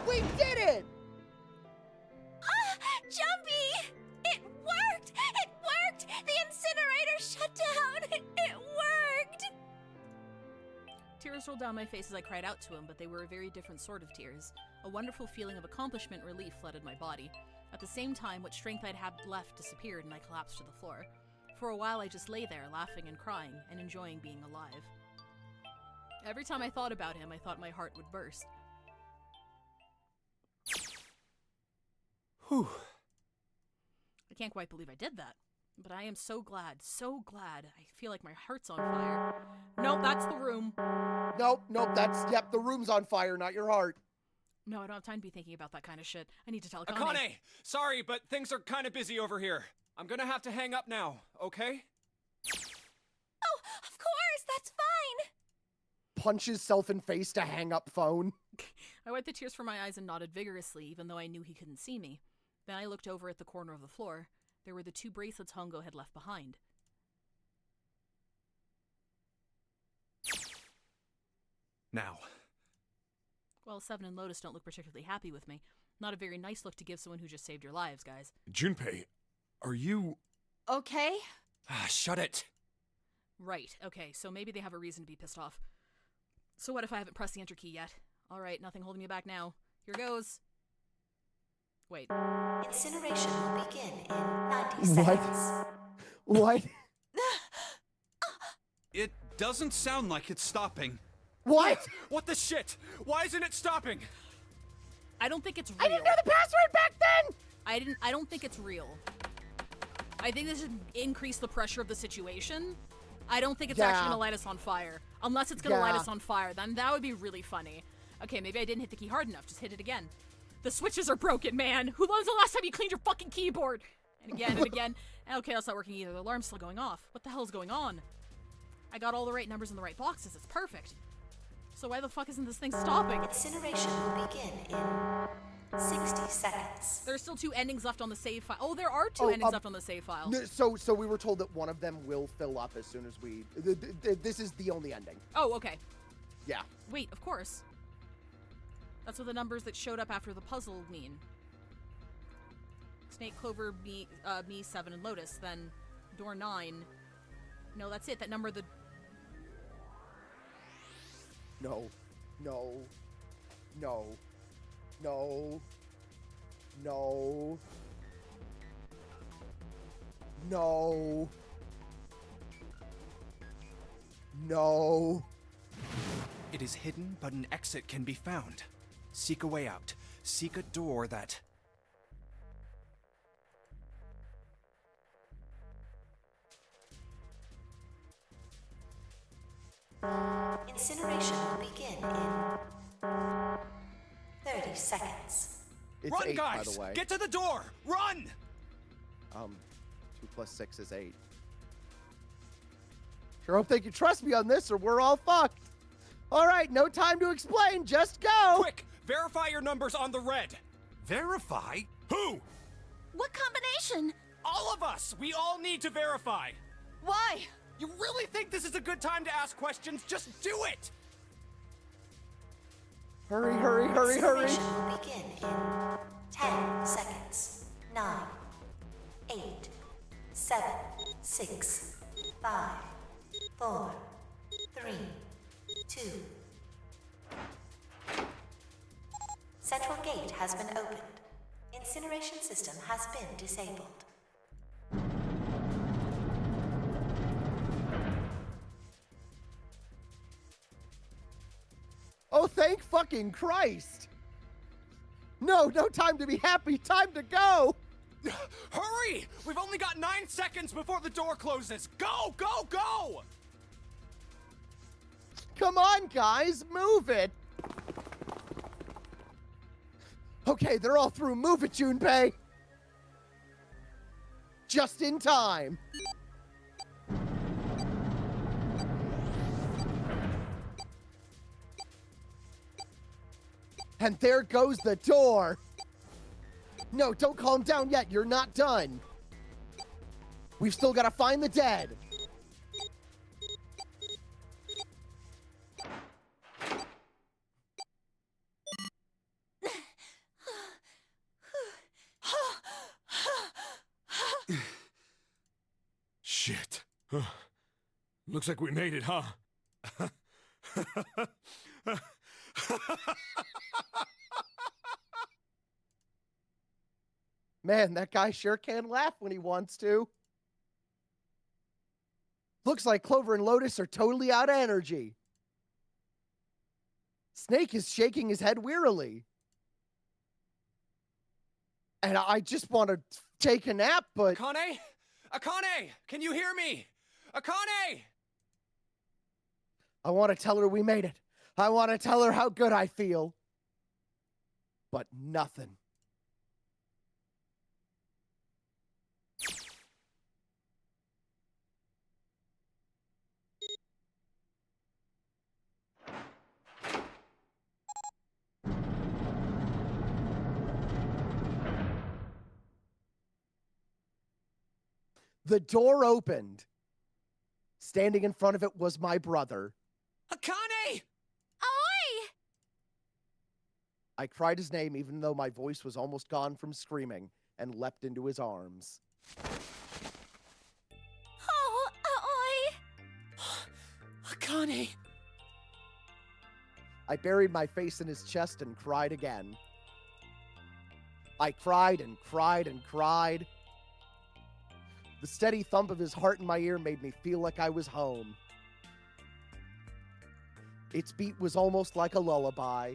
We did it! Jumpy! It worked! It worked! The incinerator shut down! It worked! Tears rolled down my face as I cried out to him, but they were a very different sort of tears. A wonderful feeling of accomplishment and relief flooded my body. At the same time, what strength I'd had left disappeared and I collapsed to the floor. For a while I just lay there, laughing and crying, and enjoying being alive. Every time I thought about him, I thought my heart would burst. Whew. I can't quite believe I did that. But I am so glad, so glad. I feel like my heart's on fire. Nope, that's the room. Nope, yep, the room's on fire, not your heart. No, I don't have time to be thinking about that kind of shit. I need to tell Akane. Akane! Sorry, but things are kind of busy over here. I'm gonna have to hang up now, okay? Oh, of course, that's fine. Punches self in face to hang up phone. I wiped the tears from my eyes and nodded vigorously, even though I knew he couldn't see me. Then I looked over at the corner of the floor. There were the 2 bracelets Hongo had left behind. Now. Well, Seven and Lotus don't look particularly happy with me. Not a very nice look to give someone who just saved your lives, guys. Junpei, are you... Okay? Ah, shut it. Right, okay, so maybe they have a reason to be pissed off. So what if I haven't pressed the enter key yet? Alright, nothing holding me back now. Here goes. Wait. Incineration will begin in 90 seconds. What? It doesn't sound like it's stopping. What? What the shit? Why isn't it stopping? I don't think it's real. I didn't know the password back then! I don't think it's real. I think this should increase the pressure of the situation. I don't think it's actually gonna light us on fire. Unless it's gonna light us on fire, then that would be really funny. Okay, maybe I didn't hit the key hard enough. Just hit it again. The switches are broken, man. Who was the last time you cleaned your fucking keyboard? And again and again. Okay, that's not working either. The alarm's still going off. What the hell's going on? I got all the right numbers in the right boxes. It's perfect. So why the fuck isn't this thing stopping? Incineration will begin in 60 seconds. There's still 2 endings left on the save file. Oh, there are 2 endings left on the save file. So we were told that one of them will fill up as soon as we... This is the only ending. Oh, okay. Yeah. Wait, of course. That's what the numbers that showed up after the puzzle mean. Snake, Clover, me, 7, and Lotus. Then door 9. No, that's it. That number, the... No. No. No. No. No. No. No. It is hidden, but an exit can be found. Seek a way out. Seek a door that... Incineration will begin in 30 seconds. It's Run, 8, guys! by the way. Get to the door! Run! 2 plus 6 is 8. Sure hope they can trust me on this or we're all fucked. All right, no time to explain. Just go. Quick! Verify your numbers on the red. Verify? Who? What combination? All of us! We all need to verify. Why? You really think this is a good time to ask questions? Just do it! Hurry, hurry, hurry, hurry. Incineration will begin in 10 seconds. 9, 8, 7, 6, 5, 4, 3, 2. Central gate has been opened. Incineration system has been disabled. Oh, thank fucking Christ. No time to be happy. Time to go. Hurry! We've only got 9 seconds before the door closes. Go, go, go! Come on, guys. Move it. Okay, they're all through. Move it, Junpei. Just in time. And there goes the door. No, don't calm down yet. You're not done. We've still got to find the dead. Shit. Looks like we made it, huh? Man, that guy sure can laugh when he wants to. Looks like Clover and Lotus are totally out of energy. Snake is shaking his head wearily. And I just want to take a nap, but... Akane? Akane! Can you hear me? Akane! I want to tell her we made it. I want to tell her how good I feel. But nothing. The door opened. Standing in front of it was my brother. Akane! Oi! I cried his name even though my voice was almost gone from screaming and leapt into his arms. Oh, oi! Akane! I buried my face in his chest and cried again. I cried and cried and cried. The steady thump of his heart in my ear made me feel like I was home. Its beat was almost like a lullaby.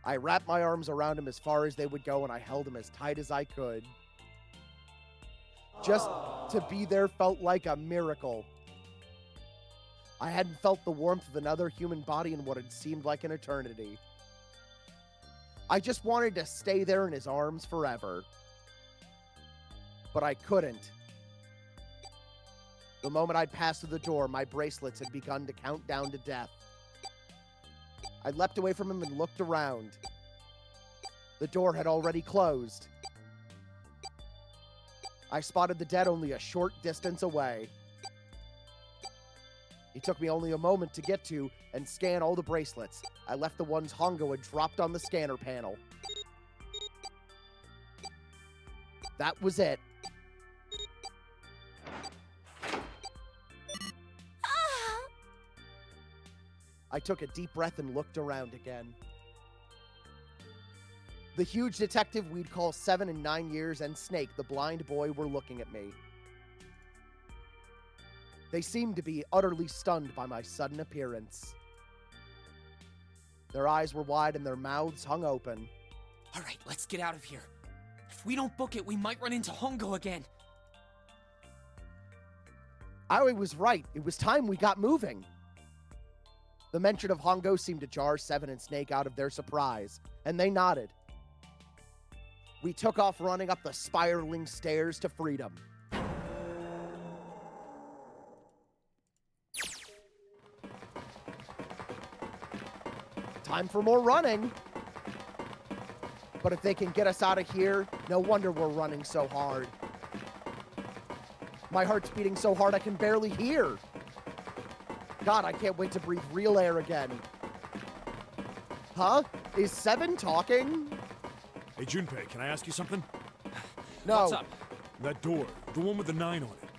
I wrapped my arms around him as far as they would go, and I held him as tight as I could. Just to be there felt like a miracle. I hadn't felt the warmth of another human body in what had seemed like an eternity. I just wanted to stay there in his arms forever. But I couldn't. The moment I'd passed through the door, my bracelets had begun to count down to death. I leapt away from him and looked around. The door had already closed. I spotted the dead only a short distance away. It took me only a moment to get to and scan all the bracelets. I left the ones Hongo had dropped on the scanner panel. That was it. I took a deep breath and looked around again. The huge detective we'd call 7 and 9 years and Snake, the blind boy, were looking at me. They seemed to be utterly stunned by my sudden appearance. Their eyes were wide and their mouths hung open. All right, let's get out of here. If we don't book it, we might run into Hongo again. Aoi was right. It was time we got moving. The mention of Hongo seemed to jar Seven and Snake out of their surprise, and they nodded. We took off running up the spiraling stairs to freedom. Time for more running. But if they can get us out of here, no wonder we're running so hard. My heart's beating so hard I can barely hear. God, I can't wait to breathe real air again. Huh? Is Seven talking? Hey, Junpei, can I ask you something? No. What's up? That door, the one with the 9 on it.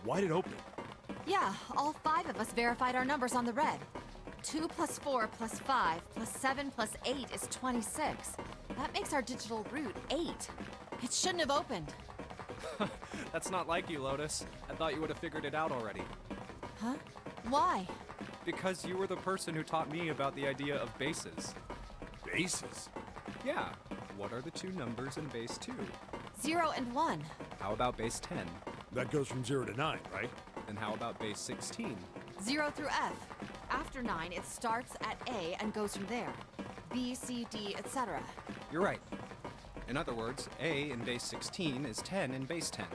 Why'd it open? Yeah, all 5 of us verified our numbers on the red. 2 plus 4 plus 5 plus 7 plus 8 is 26. That makes our digital route 8. It shouldn't have opened. That's not like you, Lotus. I thought you would have figured it out already. Huh? Why? Because you were the person who taught me about the idea of bases. Bases? Yeah. What are the 2 numbers in base 2? 0 and 1. How about base 10? That goes from 0 to 9, right? And how about base 16? 0 through F. After 9, it starts at A and goes from there. B, C, D, etc. You're right. In other words, A in base 16 is 10 in base 10.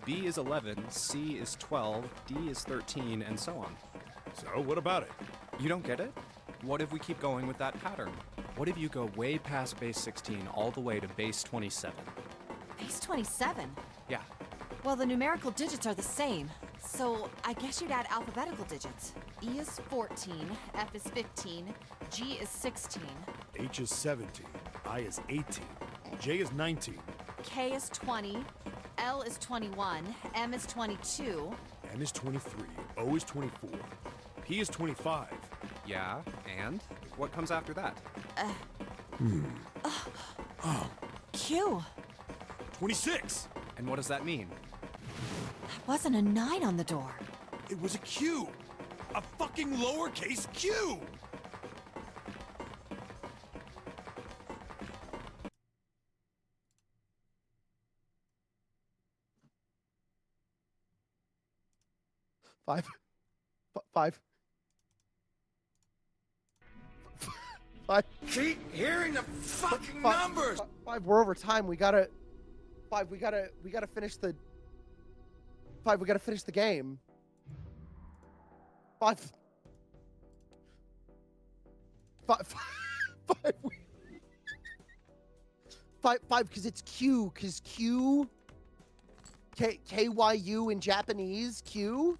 B is 11, C is 12, D is 13, and so on. So, what about it? You don't get it? What if we keep going with that pattern? What if you go way past base 16 all the way to base 27? Base 27? Yeah. Well, the numerical digits are the same, so I guess you'd add alphabetical digits. E is 14, F is 15, G is 16. H is 17, I is 18, J is 19. K is 20, L is 21, M is 22. N is 23, O is 24, P is 25. Yeah, and? What comes after that? Oh, Q. 26! And what does that mean? That wasn't a 9 on the door. It was a Q! A fucking lowercase Q! 5. 5. 5. Keep hearing the fucking numbers! 5, we're over time. We gotta finish the... 5, we gotta finish the game. 5. 5. 5, because it's Q, because Q... K-Y-U in Japanese, Q?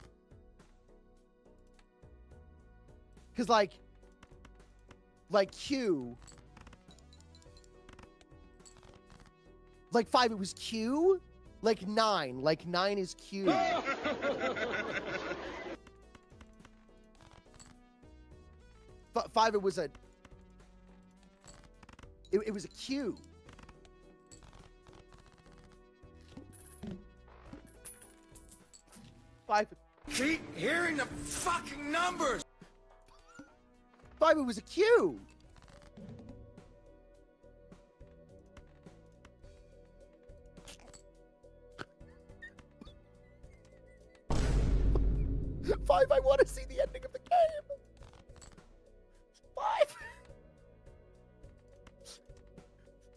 Because, like Q. Like 5, it was Q? Like 9. Like 9 is Q. 5, it was a... It was a Q. 5. Keep hearing the fucking numbers! 5, it was a Q. 5, I want to see the ending of the game. 5.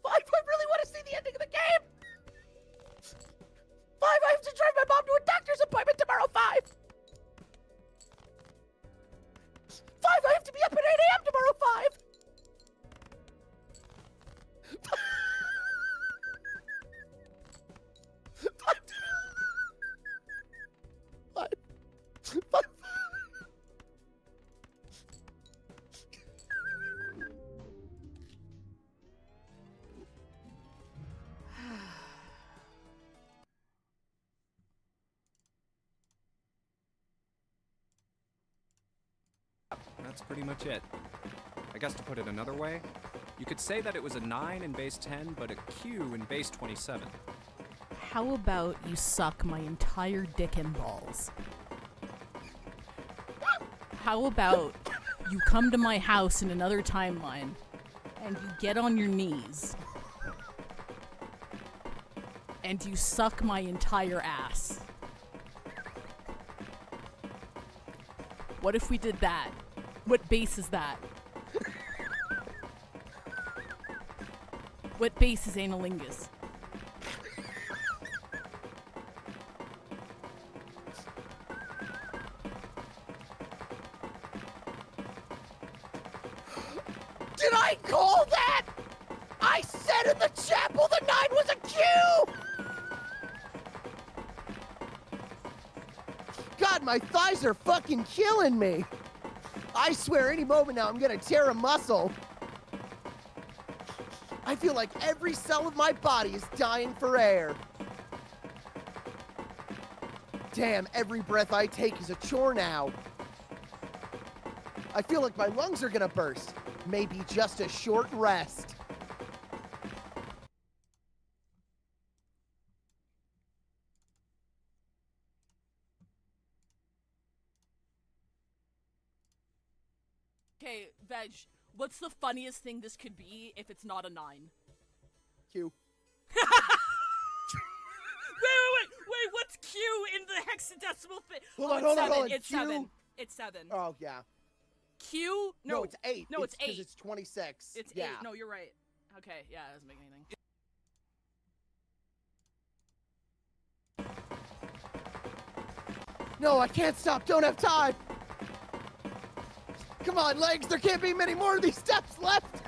5, I really want to see the ending of the game. 5, I have to drive my mom to a doctor's appointment tomorrow. 5. 5, I have to be up at 8 a.m. tomorrow. 5. 5. 5. That's pretty much it. I guess to put it another way, you could say that it was a 9 in base 10, but a Q in base 27. How about you suck my entire dick and balls? How about you come to my house in another timeline and you get on your knees and you suck my entire ass? What if we did that? What base is that? What base is analingus? Did I call that? I said in the chapel the 9 was a Q! God, my thighs are fucking killing me. I swear any moment now I'm gonna tear a muscle. I feel like every cell of my body is dying for air. Damn, every breath I take is a chore now. I feel like my lungs are gonna burst. Maybe just a short rest. Okay, Veg, what's the funniest thing this could be if it's not a 9? Q. Wait, what's Q in the hexadecimal thing? Hold on. It's Q? 7. It's 7. Oh, yeah. Q? No, it's 8. No, it's 8. Because it's 26. It's yeah. 8. No, you're right. Okay, yeah, that doesn't make anything. No, I can't stop. Don't have time. Come on, legs. There can't be many more of these steps left.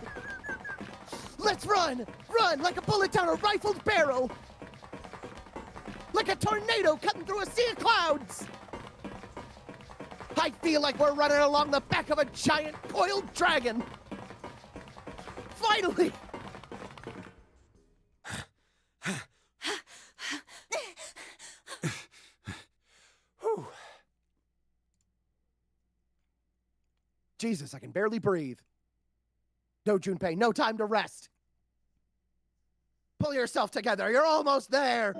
Let's run. Run like a bullet down a rifled barrel. Like a tornado cutting through a sea of clouds. I feel like we're running along the back of a giant coiled dragon. Finally. Jesus, I can barely breathe. No, Junpei, no time to rest. Pull yourself together, you're almost there.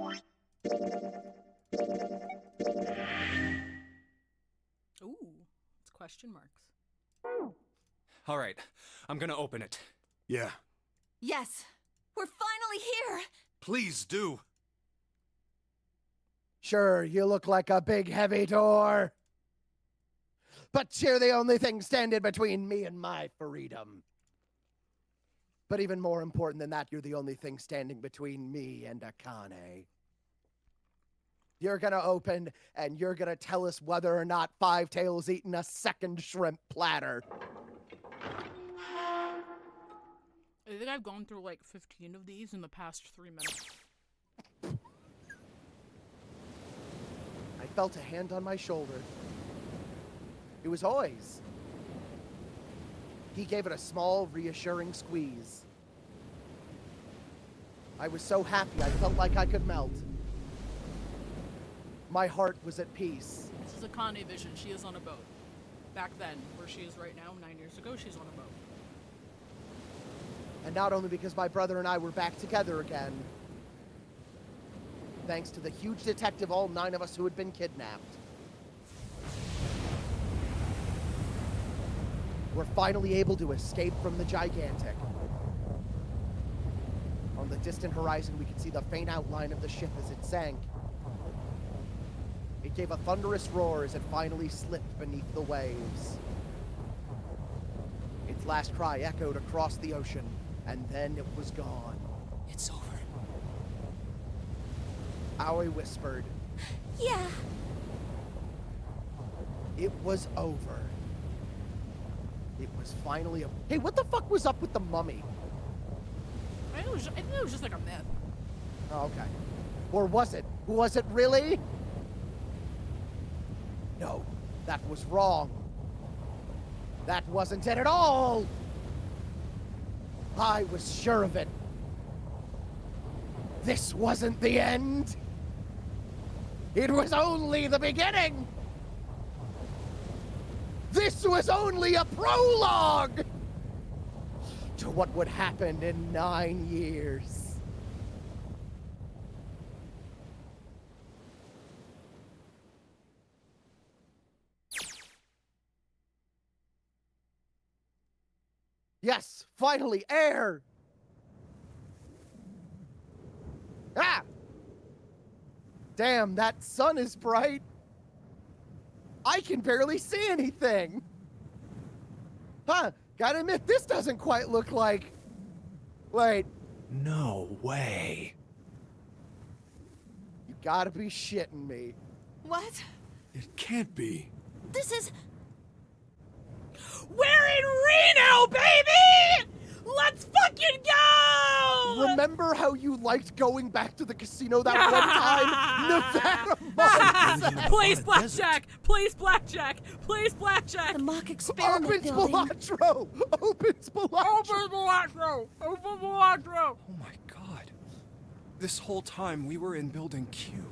Ooh, it's question marks. All right, I'm gonna open it. Yeah. Yes, we're finally here. Please do. Sure, you look like a big heavy door. But you're the only thing standing between me and my freedom. But even more important than that, you're the only thing standing between me and Akane. You're gonna open, and you're gonna tell us whether or not Fivetail's eaten a second shrimp platter. I think I've gone through like 15 of these in the past 3 minutes. I felt a hand on my shoulder. It was Hoy's. He gave it a small, reassuring squeeze. I was so happy, I felt like I could melt. My heart was at peace. This is Akane vision. She is on a boat. Back then, where she is right now, 9 years ago, she's on a boat. And not only because my brother and I were back together again, thanks to the huge detective, all 9 of us who had been kidnapped. We're finally able to escape from the gigantic. On the distant horizon, we could see the faint outline of the ship as it sank. It gave a thunderous roar as it finally slipped beneath the waves. Its last cry echoed across the ocean, and then it was gone. It's over. Aoi whispered. Yeah. It was over. It was finally a... Hey, what the fuck was up with the mummy? I think it was just like a myth. Oh, okay. Or was it? Was it really? No, that was wrong. That wasn't it at all. I was sure of it. This wasn't the end. It was only the beginning. This was only a prologue to what would happen in 9 years. Yes, finally, air! Ah! Damn, that sun is bright. I can barely see anything. Huh, gotta admit, this doesn't quite look like... Wait. No way. You gotta be shitting me. What? It can't be. This is... We're in Reno, baby! Let's fucking go! Remember how you liked going back to the casino that one time? Nevada, Please blackjack! Please blackjack! Please blackjack! The mock experiment Open building. Spilatro! Open Spilatro! Open Spilatro! Open Spilatro! Oh my god. This whole time we were in Building Q.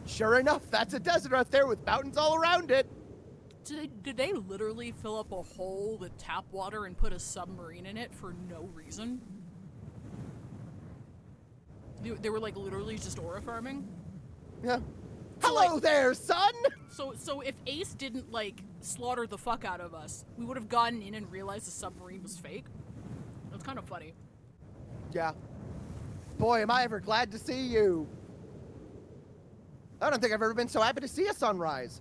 Sure enough, that's a desert out there with mountains all around it. Did they literally fill up a hole with tap water and put a submarine in it for no reason? They were like literally just aura farming? Yeah. So, Hello like, there, son! So if Ace didn't like slaughter the fuck out of us, we would have gotten in and realized the submarine was fake. That's kind of funny. Yeah. Boy, am I ever glad to see you. I don't think I've ever been so happy to see a sunrise.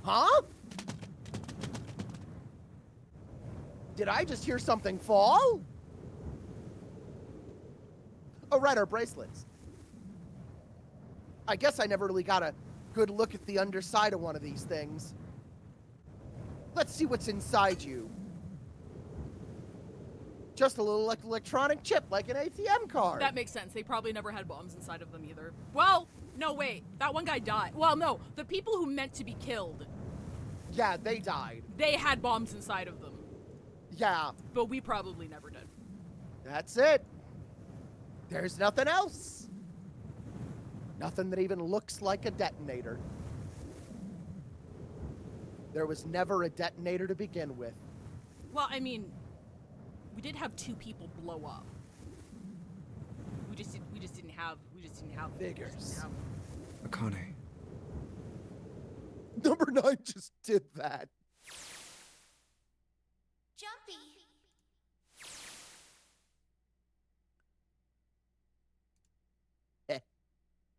Huh? Did I just hear something fall? Oh, right, our bracelets. I guess I never really got a good look at the underside of one of these things. Let's see what's inside you. Just a little electronic chip, like an ATM card. That makes sense. They probably never had bombs inside of them either. Well, no, wait. That one guy died. Well, no. The people who meant to be killed. Yeah, they died. They had bombs inside of them. Yeah. But we probably never did. That's it. There's nothing else. Nothing that even looks like a detonator. There was never a detonator to begin with. Well, I mean, we did have 2 people blow up. We just didn't have figures. Akane. Number 9 just did that. Jumpy.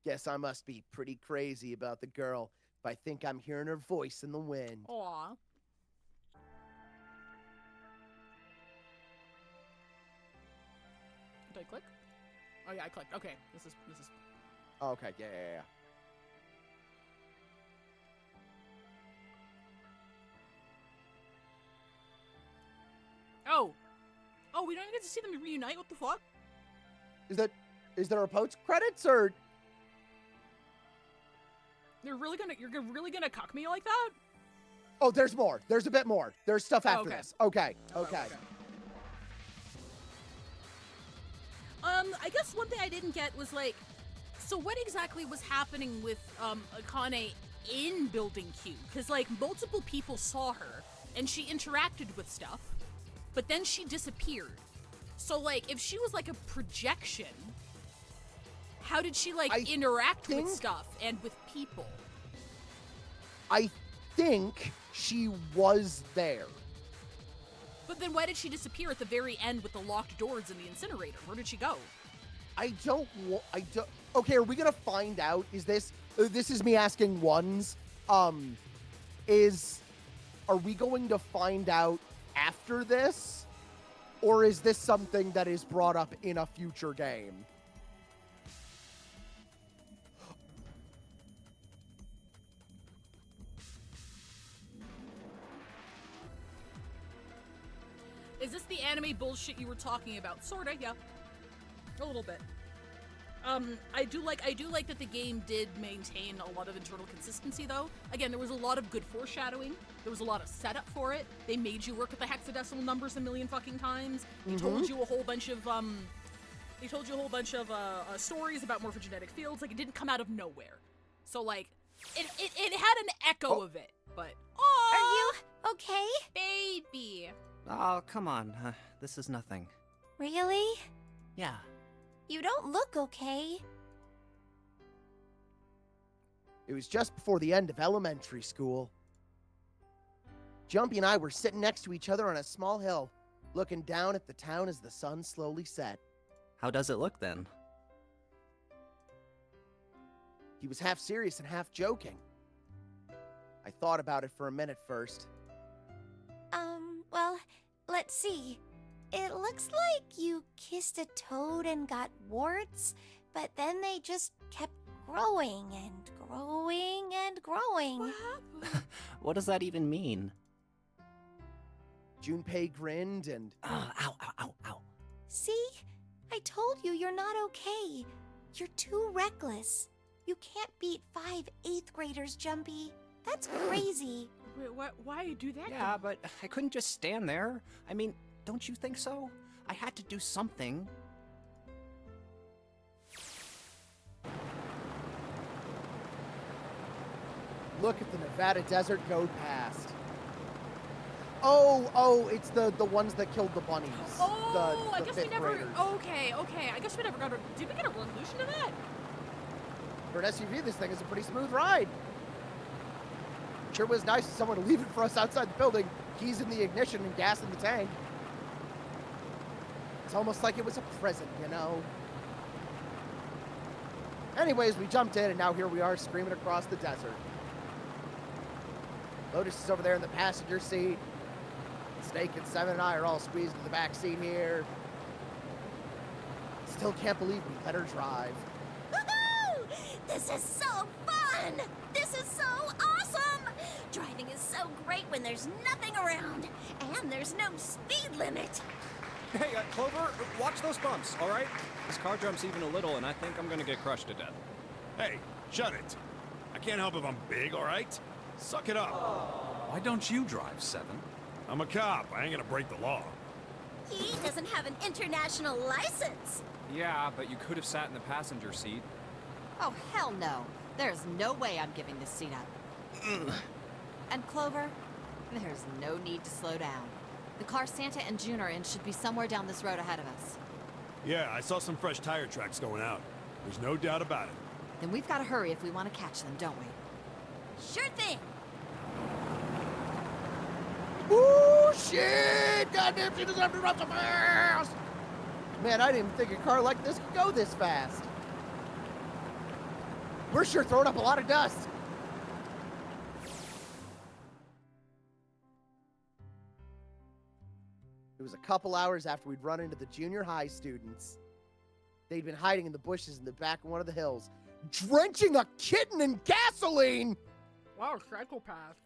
Guess I must be pretty crazy about the girl if I think I'm hearing her voice in the wind. Aw. Did I click? Oh yeah, I clicked. Okay, this is. Okay, yeah. Oh, we don't get to see them reunite. What the fuck? Is there a post credits or? You're really gonna cuck me like that? Oh, there's more. There's a bit more. There's stuff after okay. this. Okay. I guess one thing I didn't get was like, so what exactly was happening with Akane in Building Q? Because like multiple people saw her and she interacted with stuff, but then she disappeared. So like, if she was like a projection, how did she like interact with stuff and with people? I think she was there. But then why did she disappear at the very end with the locked doors in the incinerator? Where did she go? I don't. Okay, are we gonna find out? Is this? This is me asking ones. Are we going to find out after this, or is this something that is brought up in a future game? Is this the anime bullshit you were talking about? Sorta, yeah. A little bit. I do like that the game did maintain a lot of internal consistency, though. Again, there was a lot of good foreshadowing. There was a lot of setup for it. They made you work with the hexadecimal numbers a million fucking times. They told you a whole bunch of stories about morphogenetic fields. Like, it didn't come out of nowhere. So like, it had an echo of it. But Are you okay? Baby. Oh, come on. This is nothing. Really? Yeah. You don't look okay. It was just before the end of elementary school. Jumpy and I were sitting next to each other on a small hill, looking down at the town as the sun slowly set. How does it look then? He was half serious and half joking. I thought about it for a minute first. Well, let's see. It looks like you kissed a toad and got warts, but then they just kept growing and growing and growing. What happened? What does that even mean? Junpei grinned and... Ow. See? I told you you're not okay. You're too reckless. You can't beat 5 8th graders, Jumpy. That's crazy. Wait, why you do that? Yeah, but I couldn't just stand there. I mean, don't you think so? I had to do something. Look at the Nevada desert go past. Oh, it's the ones that killed the bunnies. Oh, the I guess we fifth never... graders. Okay. I guess we never got a... Did we get a resolution to that? For an SUV, this thing is a pretty smooth ride. Sure was nice of someone to leave it for us outside the building. Keys in the ignition and gas in the tank. It's almost like it was a present, you know? Anyways, we jumped in, and now here we are screaming across the desert. Lotus is over there in the passenger seat. Snake and Seven and I are all squeezed in the back seat here. Still can't believe we let her drive. Woohoo! This is so fun! This is so awesome! Driving is so great when there's nothing around, and there's no speed limit. Hey, Clover, watch those bumps, all right? This car jumps even a little, and I think I'm gonna get crushed to death. Hey, shut it. I can't help if I'm big, all right? Suck it up. Why don't you drive, Seven? I'm a cop. I ain't gonna break the law. He doesn't have an international license. Yeah, but you could have sat in the passenger seat. Oh, hell no. There's no way I'm giving this seat up. And Clover, there's no need to slow down. The car Santa and June are in should be somewhere down this road ahead of us. Yeah, I saw some fresh tire tracks going out. There's no doubt about it. Then we've got to hurry if we want to catch them, don't we? Sure thing. Ooh, shit! Goddamn, she doesn't have to run so fast! Man, I didn't even think a car like this could go this fast. We're sure throwing up a lot of dust. It was a couple hours after we'd run into the junior high students. They'd been hiding in the bushes in the back of one of the hills, drenching a kitten in gasoline! Wow, psychopath.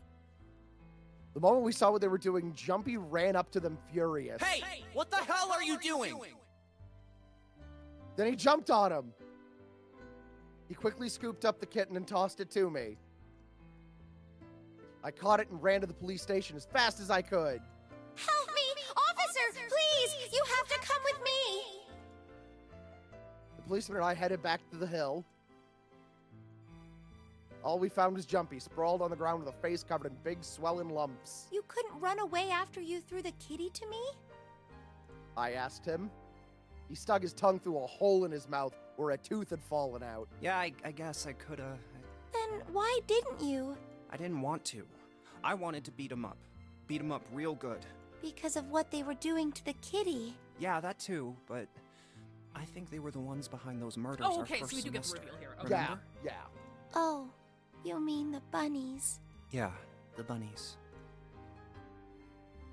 The moment we saw what they were doing, Jumpy ran up to them furious. Hey, what the hell are you doing? Then he jumped on him. He quickly scooped up the kitten and tossed it to me. I caught it and ran to the police station as fast as I could. Help me! Officer, please! You have to come with me! The policeman and I headed back to the hill. All we found was Jumpy, sprawled on the ground with a face covered in big, swelling lumps. You couldn't run away after you threw the kitty to me? I asked him. He stuck his tongue through a hole in his mouth where a tooth had fallen out. Yeah, I guess I coulda. Then why didn't you? I didn't want to. I wanted to beat him up. Beat him up real good. Because of what they were doing to the kitty. Yeah, that too, but I think they were the ones behind those murders Oh, our okay, first so we do get the semester. reveal here. Okay. Yeah, yeah. Oh, you mean the bunnies? Yeah, the bunnies.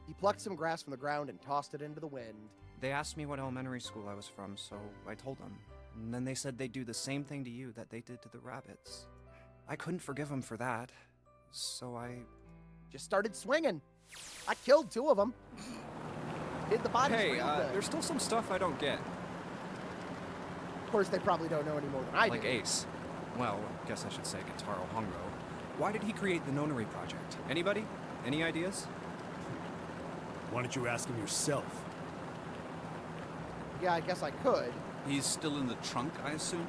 He plucked some grass from the ground and tossed it into the wind. They asked me what elementary school I was from, so I told them. And then they said they'd do the same thing to you that they did to the rabbits. I couldn't forgive them for that, so I just started swinging. I killed 2 of them. Hid the bodies. Hey, real good. there's still some stuff I don't get. Of course, they probably don't know any more than I Like do. Ace. Well, I guess I should say Guitaro Hongo. Why did he create the Nonary Project? Anybody? Any ideas? Why don't you ask him yourself? Yeah, I guess I could. He's still in the trunk, I assume?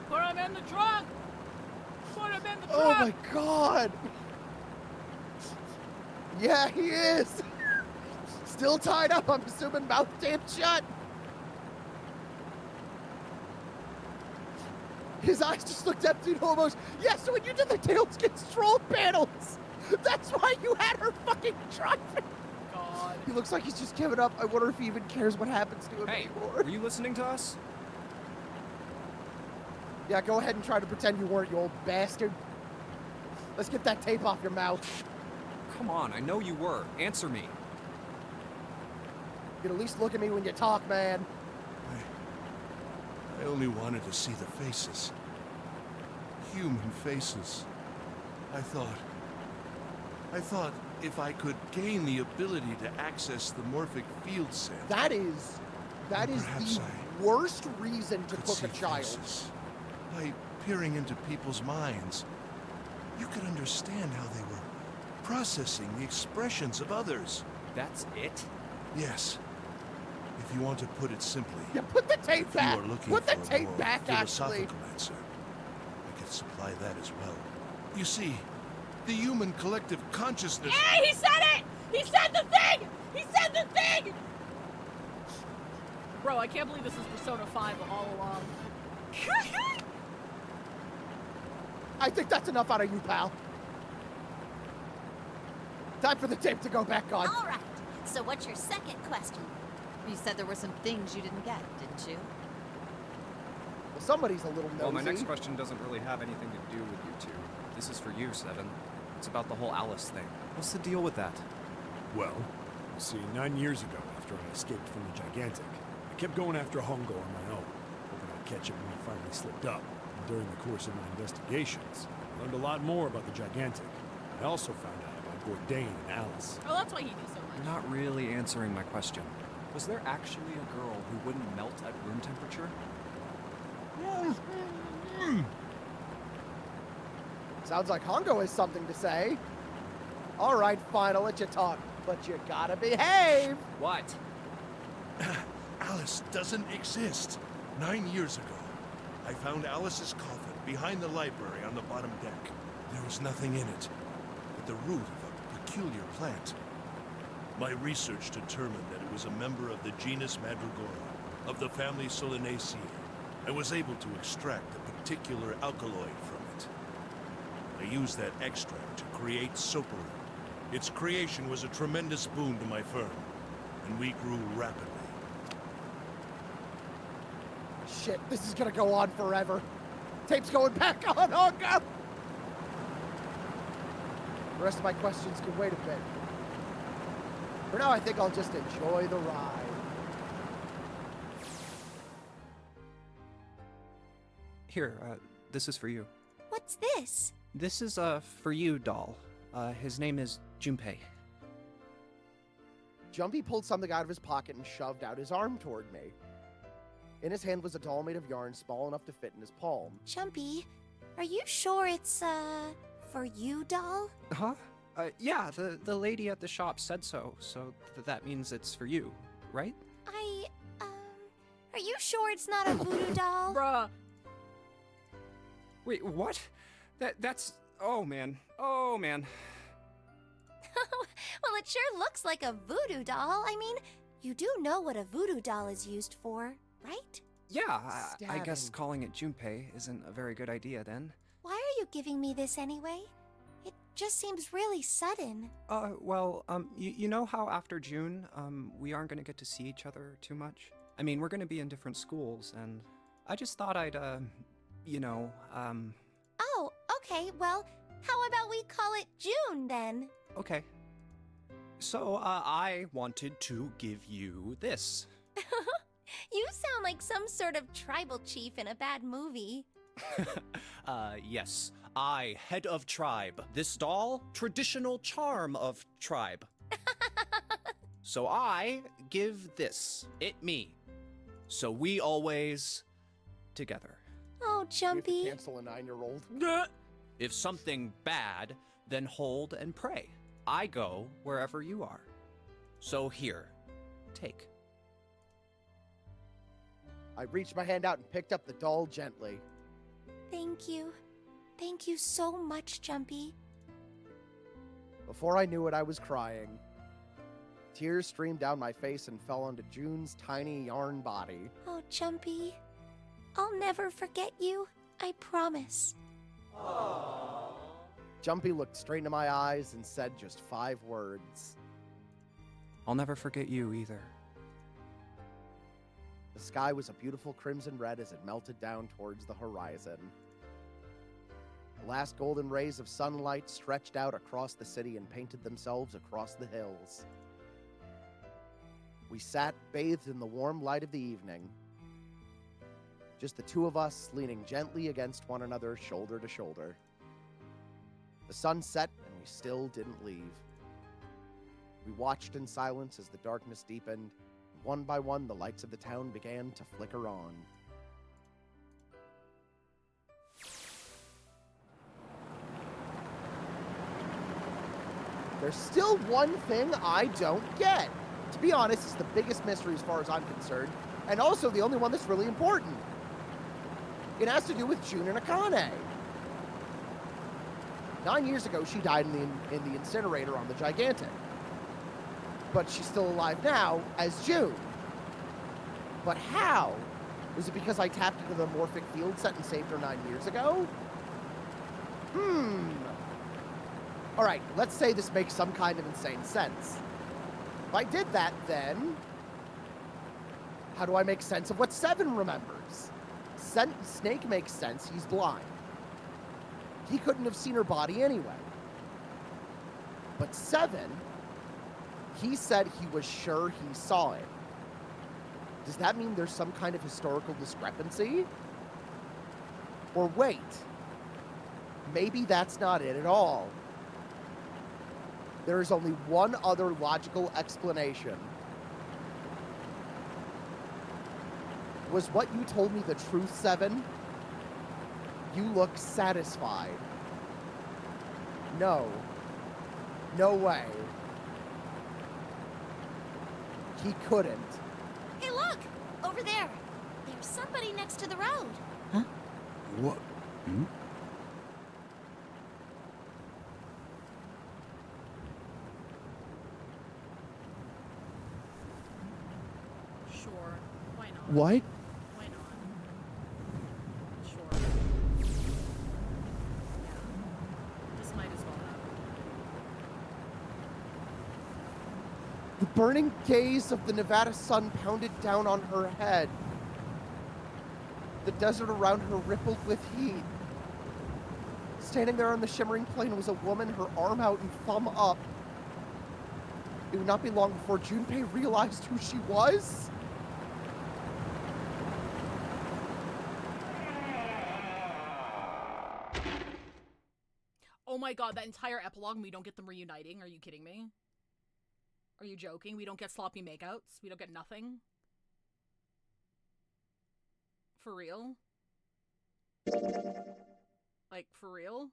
Put him in the trunk! Put him in the trunk! Oh my god! Yeah, he is! Still tied up, I'm assuming mouth taped shut. His eyes just looked empty and almost. Yeah, so when you did the Tailskin Stroll panels, that's why you had her fucking driving. God. He looks like he's just given up. I wonder if he even cares what happens to him Hey, anymore. were you listening to us? Yeah, go ahead and try to pretend you weren't, you old bastard. Let's get that tape off your mouth. Come on, I know you were. Answer me. You can at least look at me when you talk, man. I only wanted to see the faces. Human faces. I thought if I could gain the ability to access the morphic field set. That is perhaps the worst reason to could cook see a child. faces. By peering into people's minds, you could understand how they were processing the expressions of others. That's it? Yes. If you want to put it simply. Yeah, put the tape if back. You are looking Put the for a tape more back, actually. philosophical answer, I could supply that as well. You see, the human collective consciousness. Hey, he said it! He said the thing! He said the thing! Bro, I can't believe this is Persona 5 all along. I think that's enough out of you, pal. Time for the tape to go back on. All right. So what's your second question? You said there were some things you didn't get, didn't you? Well, somebody's a little nosy. Well, my next question doesn't really have anything to do with you two. This is for you, Seven. It's about the whole Alice thing. What's the deal with that? Well, you see, 9 years ago, after I escaped from the Gigantic, I kept going after Hongo on my own, hoping I'd catch him when he finally slipped up. And during the course of my investigations, I learned a lot more about the Gigantic. I also found out about Bourdain and Alice. Oh, that's why he knew so much. You're not really answering my question. Was there actually a girl who wouldn't melt at room temperature? Sounds like Hongo has something to say. All right, fine, I'll let you talk, but you gotta behave. What? Alice doesn't exist. 9 years ago, I found Alice's coffin behind the library on the bottom deck. There was nothing in it but the root of a peculiar plant. My research determined that it was a member of the genus Mandragora, of the family Solanaceae. I was able to extract a particular alkaloid from it. I used that extract to create Soparu. Its creation was a tremendous boon to my firm, and we grew rapidly. shit, this is gonna go on forever. Tape's going back on. Oh, God! The rest of my questions can wait a bit. For now, I think I'll just enjoy the ride. Here, this is for you. What's this? This is, for you, doll. His name is Junpei. Jumpy pulled something out of his pocket and shoved out his arm toward me. In his hand was a doll made of yarn small enough to fit in his palm. Jumpy, are you sure it's, for you, doll? Huh? Yeah, the lady at the shop said so, so that means it's for you, right? Are you sure it's not a voodoo doll? Bruh. Wait, what? That's... Oh, man. Oh, man. Well, it sure looks like a voodoo doll. I mean, you do know what a voodoo doll is used for, right? Yeah, I guess calling it Junpei isn't a very good idea then. Why are you giving me this anyway? It just seems really sudden. Well, you know how after June, we aren't gonna get to see each other too much? I mean, we're gonna be in different schools, and I just thought I'd, Oh, okay, well, how about we call it June then? Okay. So, I wanted to give you this. You sound like some sort of tribal chief in a bad movie. Yes. I, head of tribe. This doll, traditional charm of tribe. So I give this. It me. So we always together. Oh, Jumpy. Cancel a 9-year-old. If something bad, then hold and pray. I go wherever you are. So here, take. I reached my hand out and picked up the doll gently. Thank you. Thank you so much, Jumpy. Before I knew it, I was crying. Tears streamed down my face and fell onto June's tiny yarn body. Oh, Jumpy. I'll never forget you. I promise. Aww. Jumpy looked straight into my eyes and said just 5 words. I'll never forget you either. The sky was a beautiful crimson red as it melted down towards the horizon. The last golden rays of sunlight stretched out across the city and painted themselves across the hills. We sat bathed in the warm light of the evening. Just the two of us leaning gently against one another, shoulder to shoulder. The sun set and we still didn't leave. We watched in silence as the darkness deepened. One by one, the lights of the town began to flicker on. There's still one thing I don't get. To be honest, it's the biggest mystery as far as I'm concerned, and also the only one that's really important. It has to do with June and Akane. 9 years ago, she died in the incinerator on the Gigantic. But she's still alive now as June. But how? Was it because I tapped into the morphic field set and saved her 9 years ago? Alright, let's say this makes some kind of insane sense. If I did that, then how do I make sense of what Seven remembers? Snake makes sense, he's blind. He couldn't have seen her body anyway. But Seven, he said he was sure he saw it. Does that mean there's some kind of historical discrepancy? Or wait, maybe that's not it at all. There is only one other logical explanation. Was what you told me the truth, Seven? You look satisfied. No. No way. He couldn't. Hey, look! Over there. There's somebody next to the road. Huh? What? Sure. Why not? What? Why not? Sure. Yeah. This might as well happen. The burning gaze of the Nevada sun pounded down on her head. The desert around her rippled with heat. Standing there on the shimmering plain was a woman, her arm out and thumb up. It would not be long before Junpei realized who she was. Oh my god, that entire epilogue, we don't get them reuniting. Are you kidding me? Are you joking? We don't get sloppy makeouts? We don't get nothing? For real? Like, for real?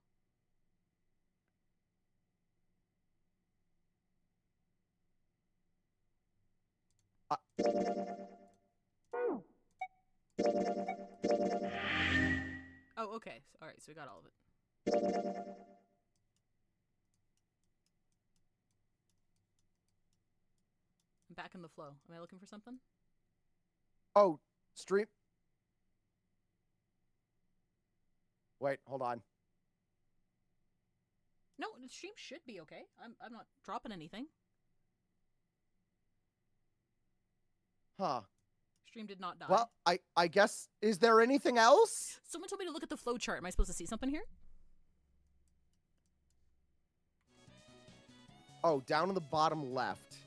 Oh, okay. Alright, so we got all of it. I'm back in the flow. Am I looking for something? Oh, stream. Wait, hold on. No, the stream should be okay. I'm not dropping anything. Huh. Stream did not die. Well, I guess, is there anything else? Someone told me to look at the flow chart. Am I supposed to see something here? Oh, down in the bottom left.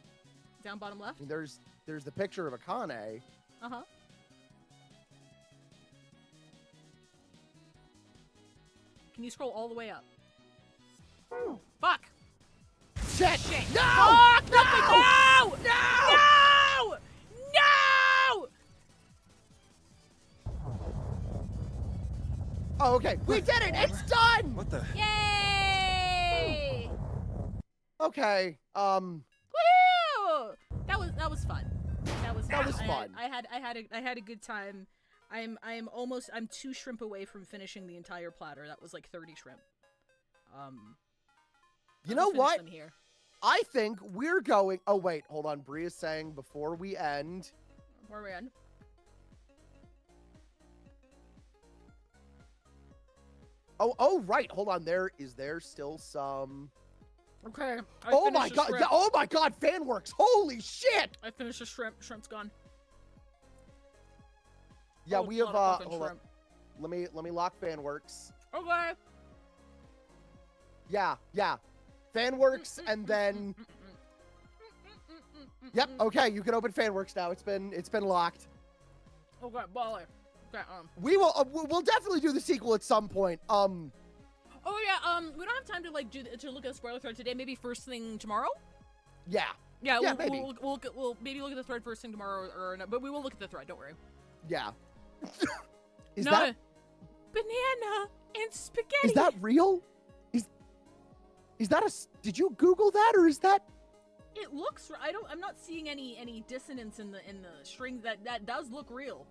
Down bottom left? I mean, there's the picture of Akane. Uh-huh. Can you scroll all the way up? Fuck! Shit! Shit! No! Fuck! No! No! No! No! No! Oh, okay. We did it! It's done! What the? Yay! Okay. Woohoo! That was fun. That was fun. I had a good time. I'm 2 shrimp away from finishing the entire platter. That was like 30 shrimp. You know what? Them here. I think we're going. Oh wait, hold on. Bree is saying before we end. Before we end. Oh right. Hold on. Is there still some? Okay. Oh my god! Oh my god! Fan works! Holy shit! I finished the shrimp. Shrimp's gone. Yeah, Oh, we it's have. not a fucking Hold on. shrimp. Let me lock fan works. Okay. Yeah. Fan works, and then. Yep. Okay, you can open fan works now. It's been locked. Okay, baller. Okay. We will. We'll definitely do the sequel at some point. Oh yeah. We don't have time to like to look at the spoiler thread today. Maybe first thing tomorrow. Yeah. Yeah. Maybe. We'll maybe look at the thread first thing tomorrow, but we will look at the thread. Don't worry. Yeah. Is that banana and spaghetti? Is that real? Is that did you Google that, or is that? It looks. I'm not seeing any dissonance in the strings. That does look real.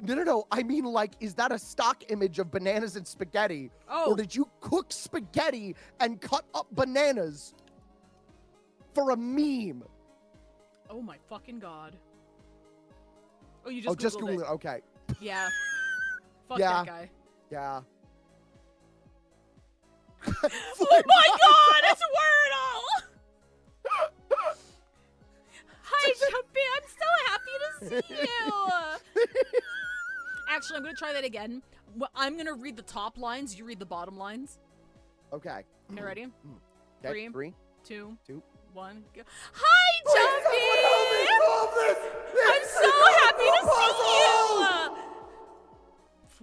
No. I mean, like, is that a stock image of bananas and spaghetti? Oh. Or did you cook spaghetti and cut up bananas for a meme? Oh my fucking god. Oh, you just Googled just Google it. Okay. Yeah. Fuck Yeah. that guy. Yeah. Oh my god, it's Wordle! Hi, Jumpy, I'm so happy to see you! Actually, I'm gonna try that again. I'm gonna read the top lines, you read the bottom lines. Okay. Okay, ready? Okay, 3, 2, 2, 1, go. Hi, Jumpy! I'm so happy to see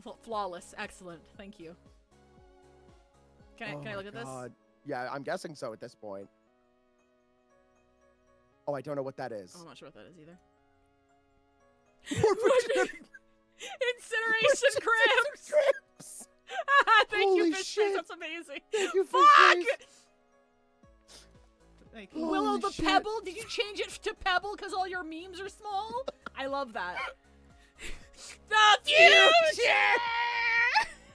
you! Flawless, excellent, thank you. Can I look at this? Yeah, I'm guessing so at this point. Oh, I don't know what that is. I'm not sure what that is either. Incineration crimps! Thank Holy you, Fish shit. That's amazing. Thank you, Fuck! Fish. Thank you. Willow Holy the shit. Pebble? Did you change it to Pebble because all your memes are small? I love that. The future!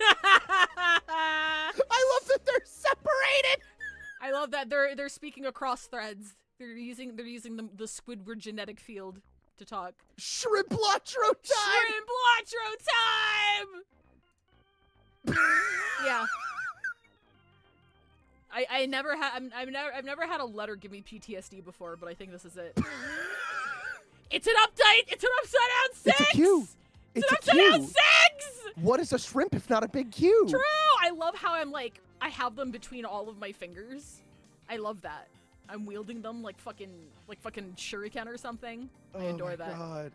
I love that they're separated. I love that they're speaking across threads. They're using the Squidward genetic field to talk. Shrimp Lotro time. Shrimp Lotro time. Yeah. I've never had a letter give me PTSD before, but I think this is it. It's an update. It's an upside down 6. It's a Q. It's a Today on Q. 6! What is a shrimp if not a big Q? True! I love how I'm like, I have them between all of my fingers. I love that. I'm wielding them like fucking shuriken or something. I adore that. Oh my god.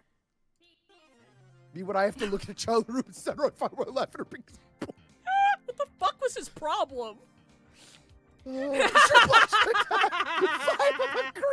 Me when I have to look at a child room center if I were laughing or being... What the fuck was his problem? Five of a grill!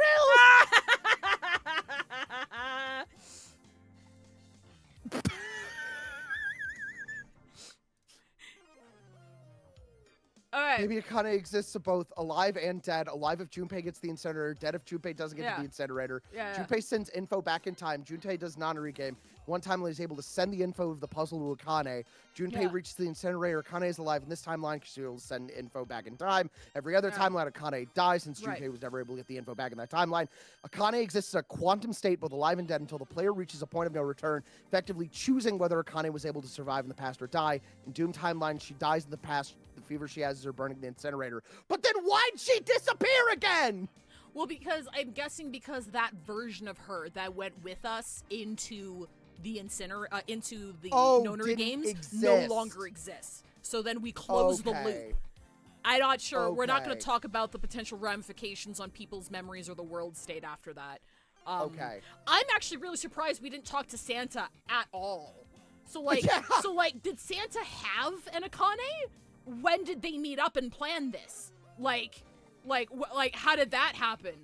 Alright. Maybe Akane exists of both alive and dead. Alive if Junpei gets the incinerator, dead if Junpei doesn't get to the incinerator. Junpei sends info back in time. Junpei does non-re game. One timeline is able to send the info of the puzzle to Akane. Junpei reaches the incinerator. Akane is alive in this timeline because she will send info back in time. Every other timeline, Akane dies since Junpei was never able to get the info back in that timeline. Akane exists in a quantum state, both alive and dead, until the player reaches a point of no return, effectively choosing whether Akane was able to survive in the past or die. In Doom timeline, she dies in the past. The fever she has is her burning the incinerator. But then why'd she disappear again? Well, because I'm guessing because that version of her that went with us into the Nonary games no longer exists. So then we close the loop. I'm not sure. We're not going to talk about the potential ramifications on people's memories or the world state after that. I'm actually really surprised we didn't talk to Santa at all. So like, did Santa have an Akane? When did they meet up and plan this? Like, how did that happen?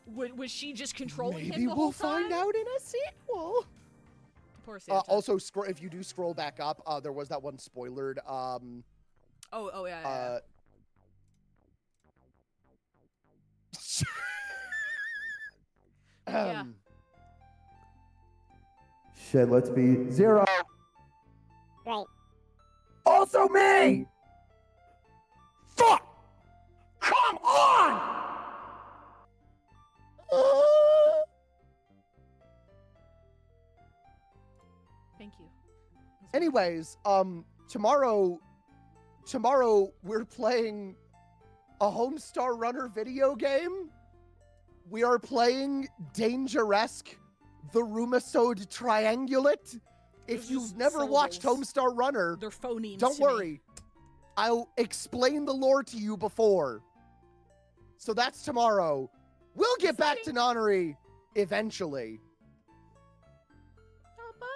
Was she just controlling him the whole time? Maybe we'll find out in a sequel. Poor Santa. Also, if you do scroll back up, there was that one spoilered. Yeah. Shit, let's be 0. Right. Also me! Fuck! Come on! Thank you. Anyways, tomorrow we're playing a Homestar Runner video game. We are playing Dangeresque, the Rumisode Triangulate. If you've never watched Homestar Runner, they're phonemes. Don't worry. I'll explain the lore to you before. So that's tomorrow. We'll get back to Nonary eventually.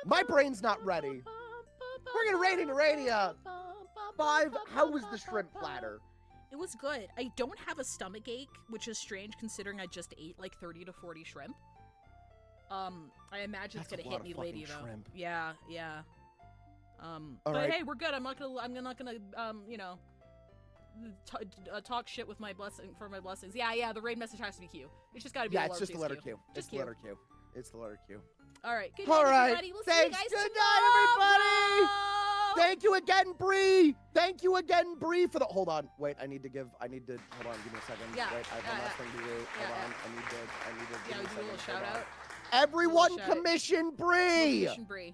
My brain's not ready. We're gonna rate into Radia. 5. How was the shrimp platter? It was good. I don't have a stomach ache, which is strange considering I just ate like 30 to 40 shrimp. I imagine it's gonna hit me later though. Shrimp. Yeah. All But right. hey, we're good. I'm not gonna talk shit with my blessing for my blessings. Yeah. The raid message has to be Q. It's just gotta be. Yeah, it's just the letter Q. It's the letter Q. It's the letter Q. All right. Good All night, right. everybody. We'll Thanks. see you guys Good night, everybody. Thank you again, Bree. Thank you again, Bree, for the. Hold on. Wait. I need to. Hold on. Give me a second. Yeah. Wait. I have one last thing to do. Hold on. I need to. Yeah, we do a little shout out. Everyone, commission Bree. Commission Bree.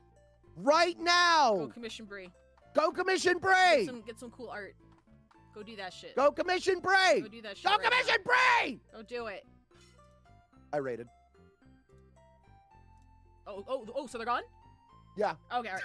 Right now. Go commission Bree. Go commission Bree. Get some cool art. Go do that shit. Go commission Bree. Go do that shit. Go commission Bree. Go do it. I rated. Oh, so they're gone? Yeah. Okay, all right.